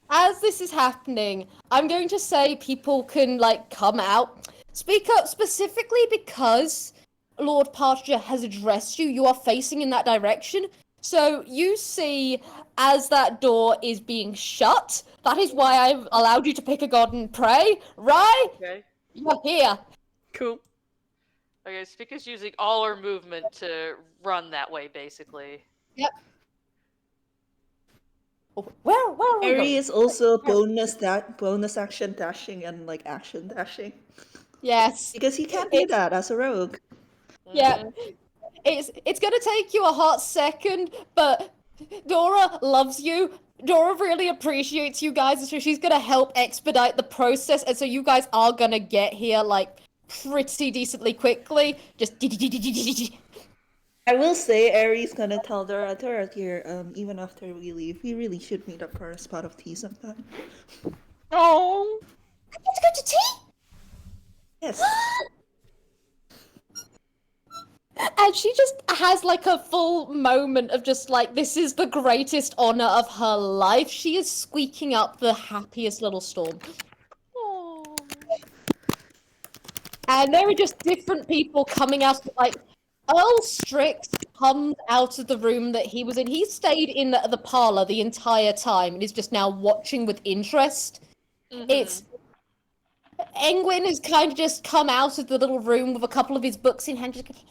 as this is happening, I'm going to say people can like come out. Speak up specifically because Lord Partridge has addressed you. You are facing in that direction. So you see as that door is being shut. That is why I've allowed you to pick a god and pray. Right? Okay. You're here. Cool. Okay, Spica's using all her movement to run that way, basically. Yep. Oh, where are we Ehri going? is also bonus action dashing and like action dashing. Yes. Because he can't do that as a rogue. Yeah. Mhm. It's gonna take you a hot second, but Dora loves you. Dora really appreciates you guys, so she's gonna help expedite the process, and so you guys are gonna get here like pretty decently quickly. Just I will say Ehri's gonna tell Dora, here, even after we leave, we really should meet up for a spot of tea sometime. Oh. Let's go to tea. Yes. And she just has like a full moment of just like, this is the greatest honor of her life. She is squeaking up the happiest little storm. And there are just different people coming out, like, Earl Strix comes out of the room that he was in. He stayed in the parlor the entire time and is just now watching with interest. It's Engwin has kind of just come out of the little room with a couple of his books in hand, just going,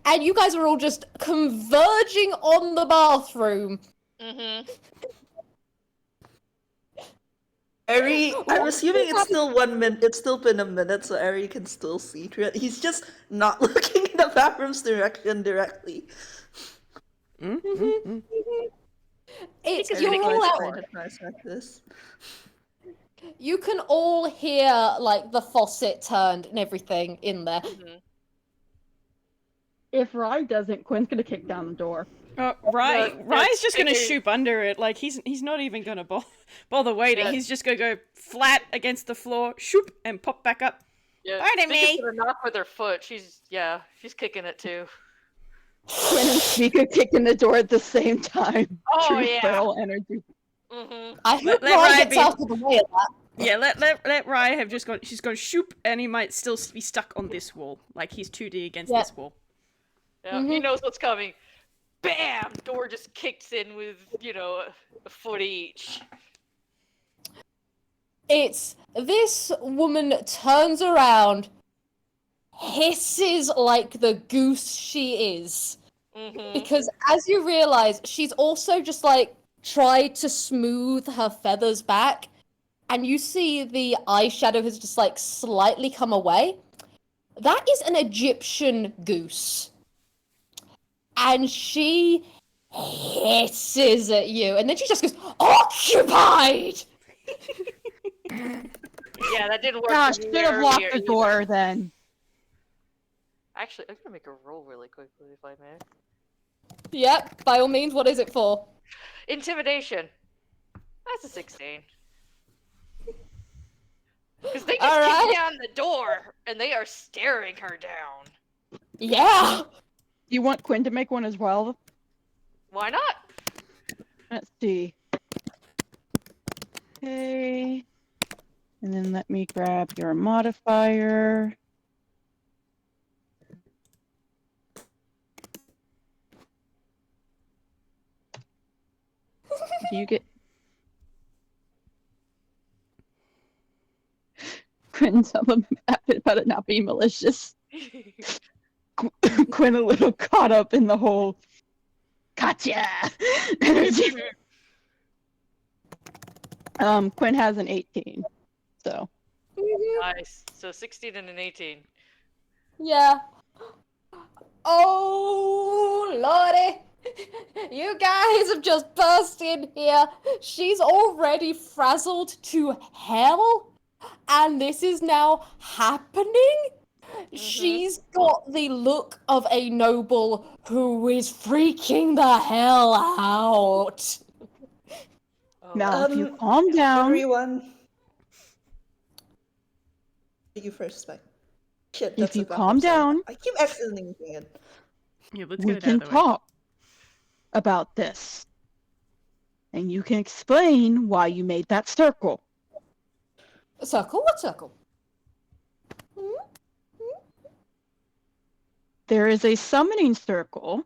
and you guys are all just converging on the bathroom. Mhm. Ehri, I'm assuming it's still 1 minute. It's still been a minute, so Ehri can still see through it. He's just not looking in the bathroom's direction directly. Mm-hmm. It's Ehri you're all tries out. to find advice like this. You can all hear like the faucet turned and everything in there. Mhm. If Rye doesn't, Quinn's gonna kick down the door. Rye's that's just gonna okay. shoot under it. Like he's not even gonna bother waiting. Yeah. He's just gonna go flat against the floor, shoop, and pop back up. Yeah, Pardon Spica's me. gonna knock with her foot. She's kicking it too. Quinn and Spica kicking the door at the same time. Oh, True yeah. feral energy. Mhm. I hope let Ryan Ryan gets be- out of the way of that. Yeah, let Rye have just gone. She's gone shoop, and he might still be stuck on this wall. Like he's 2D against Yeah. this wall. Yeah, he knows what's coming. Bam! Door just kicks in with, a foot each. It's this woman turns around, hisses like the goose she is. Mhm. Because as you realize, she's also just like tried to smooth her feathers back, and you see the eyeshadow has just like slightly come away. That is an Egyptian goose. And she hisses at you, and then she just goes, "Occupied!" Yeah, that didn't work. Gosh, for should me have locked earlier the either. door then. Actually, I'm gonna make a roll really quickly if I may. Yep, by all means, what is it for? Intimidation. That's a 16. Because they just All right. kicked down the door and they are staring her down. Yeah! You want Quinn to make one as well? Why not? Let's see. Okay. And then let me grab your modifier. Do you get... Quinn, tell them about it not being malicious. Quinn a little caught up in the whole gotcha energy. Quinn has an 18, so. Nice. So 16 and an 18. Yeah. Oh, lordy. You guys have just burst in here. She's already frazzled to hell. And this is now happening? She's got the look of a noble who is freaking the hell out. Oh, Now, if you calm down. Everyone. You first, Spec. Shit, If that's you a backup calm sound. down, I keep accidentally doing it. Yeah, let's we get it can out of the way. talk about this. And you can explain why you made that circle. Circle? What circle? There is a summoning circle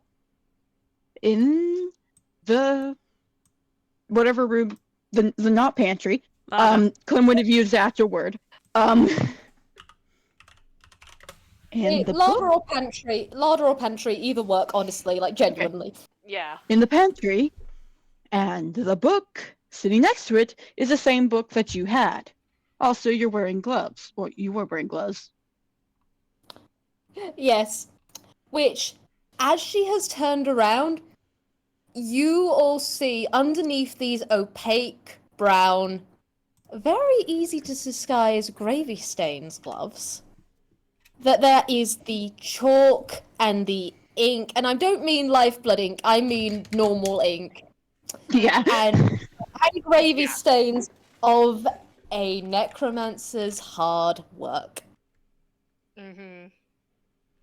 in the whatever room, the not pantry. Lava. Quinn would have used the actual word. And the Larder or pantry, either work, honestly, like genuinely. yeah. in the pantry, and the book sitting next to it is the same book that you had. Also, you're wearing gloves. Well, you were wearing gloves. Yes. Which, as she has turned around, you all see underneath these opaque brown, very easy to disguise gravy stains gloves, that there is the chalk and the ink, and I don't mean lifeblood ink, I mean normal ink, Yeah. and gravy stains of a necromancer's hard work. Mm-hmm.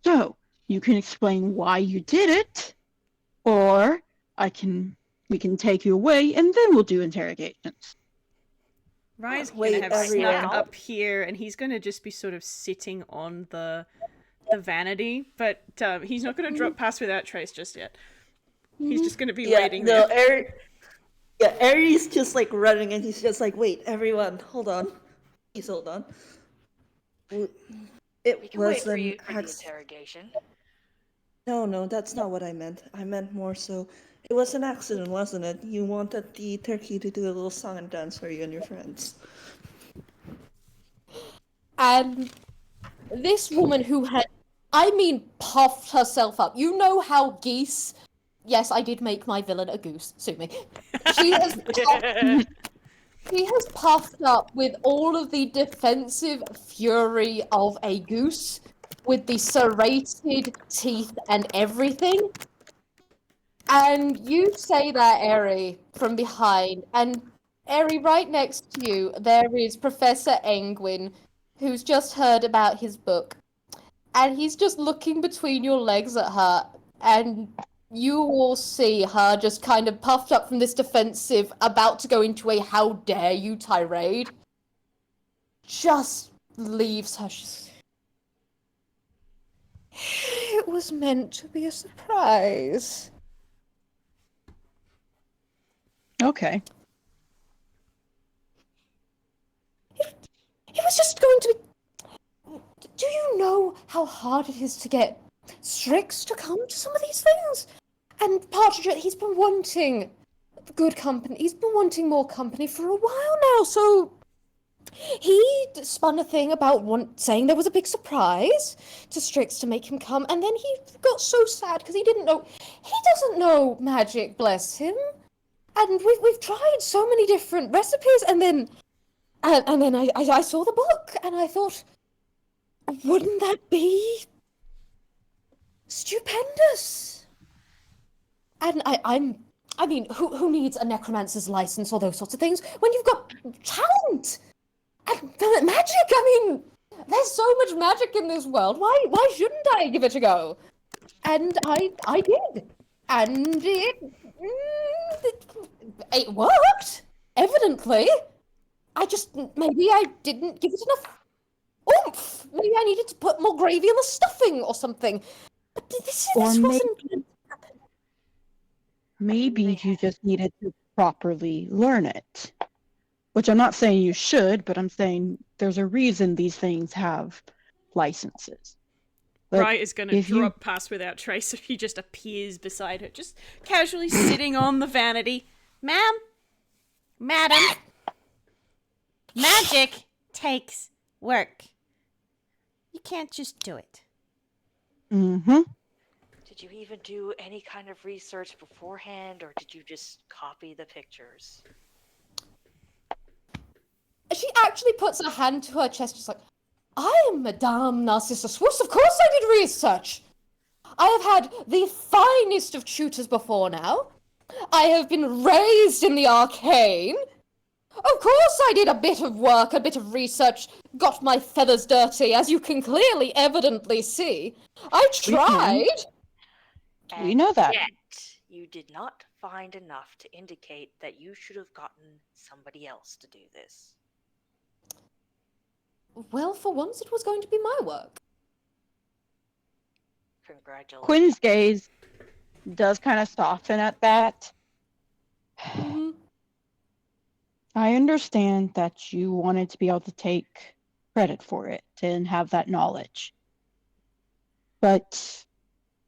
So, you can explain why you did it, or we can take you away and then we'll do interrogations. Rye's Wait, gonna have everyone. snuck up here, and he's gonna just be sort of sitting on the vanity, but he's not gonna drop past without trace just yet. He's just gonna be waiting no, there. Ehri's just like running and he's just like, wait, everyone, hold on. Please hold on. We It can wait was for an you for the accident. interrogation. No, that's not what I meant. I meant more so, it was an accident, wasn't it? You wanted the turkey to do a little song and dance for you and your friends. And this woman who had, puffed herself up. You know how geese... Yes, I did make my villain a goose. Sue me. She has puffed up with all of the defensive fury of a goose, with the serrated teeth and everything. And you say that, Ehri, from behind. And Ehri, right next to you, there is Professor Engwin, who's just heard about his book. And he's just looking between your legs at her, and you will see her just kind of puffed up from this defensive, about to go into a how dare you tirade. Just leaves her. It was meant to be a surprise. Okay. It was just going to be... Do you know how hard it is to get Strix to come to some of these things? And Partridge, he's been wanting good company. He's been wanting more company for a while now, so he spun a thing about saying there was a big surprise to Strix to make him come, and then he got so sad because he didn't know. He doesn't know magic, bless him. And we've tried so many different recipes, and then And then I saw the book, and I thought, wouldn't that be stupendous? And I mean, who needs a necromancer's license or those sorts of things when you've got talent and magic? I mean, there's so much magic in this world. Why shouldn't I give it a go? And I did, and it worked. Evidently, maybe I didn't give it enough oomph. Maybe I needed to put more gravy in the stuffing or something. But this wasn't. Maybe you just needed to properly learn it. Which I'm not saying you should, but I'm saying there's a reason these things have licenses. But Right is going to drop past without trace, so he just appears beside her, just casually sitting on the vanity. Ma'am? Madam? Magic takes work. You can't just do it. Mm-hmm. Did you even do any kind of research beforehand, or did you just copy the pictures? She actually puts her hand to her chest, just like, I am Madame Narcissus Wuss. Of course I did research. I have had the finest of tutors before now. I have been raised in the arcane. Of course I did a bit of work, a bit of research, got my feathers dirty, as you can clearly, evidently see. I tried. We know that. Yet, you did not find enough to indicate that you should have gotten somebody else to do this. Well, for once it was going to be my work. Congratulations. Quinn's gaze does kind of soften at that. Mm-hmm. I understand that you wanted to be able to take credit for it and have that knowledge. But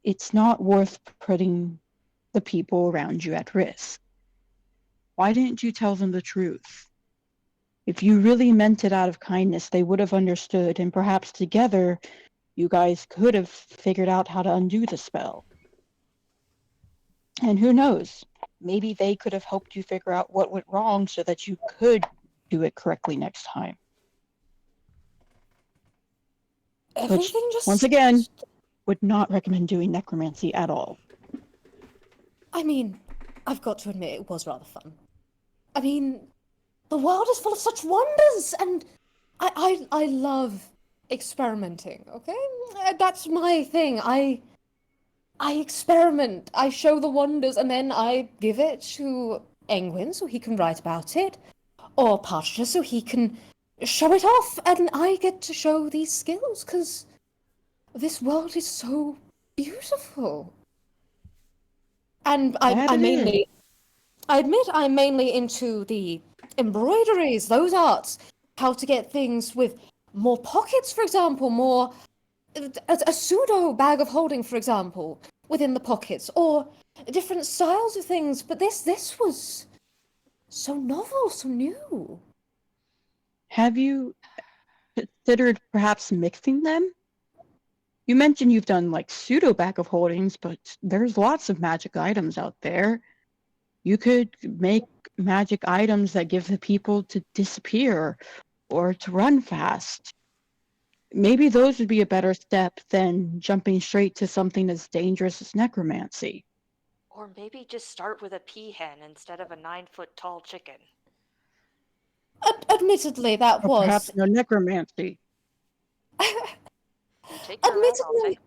it's not worth putting the people around you at risk. Why didn't you tell them the truth? If you really meant it out of kindness, they would have understood, and perhaps together you guys could have figured out how to undo the spell. And who knows? Maybe they could have helped you figure out what went wrong so that you could do it correctly next time. Everything just... Once again, would not recommend doing necromancy at all. I mean, I've got to admit, it was rather fun. I mean, the world is full of such wonders, and I love experimenting, okay? That's my thing. I experiment, I show the wonders, and then I give it to Engwin so he can write about it, or Partridge so he can show it off, and I get to show these skills, because this world is so beautiful. And I admit I'm mainly into the embroideries, those arts, how to get things with more pockets, for example, more a pseudo bag of holding, for example, within the pockets, or different styles of things. But this was so novel, so new. Have you considered perhaps mixing them? You mentioned you've done like pseudo bag of holdings, but there's lots of magic items out there. You could make magic items that give the people to disappear or to run fast. Maybe those would be a better step than jumping straight to something as dangerous as necromancy. Or maybe just start with a peahen instead of a 9-foot-tall chicken. Admittedly, that Or was... perhaps no necromancy. Take your round, I'll take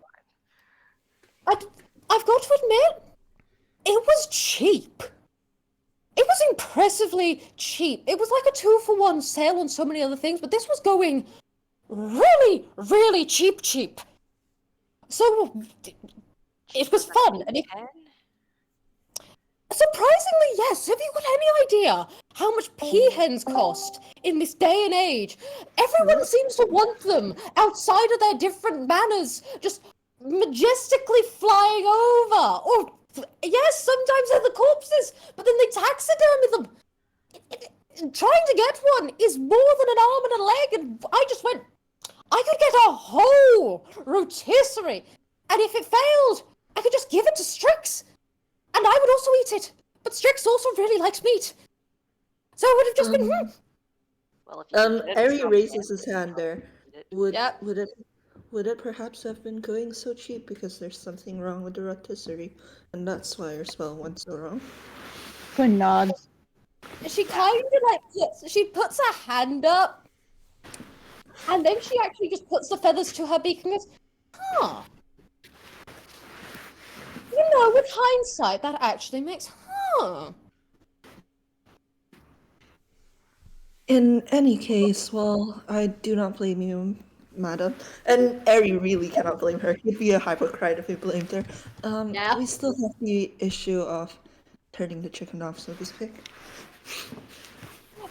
mine. I've got to admit, it was cheap. It was impressively cheap. It was like a 2-for-1 sale on so many other things, but this was going really, really cheap. So it was fun, and surprisingly, yes. Have you got any idea how much peahens cost in this day and age? Everyone seems to want them outside of their different manors, just majestically flying over. Or, yes, sometimes they're the corpses, but then they taxidermy them. Trying to get one is more than an arm and a leg, and I just went, I could get a whole rotisserie, and if it failed, I could just give it to Strix. And I would also eat it, but Strix also really likes meat. So it would have just been, Well, if you can get Ehri some, raises his hand there. Would Yep. would it perhaps have been going so cheap because there's something wrong with the rotisserie, and that's why your spell went so wrong? Quinn nods. She kind of like she puts her hand up, and then she actually just puts the feathers to her beak and goes, "Huh. You know, with hindsight, that actually makes In any case, well, I do not blame you, madam. And Ehri really cannot blame her. He'd be a hypocrite if he blamed her. Yeah. We still have the issue of turning the chicken off, so to speak.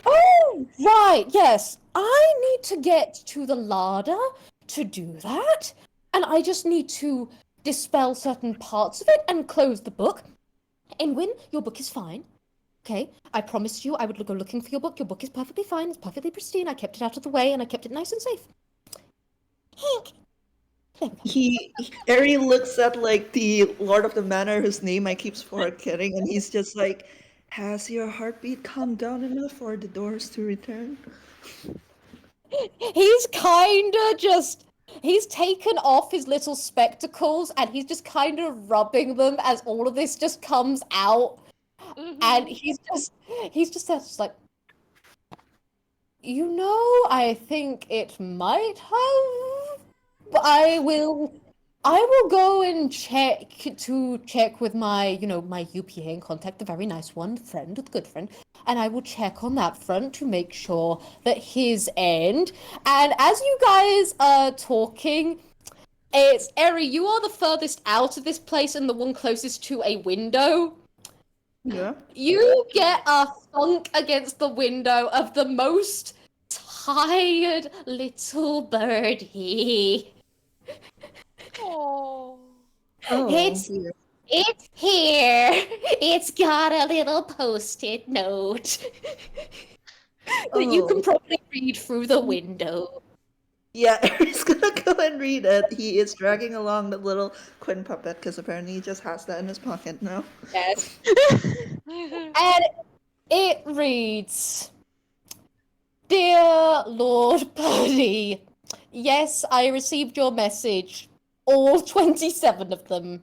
Oh, right, yes. I need to get to the larder to do that, and I just need to dispel certain parts of it and close the book. And when your book is fine, okay, I promised you I would go looking for your book. Your book is perfectly fine. It's perfectly pristine. I kept it out of the way, and I kept it nice and safe. Hank. There we go. Ehri looks at like the Lord of the Manor whose name I keep forgetting, and he's just like, has your heartbeat calmed down enough for the doors to return? He's kinda just... He's taken off his little spectacles, and he's just kind of rubbing them as all of this just comes out. And he's just there, just like, you know, I think it might have. But I will go and check with my, my UPA and contact the very nice one, the good friend, and I will check on that front to make sure that his end. And as you guys are talking, it's Ehri, you are the furthest out of this place and the one closest to a window. Yeah. You get a thunk against the window of the most tired little birdie. Oh. It's dear. It's here. It's got a little post-it note that you can probably read through the window. Yeah, Ehri's gonna go and read it. He is dragging along the little Quinn puppet because apparently he just has that in his pocket now. Yes. And it reads, Dear Lord Birdie, yes, I received your message. All 27 of them.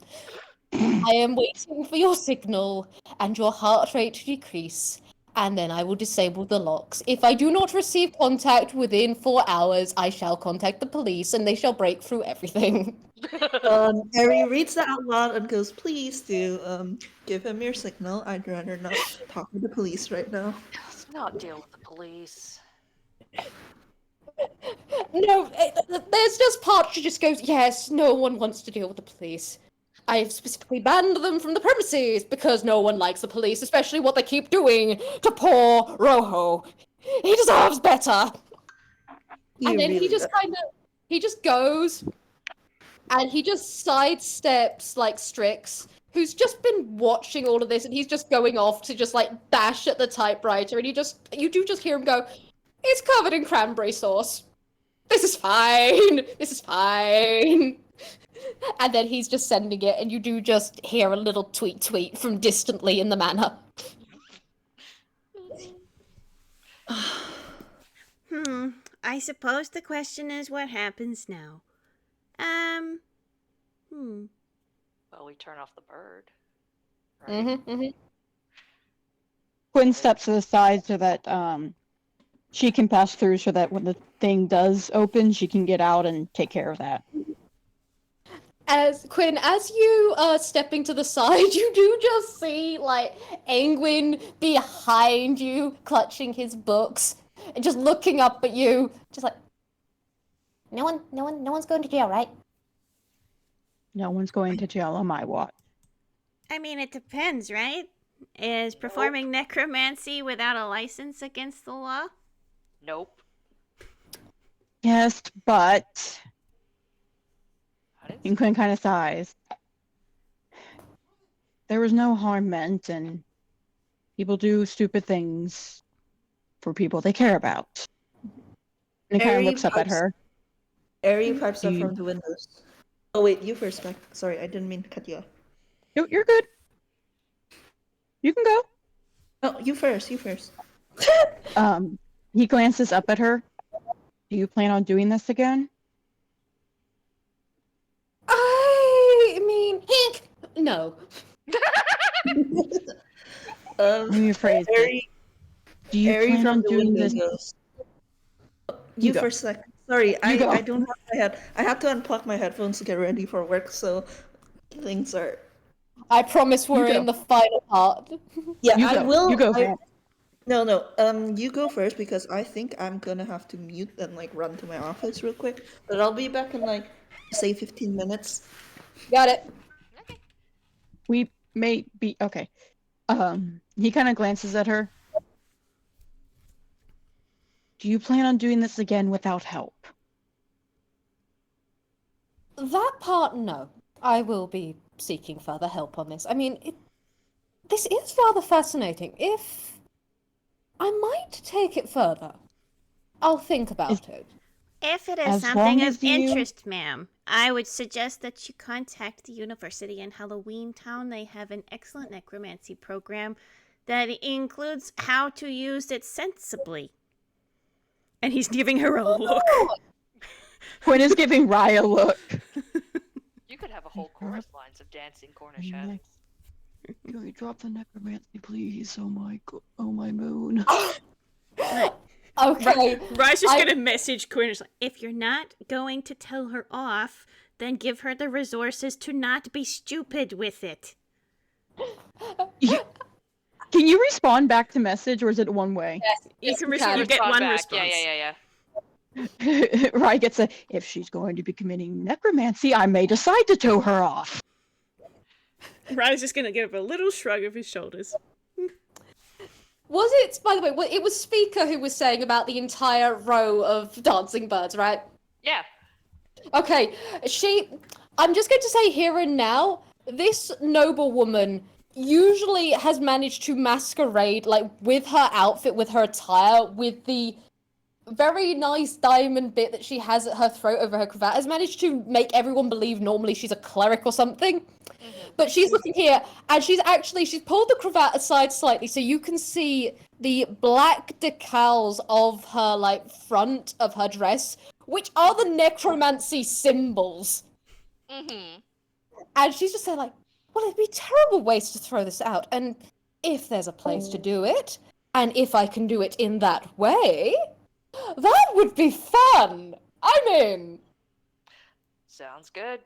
I am waiting for your signal and your heart rate to decrease, and then I will disable the locks. If I do not receive contact within 4 hours, I shall contact the police and they shall break through everything. Ehri reads that out loud and goes, please do give him your signal. I'd rather not talk to the police right now. Let's not deal with the police. No, there's just parts she just goes, yes, no one wants to deal with the police. I've specifically banned them from the premises because no one likes the police, especially what they keep doing to poor Rojo. He deserves better. And then he just he just goes and he just sidesteps like Strix, who's just been watching all of this, and he's just going off to just like bash at the typewriter, and you do just hear him go, it's covered in cranberry sauce. This is fine. This is fine. And then he's just sending it, and you do just hear a little tweet from distantly in the manor. I suppose the question is what happens now. Well, we turn off the bird. Right? Mm-hmm. Quinn steps to the side so that she can pass through, so that when the thing does open, she can get out and take care of that. As you are stepping to the side, you do just see like Angwin behind you, clutching his books and just looking up at you, just like, no one's going to jail, right? No one's going to jail on my watch. I mean, it depends, right? Is performing necromancy without a license against the law? Nope. Yes, but... And Quinn kind of sighs. There was no harm meant, and people do stupid things for people they care about. And he kind of looks up at her. Ehri pipes up from the windows. Oh wait, you first, Spec. Sorry, I didn't mean to cut you off. You're good. You can go. Oh, you first. He glances up at her. Do you plan on doing this again? I mean, Hank! No. Let me rephrase it. Ehri, Do you Ehri plan from on the doing window this? goes. You You go. for a second. Sorry, You go. I don't have my head. I had to unplug my headphones to get ready for work, so things are. I promise we're go. in the final part. Yeah, You I go. will. You go, I, Vamp. no. You go first because I think I'm gonna have to mute and like run to my office real quick. But I'll be back in like say 15 minutes. Got it. We may be okay. He kind of glances at her. Do you plan on doing this again without help? That part, no. I will be seeking further help on this. I mean, this is rather fascinating. If I might take it further, I'll think about it. If it is As something long of as you- interest, ma'am, I would suggest that you contact the university in Halloween Town. They have an excellent necromancy program that includes how to use it sensibly. And he's giving her a look. Quinn is giving Rye a look. You could have a whole chorus lines of dancing Cornish Next. hens. Can we drop the necromancy, please? Oh my moon. Okay. Rye's just gonna message Quinn. It's like, if you're not going to tell her off, then give her the resources to not be stupid with it. Can you respond back to message, or is it one way? Yes, You can. get Respond one back. response. Yeah. Rye gets a, if she's going to be committing necromancy, I may decide to tow her off. Rye's just gonna give a little shrug of his shoulders. Was it, by the way, it was Spica who was saying about the entire row of dancing birds, right? Yeah. Okay, I'm just going to say here and now, this noble woman usually has managed to masquerade, like, with her outfit, with her attire, with the very nice diamond bit that she has at her throat over her cravat, has managed to make everyone believe normally she's a cleric or something. But she's looking here, and she's pulled the cravat aside slightly so you can see the black decals of her, like, front of her dress, which are the necromancy symbols. Mm-hmm. And she's just saying, like, well, it'd be a terrible waste to throw this out, and if there's a place to do it, and if I can do it in that way, that would be fun! I'm in! Sounds good.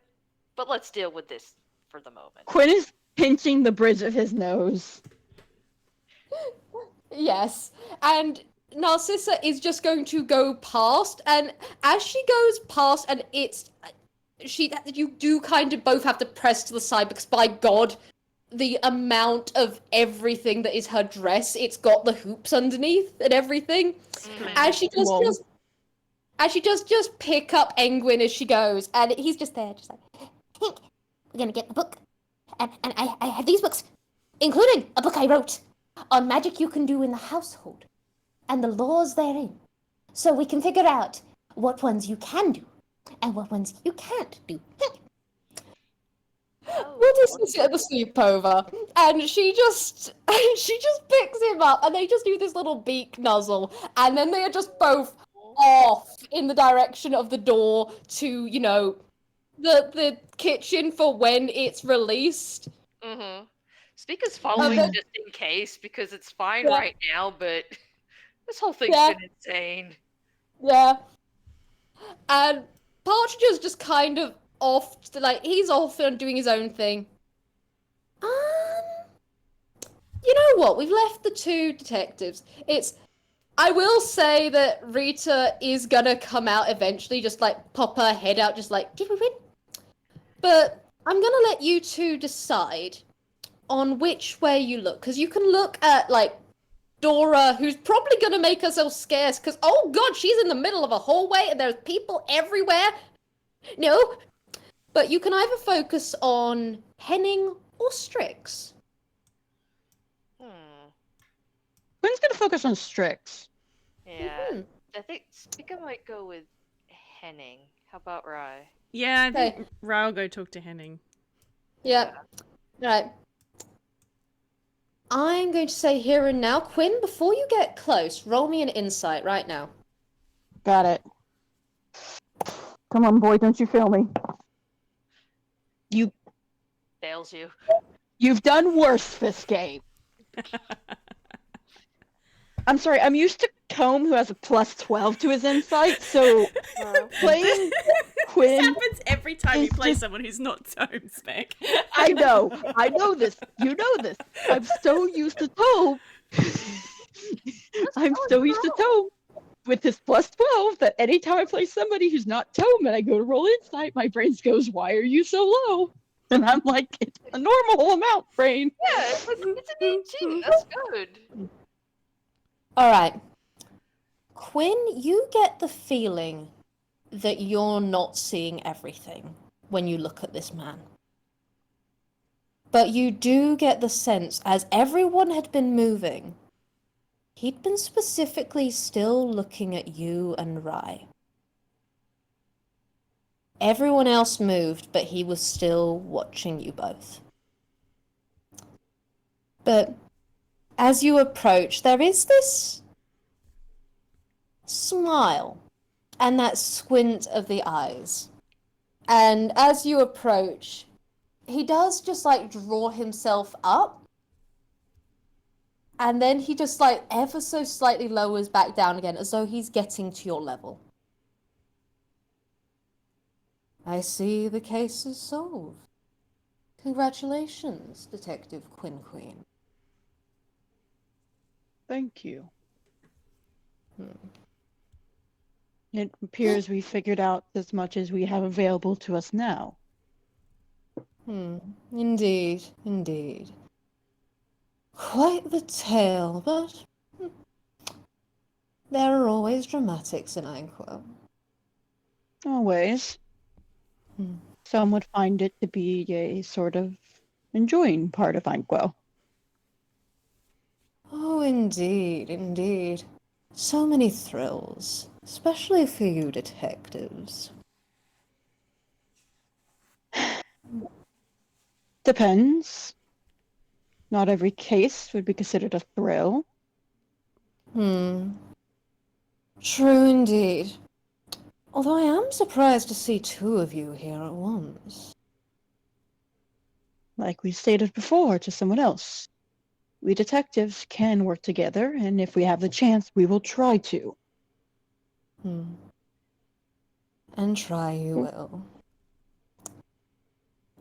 But let's deal with this for the moment. Quinn is pinching the bridge of his nose. Yes, and Narcissa is just going to go past, and as she goes past, and you do kind of both have to press to the side, because by God, the amount of everything that is her dress, it's got the hoops underneath and everything. As she does Whoa. just pick up Engwin as she goes, and he's just there, just like, Hank, we're gonna get the book. And I have these books, including a book I wrote on magic you can do in the household and the laws therein. So we can figure out what ones you can do and what ones you can't do. we'll discuss it at the sleepover. And she just picks him up, and they just do this little beak nuzzle, and then they are just both off in the direction of the door to, you know, the kitchen for when it's released. Mm-hmm. Spica's following then- just in case, because it's fine Yeah. right now, but this whole thing's Yeah. been insane. Yeah. And Partridge is just kind of off, he's off and doing his own thing. You know what? We've left the two detectives. I will say that Rita is gonna come out eventually, just like pop her head out, just like, did we win? But I'm gonna let you two decide on which way you look, because you can look at, like, Dora, who's probably gonna make herself scarce, because, oh god, she's in the middle of a hallway and there's people everywhere. No. But you can either focus on Henning or Strix. Quinn's gonna focus on Strix. Yeah. Mhm. I think Spica might go with Henning. How about Rye? Yeah, I think Okay. Rye will go talk to Henning. Yeah. Right. I'm going to say here and now, Quinn, before you get close, roll me an insight right now. Got it. Come on, boy, don't you fail me. Fails you. You've done worse this game. I'm sorry, I'm used to Tome, who has a plus 12 to his insight, so playing This Quinn... happens every time you It's play just- someone who's not Tome, Spec. I know this. You know this. I'm so used to Tome. I'm so used to Tome with this plus 12 that anytime I play somebody who's not Tome and I go to roll insight, my brain goes, "Why are you so low?" And I'm like, "It's a normal amount, brain." Yeah, it's an 18. That's good. All right. Quinn, you get the feeling that you're not seeing everything when you look at this man. But you do get the sense, as everyone had been moving, he'd been specifically still looking at you and Rai. Everyone else moved, but he was still watching you both. But as you approach, there is this smile and that squint of the eyes. And as you approach, he does just like draw himself up. And then he just like ever so slightly lowers back down again as though he's getting to your level. I see the case is solved. Congratulations, Detective Quinn. Thank you. It appears we figured out as much as we have available to us now. Indeed. Quite the tale, but there are always dramatics in Einquell. Always. Some would find it to be a sort of enjoying part of Einquell. Oh, indeed. So many thrills, especially for you detectives. Depends. Not every case would be considered a thrill. True indeed. Although I am surprised to see two of you here at once. Like we stated before to someone else, we detectives can work together, and if we have the chance, we will try to. And try you will.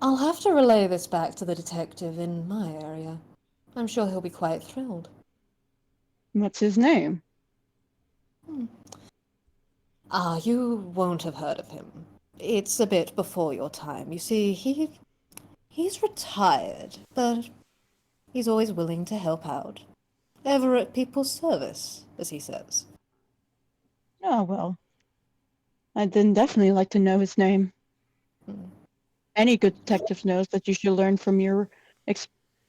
I'll have to relay this back to the detective in my area. I'm sure he'll be quite thrilled. What's his name? You won't have heard of him. It's a bit before your time. You see, he's retired, but he's always willing to help out. Ever at people's service, as he says. Oh, well. I'd then definitely like to know his name. Any good detective knows that you should learn from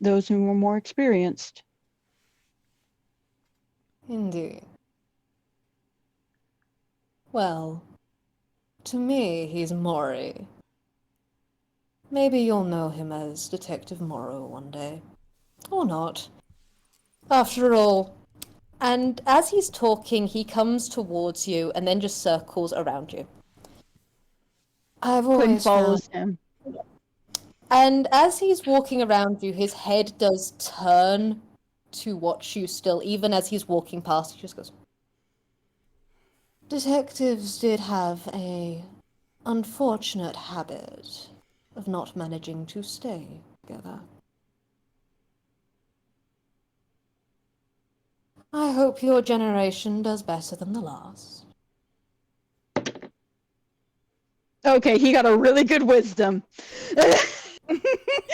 those who are more experienced. Indeed. Well, to me, he's Maury. Maybe you'll know him as Detective Morrow one day. Or not. After all. And as he's talking, he comes towards you and then just circles around you. I've Quinn always follows found... him. And as he's walking around you, his head does turn to watch you still, even as he's walking past. He just goes... Detectives did have a unfortunate habit of not managing to stay together. I hope your generation does better than the last. Okay, he got a really good wisdom.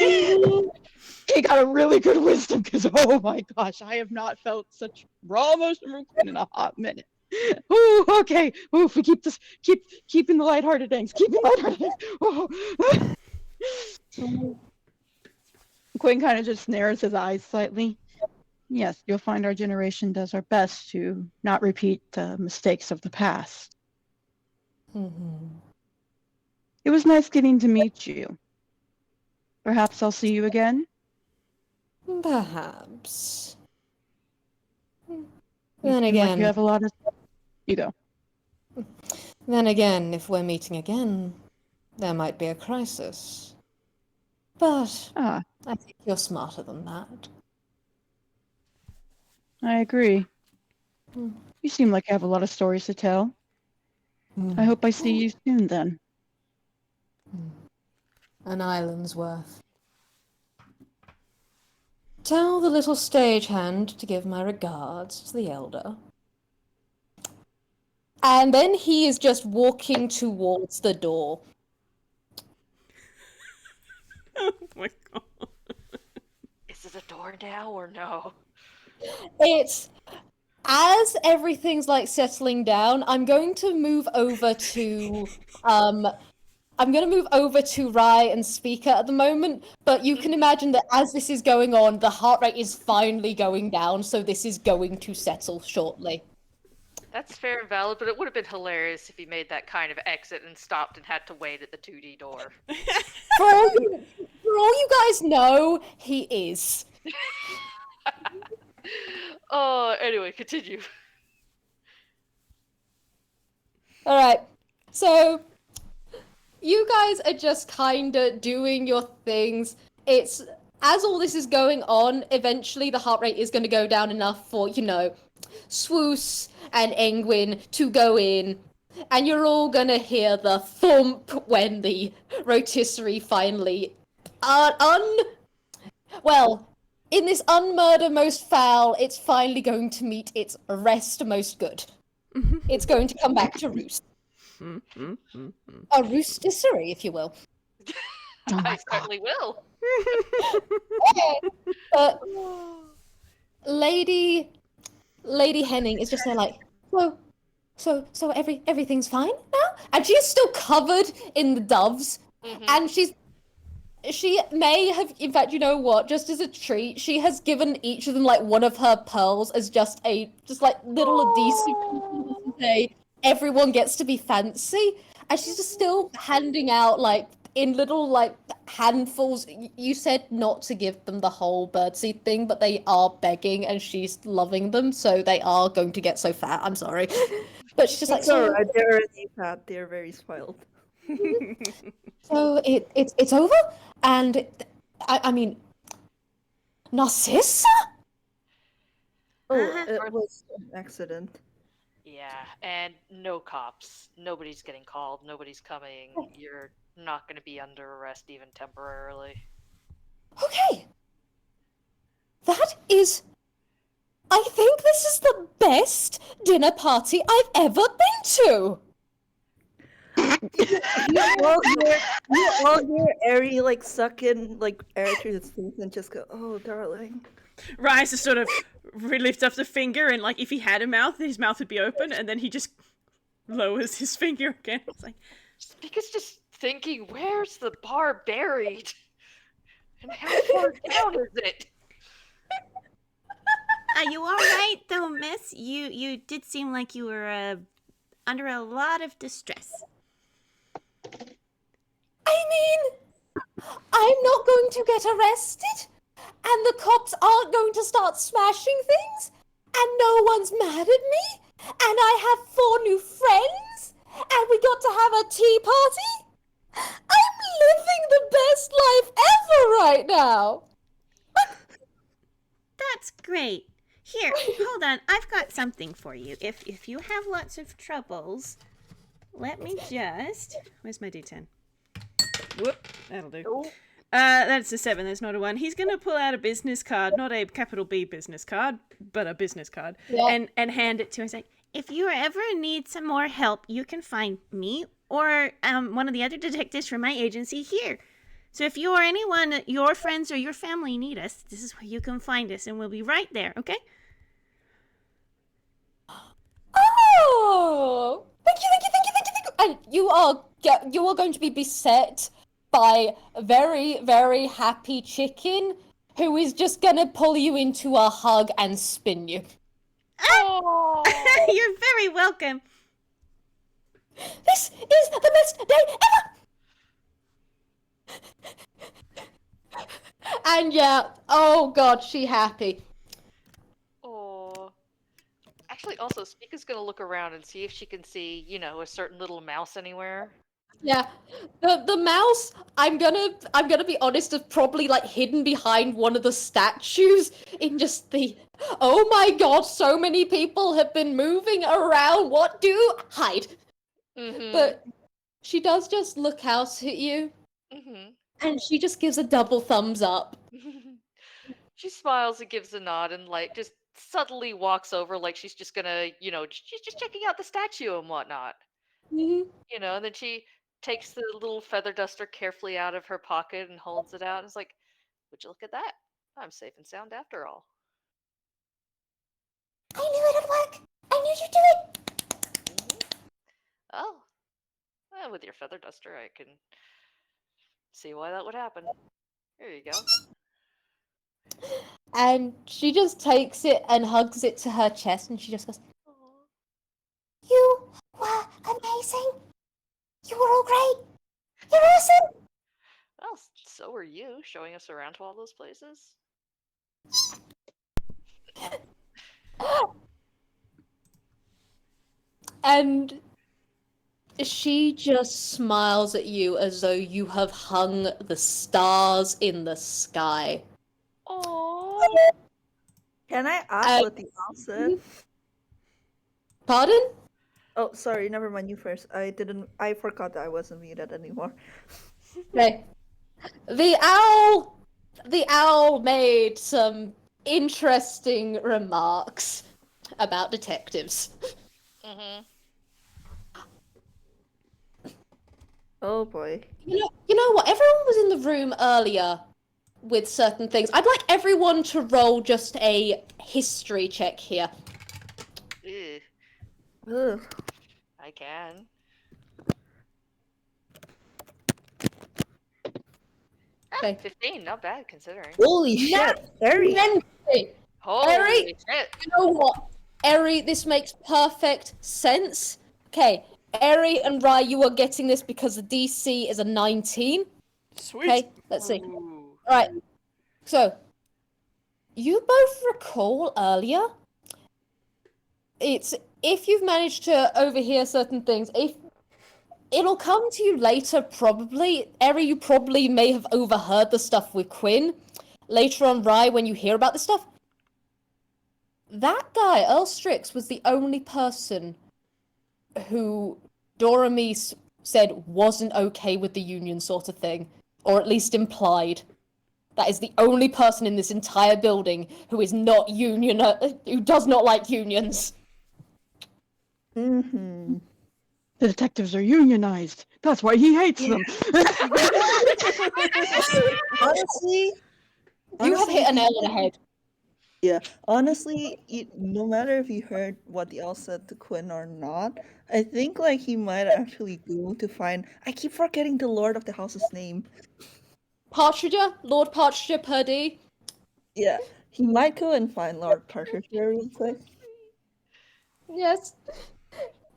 He got a really good wisdom because, oh my gosh, I have not felt such raw emotion from Quinn in a hot minute. Ooh, okay. Ooh, if we keeping the lighthearted things. Keeping lighthearted things. Oh. Quinn kind of just narrows his eyes slightly. Yes, you'll find our generation does our best to not repeat the mistakes of the past. It was nice getting to meet you. Perhaps I'll see you again? Perhaps. You Then seem like you again, have a lot of stuff. You go. if we're meeting again, there might be a crisis. But Ah, I think you're smarter than that. I agree. Hmm. You seem like you have a lot of stories to tell. I hope I see you soon then. An island's worth. Tell the little stagehand to give my regards to the elder. And then he is just walking towards the door. Oh my god. Is it a door now or no? It's as everything's like settling down, I'm going to move over to Rye and Spica at the moment, but you can imagine that as this is going on, the heart rate is finally going down, so this is going to settle shortly. That's fair and valid, but it would have been hilarious if he made that kind of exit and stopped and had to wait at the 2D door. For all you guys know, he is. Oh, anyway, continue. All right. So you guys are just kind of doing your things. It's as all this is going on, eventually the heart rate is going to go down enough for, Swoos and Engwin to go in, and you're all going to hear the thump when the rotisserie finally well, in this UnMurder most foul, it's finally going to meet its rest most good. It's going to come back to roost. A roostisserie, if you will. I certainly will. But Lady Henning is just there like, so everything's fine now? And she's still covered in the doves. And she may have, in fact, you know what, just as a treat, she has given each of them like one of her pearls as just like little adhesive to say everyone gets to be fancy. And she's just still handing out like in little like handfuls. You said not to give them the whole birdseed thing, but they are begging and she's loving them, so they are going to get so fat. I'm sorry. But she's just like, It's alright, they're already fat, they're very spoiled. so it's over? And I mean, Narcissa? Oh, it was an accident. Yeah, and no cops. Nobody's getting called. Nobody's coming. You're not going to be under arrest even temporarily. Okay. I think this is the best dinner party I've ever been to. You all hear Ehri like suck in like air through his teeth and just go, "Oh, darling." Rise to sort of lift up the finger, and like if he had a mouth, his mouth would be open, and then he just lowers his finger again. It's like, Spica's just thinking, where's the bar buried? And how far down is it? Are you all right, though, miss? You did seem like you were under a lot of distress. I mean, I'm not going to get arrested, and the cops aren't going to start smashing things, and no one's mad at me, and I have 4 new friends, and we got to have a tea party. I'm living the best life ever right now. That's great. Here, hold on. I've got something for you. If you have lots of troubles, let me just... Where's my D10? Whoop. That'll do. Oh. That's a 7. There's not a 1. He's going to pull out a business card. Not a capital B business card, but a business card. Yeah. And hand it to him. He's like, if you ever need some more help, you can find me or one of the other detectives from my agency here. So if you or anyone, your friends or your family need us, this is where you can find us, and we'll be right there, okay? Oh! Thank you. And you are going to be beset by a very, very happy chicken who is just gonna pull you into a hug and spin you. Oh! You're very welcome. This is the best day ever! And yeah, oh god, she happy. Oh. Actually, also, Spica's gonna look around and see if she can see, you know, a certain little mouse anywhere. Yeah, the mouse. I'm gonna be honest. Is probably like hidden behind one of the statues in just the. Oh my god! So many people have been moving around. What do hide? Mm-hmm. But she does just look out at you, Mm-hmm. and she just gives a double thumbs up. She smiles and gives a nod and like just subtly walks over like she's just gonna, you know, she's just checking out the statue and whatnot. Mhm. You know, and then she takes the little feather duster carefully out of her pocket and holds it out and is like, would you look at that? I'm safe and sound after all. I knew it'd work. I knew you'd do it. Oh, well, with your feather duster, I can see why that would happen. Here you go. And she just takes it and hugs it to her chest, and she just goes, Aw. You were amazing. You were all great. You're awesome. Well, so were you, showing us around to all those places. and she just smiles at you as though you have hung the stars in the sky. Oh. Can I ask Uh, what the owl said? Pardon? Oh, sorry, never mind, you first. I forgot that I wasn't muted anymore. Okay. The owl made some interesting remarks about detectives. Mm-hmm. Oh boy. You know what? Everyone was in the room earlier with certain things. I'd like everyone to roll just a history check here. Ew, Ugh. I can. Okay. 15, not bad considering. Holy shit, Ehri. Nancy, Holy shit. you know what? Ehri, this makes perfect sense. Okay, Ehri and Rai, you are getting this because the DC is a 19. Sweet. Okay, let's see. Ooh. Alright, so, you both recall earlier, it's, if you've managed to overhear certain things, if it'll come to you later, probably. Ehri, you probably may have overheard the stuff with Quinn. Later on, Rai, when you hear about this stuff, that guy, Earl Strix, was the only person who Dorami said wasn't okay with the union sort of thing, or at least implied. That is the only person in this entire building who is not union, who does not like unions. Mm-hmm. The detectives are unionized. That's why he hates them. Honestly, You have hit a nail on the head. Yeah, honestly, no matter if you heard what the owl said to Quinn or not, I think like he might actually go to find. I keep forgetting the Lord of the House's name. Partridger, Lord Partridger Perdix. Yeah, he might go and find Lord Partridger real quick. Yes.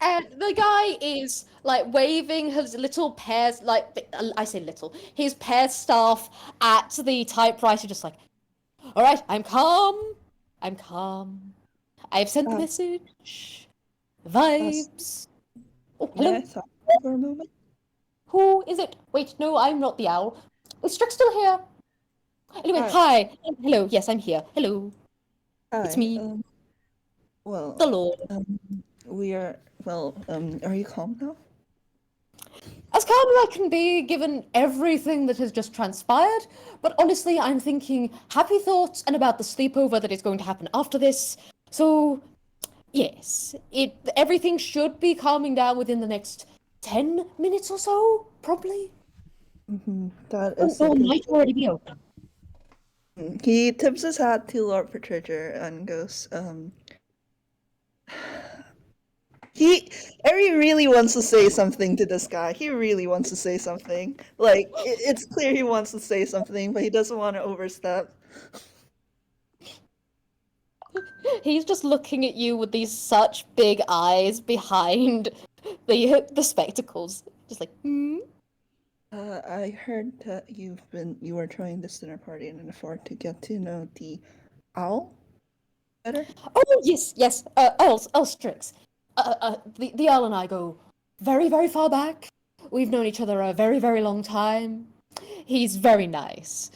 And the guy is like waving his little pears, like I say little, his pear staff at the typewriter, just like, all right, I'm calm. I'm calm. I've sent the message. Vibes. Oh, May I hello. talk for a moment? Who is it? Wait, no, I'm not the owl. Is Strix still here? Anyway, Hi. hi. Hello. Yes, I'm here. Hello. It's Hi. me, Well, the Lord. we are. Well, are you calm now? As calm as I can be, given everything that has just transpired. But honestly, I'm thinking happy thoughts and about the sleepover that is going to happen after this. So, yes, everything should be calming down within the next 10 minutes or so, probably. Mm-hmm. That Oh, is. well, might already be open. He tips his hat to Lord Partridger and goes, Ehri really wants to say something to this guy. He really wants to say something. Like, it's clear he wants to say something, but he doesn't want to overstep. He's just looking at you with these such big eyes behind the spectacles. Just like, hmm? I heard that you were throwing this dinner party in an effort to get to know the owl better. Oh, yes, Elstrix. The Earl and I go very, very far back. We've known each other a very, very long time. He's very nice.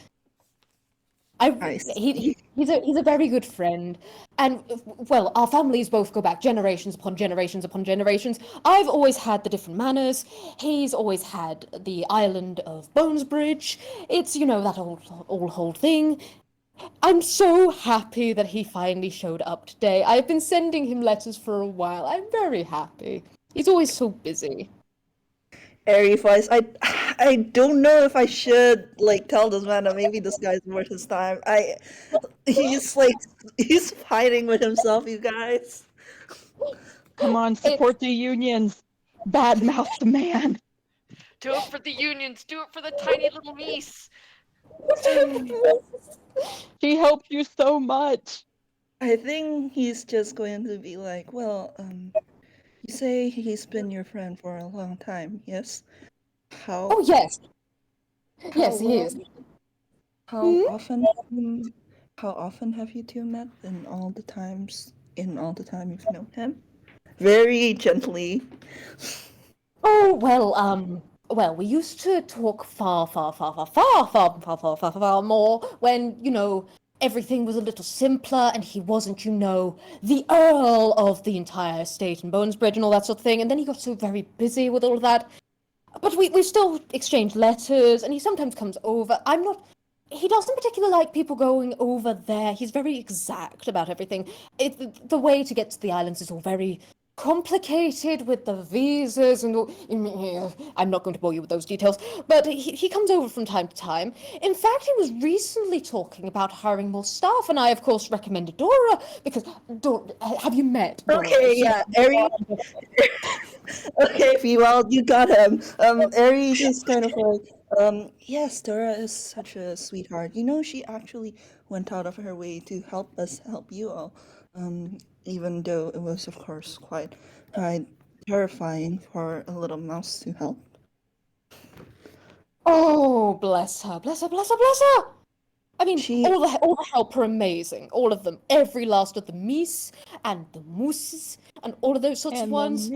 I see. He's a very good friend, and well, our families both go back generations upon generations upon generations. I've always had the different manners. He's always had the island of Bonesbridge. It's that whole thing. I'm so happy that he finally showed up today. I've been sending him letters for a while. I'm very happy. He's always so busy. Ehri voice. I don't know if I should tell this man that maybe this guy's worth his time. He's fighting with himself, you guys. Come on, support the unions. Badmouth the man. Do it for the unions. Do it for the tiny little meese. She helped you so much. I think he's just going to be like, well, you say he's been your friend for a long time, yes? Oh yes. Yes, he is. How often? How often have you two met in all the time you've known him? Very gently. Oh well, we used to talk far more when everything was a little simpler and he wasn't, the Earl of the entire estate and Bonesbridge and all that sort of thing. And then he got so very busy with all of that. But we still exchange letters, and he sometimes comes over. He doesn't particularly like people going over there. He's very exact about everything. The way to get to the islands is all very complicated with the visas and all. I'm not going to bore you with those details, but he comes over from time to time. In fact, he was recently talking about hiring more staff, and I, of course, recommended Dora because have you met Dora? Okay, yeah, Ehri. Okay, Vwild, you got him. Ehri is kind of like, yes, Dora is such a sweetheart. She actually went out of her way to help us help you all. Even though it was, of course, quite terrifying for a little mouse to help. Oh, bless her. I mean, all the help are amazing. All of them. Every last of the meese and the mooses and all of those sorts of ones.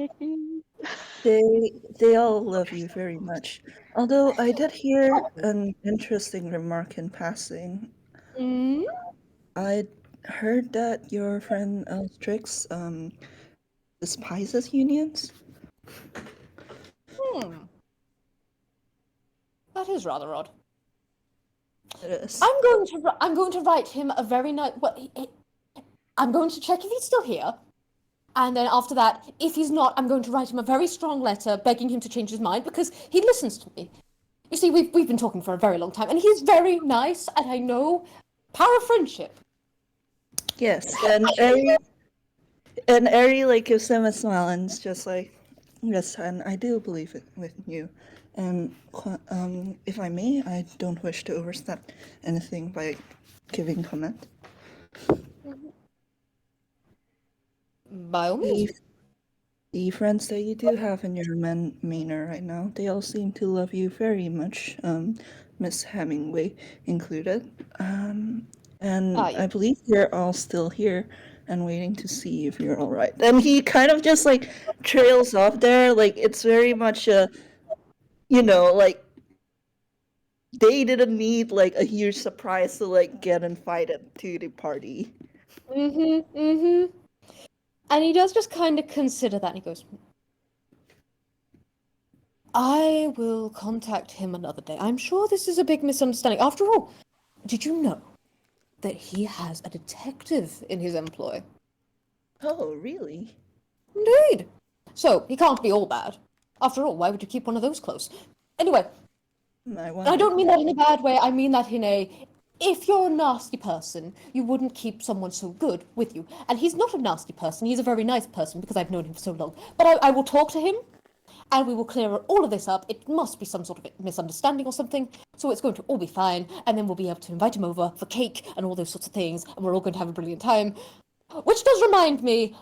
They all love you very much. Although I did hear an interesting remark in passing. I heard that your friend Elstrix despises unions. That is rather odd. It is. I'm going to write him a very nice. I'm going to check if he's still here, and then after that, if he's not, I'm going to write him a very strong letter begging him to change his mind because he listens to me. You see, we've been talking for a very long time, and he's very nice, and I know power of friendship. Yes, and Ehri gives him a smile and is just like, yes, and I do believe it with you. And if I may, I don't wish to overstep anything by giving comment. By all means. The friends that you do have in your manor right now, they all seem to love you very much, Miss Hemingway included. I believe you're all still here and waiting to see if you're all right. And he kind of just trails off there, it's very much they didn't need a huge surprise to get invited to the party. And he does just kind of consider that, and he goes, I will contact him another day. I'm sure this is a big misunderstanding. After all, did you know that he has a detective in his employ? Oh, really? Indeed. So, he can't be all bad. After all, why would you keep one of those close? Anyway, I don't mean that in a bad way. I mean that in a... If you're a nasty person, you wouldn't keep someone so good with you. And he's not a nasty person. He's a very nice person because I've known him for so long. But I will talk to him, and we will clear all of this up. It must be some sort of misunderstanding or something. So it's going to all be fine. And then we'll be able to invite him over for cake and all those sorts of things. And we're all going to have a brilliant time. Which does remind me...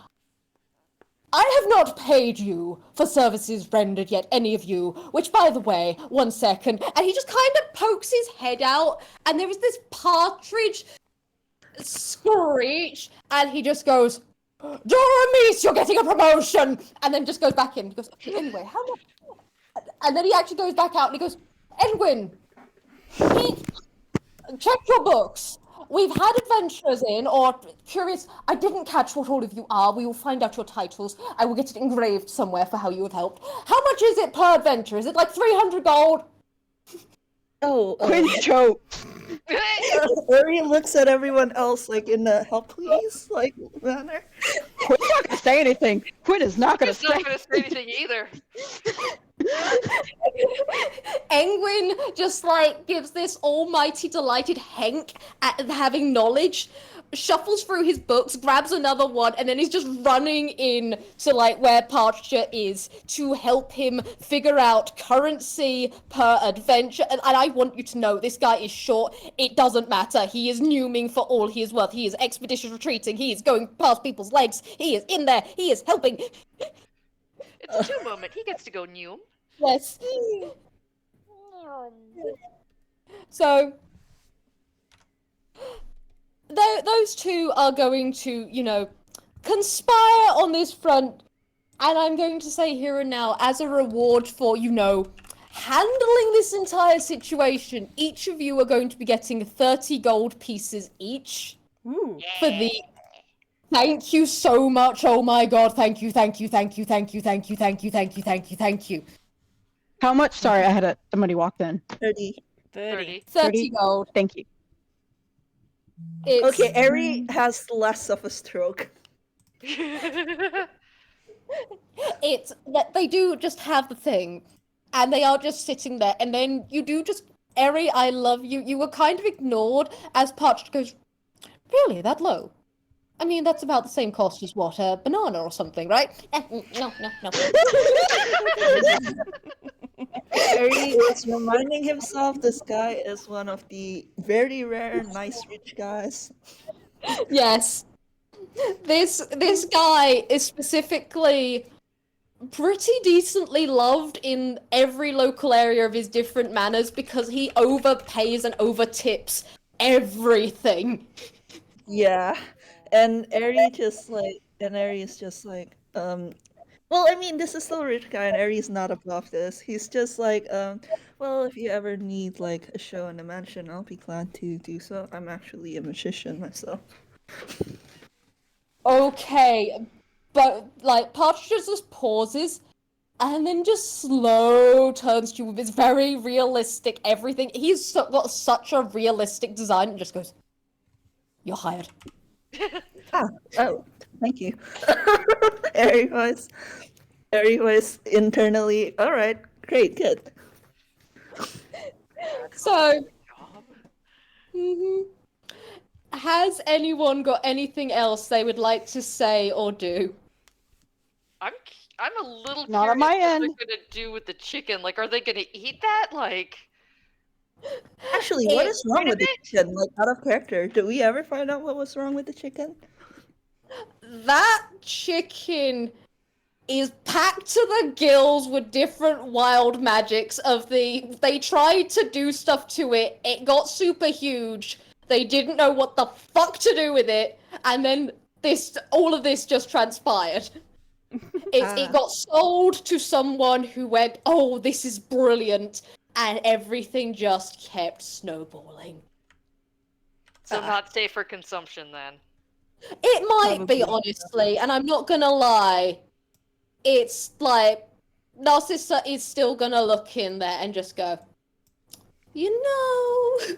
I have not paid you for services rendered yet, any of you, which, by the way, one second, and he just kind of pokes his head out, and there is this partridge screech, and he just goes, Doramis, you're getting a promotion! And then just goes back in. He goes, okay, anyway, how much? And then he actually goes back out, and he goes, Edwin, check your books. We've had adventurers in, or curious, I didn't catch what all of you are. We will find out your titles. I will get it engraved somewhere for how you have helped. How much is it per adventure? Is it like 300 gold? Oh, Quinn's joke. Ehri looks at everyone else like in a help please like manner. Quinn's not gonna say anything. Quinn is not gonna He's not say. going to say anything either. Engwin just like gives this almighty delighted henk at having knowledge, shuffles through his books, grabs another one, and then he's just running in to like where Parcher is to help him figure out currency per adventure. And I want you to know this guy is short. It doesn't matter. He is numing for all he is worth. He is expeditious retreating. He is going past people's legs. He is in there. He is helping. It's a two moment. He gets to go new. Yes. So, those two are going to, you know, conspire on this front, and I'm going to say here and now, as a reward for, you know, handling this entire situation, each of you are going to be getting 30 gold pieces each. Ooh. For the... Thank you so much, oh my god, thank you, thank you, thank you, thank you, thank you, thank you, thank you, thank you, thank you. How much? Sorry, I had somebody walked in. 30. 30. 30 gold. Thank you. It's... Okay, Ehri has less of a stroke. It's that they do just have the thing, and they are just sitting there, and then you do just, Ehri, I love you. You were kind of ignored as Parched goes, really, that low? I mean, that's about the same cost as what, a banana or something, right? No. Ehri is reminding himself this guy is one of the very rare nice rich guys. Yes. This guy is specifically pretty decently loved in every local area of his different manors because he overpays and overtips everything. Yeah. And Ehri is just like, well, I mean, this is still a rich guy, and Ehri's not above this. He's just like, well, if you ever need, like, a show in a mansion, I'll be glad to do so. I'm actually a magician myself. Okay, but, like, Partridge just pauses, and then just slow turns to you with his very realistic everything. He's got such a realistic design, and just goes, you're hired. Oh, thank you. Ehri was internally, all right, great, good. So, has anyone got anything else they would like to say or do? I'm a little Not on curious my what end. they're gonna do with the chicken. Like, are they gonna eat that? Like, Actually, what is wrong with the chicken? Like, out of character, did we ever find out what was wrong with the chicken? That chicken is packed to the gills with different wild magics of they tried to do stuff to it, it got super huge, they didn't know what the fuck to do with it, and then all of this just transpired. It got sold to someone who went, oh, this is brilliant, and everything just kept snowballing. so not safe for consumption then. It might be, Probably. honestly, and I'm not gonna lie. It's like, Narcissa is still gonna look in there and just go, you know...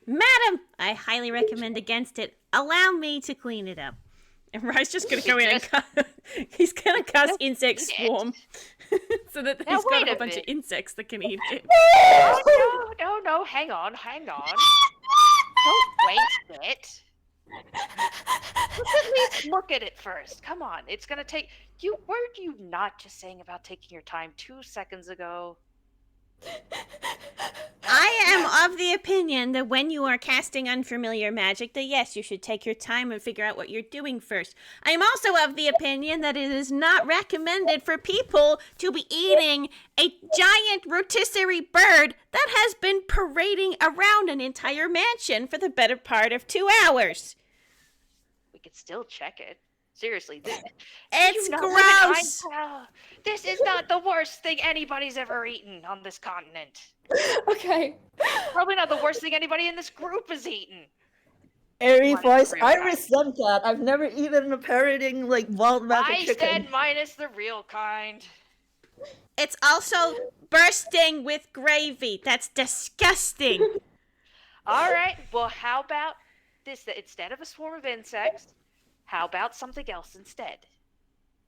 Madam, I highly recommend against it. Allow me to clean it up. And Rye's just gonna go in and he's gonna cast Insect Swarm so that Now he's got wait a a bunch of bit. insects that can eat it. No, hang on. Don't waste it. Let's at least look at it first. Come on, it's gonna take you. Weren't you not just saying about taking your time 2 seconds ago? I am of the opinion that when you are casting unfamiliar magic, that yes, you should take your time and figure out what you're doing first. I am also of the opinion that it is not recommended for people to be eating a giant rotisserie bird that has been parading around an entire mansion for the better part of 2 hours. We could still check it. Seriously, It's do you not live in gross. Einquell? This is not the worst thing anybody's ever eaten on this continent. Okay. Probably not the worst thing anybody in this group has eaten. Ehri Minus voice, the real I kind. resent that. I've never eaten a parroting, like, wild magic I chicken. said minus the real kind. It's also bursting with gravy. That's disgusting. All right, well, how about this? That instead of a swarm of insects, how about something else instead?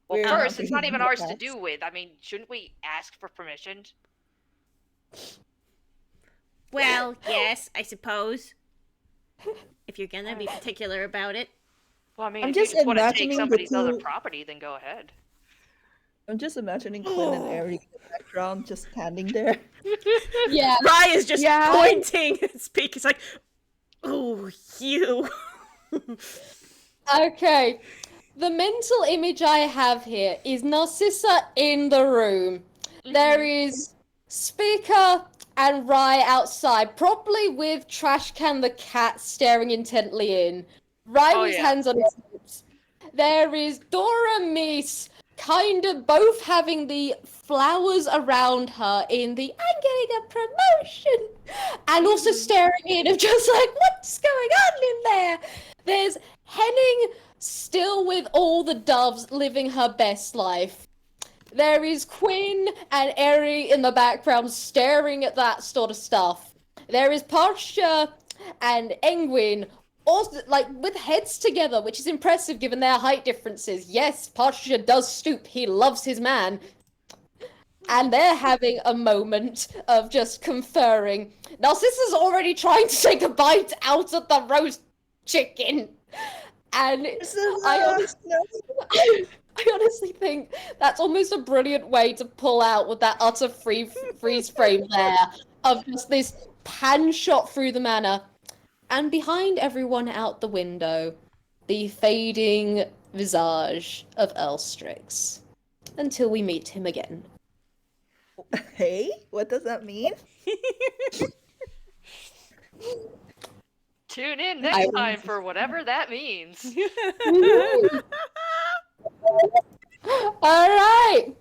Well, We're first, not it's not eating even ours to insects. do with. I mean, shouldn't we ask for permission? Well, yes, I suppose. If you're gonna be particular about it. Well, I mean, I'm if you just just want to take imagining the somebody's other two- property, then go ahead. I'm just imagining Quinn and Ehri in the background just standing there. Yeah. Rye is just Yeah. pointing and speaking. It's like, oh, you. Okay. The mental image I have here is Narcissa in the room. There is Spica and Rye outside, probably with Trashcan the cat staring intently in. Rye Oh, with his yeah. hands on his hips. There is Dora Meese, kind of both having the flowers around her in the I'm getting a promotion, and also staring in of just like, what's going on in there? There's Henning still with all the doves living her best life. There is Quinn and Ehri in the background staring at that sort of stuff. There is Parsha and Engwin, also like with heads together, which is impressive given their height differences. Yes, Parsha does stoop, he loves his man. And they're having a moment of just conferring. Narcissa's already trying to take a bite out of the roast chicken. And I honestly think that's almost a brilliant way to pull out with that utter freeze frame there of just this pan shot through the manor. And behind everyone out the window, the fading visage of Elstrix. Until we meet him again. Hey, what does that mean? Tune in next time for whatever that means. Alright!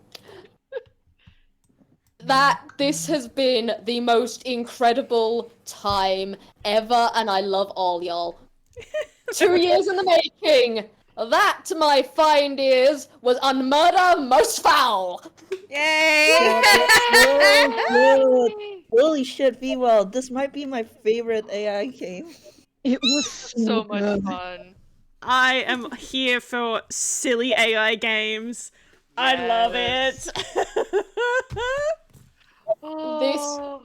This has been the most incredible time ever, and I love all y'all. 2 years in the making! That, my fine dears, was UnMurder Most Fowl! Yay! Good. Holy shit, Vwild, this might be my favorite AI game. It was So much good. fun. I am here for silly AI games. I love Yes. it. Oh.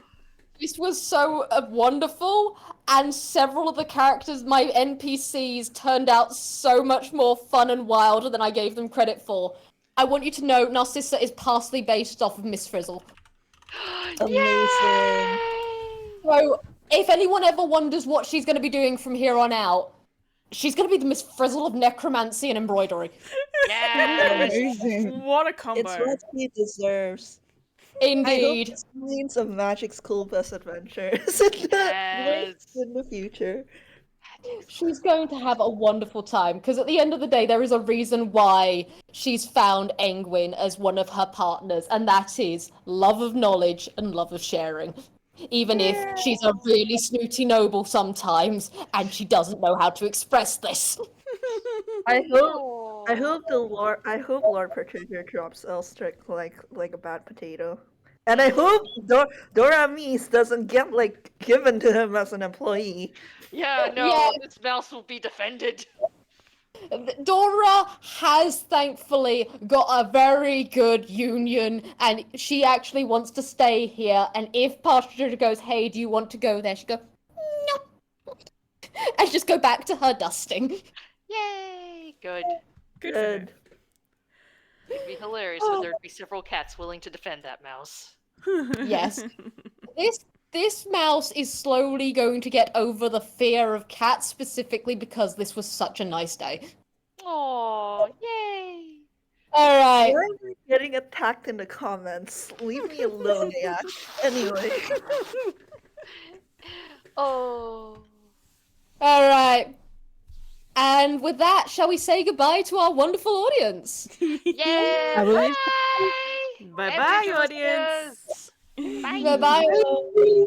This was so wonderful, and several of the characters, my NPCs, turned out so much more fun and wilder than I gave them credit for. I want you to know Narcissa is partially based off of Miss Frizzle. Amazing. So, if anyone ever wonders what she's going to be doing from here on out, she's going to be the Miss Frizzle of necromancy and embroidery. Yes. Amazing. What a combo. It's what he deserves. Indeed. I hope this means of Magic School Bus Adventures Yes. in the future. She's going to have a wonderful time, because at the end of the day, there is a reason why she's found Engwin as one of her partners, and that is love of knowledge and love of sharing. Even if she's a really snooty noble sometimes, and she doesn't know how to express this. I hope Lord Patricia drops Elstrick like a bad potato. And I hope Dora Meese doesn't get given to him as an employee. Yeah, no, Yeah. this mouse will be defended. Dora has thankfully got a very good union, and she actually wants to stay here. And if Pastor goes, hey, do you want to go there? She go, no. And just go back to her dusting. Yay! Good. Good for her. Good. It'd be hilarious when there'd be several cats willing to defend that mouse. Yes. this mouse is slowly going to get over the fear of cats, specifically because this was such a nice day. Oh, yay! All right. Why am I getting attacked in the comments? Leave me alone, yeah. Anyway. Oh. All right. And with that, shall we say goodbye to our wonderful audience? Yeah! I believe- Bye! Bye-bye, And audience. Bye! Bye-bye.